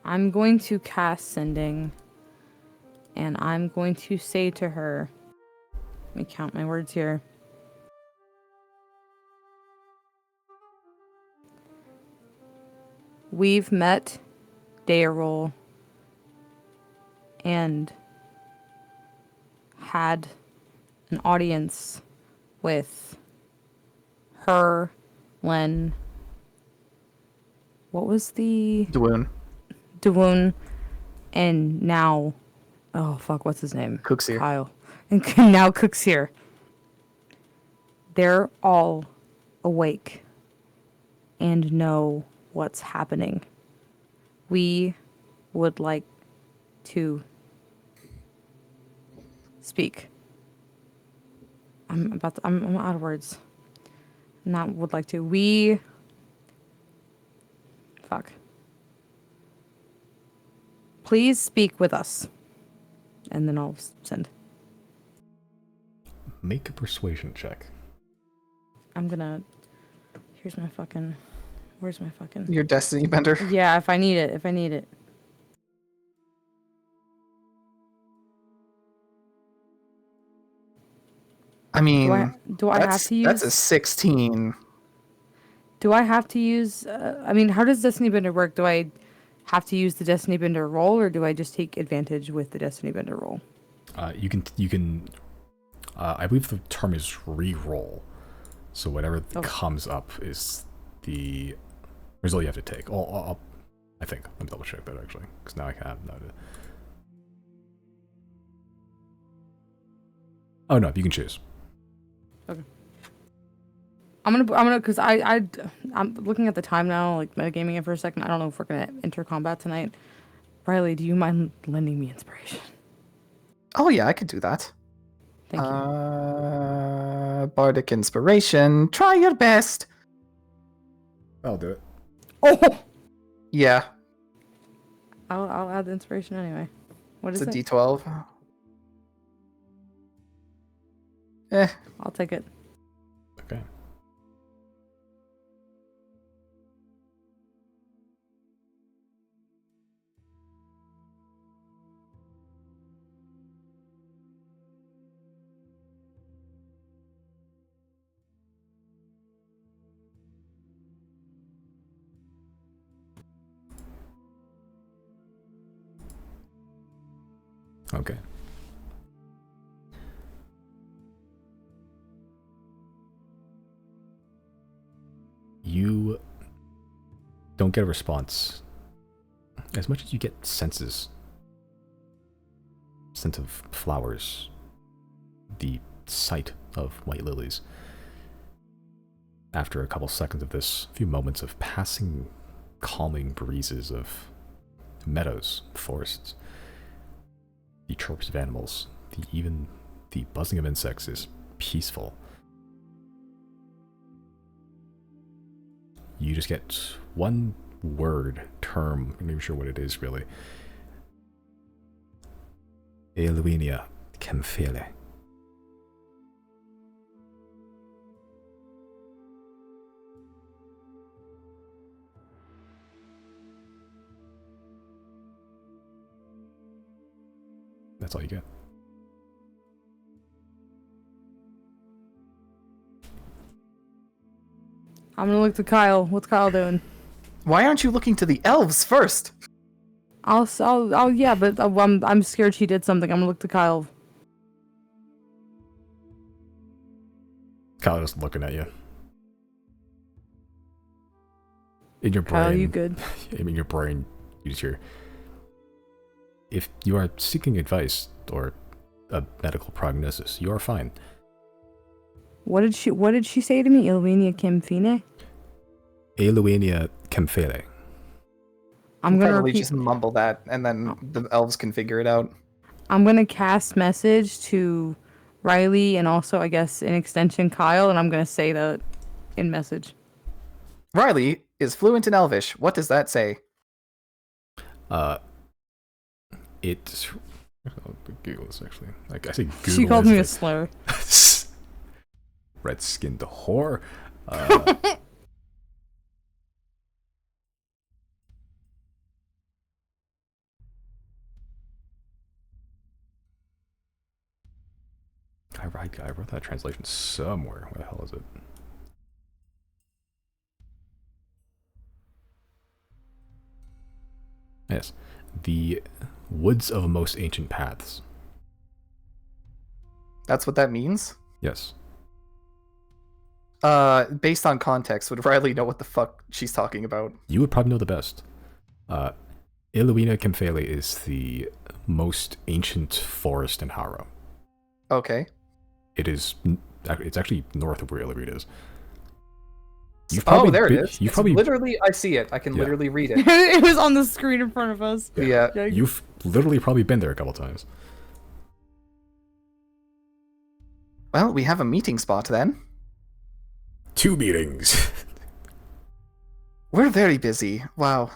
I'm going to cast Sending, and I'm going to say to her, let me count my words here. We've met Daryl and had an audience with her, Len. What was the Dawoon, and now, oh fuck, what's his name? Cook's here. Kyle, and now Cook's here. They're all awake and know what's happening. We would like to speak. I'm out of words. Not would like to. Fuck. Please speak with us. And then I'll send. Make a persuasion check. I'm gonna. Here's my fucking. Where's my fucking. Your destiny bender. Yeah, if I need it. I mean, do I have to use? That's a 16. Do I have to use? I mean, how does Destiny Bender work? Do I have to use the Destiny Bender roll, or do I just take advantage with the Destiny Bender roll? You can. I believe the term is re-roll. So whatever comes up is the result you have to take. I think. Let me double check that actually, because now I can have no. Oh no, you can choose. Okay. I'm gonna, because I'm looking at the time now, like metagaming it for a second. I don't know if we're gonna enter combat tonight. Riley, do you mind lending me inspiration? Oh yeah, I could do that. Thank you. Bardic Inspiration. Try your best. I'll do it. Oh, Yeah, I'll add the inspiration anyway. What is it's a it? D12. I'll take it. Okay. Okay. You don't get a response as much as you get senses. Scent of flowers, the sight of white lilies. After a couple seconds of this, a few moments of passing calming breezes of meadows, forests, the chirps of animals, even the buzzing of insects is peaceful. You just get one word, term, I'm not even sure what it is really. Eluinia Kemfele. That's all you get. I'm gonna look to Kyle. What's Kyle doing? Why aren't you looking to the elves first? Yeah, but I'm scared she did something. I'm gonna look to Kyle. Kyle just looking at you. In your brain. Kyle, you good? In your brain, you just hear. If you are seeking advice or a medical prognosis, you are fine. What did she say to me? Ilvinia Kimfine? Eluinia Kemfele. I'm gonna Probably repeat. just mumble that, and then the elves can figure it out. I'm gonna cast message to Riley and also I guess in extension Kyle, and I'm gonna say that in message. Riley is fluent in Elvish. What does that say? It's. I'll Google this actually. Like I say, Google. She called me a like, slur. red-skinned whore. I wrote that translation somewhere. Where the hell is it? Yes. The woods of most ancient paths. That's what that means? Yes. Based on context, would Riley know what the fuck she's talking about? You would probably know the best. Iluina Kemfele is the most ancient forest in Haro. Okay. It's actually north of where Illyreed is. Oh, there it is. You've It's probably literally, I see it. I can Yeah. literally read it. It was on the screen in front of us. Yeah. You've literally probably been there a couple times. Well, we have a meeting spot then. 2 meetings. We're very busy. Wow.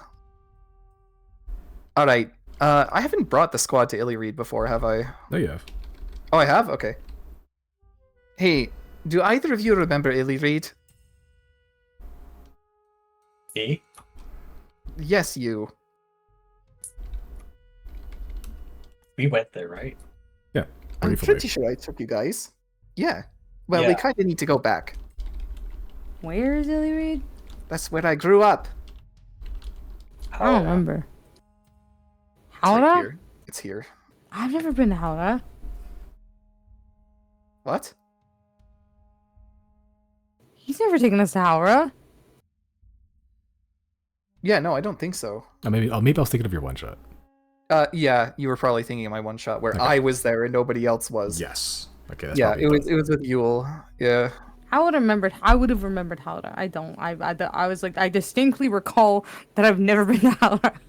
Alright. I haven't brought the squad to Illyreed before, have I? No, you have. Oh, I have? Okay. Hey, do either of you remember Illyreed? Me? Yes, you. We went there, right? Yeah. I'm Briefly. pretty sure I took you guys. Yeah. Well, we Yeah. kind of need to go back. Where is Illyreed? That's where I grew up. I don't remember. It's right Howrah? here. It's here. I've never been to Howrah. What? He's never taken us to Howrah. Yeah, no, I don't think so. Maybe I was thinking of your one shot. Yeah, you were probably thinking of my one shot where Okay. I was there and nobody else was. Yes. Okay. That's Yeah, probably it was with Yule. Yeah. I would have remembered Howrah. I don't. I was like, I distinctly recall that I've never been to Howrah.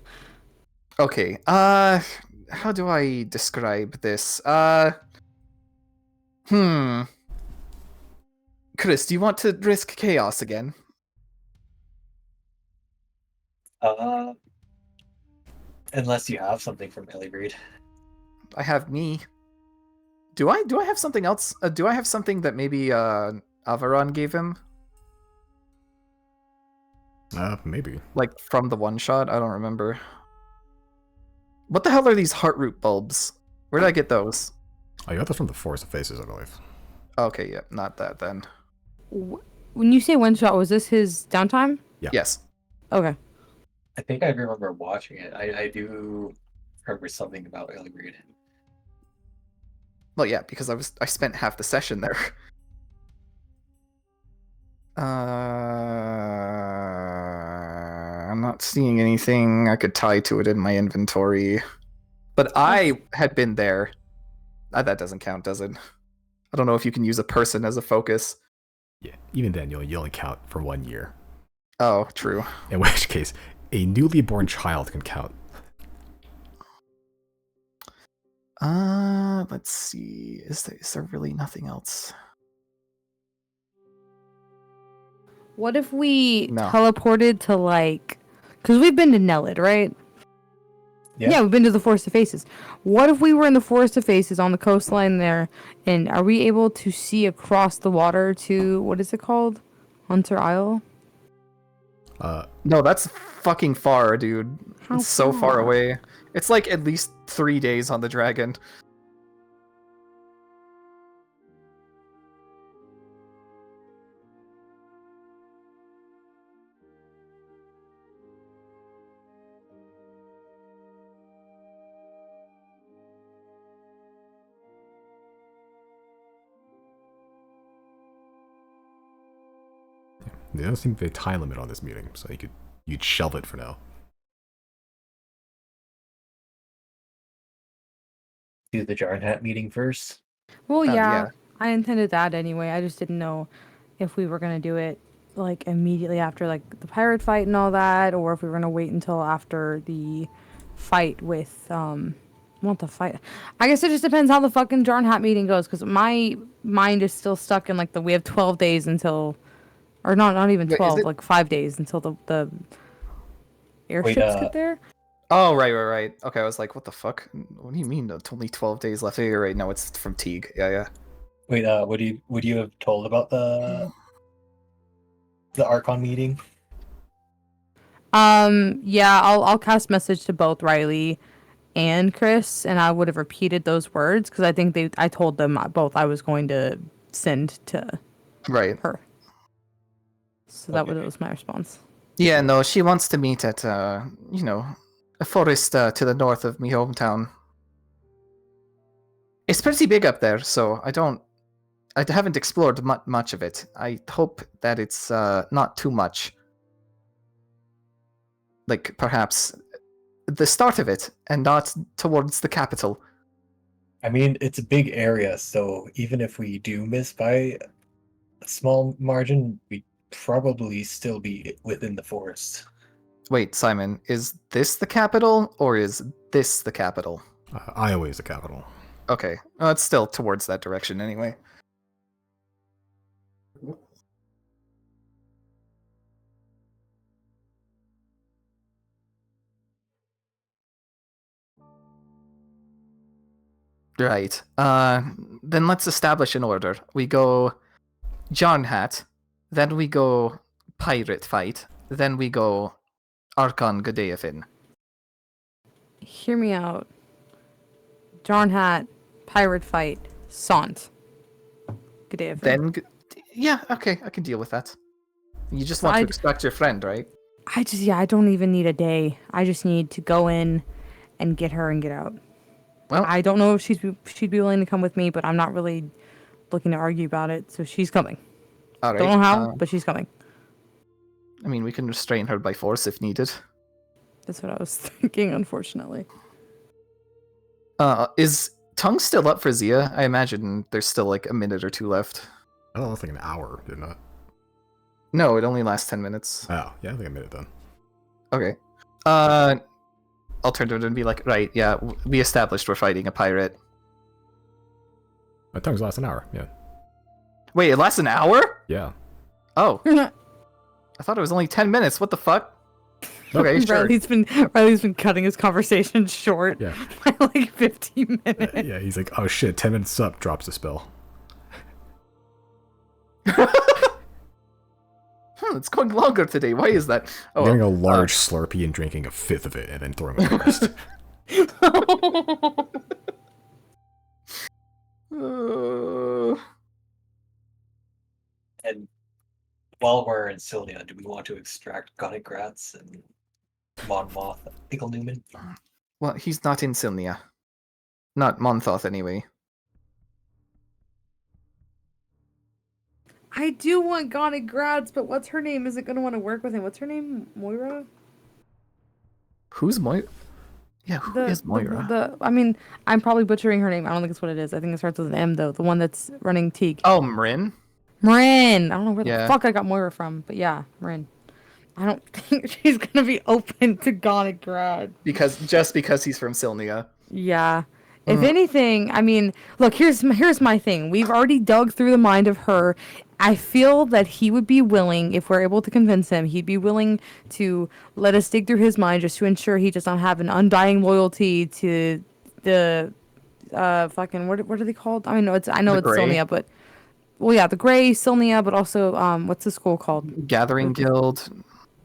Okay. How do I describe this? Chris, do you want to risk chaos again? Unless you have something from Illigreed. I have me. Do I have something else? Do I have something that maybe Avaron gave him? Maybe. Like from the one shot? I don't remember. What the hell are these heartroot bulbs? Where did I get those? Oh, you got this from the Forest of Faces, I believe. Okay, yeah, not that then. When you say one shot, was this his downtime? Yeah. Yes. Okay. I think I remember watching it. I do remember something about Illigreed. Well, yeah, because I spent half the session there. I'm not seeing anything I could tie to it in my inventory. But I had been there. That doesn't count, does it? I don't know if you can use a person as a focus. Yeah, even then, you only count for 1 year. Oh, true. In which case, a newly born child can count. Let's see. Is there really nothing else? What if we No. teleported to like, because we've been to Nelid, right? Yeah, we've been to the Forest of Faces. What if we were in the Forest of Faces on the coastline there, and are we able to see across the water to, what is it called? Hunter Isle? No, that's fucking far, dude. How It's so far far? away. It's like at least 3 days on the dragon. There doesn't seem to be a time limit on this meeting, so you'd shelve it for now. Do the Jarn Hat meeting first. Well, yeah, yeah. I intended that anyway. I just didn't know if we were gonna do it like immediately after like the pirate fight and all that, or if we were gonna wait until after the fight with what the fight. I guess it just depends how the fucking Jarn Hat meeting goes, because my mind is still stuck in like we have 12 days until, or not even Wait, is 12, it- like 5 days until the airships get there. Oh, right. Okay, I was like, what the fuck? What do you mean? It's only 12 days left. Yeah, you're right. No, it's from Teague. Yeah. Wait, would you have told about the Archon meeting? Yeah, I'll cast message to both Riley and Chris, and I would have repeated those words because I think I told them both I was going to send to Right. her. So that Okay. was my response. Yeah, no, she wants to meet at, a forest to the north of my hometown. It's pretty big up there, so I haven't explored much of it. I hope that it's not too much. Like, perhaps the start of it, and not towards the capital. I mean, it's a big area, so even if we do miss by a small margin, we'd probably still be within the forest. Wait, Simon, is this the capital, or is this the capital? Iowa is the capital. Okay, it's still towards that direction anyway. Right. Then let's establish an order. We go John Hat, then we go Pirate Fight, then we go Archon Godeafin. Hear me out. Jarn Hat, pirate fight, Sant. Good day, everyone. Then, yeah, okay, I can deal with that. You just So want to I'd- extract your friend, right? I don't even need a day. I just need to go in and get her and get out. Well, I don't know if she'd be willing to come with me, but I'm not really looking to argue about it. So she's coming. all right. Don't know how, but she's coming. I mean, we can restrain her by force if needed. That's what I was thinking, unfortunately. Is Tongue still up for Zia? I imagine there's still like a minute or two left. I don't know, it's like an hour, didn't it? No, it only lasts 10 minutes. Oh, yeah, I think I made it then. Okay. I'll turn to it and be like, right, yeah, we established we're fighting a pirate. My tongues last an hour. Yeah. Wait, it lasts an hour? Yeah. Oh. I thought it was only 10 minutes. What the fuck? Okay, sure. Riley's been cutting his conversation short Yeah. by like 15 minutes. Yeah, he's like, oh shit, 10 minutes up, drops the spell. It's going longer today. Why is that? Oh, Getting a large Slurpee and drinking a fifth of it and then throwing it the rest. And while we're in Sylnia, do we want to extract Gonigrats and Mon Moth Pickle Newman? Well, he's not in Sylnia. Not Monthoth, anyway. I do want Gonic Grads, but what's her name? Isn't gonna want to work with him. What's her name? Moira? Who's Moira? Yeah, who is Moira? I mean, I'm probably butchering her name. I don't think it's what it is. I think it starts with an M, though. The one that's running Teak. Oh, Marin? Marin! I don't know where Yeah. the fuck I got Moira from, but yeah, Marin. I don't think she's gonna be open to Gonic Grad. Just because he's from Sylnia. Yeah. If anything, I mean, look, here's my thing. We've already dug through the mind of her. I feel that he would be willing, if we're able to convince him, he'd be willing to let us dig through his mind just to ensure he does not have an undying loyalty to the fucking what are they called? I know it's Grey? Sylnia, but well, yeah, the Grey, Sylnia, but also what's the school called? Gathering Guild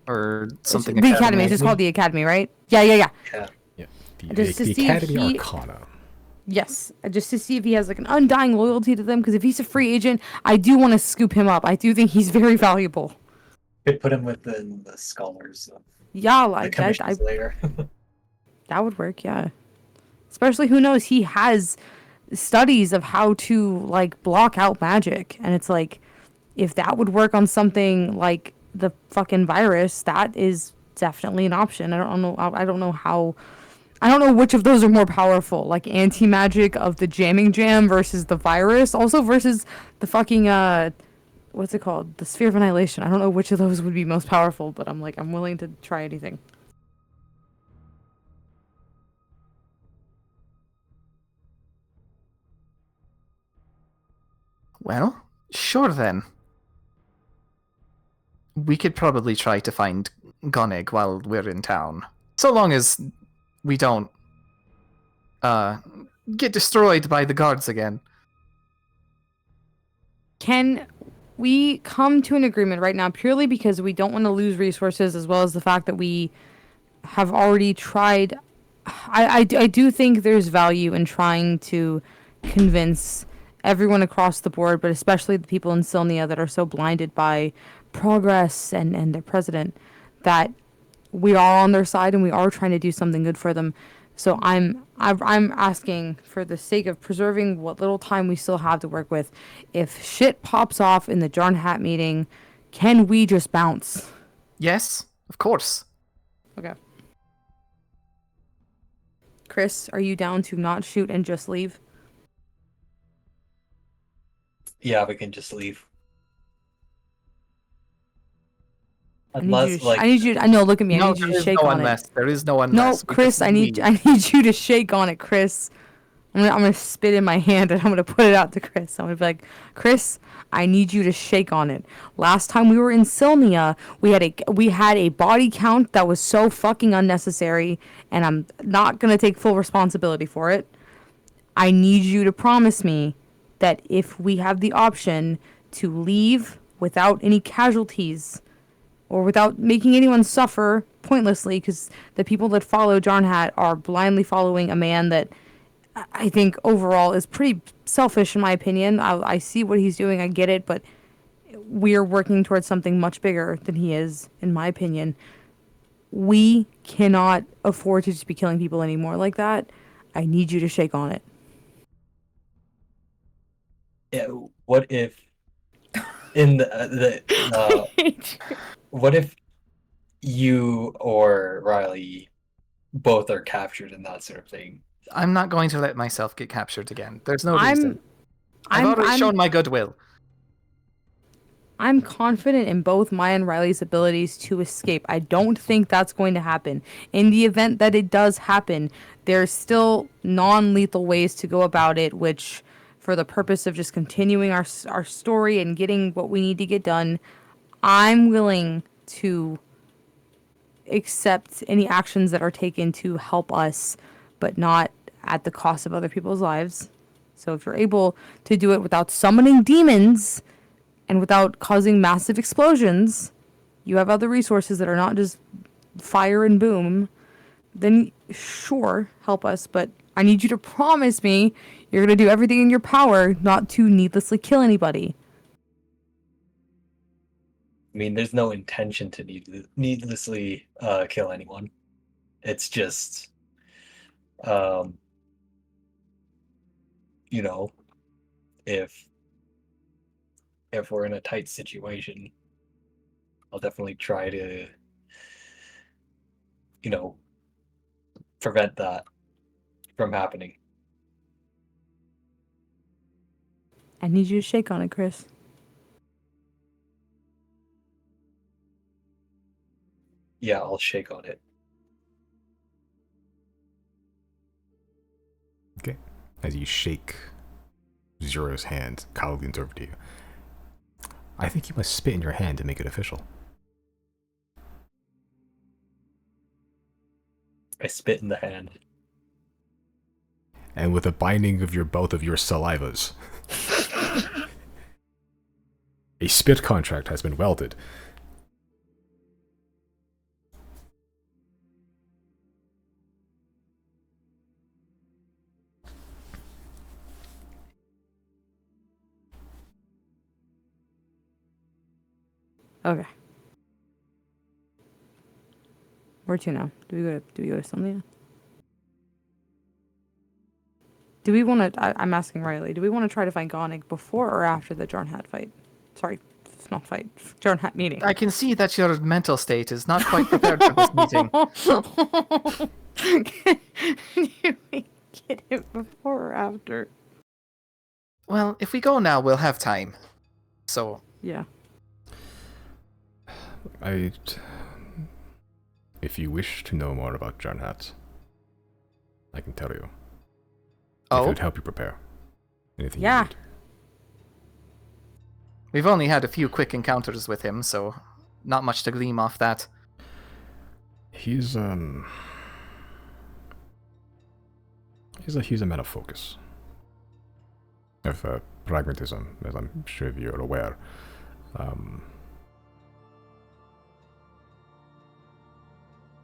or something. The Academy. It's just called the Academy, right? Yeah. Yeah. Yeah. Just to The see if Academy he- Arcana. Yes, just to see if he has like an undying loyalty to them. Because if he's a free agent, I do want to scoop him up. I do think he's very valuable. Could put him within the scholars of Yeah, the like commissions later. that would work. Yeah, especially who knows, he has studies of how to like block out magic, and it's like if that would work on something like the fucking virus, that is definitely an option. I don't know which of those are more powerful, like anti-magic of the jamming jam versus the virus, also versus the fucking what's it called, the sphere of annihilation. I don't know which of those would be most powerful, but I'm willing to try anything. Well, sure then. We could probably try to find Gonig while we're in town. So long as we don't get destroyed by the guards again. Can we come to an agreement right now purely because we don't want to lose resources, as well as the fact that we have already tried. I do think there's value in trying to convince everyone across the board, but especially the people in Sylnia that are so blinded by progress and their president, that we are on their side and we are trying to do something good for them. So I'm asking, for the sake of preserving what little time we still have to work with, if shit pops off in the Jarn Hat meeting, can we just bounce? Yes, of course. Okay. Chris, are you down to not shoot and just leave? Yeah, we can just leave. I Unless, like, need you. I know. Look at me. I No, need you there to is shake no on unless. it. There is no No, unless. Chris, I need you to shake on it, Chris. I'm gonna spit in my hand and I'm gonna put it out to Chris. I'm gonna be like, Chris, I need you to shake on it. Last time we were in Sylnia, we had a body count that was so fucking unnecessary, and I'm not gonna take full responsibility for it. I need you to promise me that if we have the option to leave without any casualties, or without making anyone suffer pointlessly, because the people that follow Jarn Hat are blindly following a man that I think overall is pretty selfish in my opinion. I see what he's doing, I get it, but we're working towards something much bigger than he is, in my opinion. We cannot afford to just be killing people anymore like that. I need you to shake on it. yeah, what if in the what if you or Riley both are captured and that sort of thing? I'm not going to let myself get captured again. There's no I'm- reason. I've already shown my goodwill. I'm confident in both Maya and Riley's abilities to escape. I don't think that's going to happen. In the event that it does happen, there's still non-lethal ways to go about it, which for the purpose of just continuing our story and getting what we need to get done, I'm willing to accept any actions that are taken to help us, but not at the cost of other people's lives. So if you're able to do it without summoning demons and without causing massive explosions, you have other resources that are not just fire and boom, then sure, help us. But I need you to promise me you're going to do everything in your power not to needlessly kill anybody. I mean, there's no intention to needlessly kill anyone. It's just, you know, if we're in a tight situation, I'll definitely try to, prevent that from happening. I need you to shake on it, Chris. Yeah, I'll shake on it. Okay. As you shake Zero's hand, Kyle leans over to you. I think you must spit in your hand to make it official. I spit in the hand. And with a binding of both of your salivas, a spit contract has been welded. Okay. Where to now? Do we go to Sylnia? Do we want to? I'm asking Riley. Do we want to try to find Gonig before or after the Jarnhat fight? Sorry, it's not fight. Jarnhat meeting. I can see that your mental state is not quite prepared for this meeting. Do we get it before or after? Well, if we go now, we'll have time. So Yeah. If you wish to know more about Jarnhat, I can tell you. Oh? If it would help you prepare. Anything you Yeah. need. We've only had a few quick encounters with him, so not much to glean off that. He's a man of focus. Of pragmatism, as I'm sure you're aware.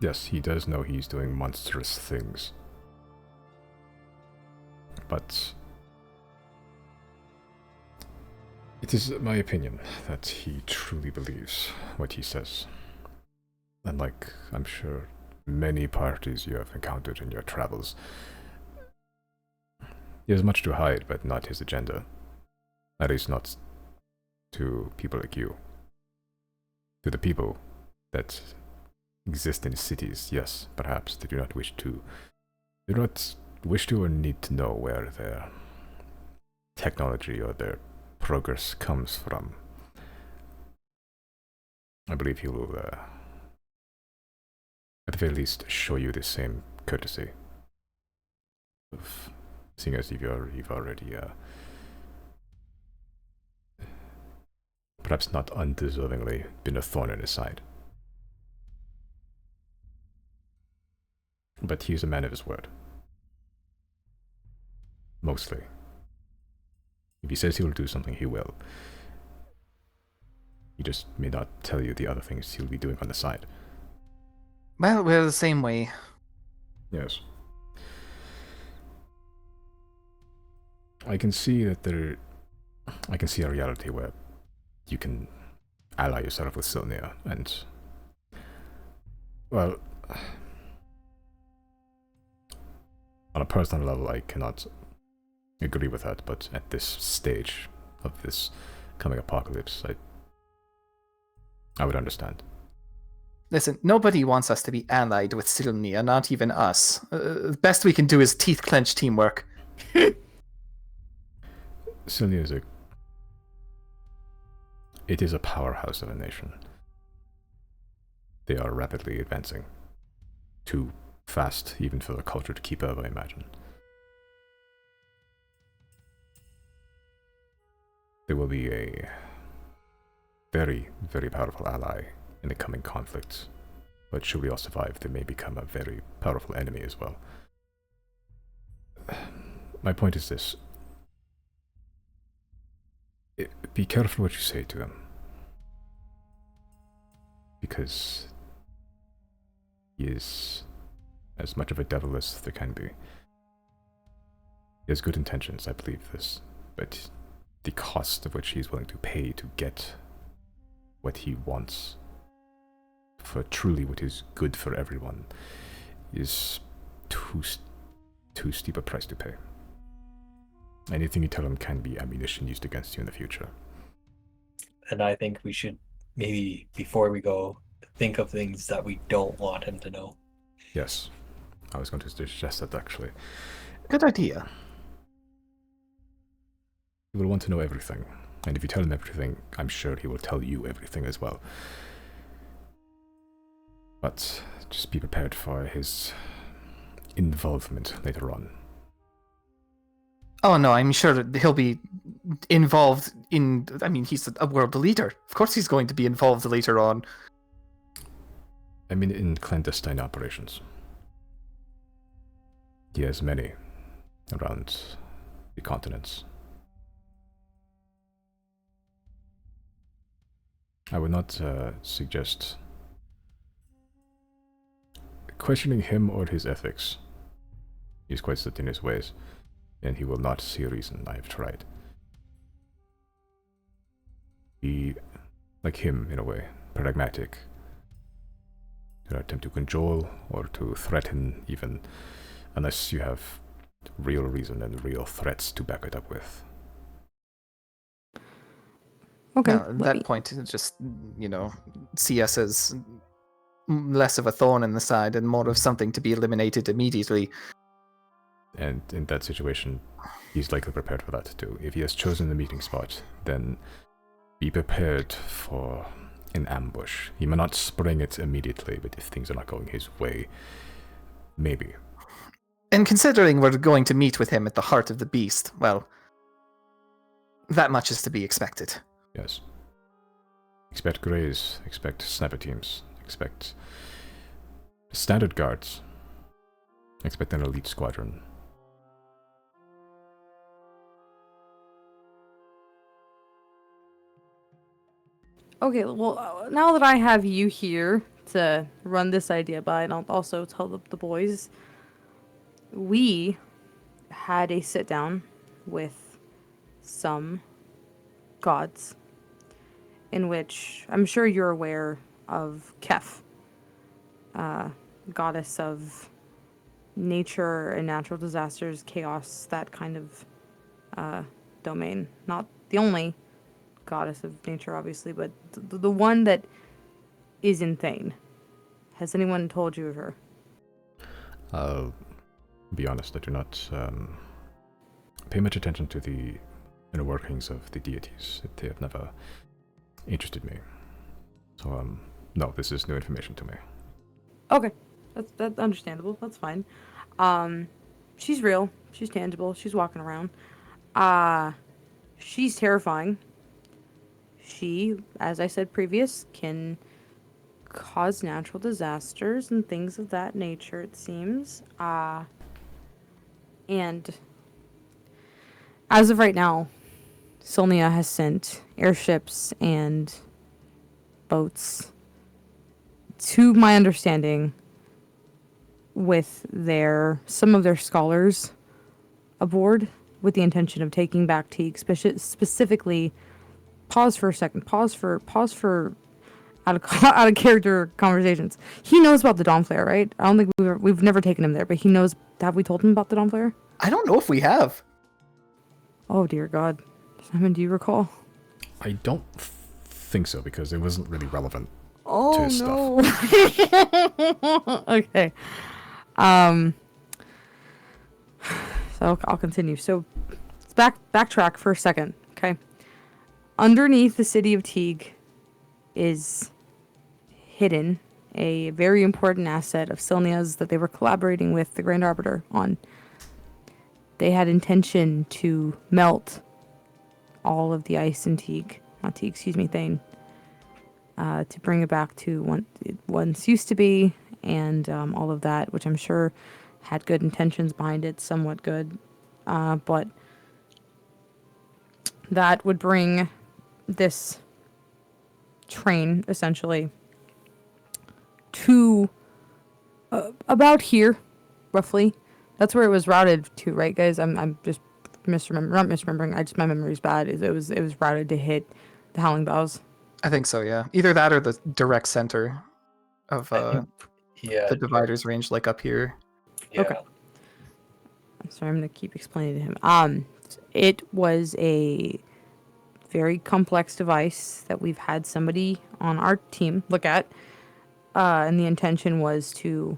Yes, he does know he's doing monstrous things. But it is my opinion that he truly believes what he says. Unlike, I'm sure, many parties you have encountered in your travels, he has much to hide, but not his agenda. At least not to people like you. To the people that exist in cities, yes, perhaps they do not wish to or need to know where their technology or their progress comes from. I believe he will, at the very least, show you the same courtesy. Of seeing as you've already, perhaps not undeservingly, been a thorn in his side. But he is a man of his word. Mostly. If he says he will do something, he will. He just may not tell you the other things he'll be doing on the side. Well, we're the same way. Yes. I can see a reality where you can ally yourself with Sylnia, and, well, on a personal level, I cannot agree with that, but at this stage of this coming apocalypse, I would understand. Listen, nobody wants us to be allied with Sylnia, not even us. The best we can do is teeth-clench teamwork. Sylnia it is a powerhouse of a nation. They are rapidly advancing. Too fast, even for the culture to keep up, I imagine. They will be a very, very powerful ally in the coming conflict. But should we all survive, they may become a very powerful enemy as well. My point is this. Be careful what you say to him. Because he is as much of a devil as there can be. He has good intentions, I believe this, but the cost of which he is willing to pay to get what he wants for truly what is good for everyone is too steep a price to pay. Anything you tell him can be ammunition used against you in the future. And I think we should maybe, before we go, think of things that we don't want him to know. Yes, I was going to suggest that actually. Good idea. He will want to know everything, and if you tell him everything, I'm sure he will tell you everything as well. But just be prepared for his involvement later on. Oh no, I'm sure he'll be involved in... I mean, he's a world leader. Of course he's going to be involved later on. I mean, in clandestine operations. He has many around the continents. I would not suggest questioning him or his ethics. He's quite set in his ways, and he will not see a reason. I have tried. Be like him in a way, pragmatic. Do not attempt to cajole or to threaten even, unless you have real reason and real threats to back it up with. Okay. No, at that point, it's just, see us as less of a thorn in the side and more of something to be eliminated immediately. And in that situation, he's likely prepared for that too. If he has chosen the meeting spot, then be prepared for an ambush. He may not spring it immediately, but if things are not going his way, maybe. And considering we're going to meet with him at the heart of the beast, well, that much is to be expected. Yes. Expect greys, expect sniper teams, expect standard guards, expect an elite squadron. Okay, well, now that I have you here to run this idea by, and I'll also tell the boys, we had a sit down with some gods, in which I'm sure you're aware of Kef, goddess of nature and natural disasters, chaos, that kind of domain. Not the only goddess of nature, obviously, but the one that is insane. Has anyone told you of her? I'll be honest, I do not pay much attention to the inner workings of the deities. They have never interested me. So, no, this is new information to me. Okay, that's understandable. That's fine. She's real. She's tangible. She's walking around. She's terrifying. She, as I said previous, can cause natural disasters and things of that nature, it seems. And as of right now, Solnia has sent airships and boats, to my understanding, with some of their scholars aboard, with the intention of taking back Teague, specifically. Pause for a second. Pause for out of character conversations. He knows about the Dawn Flare, right? I don't think we've never taken him there, but he knows. Have we told him about the Dawn Flare? I don't know if we have. Oh dear God, Simon, do you recall? I don't think so, because it wasn't really relevant Oh to no. stuff. Okay. So I'll continue. So let's backtrack for a second, okay? Underneath the city of Teague is hidden a very important asset of Silnia's that they were collaborating with the Grand Arbiter on. They had intention to melt all of the ice in Teak, not Teak, excuse me, Thane, to bring it back to what it once used to be, and all of that, which I'm sure had good intentions behind it, somewhat good, but that would bring this train essentially to about here, roughly. That's where it was routed to, right, guys? I'm just not misremembering. My memory's bad. It was routed to hit the Howling Bows. I think so, yeah. Either that or the direct center of I think, yeah, the divider's range, like up here. yeah. Okay. I'm sorry, I'm gonna keep explaining to him. It was a very complex device that we've had somebody on our team look at, and the intention was to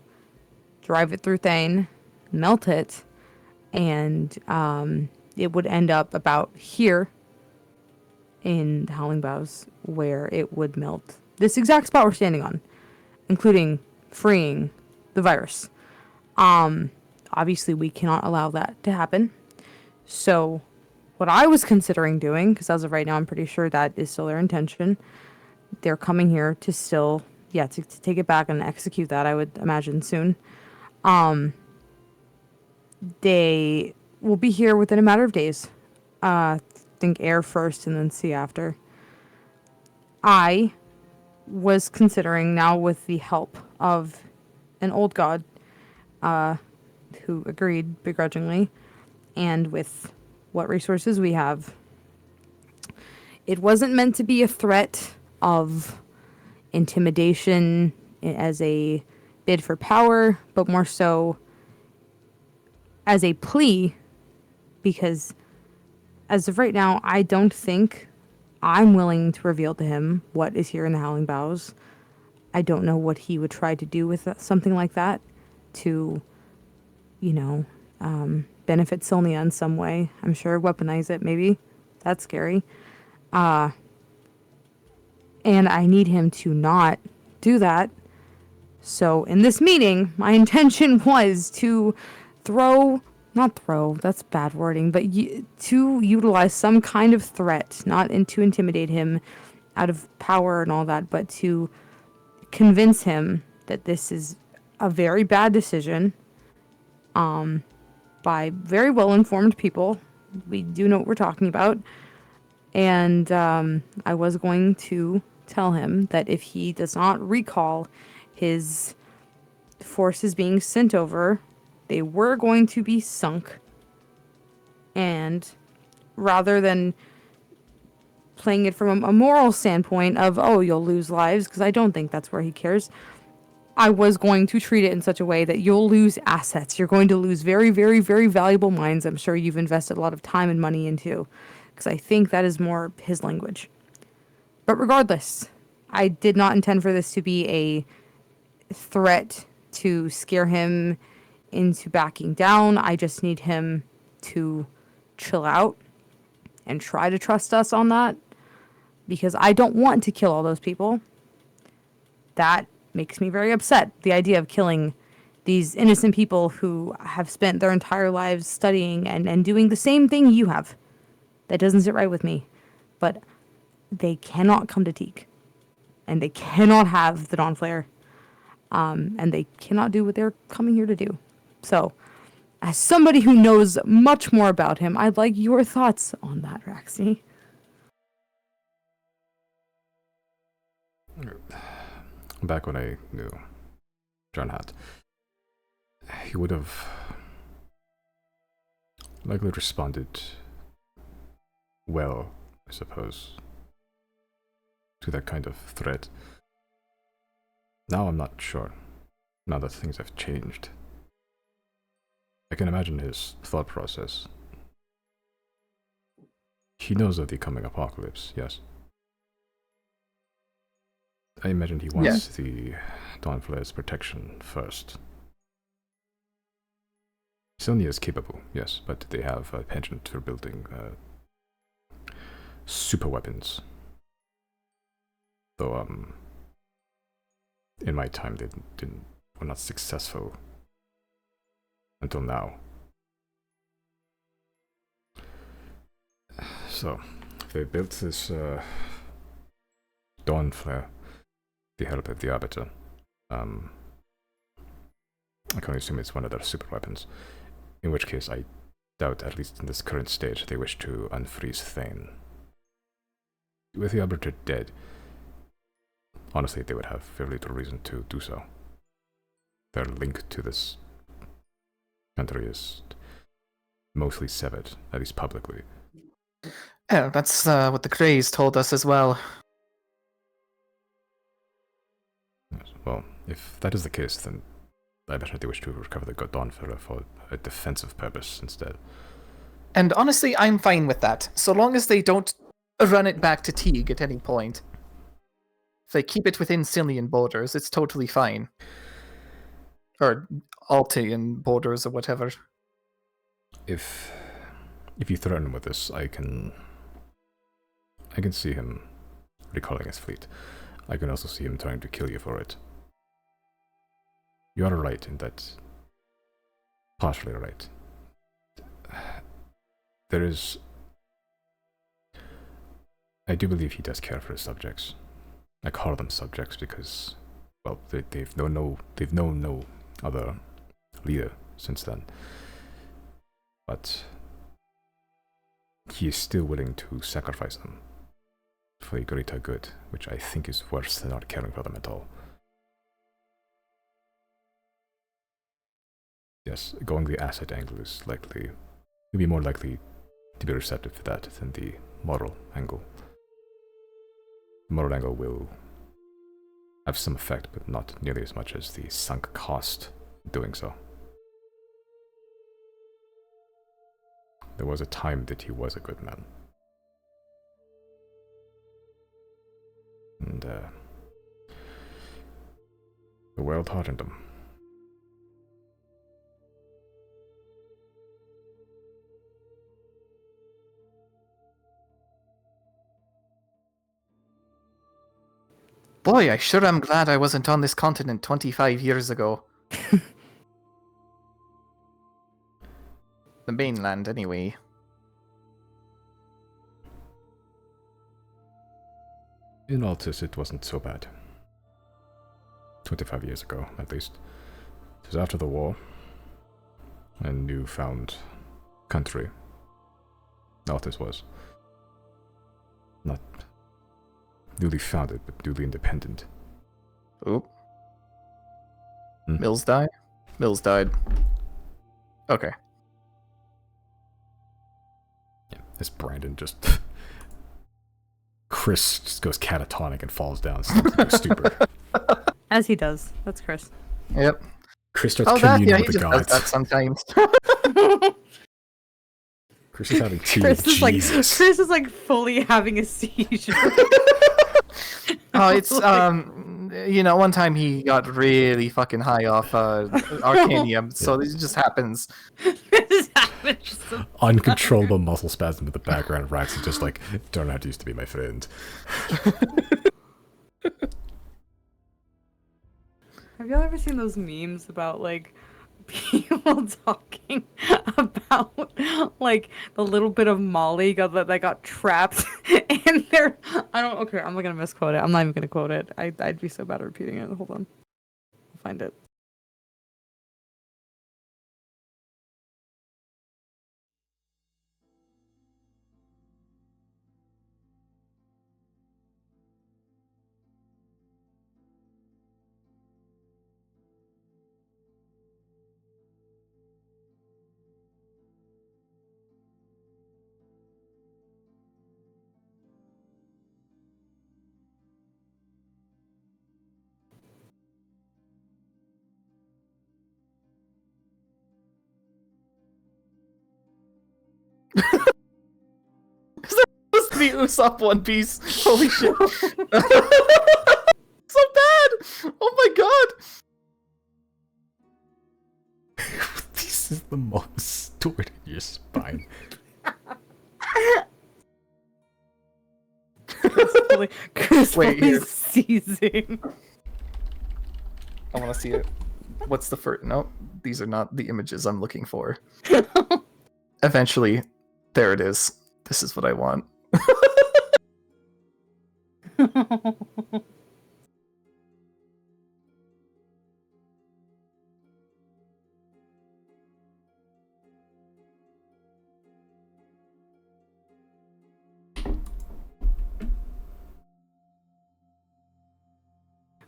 drive it through Thane, melt it, and it would end up about here in the Howling Bows, where it would melt this exact spot we're standing on, including freeing the virus. Obviously, we cannot allow that to happen. So, what I was considering doing, because as of right now, I'm pretty sure that is still their intention. They're coming here to still, to take it back and execute that, I would imagine, soon. They will be here within a matter of days. Think air first and then sea after. I was considering, now with the help of an old god, who agreed begrudgingly, and with what resources we have, it wasn't meant to be a threat of intimidation as a bid for power, but more so as a plea, because as of right now, I don't think I'm willing to reveal to him what is here in the Howling Bows. I don't know what he would try to do with something like that to, benefit Sylnia in some way. I'm sure weaponize it, maybe. That's scary. And I need him to not do that. So in this meeting, my intention was to that's bad wording, but to utilize some kind of threat, not to intimidate him out of power and all that, but to convince him that this is a very bad decision, by very well-informed people. We do know what we're talking about. And I was going to tell him that if he does not recall his forces being sent over, they were going to be sunk. And rather than playing it from a moral standpoint of, oh, you'll lose lives, because I don't think that's where he cares, I was going to treat it in such a way that you'll lose assets. You're going to lose very, very, very valuable mines I'm sure you've invested a lot of time and money into, because I think that is more his language. But regardless, I did not intend for this to be a threat to scare him into backing down. I just need him to chill out and try to trust us on that, because I don't want to kill all those people. That makes me very upset. The idea of killing these innocent people who have spent their entire lives studying and doing the same thing you have. That doesn't sit right with me. But they cannot come to Teak. And they cannot have the Dawn Flare. And they cannot do what they're coming here to do. So, as somebody who knows much more about him, I'd like your thoughts on that, Raxi. Back when I knew John Hatt, he would have likely responded well, I suppose, to that kind of threat. Now I'm not sure, now that things have changed. I can imagine his thought process. He knows of the coming apocalypse, yes. I imagine he wants the Dawnflare's protection first. Sylnia is capable, yes, but they have a penchant for building super weapons. Though, in my time, they were not successful until now. So, they built this dawn flare, the help of the Arbiter. I can only assume it's one of their super weapons. In which case, I doubt, at least in this current stage, they wish to unfreeze Thane. With the Arbiter dead, honestly, they would have very little reason to do so. Their link to this country is mostly severed, at least publicly. Yeah, that's what the Greys told us as well. Well, if that is the case, then I bet they wish to recover the Dawnfire for a defensive purpose instead. And honestly, I'm fine with that, so long as they don't run it back to Teague at any point. If they keep it within Cillian borders, it's totally fine. Or Altian borders or whatever. If you threaten him with this, I can see him recalling his fleet. I can also see him trying to kill you for it. You are right in that. Partially right. There is. I do believe he does care for his subjects. I call them subjects because, well, they've known no other leader since then. But he is still willing to sacrifice them for a greater good, which I think is worse than not caring for them at all. Yes, going the asset angle is likely, will be more likely to be receptive to that than the moral angle. The moral angle will have some effect, but not nearly as much as the sunk cost doing so. There was a time that he was a good man. And the world hardened him. Boy, I sure am glad I wasn't on this continent 25 years ago. The mainland, anyway. In Altus, it wasn't so bad. 25 years ago, at least. It was after the war. A newfound country. Altus was. Not newly founded, but newly independent. Oop. Hmm? Mills died? Mills died. Okay. Yeah, this Brandon just... Chris just goes catatonic and falls down into a stupor. As he does. That's Chris. Yep. Chris starts Oh, that, communing yeah, he with the just gods. does that sometimes. Chris is having tea Chris with is like Jesus. Chris is like fully having a seizure. Oh, it's you know, one time he got really fucking high off Arcanium, so it just happens. This happens so- Uncontrollable muscle spasm in the background. Rax is just like, don't know how to used to be my friend. Have y'all ever seen those memes about like people talking about like the little bit of Molly that got trapped in there? Okay, I'm not gonna misquote it. I'm not even gonna quote it. I'd be so bad at repeating it. Hold on. I'll find it. This is the Usopp One Piece. Holy shit. So bad! Oh my god! This is the most stored in your spine. Chris Wait, fully here. seizing. I want to see it. What's the first? No, these are not the images I'm looking for. Eventually, there it is. This is what I want.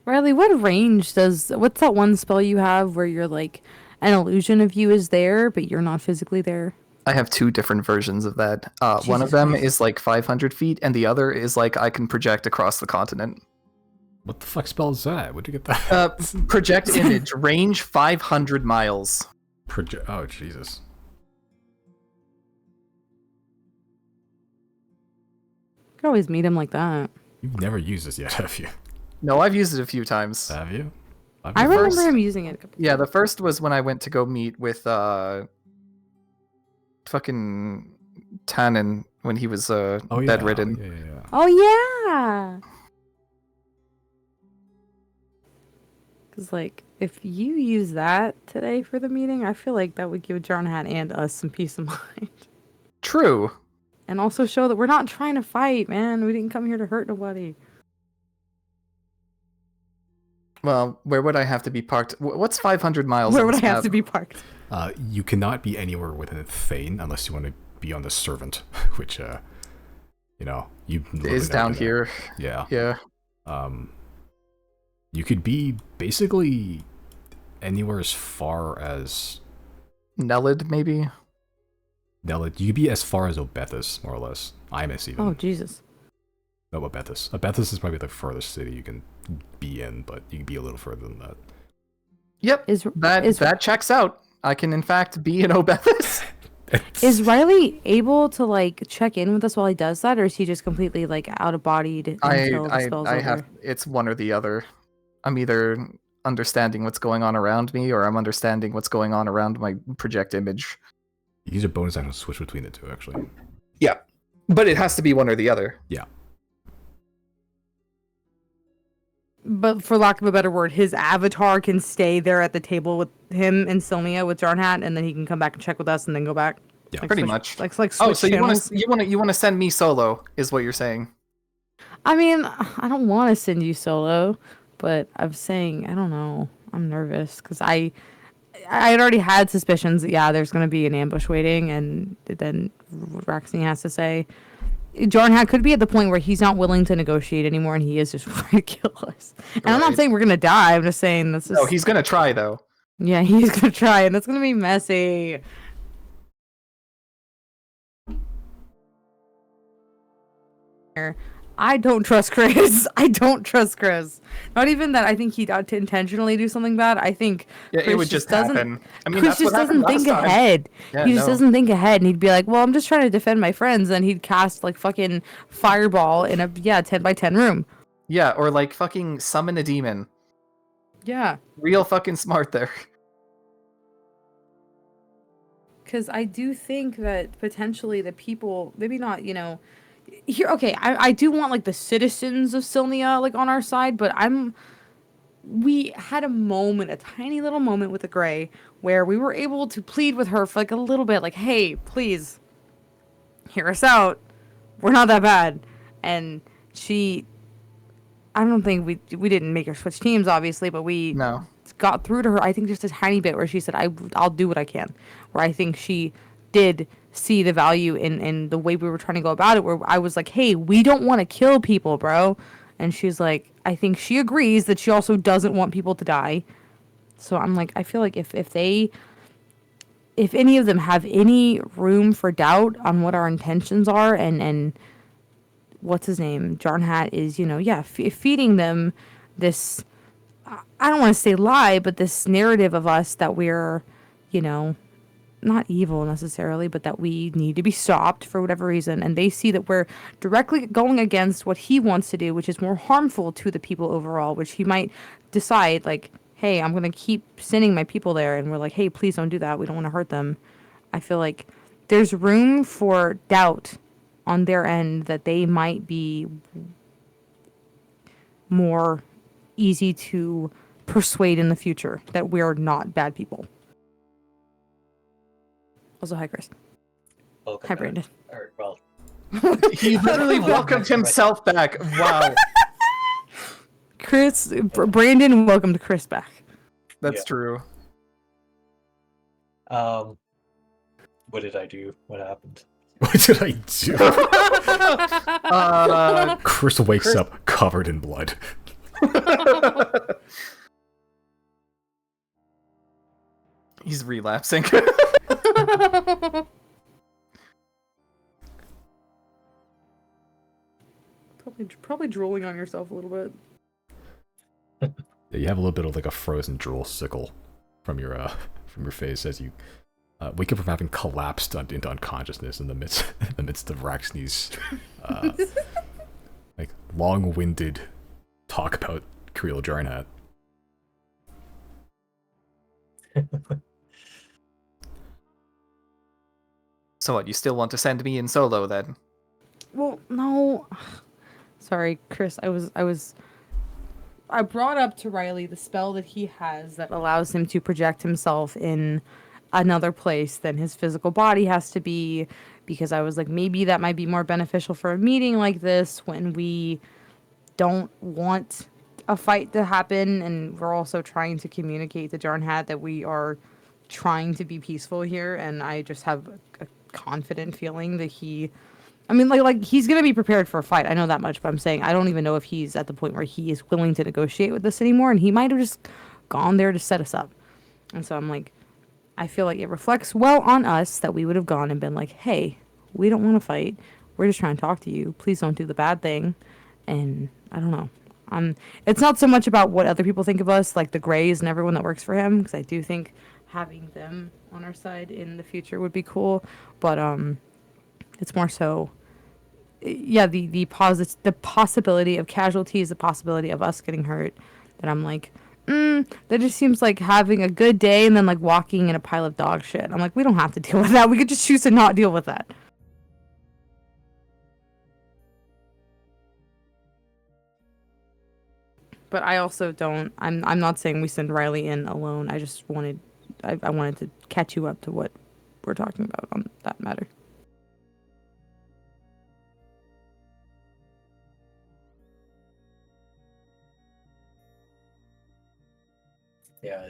Riley, what range what's that one spell you have where you're like an illusion of you is there, but you're not physically there? I have two different versions of that. One of Jesus them Christ. is like 500 feet, and the other is like I can project across the continent. What the fuck spell is that? Where'd you get that? Project image, range 500 miles. Oh, Jesus. You could always meet him like that. You've never used this yet, have you? No, I've used it a few times. Have you? I remember him using it. Yeah, the first was when I went to go meet with fucking Tannen when he was bedridden. Yeah. Oh yeah. Because like, if you use that today for the meeting, I feel like that would give John Hat and us some peace of mind. True. And also show that we're not trying to fight, man. We didn't come here to hurt nobody. Well, where would I have to be parked? What's 500 miles? Where on would I this have map? to be parked? You cannot be anywhere within Thane unless you want to be on the Servant, which, you Is down here. Yeah. Yeah. You could be basically anywhere as far as Nelid, maybe? Nelid. You could be as far as Obethus, more or less. Imus, even. Oh Jesus. No, Obethus. Obethus is probably the furthest city you can be in, but you can be a little further than that. Yep. Is That checks out. I can in fact be in Obethus. Is Riley able to like check in with us while he does that, or is he just completely like out of bodied until the spell's I over? have it's one or the other. I'm either understanding what's going on around me, or I'm understanding what's going on around my project image. You use a bonus action to switch between the two, actually. Yeah, but it has to be one or the other. Yeah. But for lack of a better word, his avatar can stay there at the table with him and Sylmia with Jarnhat, and then he can come back and check with us, and then go back. Yeah, Like pretty switch- much. Like switch Oh, so channels. you want to send me solo, is what you're saying? I mean, I don't want to send you solo, but I'm saying I don't know. I'm nervous because I had already had suspicions that there's gonna be an ambush waiting, and then Raxine has to say. Jarnhat could be at the point where he's not willing to negotiate anymore, and he is just ready to kill us. And I'm not Right. saying we're gonna die. I'm just saying this is. No, he's gonna try though. Yeah, he's gonna try, and it's gonna be messy. I don't trust Chris. I don't trust Chris. Not even that I think he'd intentionally do something bad. I think Yeah, Chris it would just doesn't. happen. I mean, Chris that's what just doesn't happened think last time. ahead. Yeah, He just no. doesn't think ahead, and he'd be like, "Well, I'm just trying to defend my friends." And he'd cast like fucking fireball in a 10x10 room. Yeah, or like fucking summon a demon. Yeah, Real fucking smart there. because I do think that potentially the people, maybe not, here. Okay, I do want like the citizens of Sylnia like on our side, but we had a tiny little moment with the Grey where we were able to plead with her for like a little bit, like, hey, please hear us out. We're not that bad. And I don't think we didn't make her switch teams, obviously, but we No. got through to her, I think, just a tiny bit where she said, I'll do what I can. Where I think she did see the value in the way we were trying to go about it, where I was like, hey, we don't want to kill people, bro. And she's like, I think she agrees that she also doesn't want people to die. So I'm like, I feel like if any of them have any room for doubt on what our intentions are, and what's his name, Jarnhat is, feeding them this, I don't want to say lie, but this narrative of us that we're, not evil necessarily, but that we need to be stopped for whatever reason. And they see that we're directly going against what he wants to do, which is more harmful to the people overall, which he might decide like, hey, I'm going to keep sending my people there. And we're like, hey, please don't do that. We don't want to hurt them. I feel like there's room for doubt on their end that they might be more easy to persuade in the future that we're not bad people. Also, hi, Chris. Welcome Hi, back. Brandon. Or, well, He literally welcomed himself back. Wow. Brandon welcomed Chris back. That's Yeah. true. What did I do? What happened? What did I do? Chris wakes Chris- up covered in blood. He's relapsing. Probably drooling on yourself a little bit. Yeah, you have a little bit of like a frozen drool sickle from your face as you wake up from having collapsed into unconsciousness in the midst of Raxney's like long-winded talk about Creel Jarnat. So what, you still want to send me in solo then? Well, no. Sorry, Chris. I brought up to Riley the spell that he has that allows him to project himself in another place than his physical body has to be, because I was like, maybe that might be more beneficial for a meeting like this when we don't want a fight to happen, and we're also trying to communicate to Jarnhat that we are trying to be peaceful here, and I just have a confident feeling that like he's gonna be prepared for a fight. I know that much, but I'm saying I don't even know if he's at the point where he is willing to negotiate with us anymore, and he might have just gone there to set us up. And so I'm like, I feel like it reflects well on us that we would have gone and been like, hey, we don't want to fight. We're just trying to talk to you. Please don't do the bad thing. And I don't know. It's not so much about what other people think of us, like the Greys and everyone that works for him, because I do think having them on our side in the future would be cool. But it's more so, yeah, the possibility of casualties, the possibility of us getting hurt, that I'm like, that just seems like having a good day and then like walking in a pile of dog shit. I'm like, we don't have to deal with that. We could just choose to not deal with that. But I also don't. I'm not saying we send Riley in alone. I just wanted, I wanted to catch you up to what we're talking about on that matter. Yeah,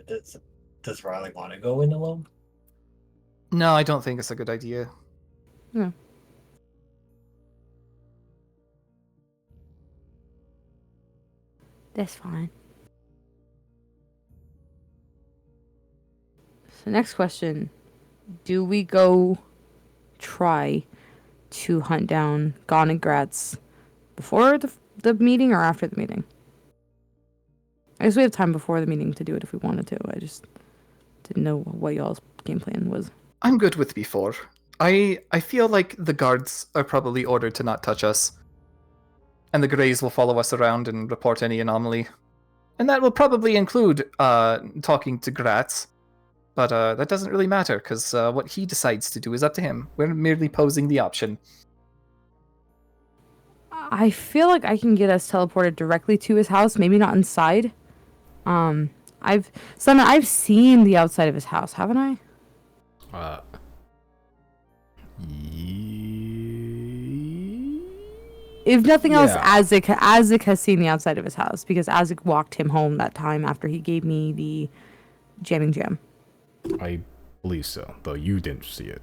does Riley want to go in alone? No, I don't think it's a good idea. Yeah. That's fine. So next question. Do we go try to hunt down Gon and Gratz before the meeting or after the meeting? I guess we have time before the meeting to do it if we wanted to. I just didn't know what y'all's game plan was. I'm good with before. I feel like the guards are probably ordered to not touch us. And the Greys will follow us around and report any anomaly. And that will probably include talking to Gratz. But that doesn't really matter, because what he decides to do is up to him. We're merely posing the option. I feel like I can get us teleported directly to his house, maybe not inside. I've seen the outside of his house, haven't I? If nothing else, Yeah. Azek has seen the outside of his house, because Azek walked him home that time after he gave me the jamming gem. I believe so, though you didn't see it.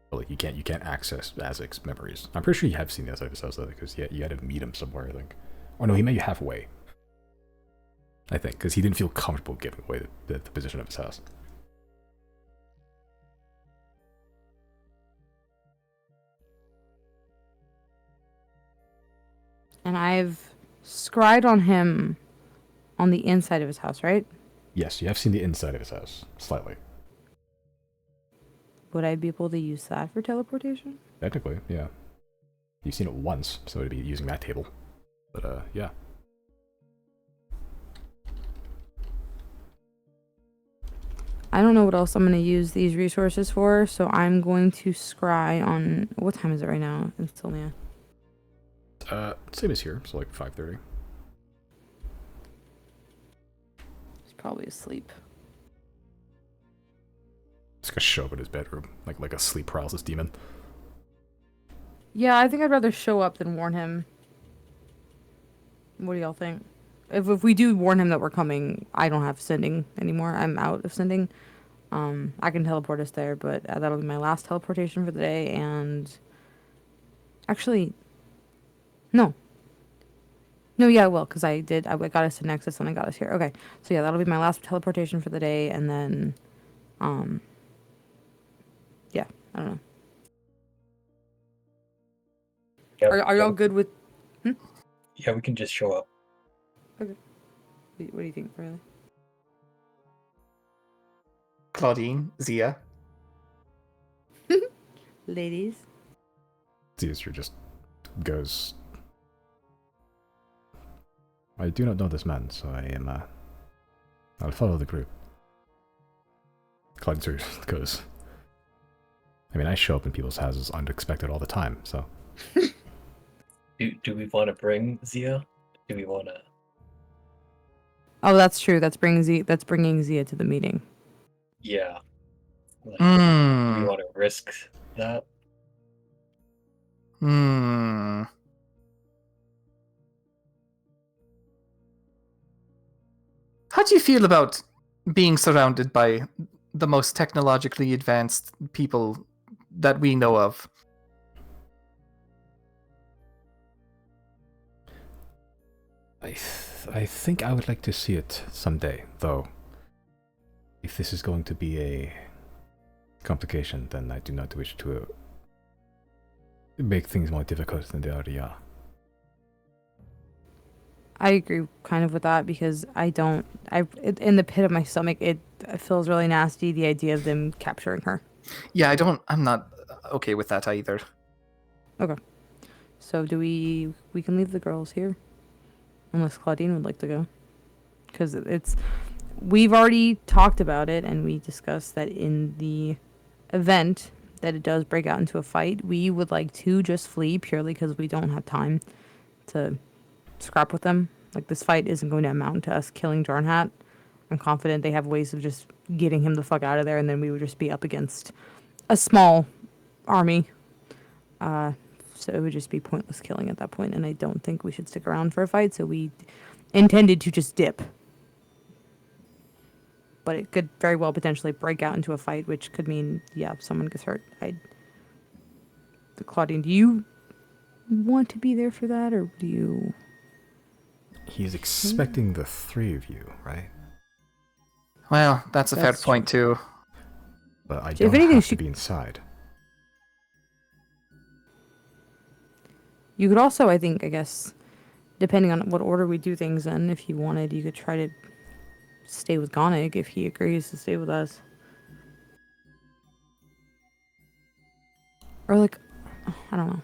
But like, you can't access Azek's memories. I'm pretty sure you have seen the outside of his house though, because you had to meet him somewhere, I think. Or no, he met you halfway. I think, because he didn't feel comfortable giving away the position of his house. And I've scried on him on the inside of his house, right? Yes, you have seen the inside of his house, slightly. Would I be able to use that for teleportation? Technically, yeah. You've seen it once, so it'd be using that table. But, yeah. I don't know what else I'm going to use these resources for, so I'm going to scry on... What time is it right now? It's only Same as here, so like 5:30. He's probably asleep. It's gonna show up in his bedroom, like a sleep paralysis demon. Yeah, I think I'd rather show up than warn him. What do y'all think? if we do warn him that we're coming, I don't have sending anymore. I'm out of sending. I can teleport us there, but that'll be my last teleportation for the day. And actually, no. No, yeah, I will, because I got us to Nexus and I got us here. Okay, so yeah, that'll be my last teleportation for the day, and then, yeah, I don't know. Yeah, Are y'all good with? yeah, we can just show up. Okay. What do you think, Riley? Claudine, Zia. Ladies? Caesar just goes. I do not know this man, so I am. I'll follow the group. Claudia goes. I mean, I show up in people's houses unexpected all the time, so. Do we want to bring Zia? Do we want to? Oh, that's true. That's bringing Zia to the meeting. Yeah. Like, do we want to risk that? How do you feel about being surrounded by the most technologically advanced people that we know of? I think I would like to see it someday, though. If this is going to be a complication, then I do not wish to make things more difficult than they already are. I agree kind of with that because in the pit of my stomach, it feels really nasty, the idea of them capturing her. Yeah, I'm not okay with that either. Okay. So we can leave the girls here? Unless Claudine would like to go. Because we've already talked about it and we discussed that in the event that it does break out into a fight, we would like to just flee purely because we don't have time to scrap with them. Like, this fight isn't going to amount to us killing Jarnhat. I'm confident they have ways of just getting him the fuck out of there, and then we would just be up against a small army. So it would just be pointless killing at that point, and I don't think we should stick around for a fight, so we intended to just dip. But it could very well potentially break out into a fight, which could mean, yeah, someone gets hurt. Claudine, do you want to be there for that, or do you... He's expecting the three of you, right? Well, that's a fair point too. But I don't have to be inside. You could also, I guess, depending on what order we do things in, if you wanted, you could try to stay with Gonig if he agrees to stay with us. Or, like, I don't know.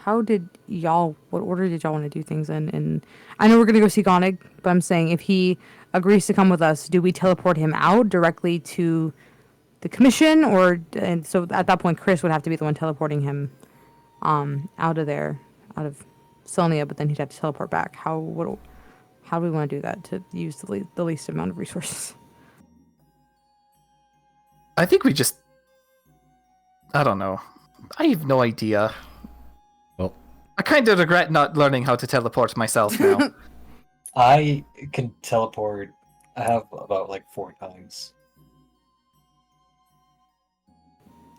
What order did y'all want to do things in? And I know we're going to go see Gonig, but I'm saying if he agrees to come with us, do we teleport him out directly to the commission? And so at that point, Chris would have to be the one teleporting him out of Selnia, but then he'd have to teleport back. How do we want to do that to use the least amount of resources? I think we just... I don't know. I have no idea. Well, I kind of regret not learning how to teleport myself now. I can teleport. I have about like 4 times.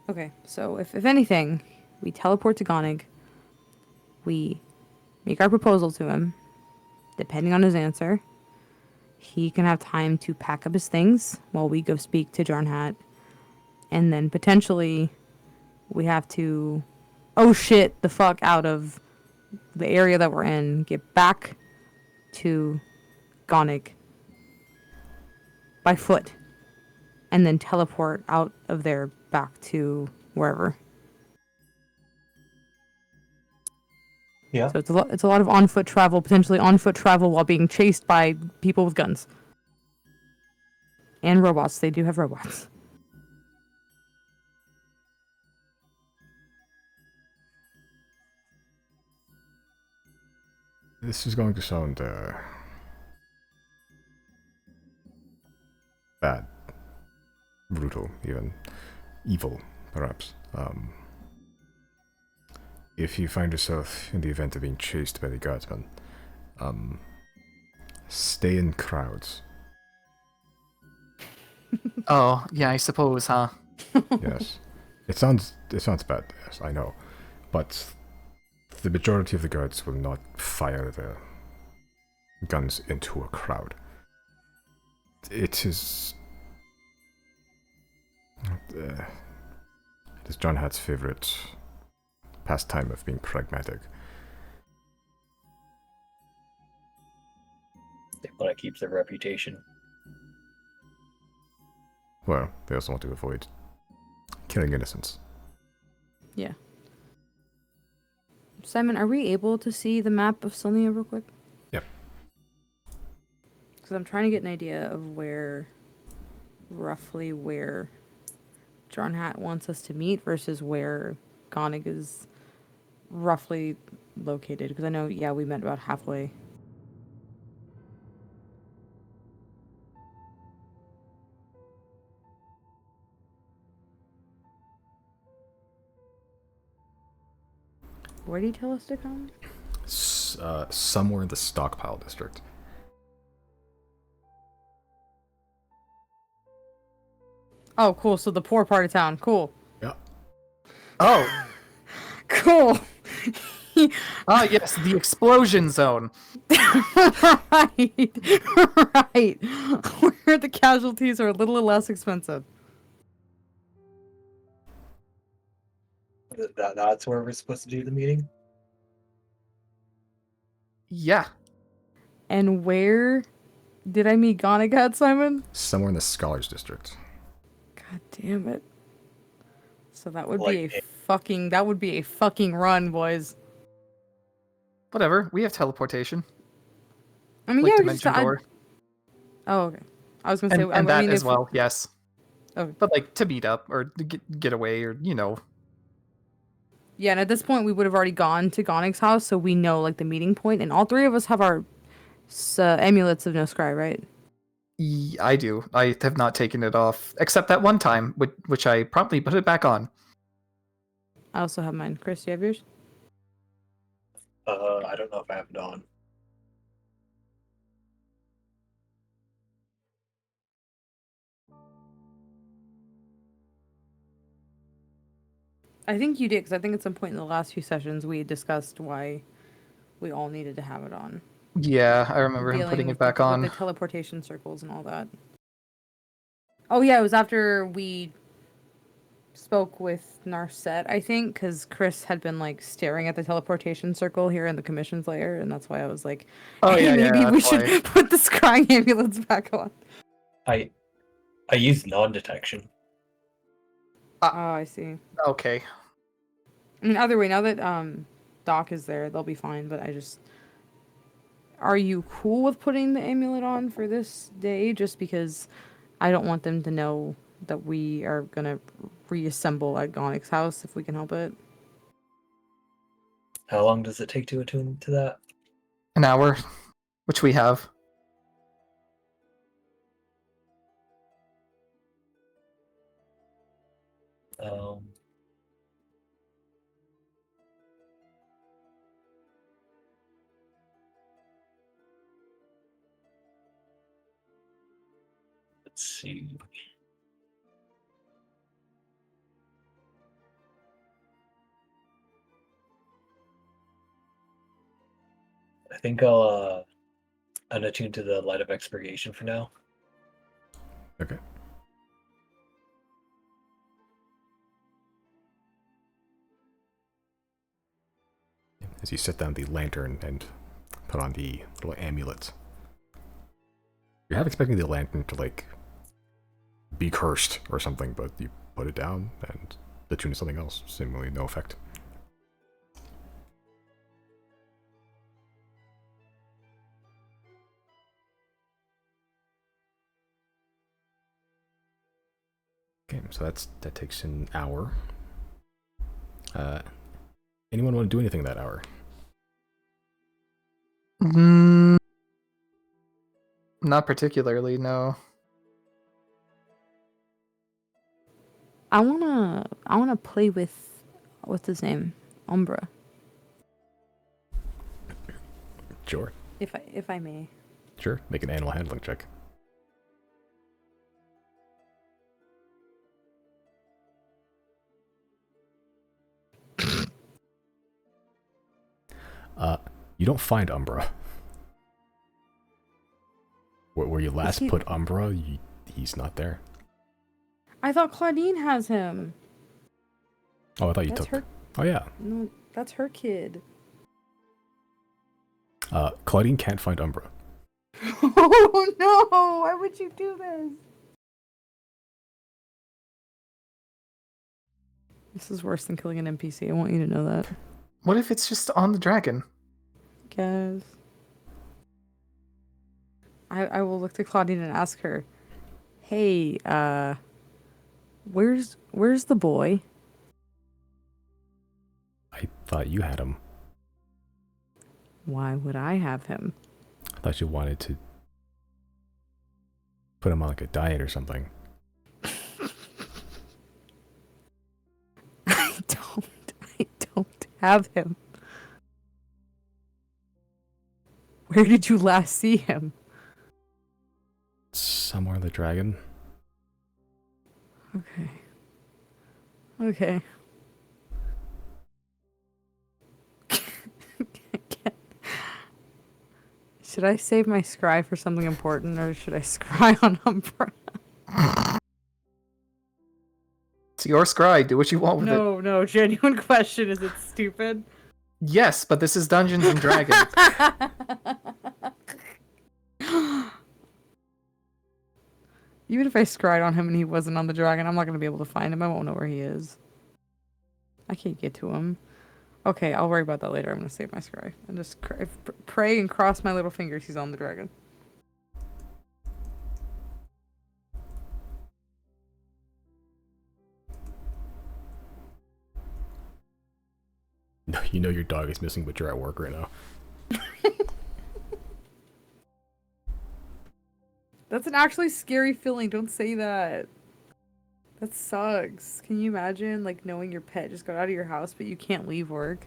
Okay, so if anything, we teleport to Gonig, we make our proposal to him, depending on his answer. He can have time to pack up his things while we go speak to Jarnhat, and then potentially we have to shit the fuck out of the area that we're in, get back to Gonig by foot, and then teleport out of there back to wherever. Yeah. So it's a lot of on-foot travel, potentially on-foot travel while being chased by people with guns. And robots. They do have robots. this is going to sound bad, brutal, even evil, perhaps. If you find yourself in the event of being chased by the guardsmen, Stay in crowds. Oh, yeah, I suppose, huh? Yes. It sounds bad, yes, I know. But the majority of the guards will not fire their guns into a crowd. It is... it is John Hatt's favorite pastime of being pragmatic. They want to keep their reputation. Well, they also want to avoid killing innocents. Yeah. Simon, are we able to see the map of Sylnia real quick? Yep. Because I'm trying to get an idea of roughly where John Hatt wants us to meet versus where Gonig is roughly located. Because I know, yeah, we met about halfway. Where did he tell us to come? Somewhere in the stockpile district. Oh, cool. So the poor part of town. Cool. Yeah. Oh, Cool. yes, the explosion zone. Right. Right. Where the casualties are a little less expensive. That's where we're supposed to do the meeting? Yeah. And where did I meet Gonig at, Simon? Somewhere in the scholars district. God damn it. So that would Like be a fucking run, boys. Whatever. We have teleportation. I mean, Like yeah, dimension door. Oh, okay. I was gonna say, And I that mean, as if, well, yes. Okay. But like to meet up or to get away or, Yeah, and at this point, we would have already gone to Gonig's house, so we know like the meeting point, and all three of us have our amulets of no scry, right? I do. I have not taken it off, except that one time, which I promptly put it back on. I also have mine. Chris, do you have yours? I don't know if I have it on. I think you did, because I think at some point in the last few sessions we discussed why we all needed to have it on. Yeah, I remember him putting it back on. With the teleportation circles and all that. Oh yeah, it was after we spoke with Narset, I think, because Chris had been like staring at the teleportation circle here in the commission's lair, and that's why I was like, Oh hey, yeah, maybe yeah, we that's should why. put the scrying ambulance back on. I use non-detection. Oh, I see. Okay. I mean, either way, now that Doc is there, they'll be fine. But are you cool with putting the amulet on for this day? Just because I don't want them to know that we are gonna reassemble at Gonic's house if we can help it. How long does it take to attune to that? An hour, which we have. Let's see. I think I'll unattune to the light of expurgation for now. Okay. As you set down the lantern and put on the little amulet, you're half expecting the lantern to like be cursed or something, but you put it down and attune to something else. Seemingly no effect. Okay, so that takes an hour. Anyone want to do anything that hour? Not particularly, no. I wanna play with what's his name, Umbra, Sure. if I may. Sure, make an animal handling check. You don't find Umbra. Where you last put Umbra, he's not there. I thought Claudine has him. Oh, I thought you That's took... her. Oh, yeah. No, that's her kid. Claudine can't find Umbra. Oh no! Why would you do this? This is worse than killing an NPC. I want you to know that. What if it's just on the dragon? Guess. I will look to Claudine and ask her, "Hey, where's the boy?" I thought you had him. Why would I have him? I thought you wanted to put him on like a diet or something. I don't have him. Where did you last see him? Somewhere in the dragon. Okay. Okay. Should I save my scry for something important, or should I scry on Umbra? It's your scry. Do what you want with it. No. Genuine question. Is it stupid? Yes, but this is Dungeons and Dragons. Even if I scried on him and he wasn't on the dragon, I'm not going to be able to find him. I won't know where he is. I can't get to him. Okay, I'll worry about that later. I'm going to save my scry. And just pray and cross my little fingers he's on the dragon. No, you know your dog is missing, but you're at work right now. That's an actually scary feeling. Don't say that. That sucks. Can you imagine, like, knowing your pet just got out of your house, but you can't leave work?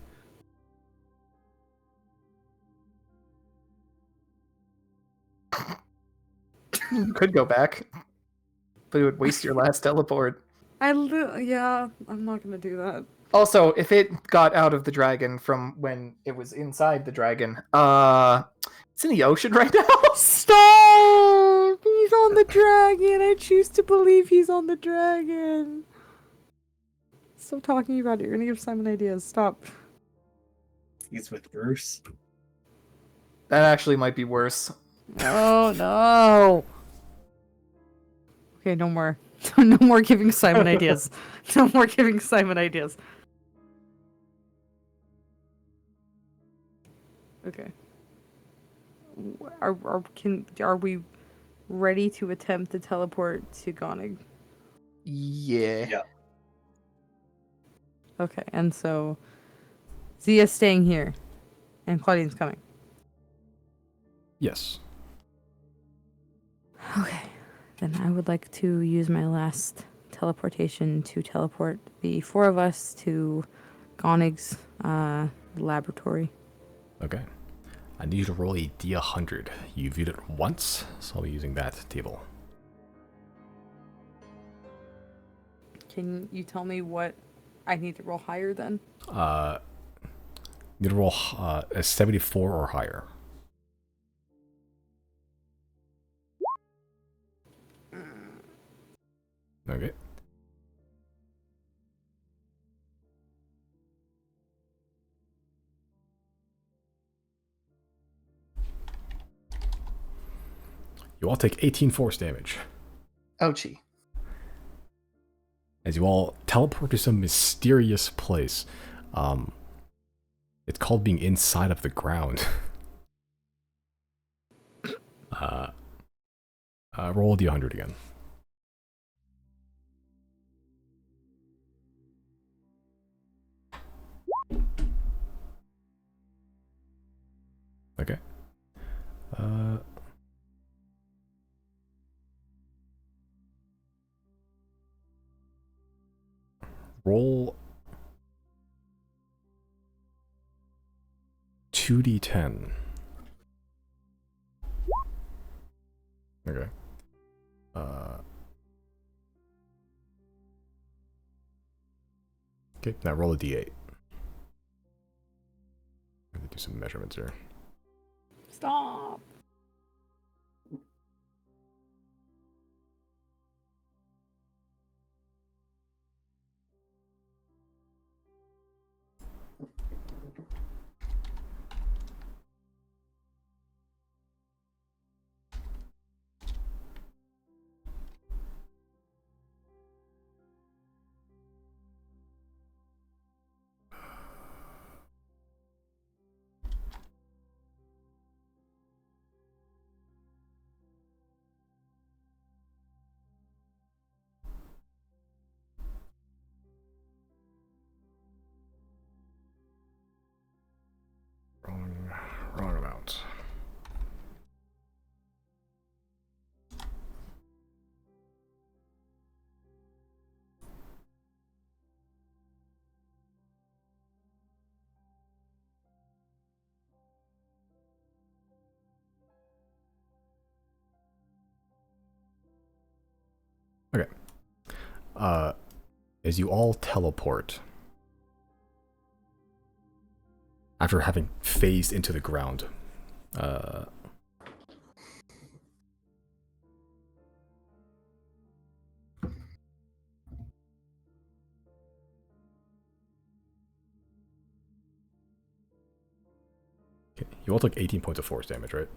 You could go back, but it would waste your last teleport. Yeah, I'm not gonna do that. Also, if it got out of the dragon from when it was inside the dragon, it's in the ocean right now. Stop! He's on the dragon. I choose to believe he's on the dragon. Stop talking about it. You're gonna give Simon ideas. Stop. He's with Bruce. That actually might be worse. Oh no. Okay, no more. No more giving Simon ideas. No more giving Simon ideas. Okay. Are we ready to attempt to teleport to Gonig? Yeah. Yeah. Okay, and so Zia's staying here, and Claudine's coming. Yes. Okay, then I would like to use my last teleportation to teleport the four of us to Gonig's laboratory. Okay. I need you to roll a D100. You viewed it once, so I'll be using that table. Can you tell me what I need to roll higher then? You need to roll a 74 or higher. Okay. You all take 18 force damage Ouchie. as you all teleport to some mysterious place. It's called being inside of the ground. Roll D100 again. Okay. Roll 2d10. Okay. Okay, now roll a d8. I'm gonna do some measurements here. Stop. Wrong amount. Okay. As you all teleport, after having phased into the ground, you all took 18 points of force damage, right?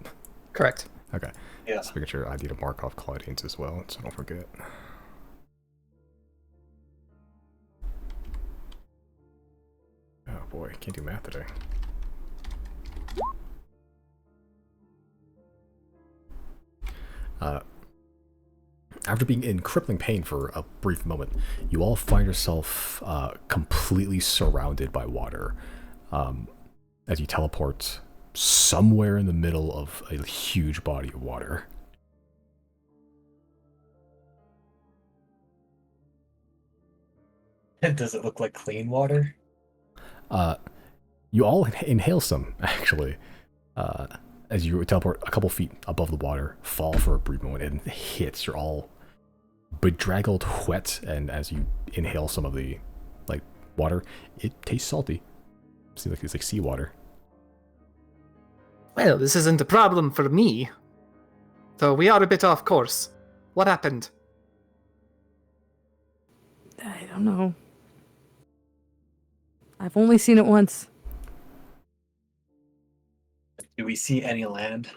Correct. Okay. Yeah. Just making sure I need to mark off Claudine's as well, so I don't forget. Oh boy, can't do math today. After being in crippling pain for a brief moment, you all find yourself completely surrounded by water as you teleport somewhere in the middle of a huge body of water. Does it look like clean water? You all inhale some, actually, as you teleport a couple feet above the water, fall for a brief moment, and it hits. You're all bedraggled, wet, and as you inhale some of the water, it tastes salty. Seems like it's like seawater. Well, this isn't a problem for me. So we are a bit off course. What happened? I don't know. I've only seen it once. Do we see any land?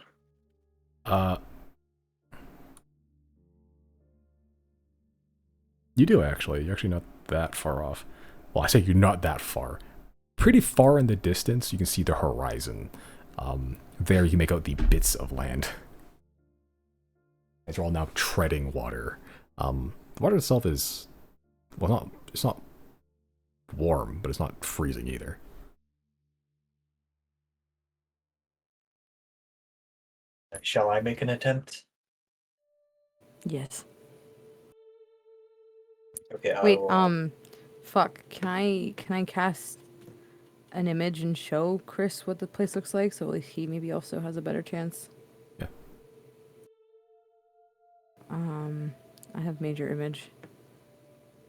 You do actually. You're actually not that far off. Well, I say you're not that far. Pretty far in the distance, you can see the horizon. There you make out the bits of land. As you're all now treading water. The water itself is, well, it's not warm, but it's not freezing either. Shall I make an attempt? Yes. Okay. I Wait, will, fuck. Can I cast an image and show Chris what the place looks like, so at least he maybe also has a better chance? Yeah. I have major image.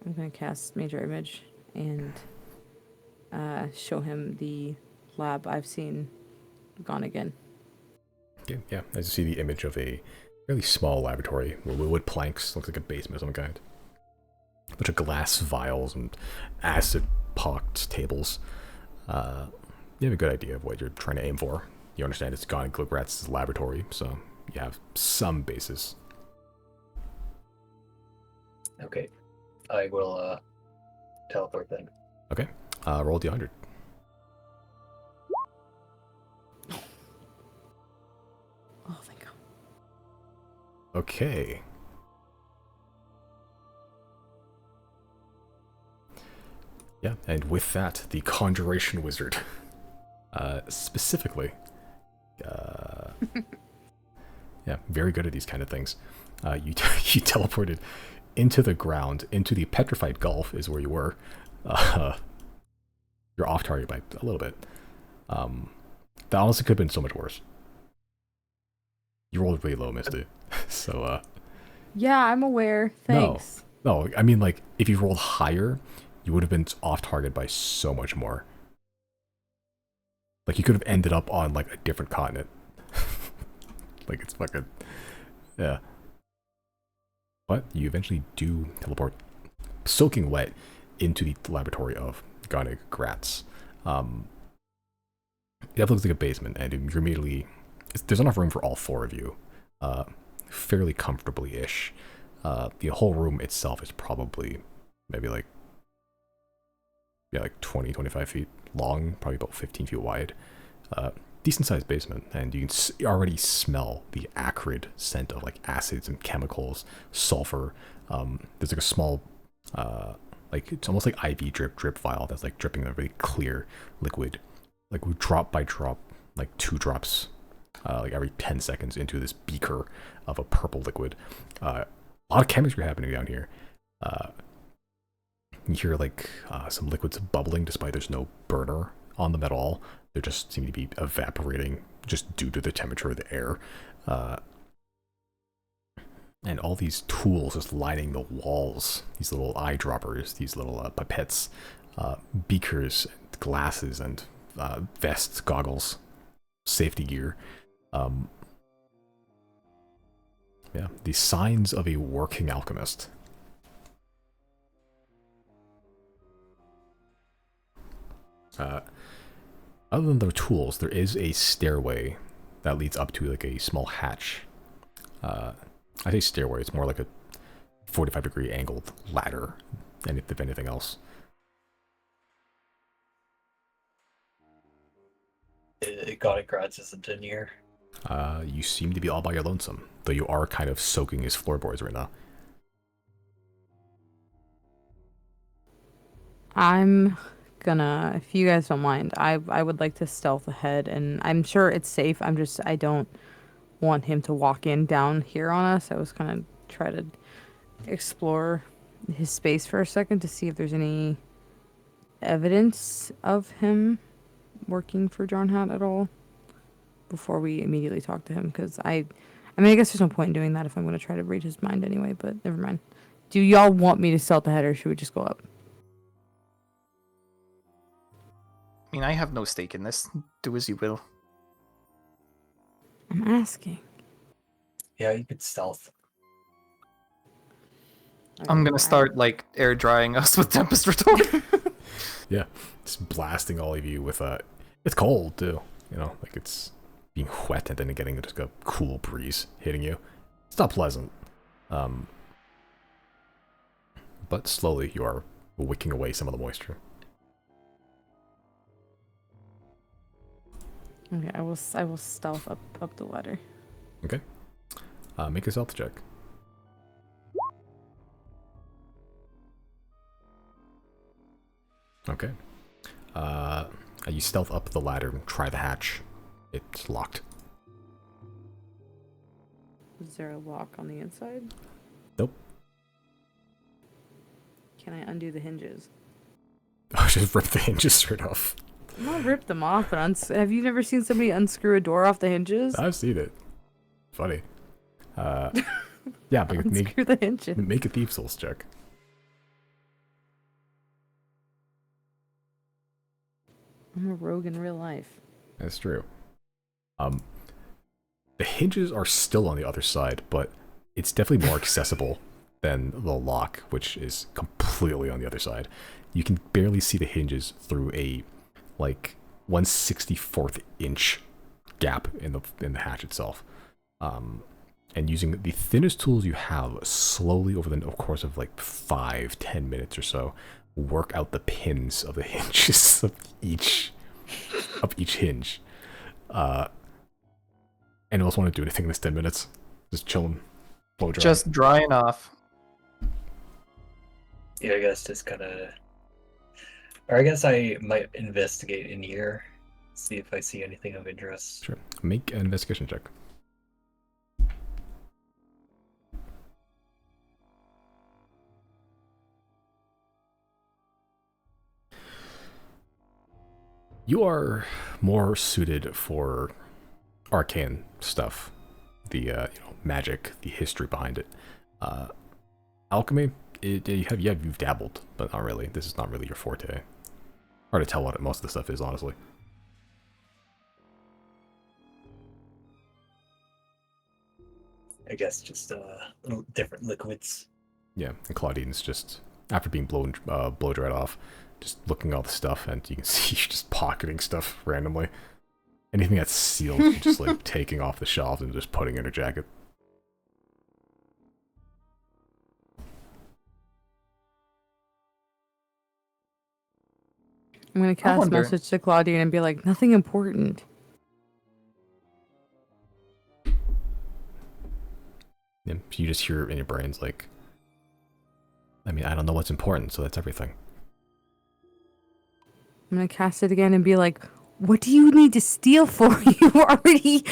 I'm gonna cast major image and show him the lab I've seen gone again. Okay, yeah. As you see the image of a really small laboratory with wood planks, looks like a basement of some kind. A bunch of glass vials and acid-pocked tables. You have a good idea of what you're trying to aim for. You understand it's Gone Glugrat's laboratory, so you have some basis. okay. I will teleport then. Okay, roll D100. Oh, thank God. Okay. Yeah, and with that, the Conjuration Wizard, specifically, yeah, very good at these kind of things. You you teleported into the ground, into the petrified gulf is where you were. You're off target by a little bit. That honestly could have been so much worse. You rolled really low, Misty. So, Yeah, I'm aware. Thanks. no, I mean, like, if you rolled higher, you would have been off target by so much more. Like, you could have ended up on, like, a different continent. Like, it's fucking... Yeah. But you eventually do teleport soaking wet into the laboratory of Garnig Gratz. It definitely looks like a basement, and you're immediately... There's enough room for all four of you. Fairly comfortably-ish. The whole room itself is probably maybe like... Yeah, like 20, 25 feet long, probably about 15 feet wide. Decent-sized basement, and you can already smell the acrid scent of like acids and chemicals, sulfur. There's like a small, like it's almost like IV drip vial that's like dripping a really clear liquid, like drop by drop, like 2 drops, like every 10 seconds into this beaker of a purple liquid. A lot of chemistry happening down here. You hear like some liquids bubbling despite there's no burner on them at all. They just seem to be evaporating just due to the temperature of the air. And all these tools just lining the walls. These little eyedroppers, these little pipettes, beakers, glasses, and vests, goggles, safety gear. Yeah, the signs of a working alchemist. Other than the tools, there is a stairway that leads up to like a small hatch. I say stairway, it's more like a 45-degree angled ladder, and if anything else. Gothic Grads isn't in here. You seem to be all by your lonesome, though you are kind of soaking his floorboards right now. I'm gonna, if you guys don't mind, I would like to stealth ahead, and I'm sure it's safe. I don't want him to walk in down here on us. I was gonna try to explore his space for a second to see if there's any evidence of him working for Jarnhat at all before we immediately talk to him, because I mean, I guess there's no point in doing that if I'm gonna try to read his mind anyway, but never mind. Do y'all want me to stealth ahead, or should we just go up? I mean, I have no stake in this. Do as you will. I'm asking. Yeah, you could stealth. I'm gonna start like air drying us with Tempest Retort. Yeah, just blasting all of you with it's cold too, you know, like it's being wet and then getting just a cool breeze hitting you. It's not pleasant. But slowly you are wicking away some of the moisture. Okay, I will stealth up the ladder. Okay. Make a stealth check. Okay. You stealth up the ladder and try the hatch. It's locked. Is there a lock on the inside? Nope. Can I undo the hinges? Oh, just rip the hinges straight off. Not rip them off, but have you never seen somebody unscrew a door off the hinges? I've seen it. Funny. Yeah, but Unscrew the hinges. make a Thieves' Souls check. I'm a rogue in real life. That's true. The hinges are still on the other side, but it's definitely more accessible than the lock, which is completely on the other side. You can barely see the hinges through a like 1/64th inch gap in the hatch itself. And using the thinnest tools you have, slowly over the course of like 5-10 minutes or so, work out the pins of the hinges of each hinge. Anyone else want to do anything in this 10 minutes? Just chilling, blow dry. Just drying off. Yeah, I guess just kind of... Or I guess I might investigate in here, see if I see anything of interest. Sure. Make an investigation check. You are more suited for arcane stuff the magic, the history behind it. Alchemy, you've dabbled, but not really. This is not really your forte. Hard to tell what most of the stuff is, honestly. I guess just little different liquids. Yeah, and Claudine's just, after being blow dried off, just looking at all the stuff, and you can see she's just pocketing stuff randomly. Anything that's sealed, just like taking off the shelf and just putting in her jacket. I'm gonna cast wonder- message to Claudia and be like, nothing important. Yeah, you just hear it in your brains like, I mean, I don't know what's important, so that's everything. I'm gonna cast it again and be like, what do you need to steal for? You already,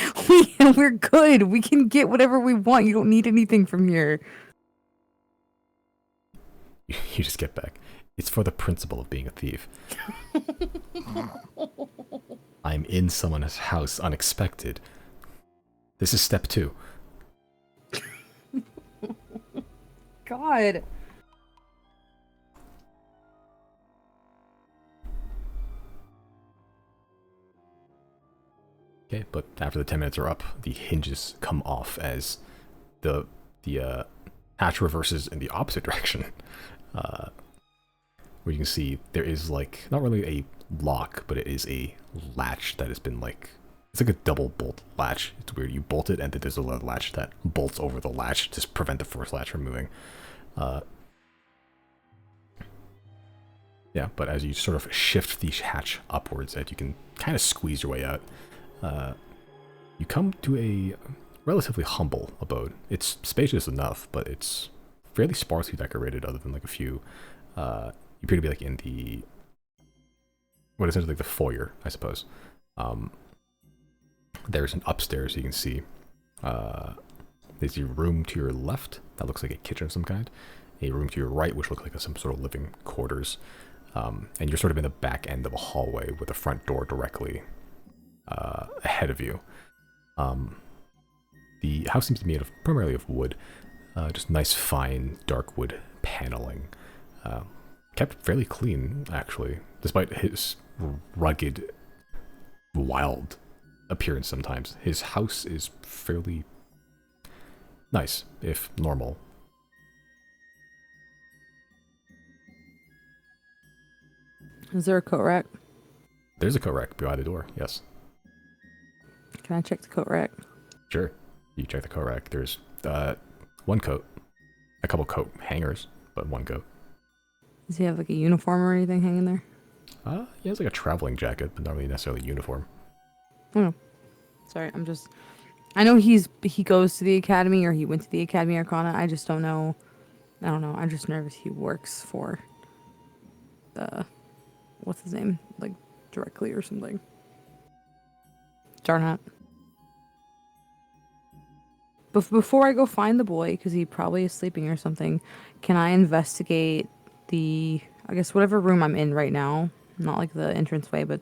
we're good. We can get whatever we want. You don't need anything from here. You just get back. It's for the principle of being a thief. I'm in someone's house unexpected. This is step 2. God. Okay, but after the 10 minutes are up, the hinges come off as the hatch reverses in the opposite direction. Where you can see there is like, not really a lock, but it is a latch that has been like, it's like a double bolt latch. It's weird. You bolt it and then there's a latch that bolts over the latch to prevent the first latch from moving. Yeah, but as you sort of shift the hatch upwards, as you can kind of squeeze your way out, you come to a relatively humble abode. It's spacious enough, but it's fairly sparsely decorated other than like a few, you appear to be like in the, what is essentially like the foyer, I suppose. There's an upstairs you can see. There's a room to your left that looks like a kitchen of some kind. A room to your right which looks like some sort of living quarters. And you're sort of in the back end of a hallway with the front door directly ahead of you. The house seems to be made of primarily of wood, just nice fine dark wood paneling. Kept fairly clean, actually, despite his rugged, wild appearance sometimes. His house is fairly nice, if normal. Is there a coat rack? There's a coat rack behind the door, yes. Can I check the coat rack? Sure. You check the coat rack. There's one coat, a couple coat hangers, but one coat. Does he have like a uniform or anything hanging there? He has like a traveling jacket, but not really necessarily a uniform. Oh, sorry. I know he goes to the academy or he went to the Academy Arcana. I just don't know. I don't know. I'm just nervous he works for the, what's his name? Like directly or something. Darn it. Before I go find the boy, because he probably is sleeping or something, can I investigate I guess whatever room I'm in right now? Not like the entranceway, but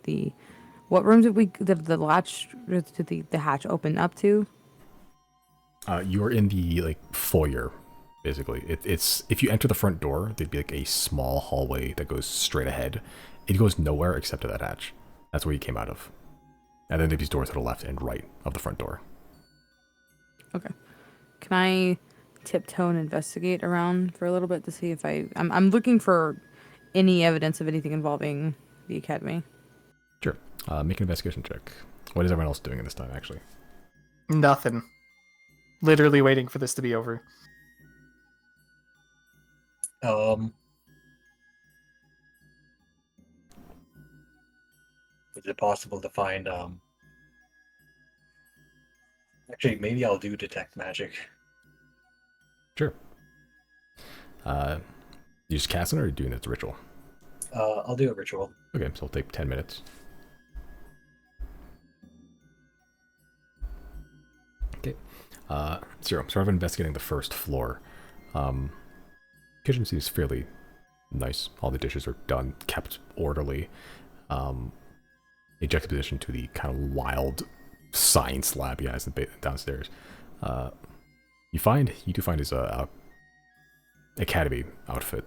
what room did the latch, did the hatch open up to? You're in the like foyer, basically. It's if you enter the front door, there'd be like a small hallway that goes straight ahead. It goes nowhere except to that hatch. That's where you came out of. And then there'd be doors to the left and right of the front door. Okay. Can I tiptoe and investigate around for a little bit to see if I'm looking for any evidence of anything involving the academy. Sure. Make an investigation check. What is everyone else doing at this time, actually? Nothing. Literally waiting for this to be over. Is it possible to find actually maybe I'll do detect magic. Sure. You just casting it or are you doing it as a ritual? I'll do a ritual. Okay, so it'll take 10 minutes. Okay. Zero. Sort of investigating the first floor. Kitchen seems fairly nice. All the dishes are done, kept orderly. A juxtaposition to the kind of wild science lab he has downstairs. You do find his academy outfit,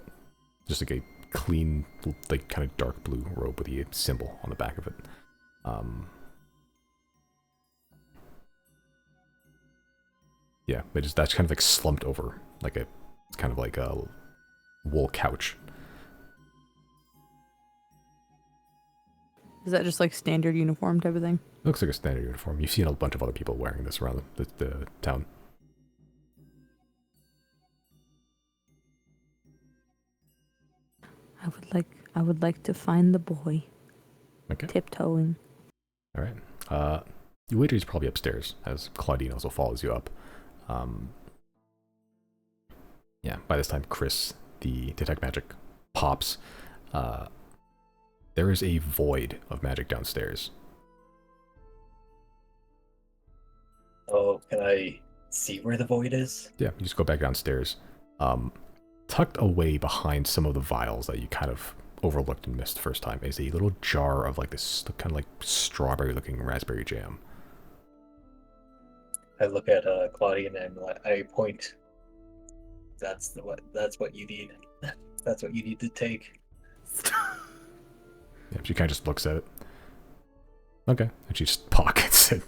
just like a clean, like kind of dark blue robe with a symbol on the back of it. Yeah, but that's kind of like slumped over, like a kind of like a wool couch. Is that just like standard uniform type of thing? Looks like a standard uniform. You've seen a bunch of other people wearing this around the town. I would like to find the boy. Okay. Tiptoeing. All right. You wait till he's probably upstairs, as Claudine also follows you up. Yeah, by this time, Chris, the Detect Magic, pops. There is a void of magic downstairs. Oh, can I see where the void is? Yeah, you just go back downstairs. Tucked away behind some of the vials that you kind of overlooked and missed the first time is a little jar of like this kind of like strawberry-looking raspberry jam. I look at Claudian and I point. That's what you need. That's what you need to take. Yeah, she kind of just looks at it. Okay, and she just pockets it.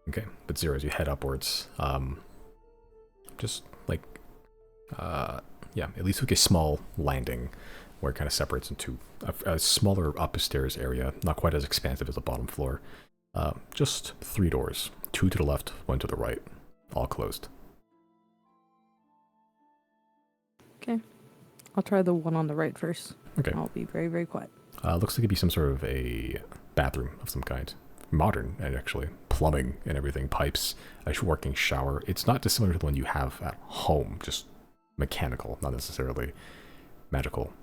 Okay, but Zero, as you head upwards, just like, yeah, at least like a small landing where it kind of separates into a smaller upstairs area, not quite as expansive as the bottom floor. Just 3 doors, 2 to the left, 1 to the right, all closed. Okay. I'll try the one on the right first. Okay. I'll be very, very quiet. Looks like it'd be some sort of a bathroom of some kind. Modern, and actually. Plumbing and everything, pipes, a working shower. It's not dissimilar to the one you have at home, just mechanical, not necessarily magical.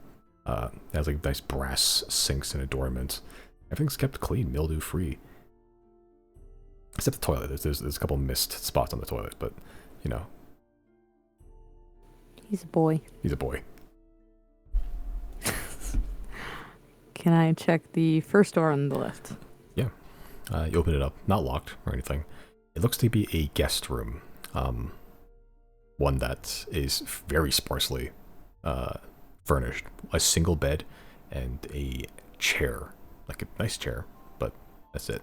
It has like nice brass sinks and adornment. Everything's kept clean, mildew free. Except the toilet. There's a couple missed spots on the toilet, but you know. He's a boy. He's a boy. Can I check the first door on the left? Yeah. You open it up, not locked or anything. It looks to be a guest room. One that is very sparsely furnished. A single bed and a chair. Like a nice chair, but that's it.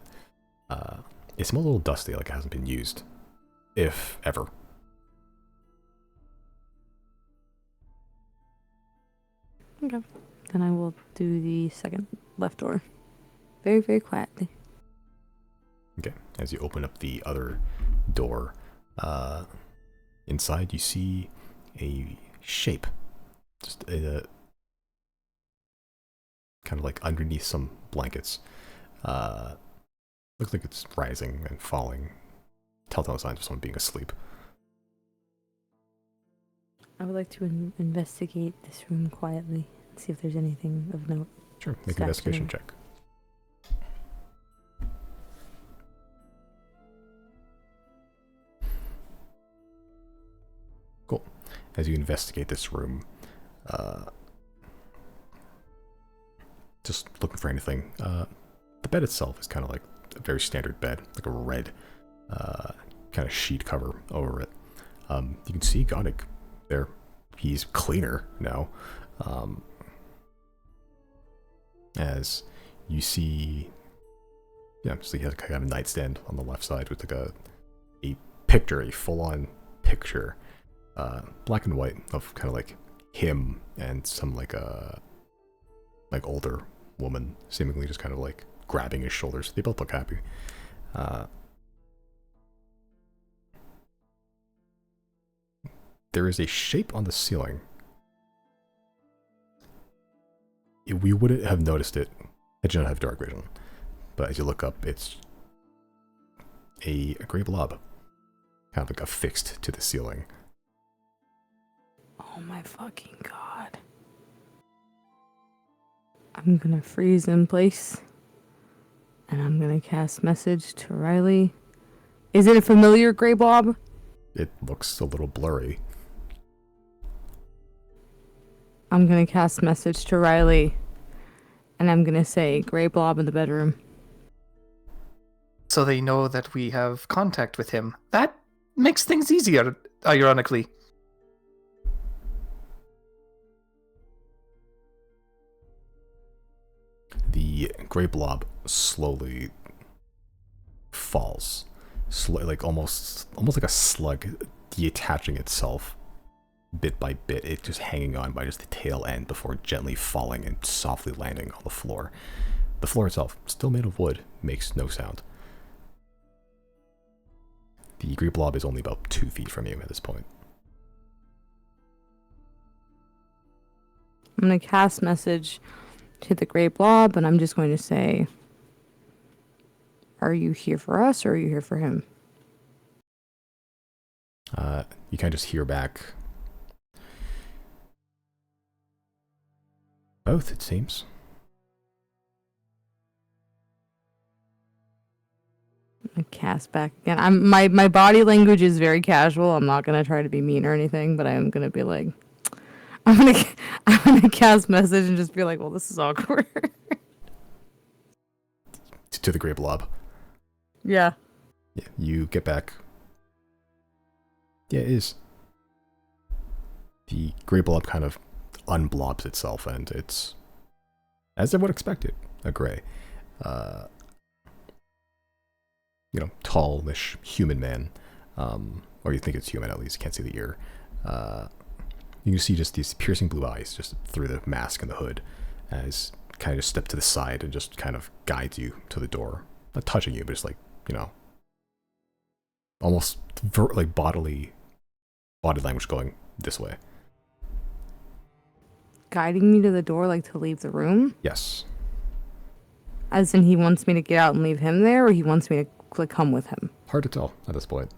It smells a little dusty, like it hasn't been used. If ever. Okay. Then I will do the second left door. Very, very quietly. Okay, as you open up the other door, inside you see a shape. Just kind of like underneath some blankets. Looks like it's rising and falling. Telltale signs of someone being asleep. I would like to investigate this room quietly and see if there's anything of note. Sure, make an investigation check. Cool. As you investigate this room, just looking for anything. The bed itself is kind of like a very standard bed, like a red kind of sheet cover over it. You can see Gonic there. He's cleaner now. As you see, yeah, so he has kind of a nightstand on the left side with like a picture, a full-on picture, black and white, of kind of like him and some like older woman, seemingly just kind of like grabbing his shoulders. They both look happy. There is a shape on the ceiling. We wouldn't have noticed it had you not have dark vision. But as you look up, it's a gray blob, kind of like affixed to the ceiling. Oh my fucking god. I'm gonna freeze in place. And I'm gonna cast message to Riley. Is it a familiar gray blob? It looks a little blurry. I'm gonna cast message to Riley, and I'm gonna say gray blob in the bedroom. So they know that we have contact with him. That makes things easier, ironically. The gray blob slowly falls, like almost like a slug detaching itself bit by bit. It just hanging on by just the tail end before gently falling and softly landing on the floor. The floor itself, still made of wood, makes no sound. The gray blob is only about 2 feet from you at this point. I'm gonna cast message to the gray blob, and I'm just going to say, are you here for us, or are you here for him? You kind of just hear back. Both, it seems. I cast back again. My body language is very casual. I'm not gonna try to be mean or anything, but I am gonna be like, I'm gonna cast message and just be like, well, this is awkward. To the gray blob. Yeah. Yeah, you get back. Yeah, it is. The gray blob kind of unblobs itself, and it's, as I would expect it, a gray. Tallish human man. Or you think it's human, at least. Can't see the ear. You can see just these piercing blue eyes just through the mask and the hood as kind of just step to the side and just kind of guides you to the door. Not touching you, but just like, almost like body language going this way. Guiding me to the door, like to leave the room? Yes. As in he wants me to get out and leave him there, or he wants me to come with him? Hard to tell at this point.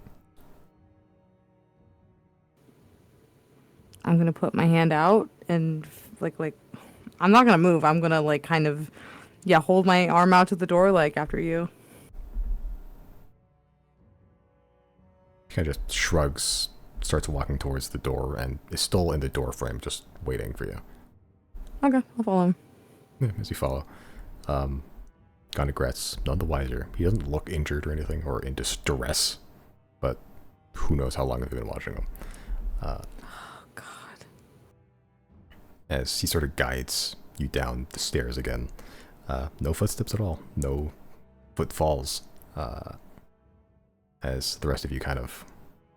I'm gonna put my hand out and like I'm not gonna move. I'm gonna like kind of hold my arm out to the door like after you. Kind of just shrugs, starts walking towards the door, and is still in the door frame, just waiting for you. Okay, I'll follow him. Yeah, as you follow. Gondegret's none the wiser. He doesn't look injured or anything, or in distress, but who knows how long have you been watching him. Oh God. As he sort of guides you down the stairs again. No footsteps at all. No footfalls. As the rest of you kind of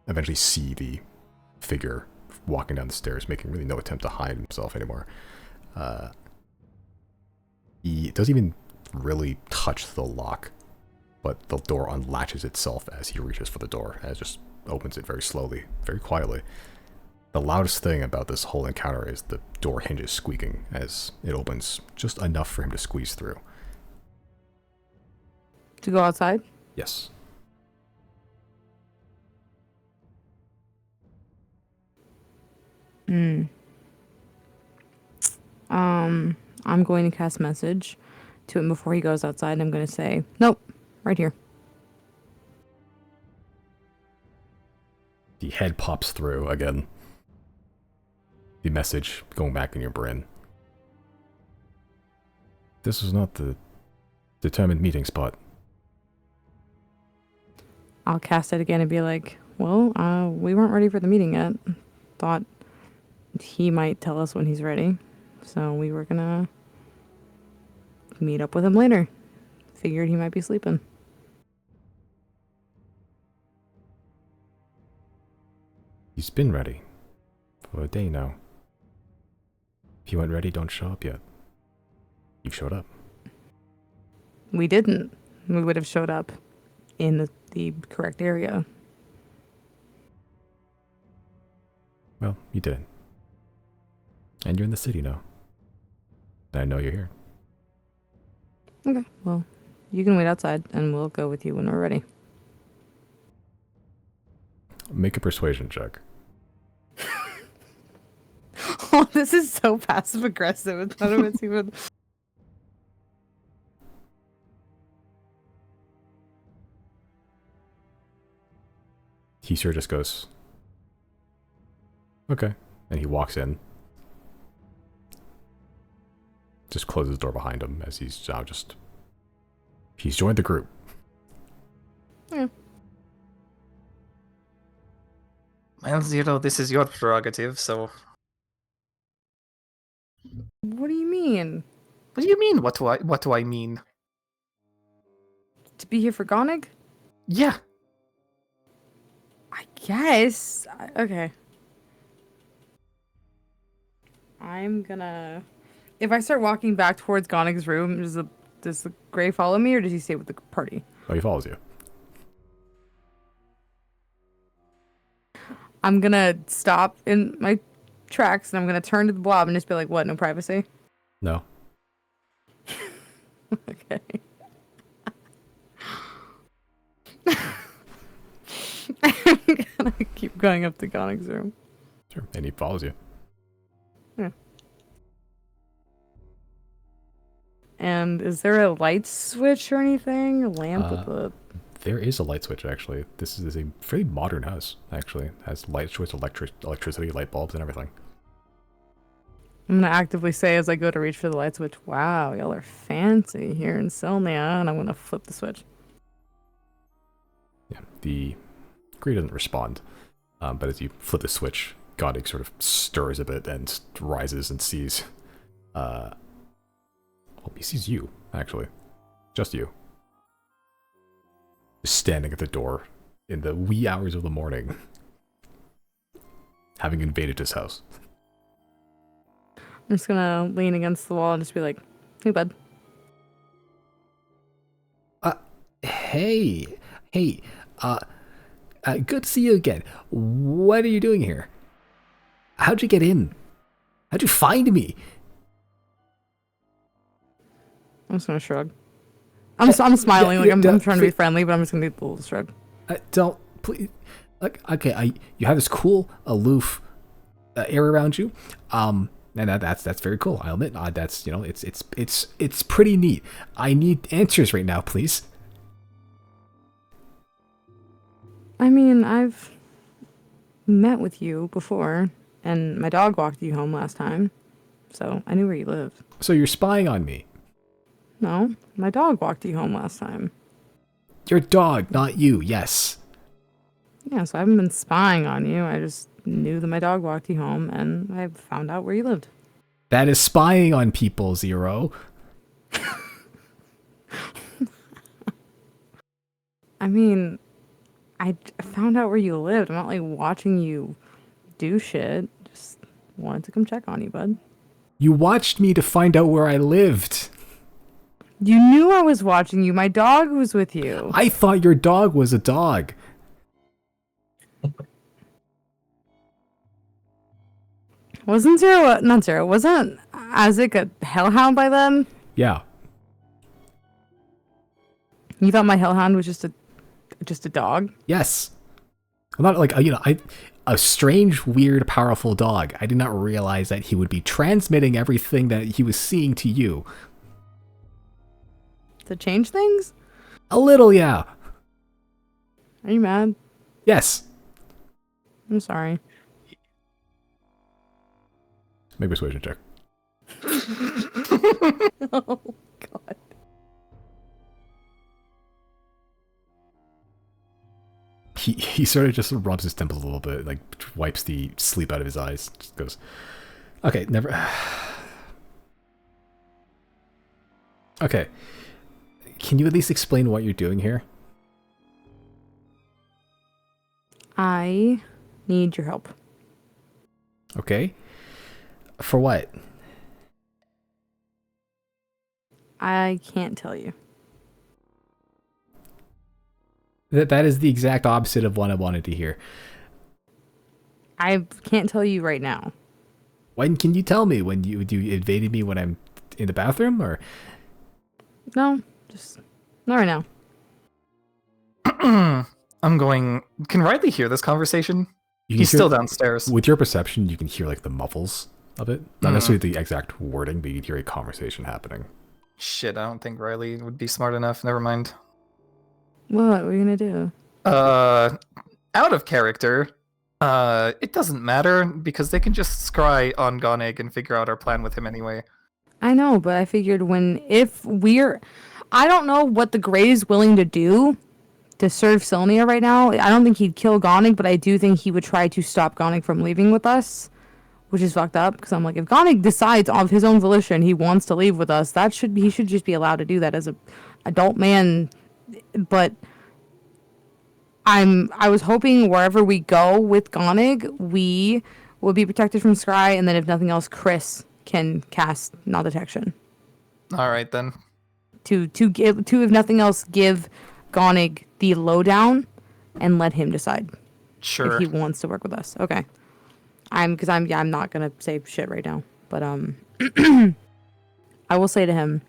eventually see the figure walking down the stairs, making really no attempt to hide himself anymore. He doesn't even really touch the lock, but the door unlatches itself as he reaches for the door, as just opens it very slowly, very quietly. The loudest thing about this whole encounter is the door hinges squeaking as it opens just enough for him to squeeze through. To go outside? Yes. I'm going to cast message to him before he goes outside. I'm going to say, nope, right here. The head pops through again. The message going back in your brain. This was not the determined meeting spot. I'll cast it again and be like, well, we weren't ready for the meeting yet. Thought he might tell us when he's ready. So we were gonna meet up with him later. Figured he might be sleeping. He's been ready for a day now. If you weren't ready, don't show up yet. You showed up. We didn't. We would have showed up in the correct area. Well, you didn't. And you're in the city now. I know you're here. Okay, well, you can wait outside and we'll go with you when we're ready. Make a persuasion check. Oh, this is so passive aggressive. None of it's even. He sure just goes, okay. And he walks in. just closes the door behind him as he's now he's joined the group. Yeah. Well, Zero, this is your prerogative, so... What do you mean? What do you mean, what do I mean? To be here for Gonig? Yeah. I guess. Okay. I'm gonna... If I start walking back towards Gonig's room, does the Gray follow me, or does he stay with the party? Oh, he follows you. I'm gonna stop in my tracks, and I'm gonna turn to the blob and just be like, what, no privacy? No. Okay. I'm gonna keep going up to Gonig's room. Sure. And he follows you. Yeah. And is there a light switch or anything? A lamp with a... There is a light switch, actually. This is a pretty modern house, actually. It has light switch, electricity, light bulbs, and everything. I'm gonna actively say as I go to reach for the light switch, wow, y'all are fancy here in Selnia, and I'm gonna flip the switch. Yeah, the Grey doesn't respond, but as you flip the switch, Godig sort of stirs a bit and rises and sees, well, he sees you, actually. Just you. Just standing at the door in the wee hours of the morning, having invaded his house. I'm just gonna lean against the wall and just be like, hey, bud. Hey, good to see you again. What are you doing here? How'd you get in? How'd you find me? I'm just gonna shrug. I'm smiling, like I'm trying to be friendly, but I'm just gonna do a little shrug. Don't, please. Like, okay, you have this cool, aloof air around you. And that's very cool. I'll admit, that's, you know, it's pretty neat. I need answers right now, please. I mean, I've met with you before, and my dog walked you home last time, so I knew where you lived. So you're spying on me. No, my dog walked you home last time. Your dog, not you, yes. Yeah, so I haven't been spying on you. I just knew that my dog walked you home, and I found out where you lived. That is spying on people, Zero. I mean, I found out where you lived. I'm not, like, watching you do shit. Just wanted to come check on you, bud. You watched me to find out where I lived. You knew I was watching you. My dog was with you. I thought your dog was a dog. Wasn't Isaac a hellhound by then? Yeah. You thought my hellhound was just a dog? Yes. I'm not like, you know, a strange, weird, powerful dog. I did not realize that he would be transmitting everything that he was seeing to you. To change things? A little, yeah. Are you mad? Yes. I'm sorry. Make a persuasion check. Oh, God. He sort of just rubs his temples a little bit, like wipes the sleep out of his eyes. Just goes, okay, never. Okay. Can you at least explain what you're doing here? I need your help. Okay. For what? I can't tell you. That is the exact opposite of what I wanted to hear. I can't tell you right now. When can you tell me? When you invaded me when I'm in the bathroom, or? No, just not right now. I'm going... Can Riley hear this conversation? He's He's still downstairs. With your perception, you can hear like the muffles of it. Not necessarily the exact wording, but you can hear a conversation happening. Shit, I don't think Riley would be smart enough. Never mind. What are you gonna do? Out of character. It doesn't matter because they can just scry on Gonig and figure out our plan with him anyway. I know, but I figured I don't know what the Grey is willing to do to serve Sylnia right now. I don't think he'd kill Gonig, but I do think he would try to stop Gonig from leaving with us, which is fucked up. Because I'm like, if Gonig decides of his own volition he wants to leave with us, he should just be allowed to do that as a adult man. But I was hoping wherever we go with Gonig, we will be protected from Scry, and then if nothing else, Chris can cast Null Detection All right then. to if nothing else give Gonig the lowdown and let him decide Sure. if he wants to work with us. Okay. I'm not gonna say shit right now, but I will say to him,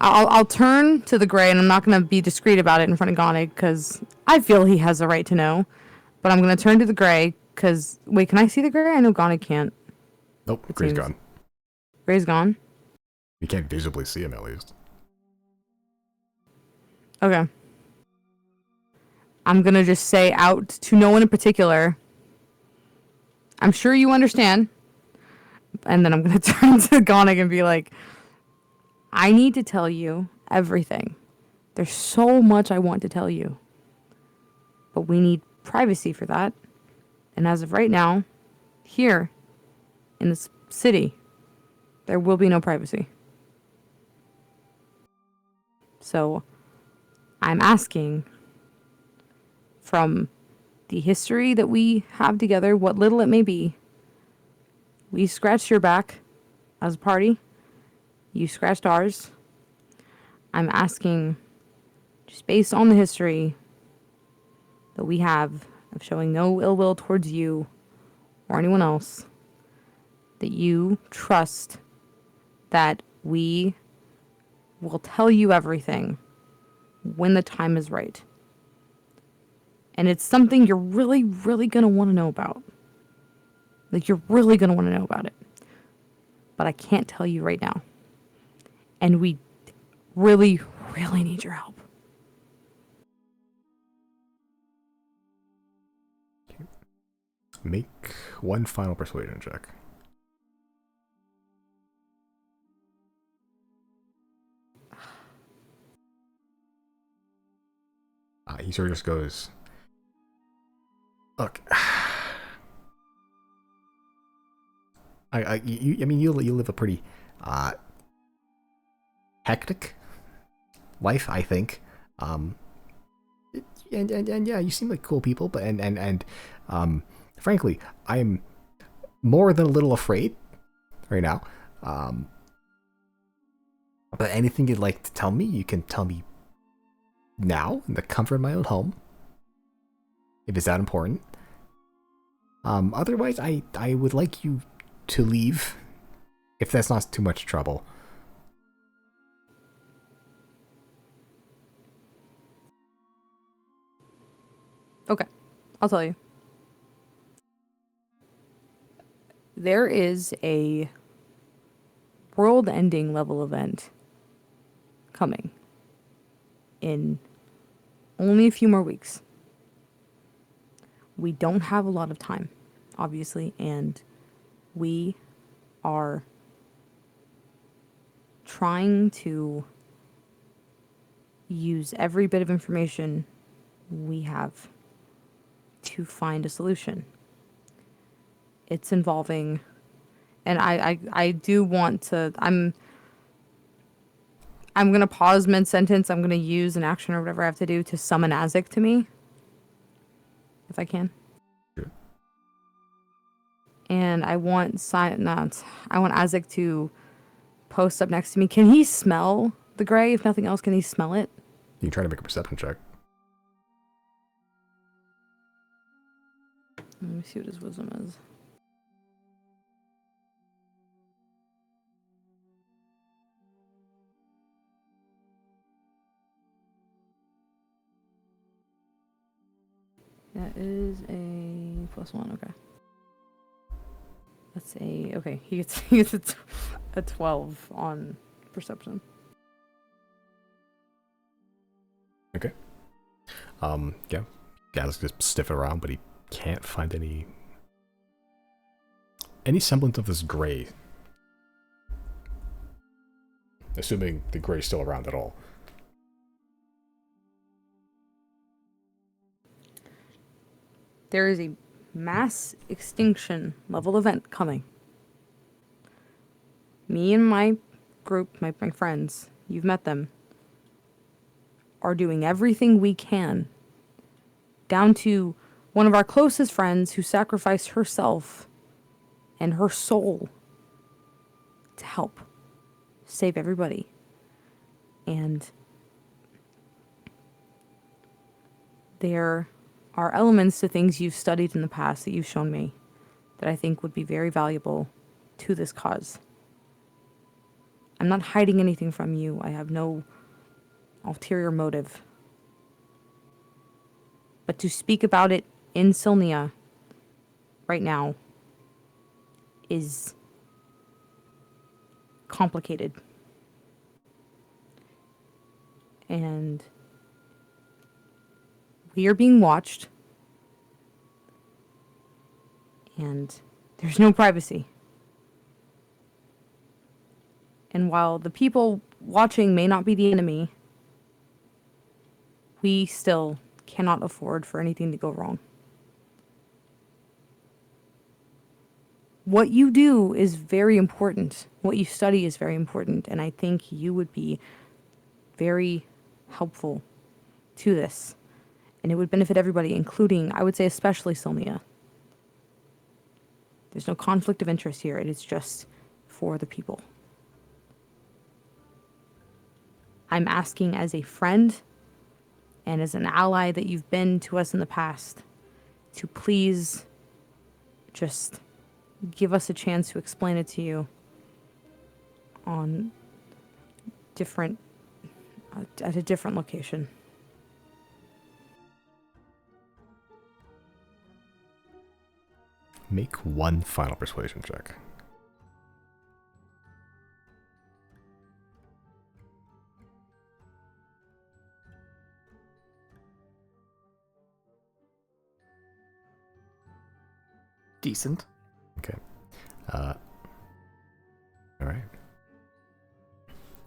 I'll turn to the Grey, and I'm not gonna be discreet about it in front of Gonig because I feel he has the right to know. But I'm gonna turn to the Grey because wait, can I see the Grey? I know Gonig can't. Nope, It Gray's seems- gone. Grey's gone. You can't visibly see him at least. Okay. I'm gonna just say out to no one in particular. I'm sure you understand. And then I'm gonna turn to Gonig and be like, I need to tell you everything. There's so much I want to tell you. But we need privacy for that. And as of right now, here in this city, there will be no privacy. So I'm asking, from the history that we have together, what little it may be, we scratched your back as a party. You scratched ours. I'm asking, just based on the history that we have of showing no ill will towards you or anyone else, that you trust that we will tell you everything when the time is right. And it's something you're really, really going to want to know about. Like, you're really going to want to know about it. But I can't tell you right now. And we really, really need your help. Make one final persuasion check. He sort of just goes, look, I mean, you live a pretty hectic life, I think. And yeah, you seem like cool people, but and frankly, I'm more than a little afraid right now. But anything you'd like to tell me, you can tell me now in the comfort of my own home, if it's that important. Otherwise, I would like you to leave, if that's not too much trouble. Okay, I'll tell you. There is a world-ending level event coming in only a few more weeks. We don't have a lot of time, obviously, and we are trying to use every bit of information we have to find a solution. It's involving, and I do want to, I'm gonna pause mid-sentence. I'm gonna use an action or whatever I have to do to summon Azik to me, if I can. Sure. And I want Azik to post up next to me. Can he smell the Grey? If nothing else, can he smell it? You can try to make a perception check. Let me see what his wisdom is. That is a +1, okay. That's okay, he gets a 12 on perception. Okay. Yeah. Gaz just sniff it around, but he can't find any semblance of this Grey assuming the Grey's still around at all. There is a mass extinction level event coming. Me and my group, my friends, you've met them, are doing everything we can, down to one of our closest friends who sacrificed herself and her soul to help save everybody. And there are elements to things you've studied in the past that you've shown me that I think would be very valuable to this cause. I'm not hiding anything from you. I have no ulterior motive. But to speak about it in Sylnia right now is complicated. And we are being watched. And there's no privacy. And while the people watching may not be the enemy, we still cannot afford for anything to go wrong. What you do is very important. What you study is very important. And I think you would be very helpful to this. And it would benefit everybody, including, I would say, especially Sylnia. There's no conflict of interest here. It is just for the people. I'm asking as a friend and as an ally that you've been to us in the past to please just give us a chance to explain it to you on at a different location. Make one final persuasion check. Decent. Okay. All right.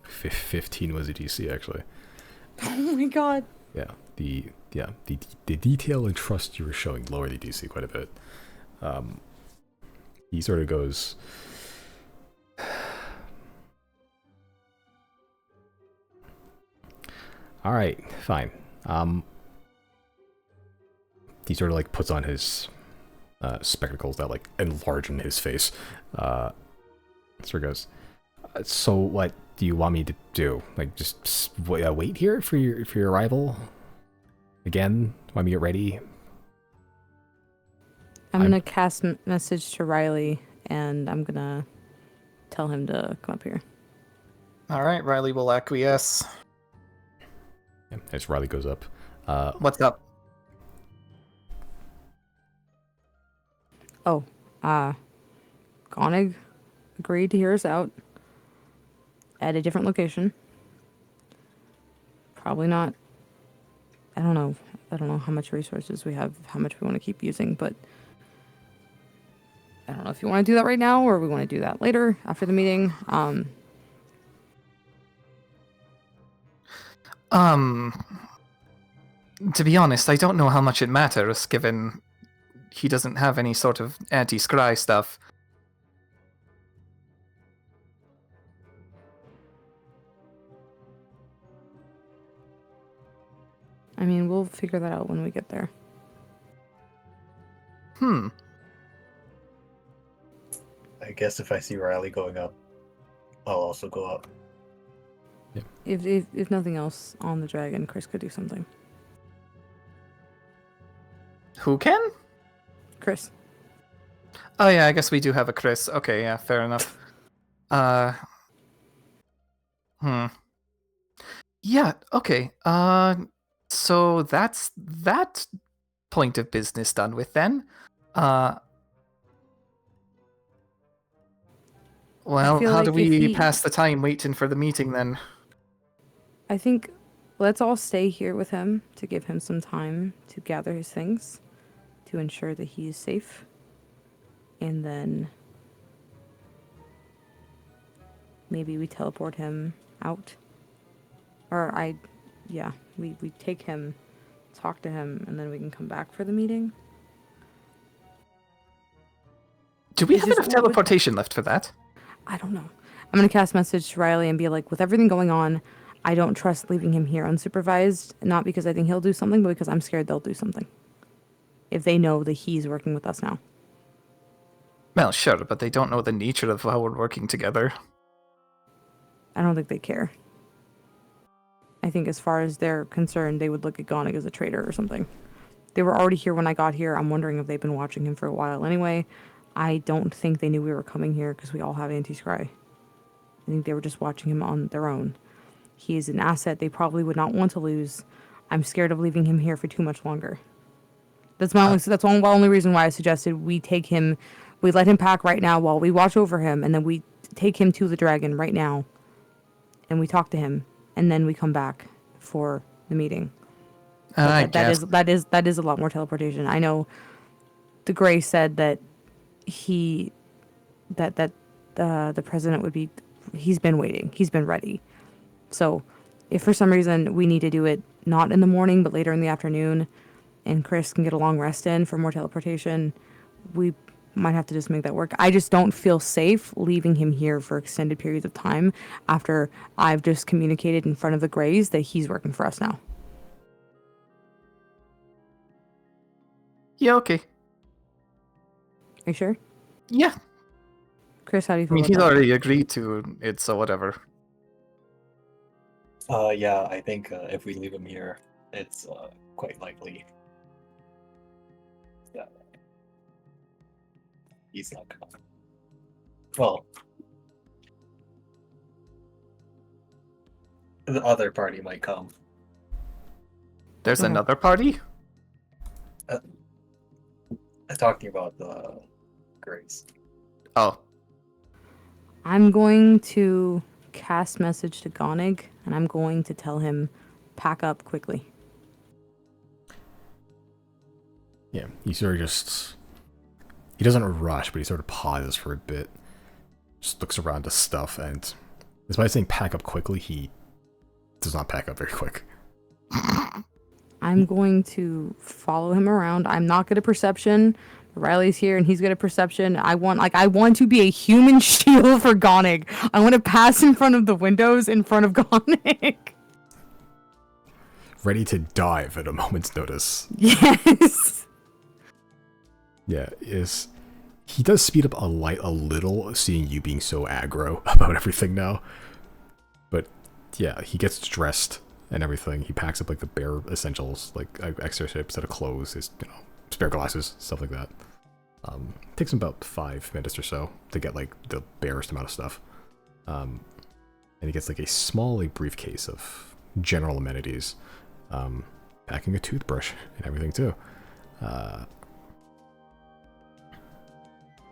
15 was a DC, actually. Oh my god. Yeah. The detail and trust you were showing lowered the DC quite a bit. He sort of goes, all right, fine. He sort of like puts on his spectacles that like enlarge in his face. Sort of goes, so what do you want me to do? Like just wait here for your arrival? Again? Want me to get ready? I'm gonna cast message to Riley, and I'm gonna tell him to come up here. All right, Riley will acquiesce. Yeah, as Riley goes up. What's up? Oh, Koenig agreed to hear us out at a different location. Probably not. I don't know how much resources we have, how much we want to keep using, but I don't know if you want to do that right now or we want to do that later after the meeting. To be honest, I don't know how much it matters, given he doesn't have any sort of anti-scry stuff. I mean, we'll figure that out when we get there. I guess if I see Riley going up, I'll also go up. Yeah. If nothing else, on the dragon, Chris could do something. Who can? Chris. Oh yeah, I guess we do have a Chris. Okay, yeah, fair enough. Yeah, okay. So that's that point of business done with then. Well, feel how like do if we he- pass the time waiting for the meeting then? I think let's all stay here with him to give him some time to gather his things, to ensure that he is safe. And then maybe we teleport him out. Or we take him, talk to him, and then we can come back for the meeting. Do we It's have just- enough teleportation left for that? I don't know. I'm gonna cast message to Riley and be like, with everything going on, I don't trust leaving him here unsupervised. Not because I think he'll do something, but because I'm scared they'll do something. If they know that he's working with us now. Well, sure, but they don't know the nature of how we're working together. I don't think they care. I think as far as they're concerned, they would look at Gonig as a traitor or something. They were already here when I got here. I'm wondering if they've been watching him for a while. Anyway, I don't think they knew we were coming here because we all have anti-scry. I think they were just watching him on their own. He is an asset they probably would not want to lose. I'm scared of leaving him here for too much longer. That's the only reason why I suggested we take him, we let him pack right now while we watch over him, and then we take him to the dragon right now, and we talk to him, and then we come back for the meeting. I That guess. is a lot more teleportation. I know the Gray said that the president would be, he's been waiting, he's been ready. So if for some reason we need to do it not in the morning but later in the afternoon, and Chris can get a long rest in for more teleportation, we might have to just make that work. I just don't feel safe leaving him here for extended periods of time after I've just communicated in front of the Grays that he's working for us now. Yeah, okay. Are you sure? Yeah. Chris, how do you I feel mean, about he's that? already agreed to it, so whatever. Yeah, I think if we leave him here, it's quite likely that he's not coming. Well, the other party might come. There's Okay. another party? I'm talking about the Grays. Oh. I'm going to cast message to Gonig, and I'm going to tell him, pack up quickly. Yeah, he sort of just... He doesn't rush, but he sort of pauses for a bit. Just looks around to stuff, and despite saying pack up quickly, he does not pack up very quick. I'm going to follow him around. I'm not good at perception. Riley's here and he's good at perception. I want to be a human shield for Gonig. I want to pass in front of the windows in front of Gonig. Ready to dive at a moment's notice. Yes. Yeah, he does speed up a little, seeing you being so aggro about everything now. But yeah, he gets dressed and everything. He packs up like the bare essentials, like extra set of clothes, his spare glasses, stuff like that. Takes him about 5 minutes or so to get like the barest amount of stuff. And he gets like a small briefcase of general amenities, packing a toothbrush and everything too.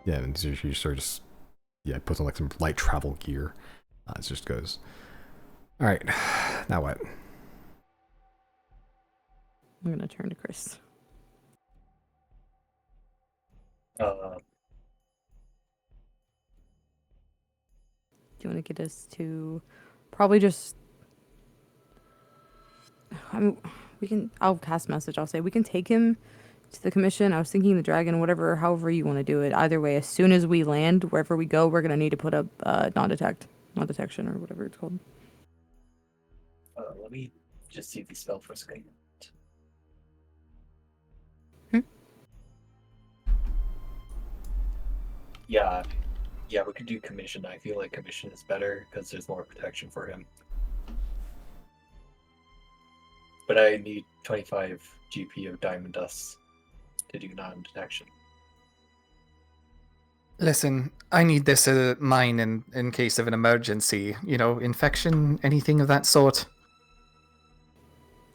Yeah, and you sort of just, puts on like some light travel gear. It just goes, all right, now what? I'm going to turn to Chris. Uh, Do you want to get us to probably just... I mean, I'll cast message. I'll say we can take him to the commission. I was thinking the dragon, whatever, however you want to do it. Either way, as soon as we land, wherever we go, we're going to need to put up non-detection or whatever it's called. let me just see the spell for a second. Yeah, we could do commission. I feel like commission is better because there's more protection for him. But I need 25 GP of diamond dust to do non-detection. Listen, I need this mine in case of an emergency. Infection, anything of that sort.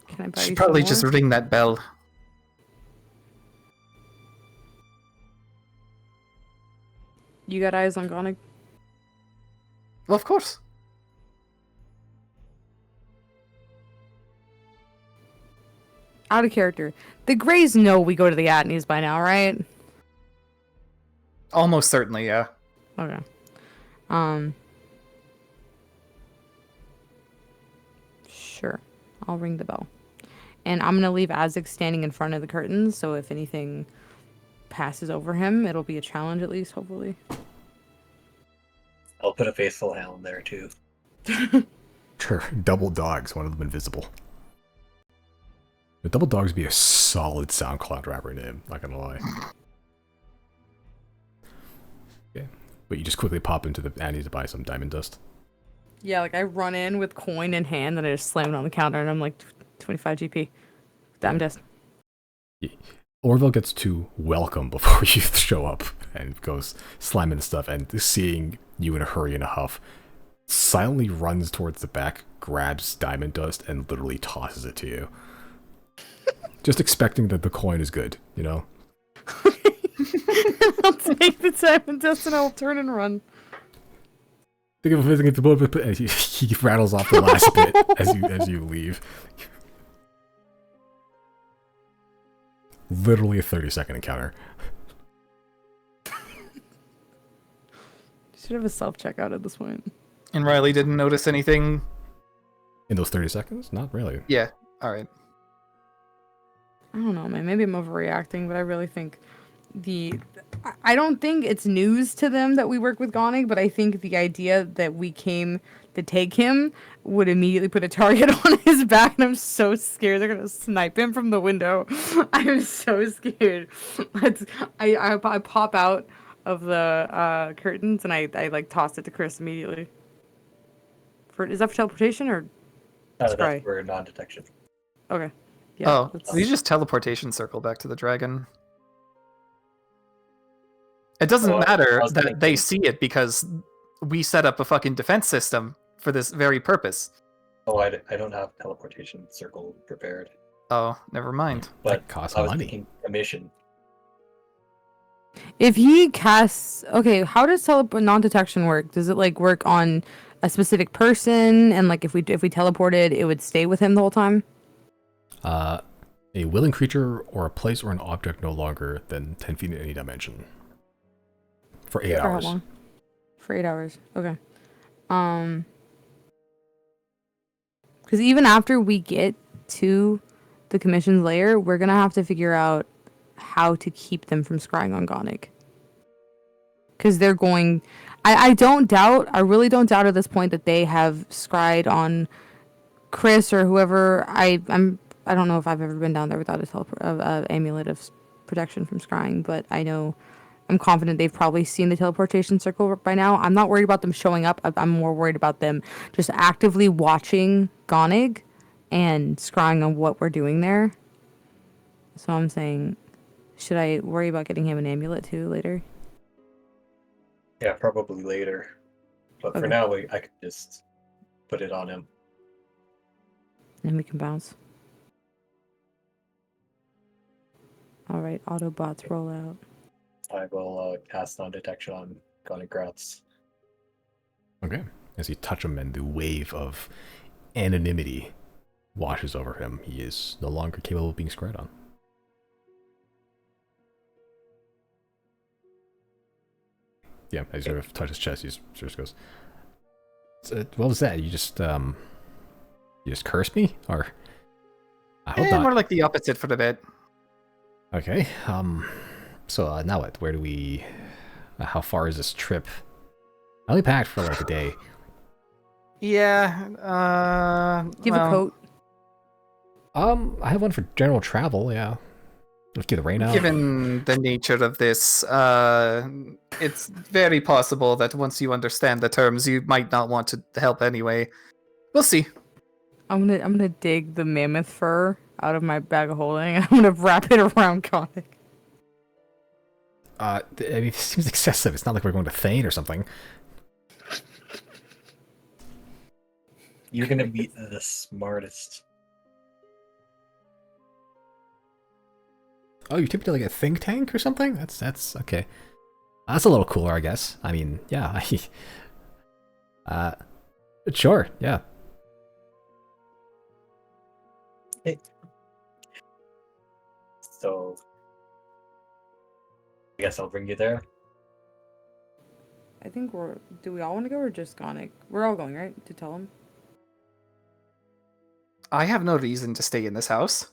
Can I buy you Should some probably more? just ring that bell. You got eyes on Gonig? Well, of course. Out of character. The Greys know we go to the Atneys by now, right? Almost certainly, yeah. Okay. Sure. I'll ring the bell. And I'm going to leave Azek standing in front of the curtains, so if anything passes over him, it'll be a challenge at least, hopefully. I'll put a faithful hound there too. Sure, double dogs, one of them invisible. But double dogs be a solid SoundCloud rapper name, not gonna lie. Okay. But you just quickly pop into the Annie to buy some diamond dust. Yeah, like I run in with coin in hand and I just slam it on the counter and I'm like 25 GP. Diamond dust. Yeah. Orville gets to welcome before you show up and goes slamming stuff, and seeing you in a hurry and a huff, silently runs towards the back, grabs diamond dust, and literally tosses it to you. Just expecting that the coin is good, you know? I'll take the diamond dust and I'll turn and run. Think of visiting the bullet, and he rattles off the last bit as you leave. Literally a 30-second encounter. Should have a self-checkout at this point. And Riley didn't notice anything? In those 30 seconds? Not really. Yeah, alright. I don't know, man. Maybe I'm overreacting, but I really think I don't think it's news to them that we work with Gonig, but I think the idea that we came to take him would immediately put a target on his back, and I'm so scared they're gonna snipe him from the window. I'm so scared. I pop out of the curtains and I like toss it to Chris immediately. Is that for teleportation or That's spray? for non-detection. Okay. Yeah. You just teleportation circle back to the dragon. It doesn't matter that they see it because we set up a fucking defense system for this very purpose. Oh, I don't have teleportation circle prepared. Oh, never mind. But That costs I was money. thinking a mission. If he casts, okay, how does non-detection work? Does it like work on a specific person, and like if we teleported, it would stay with him the whole time? A willing creature or a place or an object no longer than 10 feet in any dimension. For 8 For how hours. long? For 8 hours. Okay. Because even after we get to the commission's lair, we're gonna have to figure out how to keep them from scrying on Gonig. Because they're going... I really don't doubt at this point that they have scryed on Chris or whoever. I don't know if I've ever been down there without a amulet of protection from scrying, but I'm confident they've probably seen the teleportation circle by now. I'm not worried about them showing up. I'm more worried about them just actively watching Gonig and scrying on what we're doing there. So I'm saying, should I worry about getting him an amulet too later? Yeah, probably later. But for Okay. now, I could just put it on him. And we can bounce. All right, Autobots roll out. I will cast non-detection on Gonic Grouts. Okay. As you touch him and the wave of anonymity washes over him, he is no longer capable of being scryed on. Yeah, as you sort of touch his chest, he sort of goes, what was that? You just cursed me? Or I hope not. More like the opposite for the bit. Okay. So now what? Where do we? How far is this trip? I only packed for like a day. Yeah. Do you have a coat? I have one for general travel. Yeah. Let's get the rain out. Given the nature of this, it's very possible that once you understand the terms, you might not want to help anyway. We'll see. I'm gonna dig the mammoth fur out of my bag of holding and I'm gonna wrap it around Gonig. I mean, it seems excessive. It's not like we're going to Thane or something. You're gonna be the smartest. Oh, you took me to like a think tank or something? That's okay. That's a little cooler, I guess. I mean, yeah. Sure, yeah. So I guess I'll bring you there. I think do we all want to go or just Gonig? We're all going, right? To tell him? I have no reason to stay in this house.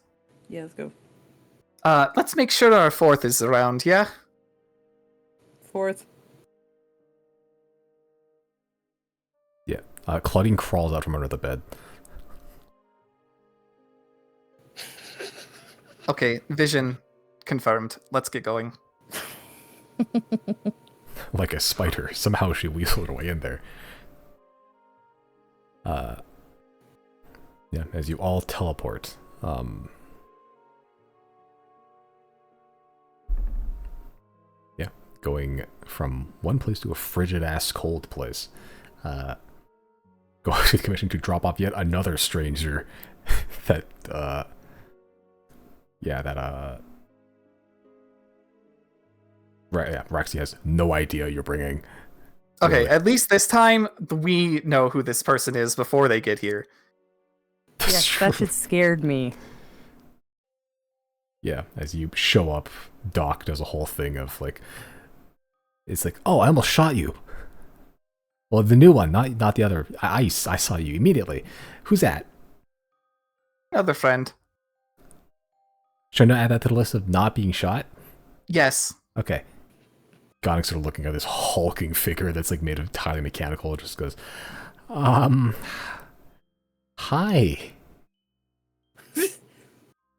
Yeah, let's go. Let's make sure our fourth is around, yeah? Fourth. Yeah. Claudine crawls out from under the bed. Okay, vision confirmed. Let's get going. Like a spider. Somehow she weaseled her way in there. Yeah, as you all teleport. Yeah, going from one place to a frigid-ass cold place. Go to the commission to drop off yet another stranger that, yeah, that, right, yeah, Roxy has no idea you're bringing. Okay, Really. at least this time we know who this person is before they get here. Yes, that shit scared me. Yeah, as you show up, Doc does a whole thing of like, it's like, oh, I almost shot you. Well, the new one, not the other. I saw you immediately. Who's that? Another friend. Should I add that to the list of not being shot? Yes. Okay. Gonic's sort of looking at this hulking figure that's like made of entirely mechanical. It just goes, hi.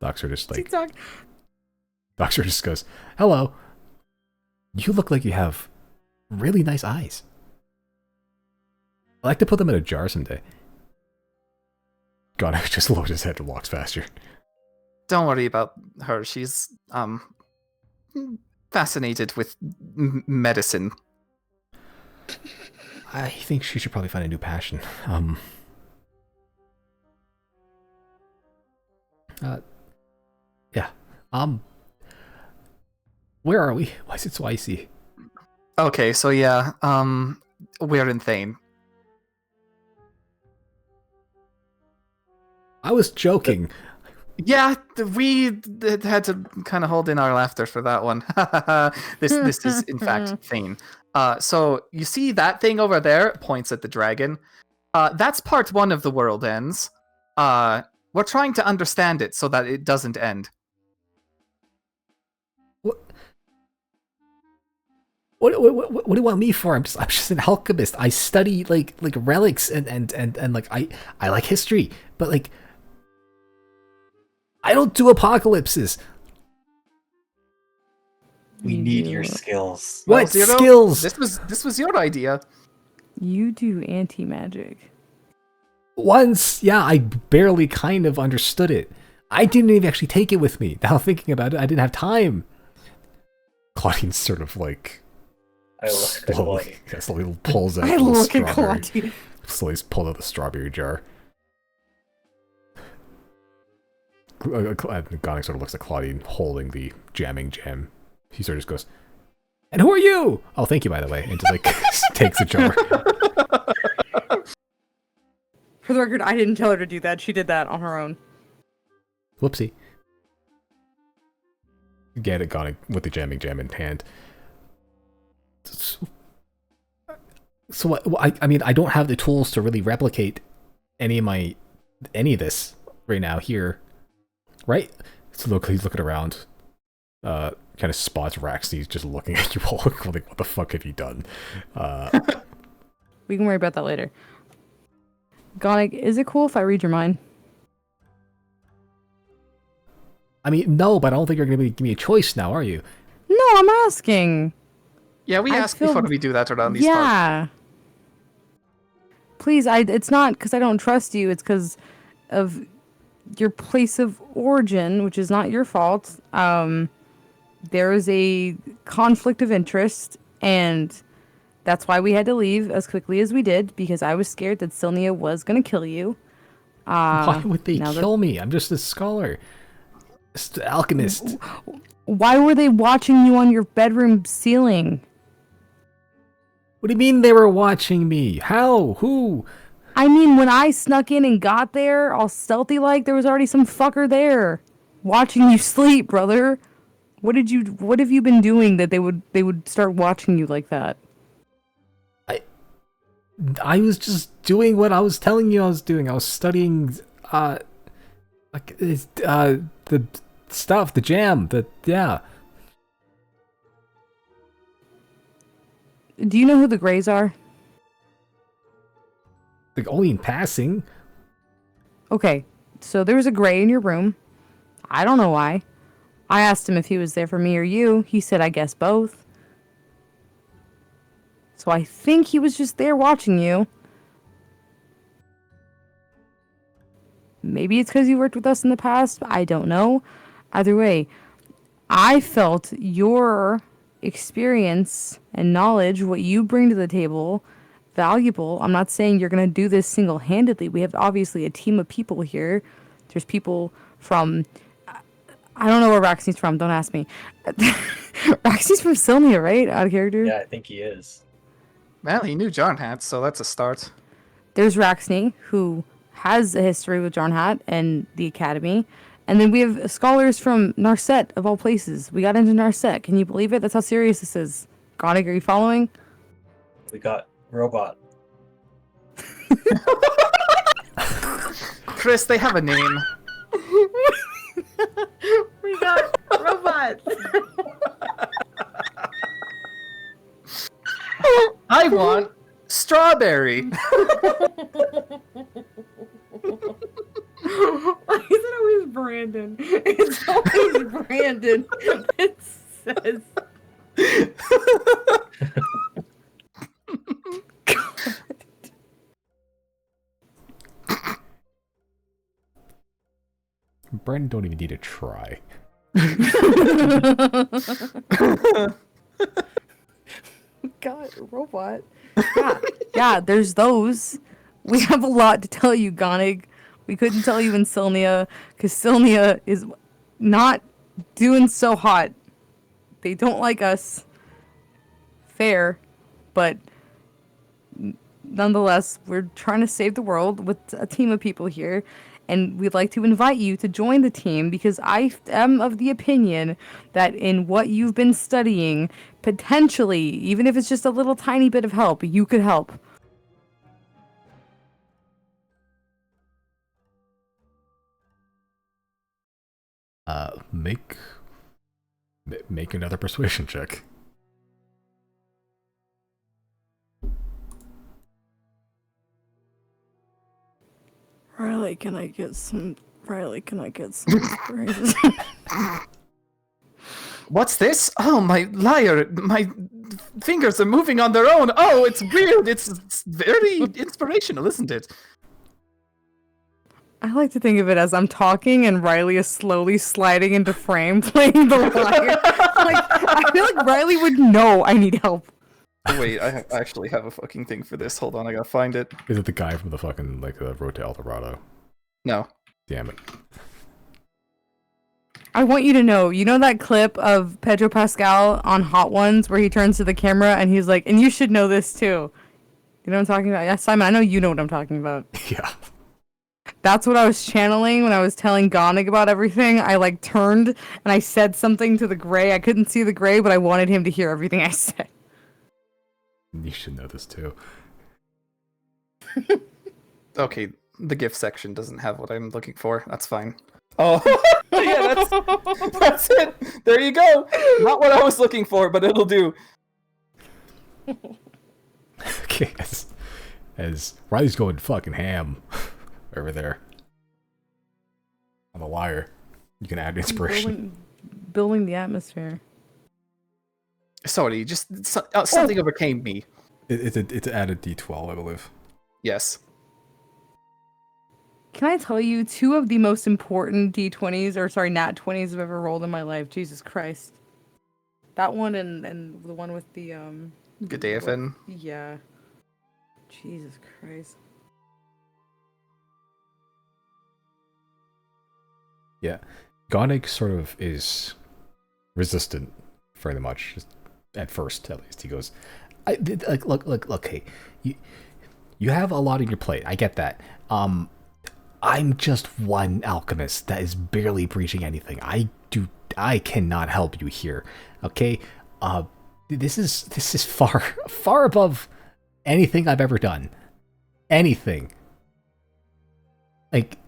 Doctor just like, Doctor just goes, hello. You look like you have really nice eyes. I'd like to put them in a jar someday. Gonic just lowers his head and walks faster. Don't worry about her. She's fascinated with medicine. I think she should probably find a new passion. Yeah. Where are we? Why is it so icy? Okay, so yeah, we're in Thane. I was joking. Yeah, we had to kind of hold in our laughter for that one. This is in fact Thane. So you see that thing over there? Points at the dragon. That's part 1 of the world ends. We're trying to understand it so that it doesn't end. What do you want me for? I'm just an alchemist. I study like relics and like I like history, but like I don't do apocalypses. We need your skills. What Well, Zero, skills? This was your idea. You do anti-magic. Once, yeah, I barely kind of understood it. I didn't even actually take it with me. Now thinking about it, I didn't have time. Claudine sort of like I look at Claudine. slowly pulls out I the look at strawberry. Claudine. Slowly pulls out the strawberry jar. Gonic sort of looks at Claudine holding the jamming jam. He sort of just goes, "And who are you?" Oh, thank you, by the way. And just like takes the jar. For the record, I didn't tell her to do that. She did that on her own. Whoopsie. Get it, Gonic with the jamming jam in hand. So what? I mean, I don't have the tools to really replicate any of this right now here, right? So he's looking around, kind of spots Rax. He's just looking at you all like, what the fuck have you done? We can worry about that later. Gonic, is it cool if I read your mind? I mean, no, but I don't think you're gonna give me a choice now, are you? No, I'm asking. Yeah, we I ask feel- before we do that around these parts. Yeah. Please, it's not because I don't trust you. It's because of your place of origin, which is not your fault. There is a conflict of interest, and that's why we had to leave as quickly as we did, because I was scared that Sylnia was going to kill you. Why would they now that- kill me? I'm just a scholar. Just an alchemist. Why were they watching you on your bedroom ceiling? What do you mean they were watching me? How? Who? I mean, when I snuck in and got there, all stealthy like, there was already some fucker there, watching you sleep, brother. What have you been doing that they would start watching you like that? I was just doing what I was telling you I was doing. I was studying Like, it's, the stuff, the jam, yeah. Do you know who the Greys are? Like, only in passing. Okay, so there was a Grey in your room. I don't know why. I asked him if he was there for me or you. He said, I guess both. So I think he was just there watching you. Maybe it's because you worked with us in the past. I don't know. Either way, I felt your experience and knowledge, what you bring to the table, valuable. I'm not saying you're going to do this single-handedly. We have obviously a team of people here. There's people from... I don't know where Raxney's from. Don't ask me. Raxney's from Sylnia, right? Out of character? Yeah, I think he is. Well, he knew John had, so that's a start. There's Raxney, who has a history with Jarnhat and the Academy. And then we have scholars from Narset, of all places. We got into Narset. Can you believe it? That's how serious this is. Gonig, are you following? We got Robot. Chris, they have a name. We got robots. I want strawberry. Why is it always Brandon? It's always Brandon. It says. Brandon don't even need to try. God, robot. Yeah, there's those. We have a lot to tell you, Gonig. We couldn't tell you in Sylnia, because Sylnia is not doing so hot. They don't like us. Fair. But nonetheless, we're trying to save the world with a team of people here. And we'd like to invite you to join the team because I am of the opinion that in what you've been studying, potentially, even if it's just a little tiny bit of help, you could help. Make another persuasion check. Riley, can I get some inspiration? What's this? Oh, my liar. My fingers are moving on their own. Oh, it's weird. It's very inspirational, isn't it? I like to think of it as I'm talking and Riley is slowly sliding into frame playing the lyre. I feel like Riley would know I need help. Wait, I actually have a fucking thing for this. Hold on, I gotta find it. Is it the guy from the fucking, Road to El Dorado? No. Damn it. I want you to know that clip of Pedro Pascal on Hot Ones where he turns to the camera and he's like, and you should know this too. You know what I'm talking about? Yeah, Simon, I know you know what I'm talking about. Yeah. That's what I was channeling when I was telling Gonig about everything. I turned and I said something to the Grey. I couldn't see the Grey, but I wanted him to hear everything I said. You should know this too. Okay, the gift section doesn't have what I'm looking for. That's fine. Oh, yeah, that's it. There you go. Not what I was looking for, but it'll do. Okay, as Riley's going fucking ham over there on the lyre, you can add inspiration. Building the atmosphere. Sorry, just something overcame me. It's added D12, I believe. Yes. Can I tell you 2 of the most important D20s, or sorry, Nat 20s I've ever rolled in my life? Jesus Christ. That one and the one with the, G'day, yeah. Jesus Christ. Yeah. Gonig sort of is resistant fairly much, just at first at least. He goes, look, hey, you have a lot on your plate. I get that. I'm just one alchemist that is barely breaching anything. I cannot help you here. Okay? This is far above anything I've ever done. Anything.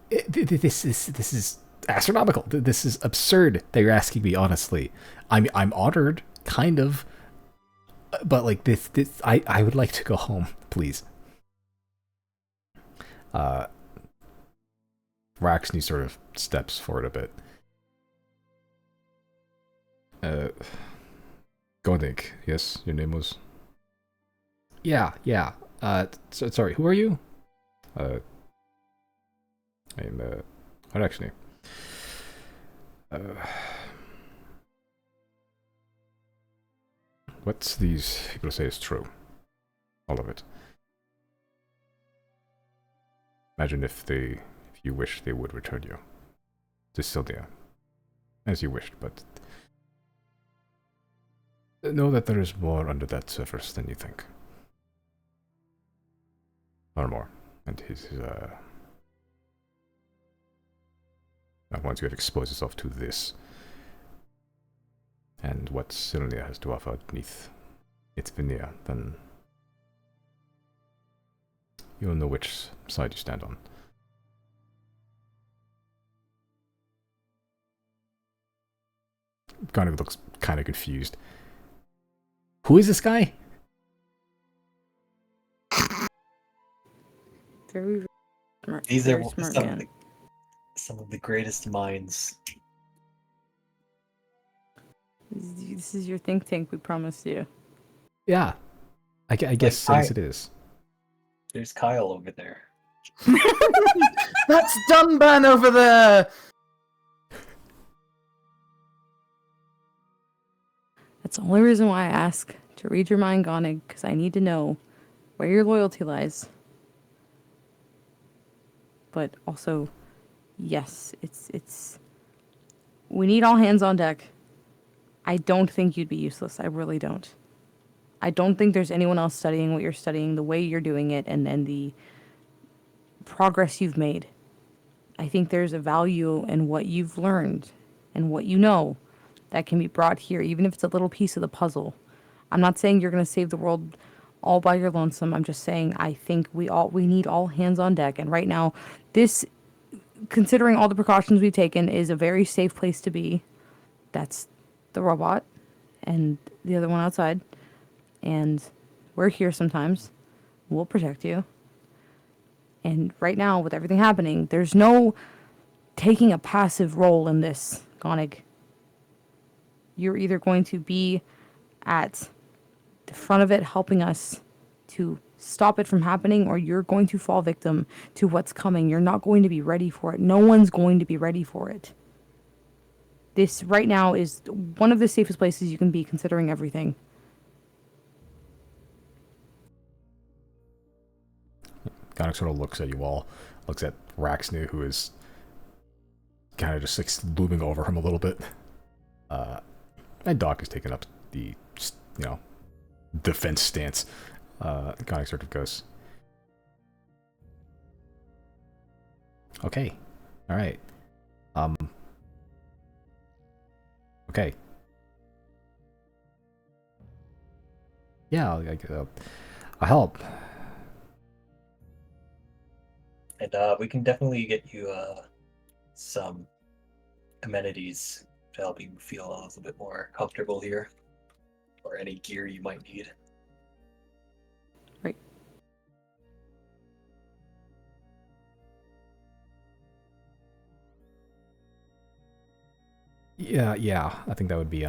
This is astronomical. This is absurd that you're asking me. Honestly, I'm honored, kind of, but like this I would like to go home, please. Raxney sort of steps forward a bit. Godink, yes, your name was. Yeah. Sorry, who are you? I'm Raxney. What these people say is true. All of it. Imagine if you wished they would return you to Sylvia, as you wished, but know that there is more under that surface than you think. Or more. And once you have exposed yourself to this, and what Sylvia has to offer beneath its veneer, then you'll know which side you stand on. Garnet looks kind of confused. Who is this guy? Very smart. These very are smart some man. some of the greatest minds. This is your think tank we promised you. Yeah. I guess since it is. There's Kyle over there. That's Dunban over there! That's the only reason why I ask to read your mind, Gonig, because I need to know where your loyalty lies. But also, yes, it's. We need all hands on deck. I don't think you'd be useless. I really don't. I don't think there's anyone else studying what you're studying, the way you're doing it, and then the progress you've made. I think there's a value in what you've learned and what you know that can be brought here, even if it's a little piece of the puzzle. I'm not saying you're going to save the world all by your lonesome. I'm just saying I think we need all hands on deck. And right now, this, considering all the precautions we've taken, is a very safe place to be. That's the robot and the other one outside. And we're here sometimes. We'll protect you. And right now, with everything happening, there's no taking a passive role in this, Gonig. You're either going to be at the front of it helping us to stop it from happening, or you're going to fall victim to what's coming. You're not going to be ready for it. No one's going to be ready for it. This right now is one of the safest places you can be, considering everything. Gonik sort of looks at you all, looks at Raxnu, who is kind of just like looming over him a little bit. And Doc is taking up the, defense stance. Gonik sort of goes, okay, all right, okay, yeah, I'll help. And we can definitely get you some amenities to help you feel a little bit more comfortable here, or any gear you might need. Right. Yeah, I think that would be,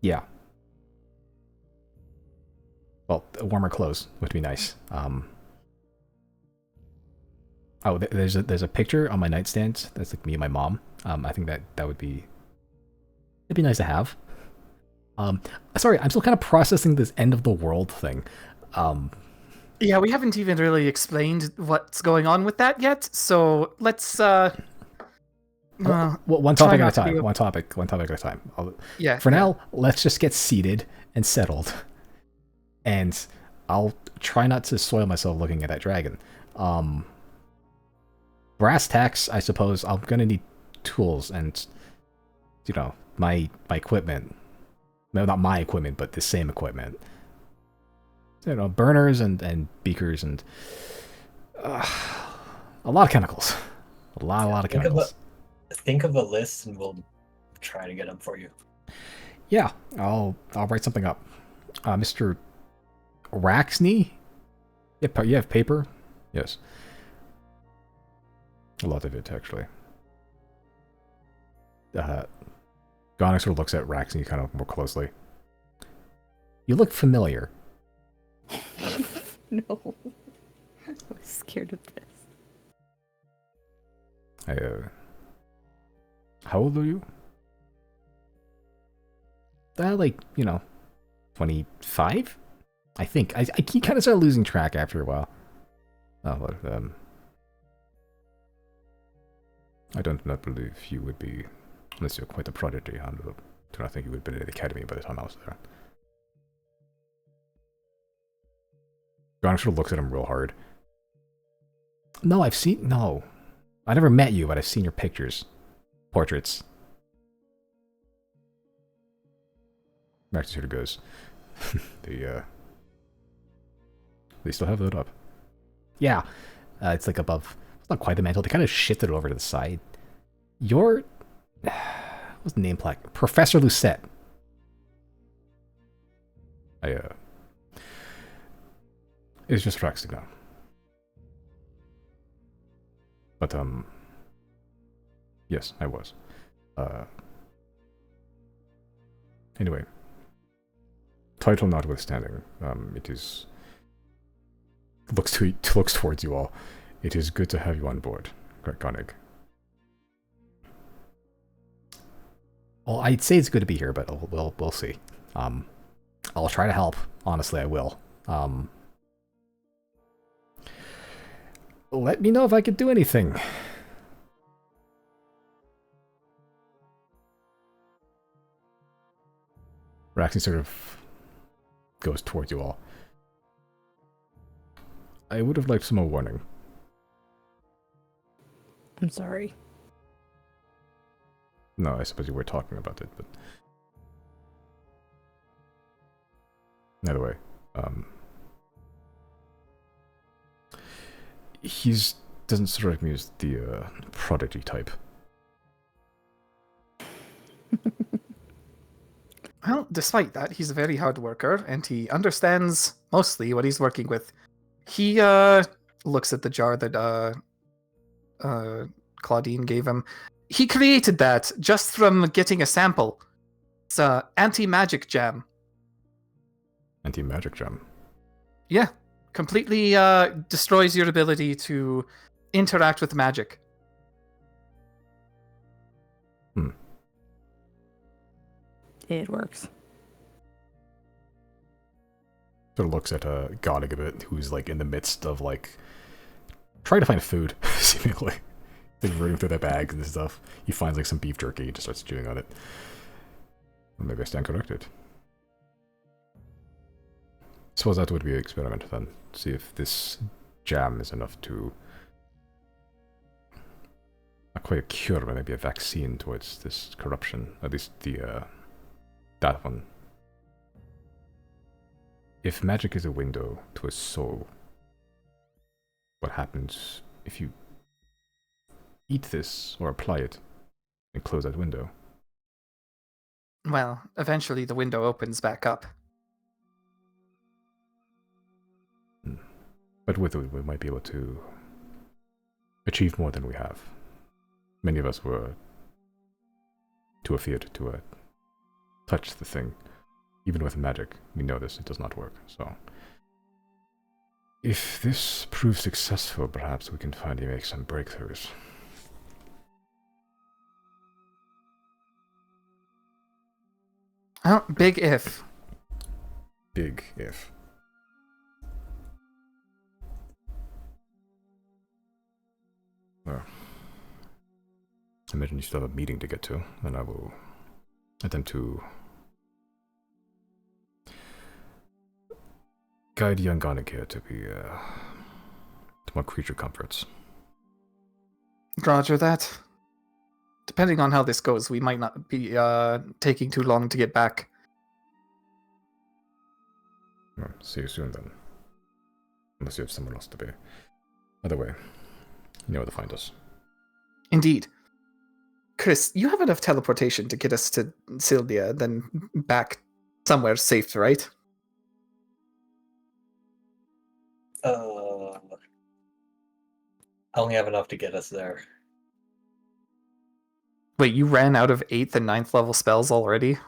yeah. Well, warmer clothes would be nice. Oh, there's a picture on my nightstand that's like me and my mom. I think that would be, it'd be nice to have. Sorry, I'm still kind of processing this end of the world thing. Yeah, we haven't even really explained what's going on with that yet, so let's one topic at a time. One topic at a time. Yeah. For now, let's just get seated and settled. And I'll try not to soil myself looking at that dragon. Brass tacks, I suppose. I'm gonna need tools and, my equipment. No, not my equipment, but the same equipment. Burners and beakers and A lot of chemicals. A lot of Think of chemicals. think of a list, and we'll try to get them for you. Yeah, I'll write something up. Mr. Raxney? Yeah, you have paper? Yes. A lot of it, actually. Gonic sort of looks at Raxney kind of more closely. You look familiar. No. I was scared of this. How old are you? Like, 25? I think. I kind of started losing track after a while. Oh, but, I don't not believe you would be, unless you're quite a prodigy. I do not think you would have been in the academy by the time I was there. Garnish sort of looks at him real hard. No, I never met you, but I've seen your pictures. Portraits. Max sort of goes. They still have that up. Yeah. It's like above. It's not quite the mantle. They kind of shifted it over to the side. What's the name plaque? Professor Lucette. It's just Raxi now. But, yes, I was. Anyway. Title notwithstanding, it is... Looks towards you all. It is good to have you on board, Konig. Well, I'd say it's good to be here, but we'll see. I'll try to help. Honestly, I will. Let me know if I could do anything. Raxi sort of goes towards you all. I would have liked some more warning. I'm sorry. No, I suppose you were talking about it, but... Either way, doesn't strike me as the prodigy type. Well, despite that, he's a very hard worker, and he understands mostly what he's working with. He looks at the jar that Claudine gave him. He created that just from getting a sample. It's anti-magic jam. Anti-magic gem. Yeah, completely destroys your ability to interact with magic. It works. Sort of looks at Gonig a bit, who's like in the midst of like trying to find food, seemingly. Like rooting through their bags and stuff. He finds like some beef jerky and just starts chewing on it. Well, maybe I stand corrected. Suppose that would be an experiment then. See if this jam is enough to... Not quite a cure, but maybe a vaccine towards this corruption. At least that one. If magic is a window to a soul, what happens if you eat this or apply it and close that window? Well, eventually the window opens back up. But with it, we might be able to achieve more than we have. Many of us were too afeared to touch the thing. Even with magic, we know this, it does not work, so... If this proves successful, perhaps we can finally make some breakthroughs. Oh, big if. Big if. Well, I imagine you still have a meeting to get to, and I will attempt to guide young Gonik here to more creature comforts. Roger that. Depending on how this goes, we might not be taking too long to get back. Well, see you soon then. Unless you have somewhere else to be. Either way, you know where to find us. Indeed. Chris, you have enough teleportation to get us to Sylvia, then back somewhere safe, right? I only have enough to get us there. Wait, you ran out of 8th and 9th level spells already?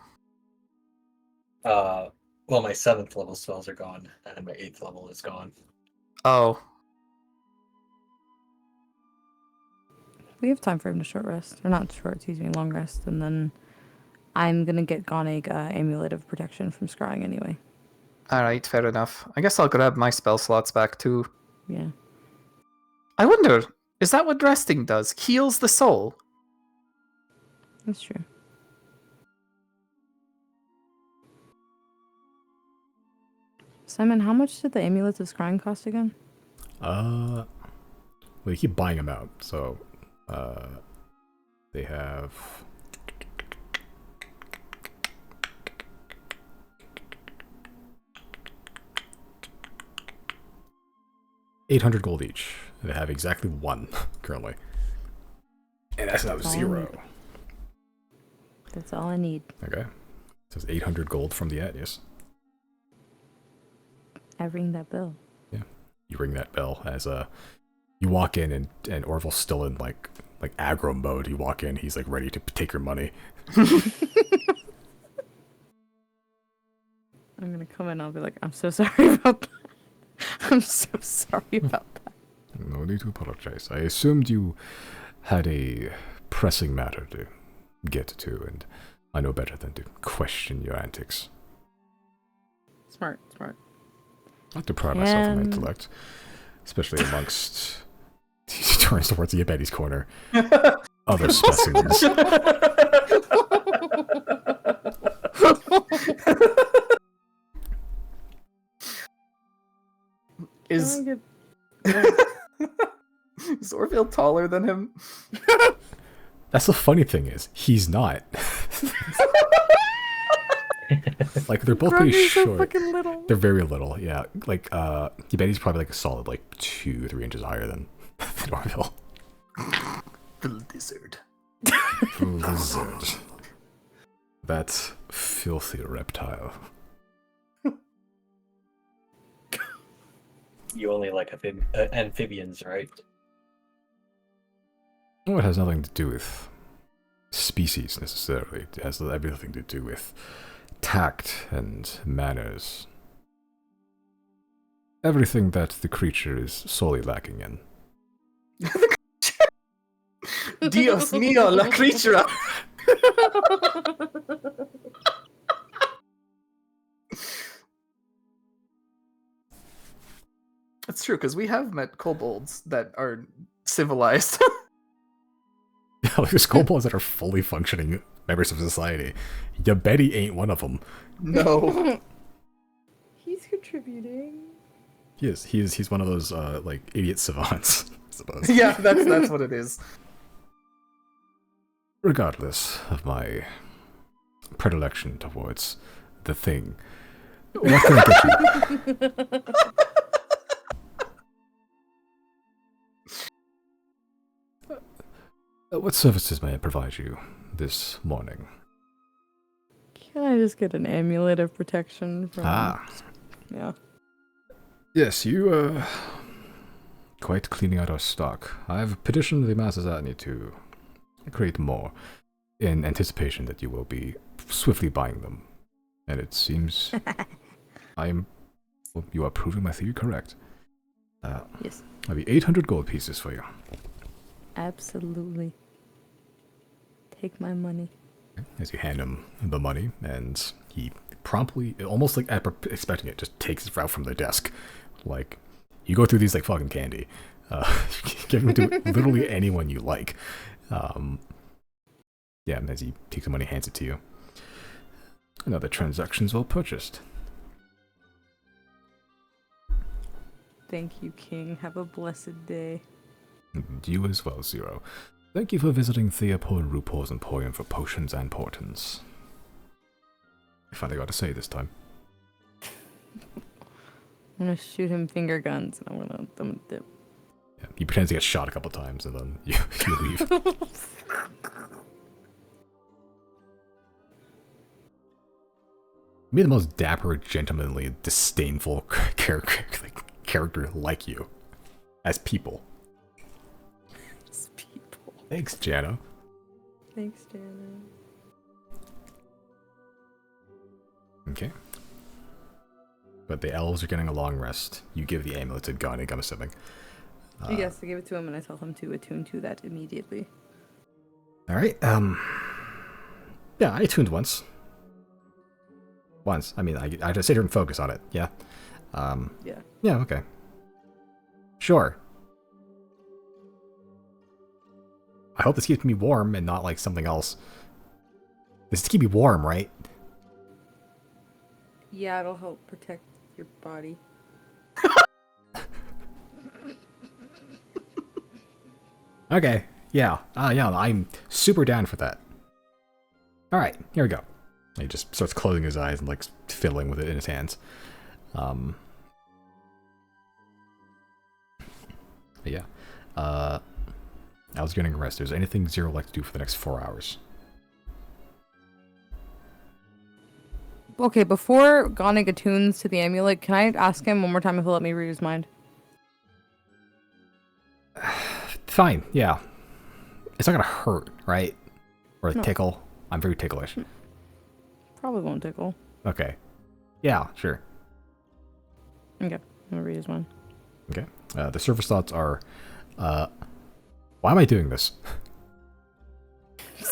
Well, my 7th level spells are gone, and my 8th level is gone. Oh. We have time for him to short rest. Or not short, excuse me, long rest. And then I'm going to get Goneg Amulet of Protection from Scrying anyway. Alright, fair enough. I guess I'll grab my spell slots back too. Yeah. I wonder, is that what resting does? Heals the soul? That's true. Simon, how much did the Amulets of Scrying cost again? Well, you keep buying them out, so they have 800 gold each. They have exactly one currently, and that's not That's all I 0. need. That's all I need. Okay, it says 800 gold from the ad. Yes, I ring that bell. you ring that bell as you walk in, and Orville's still in like aggro mode. You walk in, he's like ready to take your money. I'm gonna come in and I'll be like, I'm so sorry about that. I'm so sorry about that. No need to apologize. I assumed you had a pressing matter to get to, and I know better than to question your antics. Smart. I like to pride myself on my Can- intellect, especially amongst. He turns towards the Betty's corner. Other specimens. Is is Orville taller than him? That's the funny thing is, he's not. Like they're both pretty Grogu's so short. fucking little. They're very little, yeah. Like Betty's probably like a solid like 2-3 inches higher than Orville. The lizard. Lizard. That filthy reptile. You only like amphibians, right? Well, it has nothing to do with species necessarily. It has everything to do with tact and manners. Everything that the creature is solely lacking in. Dios mío, la creatura! It's true, because we have met kobolds that are civilized. Like there's kobolds that are fully functioning members of society. Yeah, Betty ain't one of them. No. He's contributing. He's one of those like idiot savants, I suppose. Yeah, that's what it is. Regardless of my predilection towards the thing, what can I get you? What services may I provide you this morning? Can I just get an amulet of protection from... Yeah. Yes, you quite cleaning out our stock. I've petitioned the Masters Atney to create more in anticipation that you will be swiftly buying them. And it seems you are proving my theory correct. Yes. I'll be 800 gold pieces for you. Absolutely. Take my money. As you hand him the money, and he promptly, almost like expecting it, just takes it out from the desk. Like, you go through these like fucking candy. Give them to literally anyone you like. Yeah, and as he takes the money, hands it to you. Another transaction's well purchased. Thank you, King. Have a blessed day. You as well, Zero. Thank you for visiting Theopol and RuPaul's Emporium for potions and portents. I finally got to say this time. I'm gonna shoot him finger guns and I'm gonna dip. Yeah, he pretends to get shot a couple times and then you leave. Be the most dapper, gentlemanly, disdainful character like you. As people. It's people. Thanks, Jano. Thanks, Jana. Okay. But the elves are getting a long rest. You give the amulet to Gunnig, I'm assuming. Yes, I give it to him and I tell him to attune to that immediately. Alright, yeah, I tuned once. Once. I mean, I have to sit here and focus on it, yeah? Yeah. Yeah, okay. Sure. I hope this keeps me warm and not like something else. This is to keep me warm, right? Yeah, it'll help protect your body. Okay, yeah. Yeah, I'm super down for that. Alright, here we go. He just starts closing his eyes and like fiddling with it in his hands. But yeah. I was getting a rest. Is there anything Zero would like to do for the next 4 hours? Okay, before Gonnig attunes to the amulet, can I ask him one more time if he'll let me read his mind? Fine, yeah. It's not gonna hurt, right? Or No. tickle. I'm very ticklish. Probably won't tickle. Okay. Yeah, sure. Okay, I'm gonna read his mind. Okay. The surface thoughts are, why am I doing this?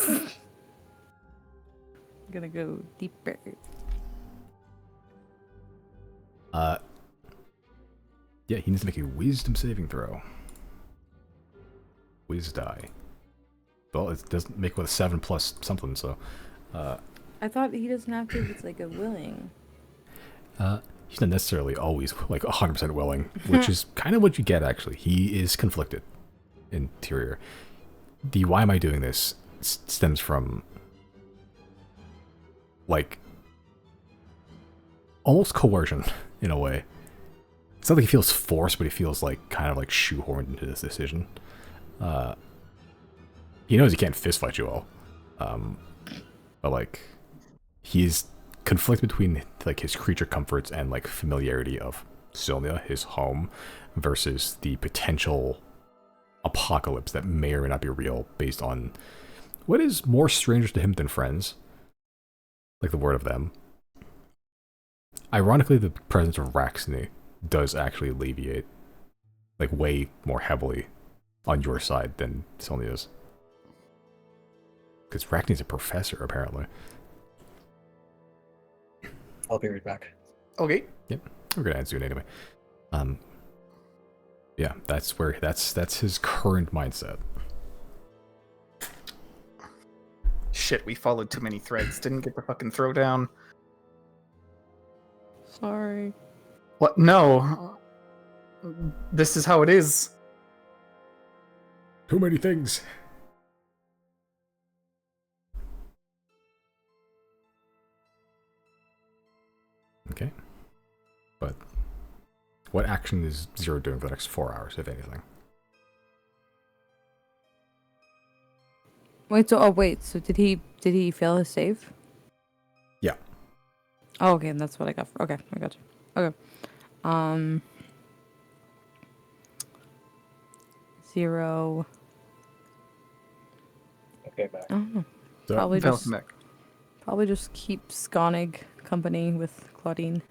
I'm gonna go deeper. Yeah, he needs to make a wisdom saving throw. Wiz die. Well, it doesn't make it with a 7 plus something, so. I thought he doesn't have to if it's like a willing. He's not necessarily always like 100% willing, which is kind of what you get actually. He is conflicted. Interior. The why am I doing this stems from like almost coercion in a way. It's not like he feels forced, but he feels like kind of like shoehorned into this decision. He knows he can't fist fight you all, but like he's conflicted between like his creature comforts and like familiarity of Sylnia, his home, versus the potential apocalypse that may or may not be real based on what is more strangers to him than friends, like the word of them. Ironically, the presence of Raxney does actually alleviate like way more heavily on your side than Sylnia's. Because Raxney's a professor, apparently. I'll be right back. Okay. Yep, we're gonna end soon anyway. Yeah, that's his current mindset. Shit, we followed too many threads. Didn't get the fucking throwdown. Sorry. What? No. This is how it is. Too many things. Okay. But what action is Zero doing for the next 4 hours, if anything? Wait, so did he fail his save? Yeah. Oh, okay, and that's what I got. Okay, I got you. Okay. 0. Okay, back. I don't know. So, Probably just keep Skonig company with Claudine.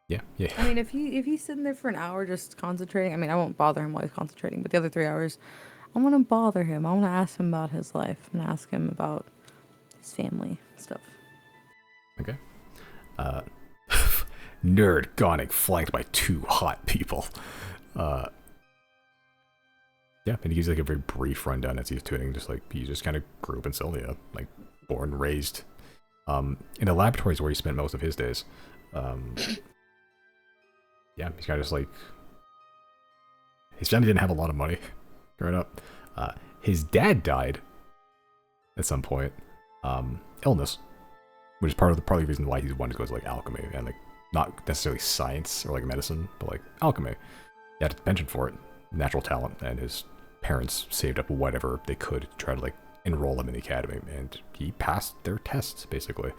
yeah. I mean, if he's sitting there for an hour just concentrating, I mean, I won't bother him while he's concentrating, but the other 3 hours, I want to bother him. I want to ask him about his life and ask him about his family stuff. Okay. Nerd Gonic flanked by 2 hot people. Yeah, and he gives like a very brief rundown as he's tuning, just like he just kind of grew up in Sylvia, like born, raised, in the laboratories where he spent most of his days. Yeah, he's kind of just like his family didn't have a lot of money growing up. His dad died at some point, illness, which is part of the reason why he wanted to go to like alchemy and like not necessarily science or like medicine, but like alchemy. He had a penchant for it, natural talent, and his parents saved up whatever they could to try to like enroll him in the academy, and he passed their tests basically.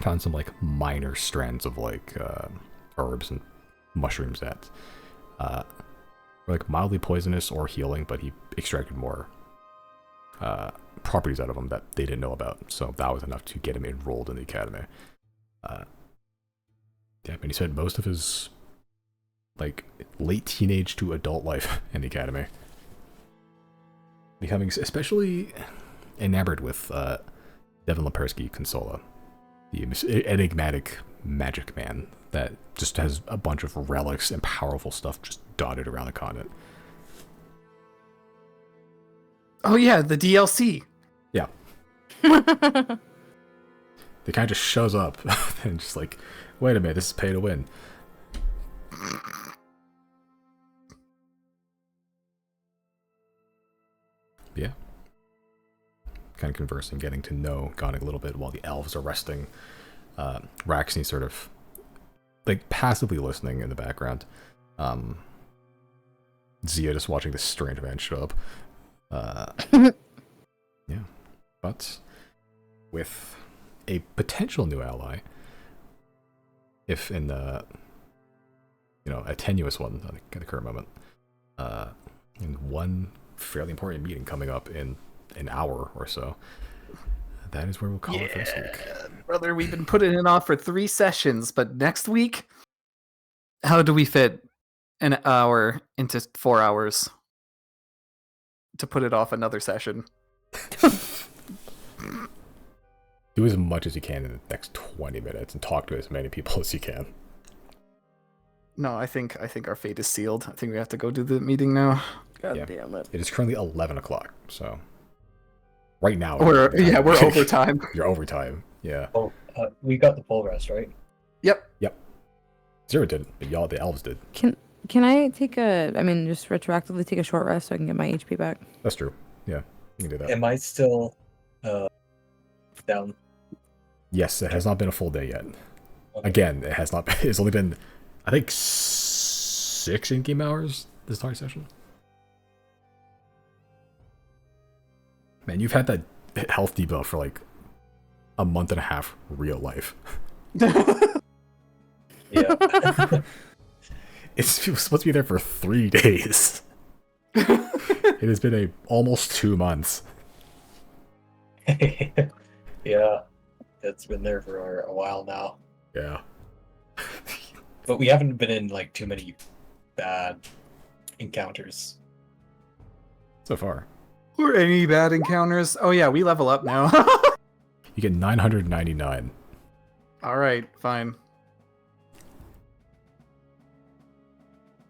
Found some like minor strands of like herbs and mushrooms that were like mildly poisonous or healing, but he extracted more properties out of them that they didn't know about. So that was enough to get him enrolled in the academy. Yeah, and he spent most of his like late teenage to adult life in the academy, becoming especially enamored with Devin Lepersky Consola, the enigmatic magic man that just has a bunch of relics and powerful stuff just dotted around the continent. Oh yeah, the DLC. Yeah. The guy just shows up and just like, wait a minute, this is pay to win. Yeah. Kind of conversing, getting to know Gonic a little bit while the elves are resting. Raxney sort of like passively listening in the background. Zia just watching this strange man show up. Yeah. But with a potential new ally, if in the a tenuous one at the current moment, and one fairly important meeting coming up in an hour or so, that is where we'll call it for this week. Brother, we've been putting it off for 3 sessions, but next week, how do we fit an hour into 4 hours to put it off another session? Do as much as you can in the next 20 minutes and talk to as many people as you can. No, I think our fate is sealed. I think we have to go do the meeting now. God damn it. It is currently 11 o'clock, so right now. We're overtime. You're overtime, yeah. Oh, we got the full rest, right? Yep. Zero didn't, but y'all, the elves did. Can I take just retroactively take a short rest so I can get my HP back? That's true. Yeah, you can do that. Am I still down? Yes, it has not been a full day yet. Okay. Again, it has not been. It's only been, I think, 6 in-game hours this entire session. Man, you've had that health debuff for like a month and a half real life. Yeah. It's supposed to be there for 3 days. It has been almost 2 months. Yeah, it's been there for a while now. Yeah. But we haven't been in like too many bad encounters. So far. Or any bad encounters? Oh yeah, we level up now. You get 999. All right, fine.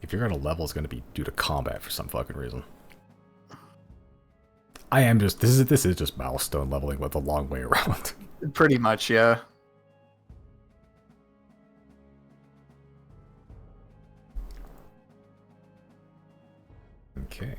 If you're gonna level, it's gonna be due to combat for some fucking reason. I am just this is just milestone leveling with a long way around. Pretty much, yeah. Okay.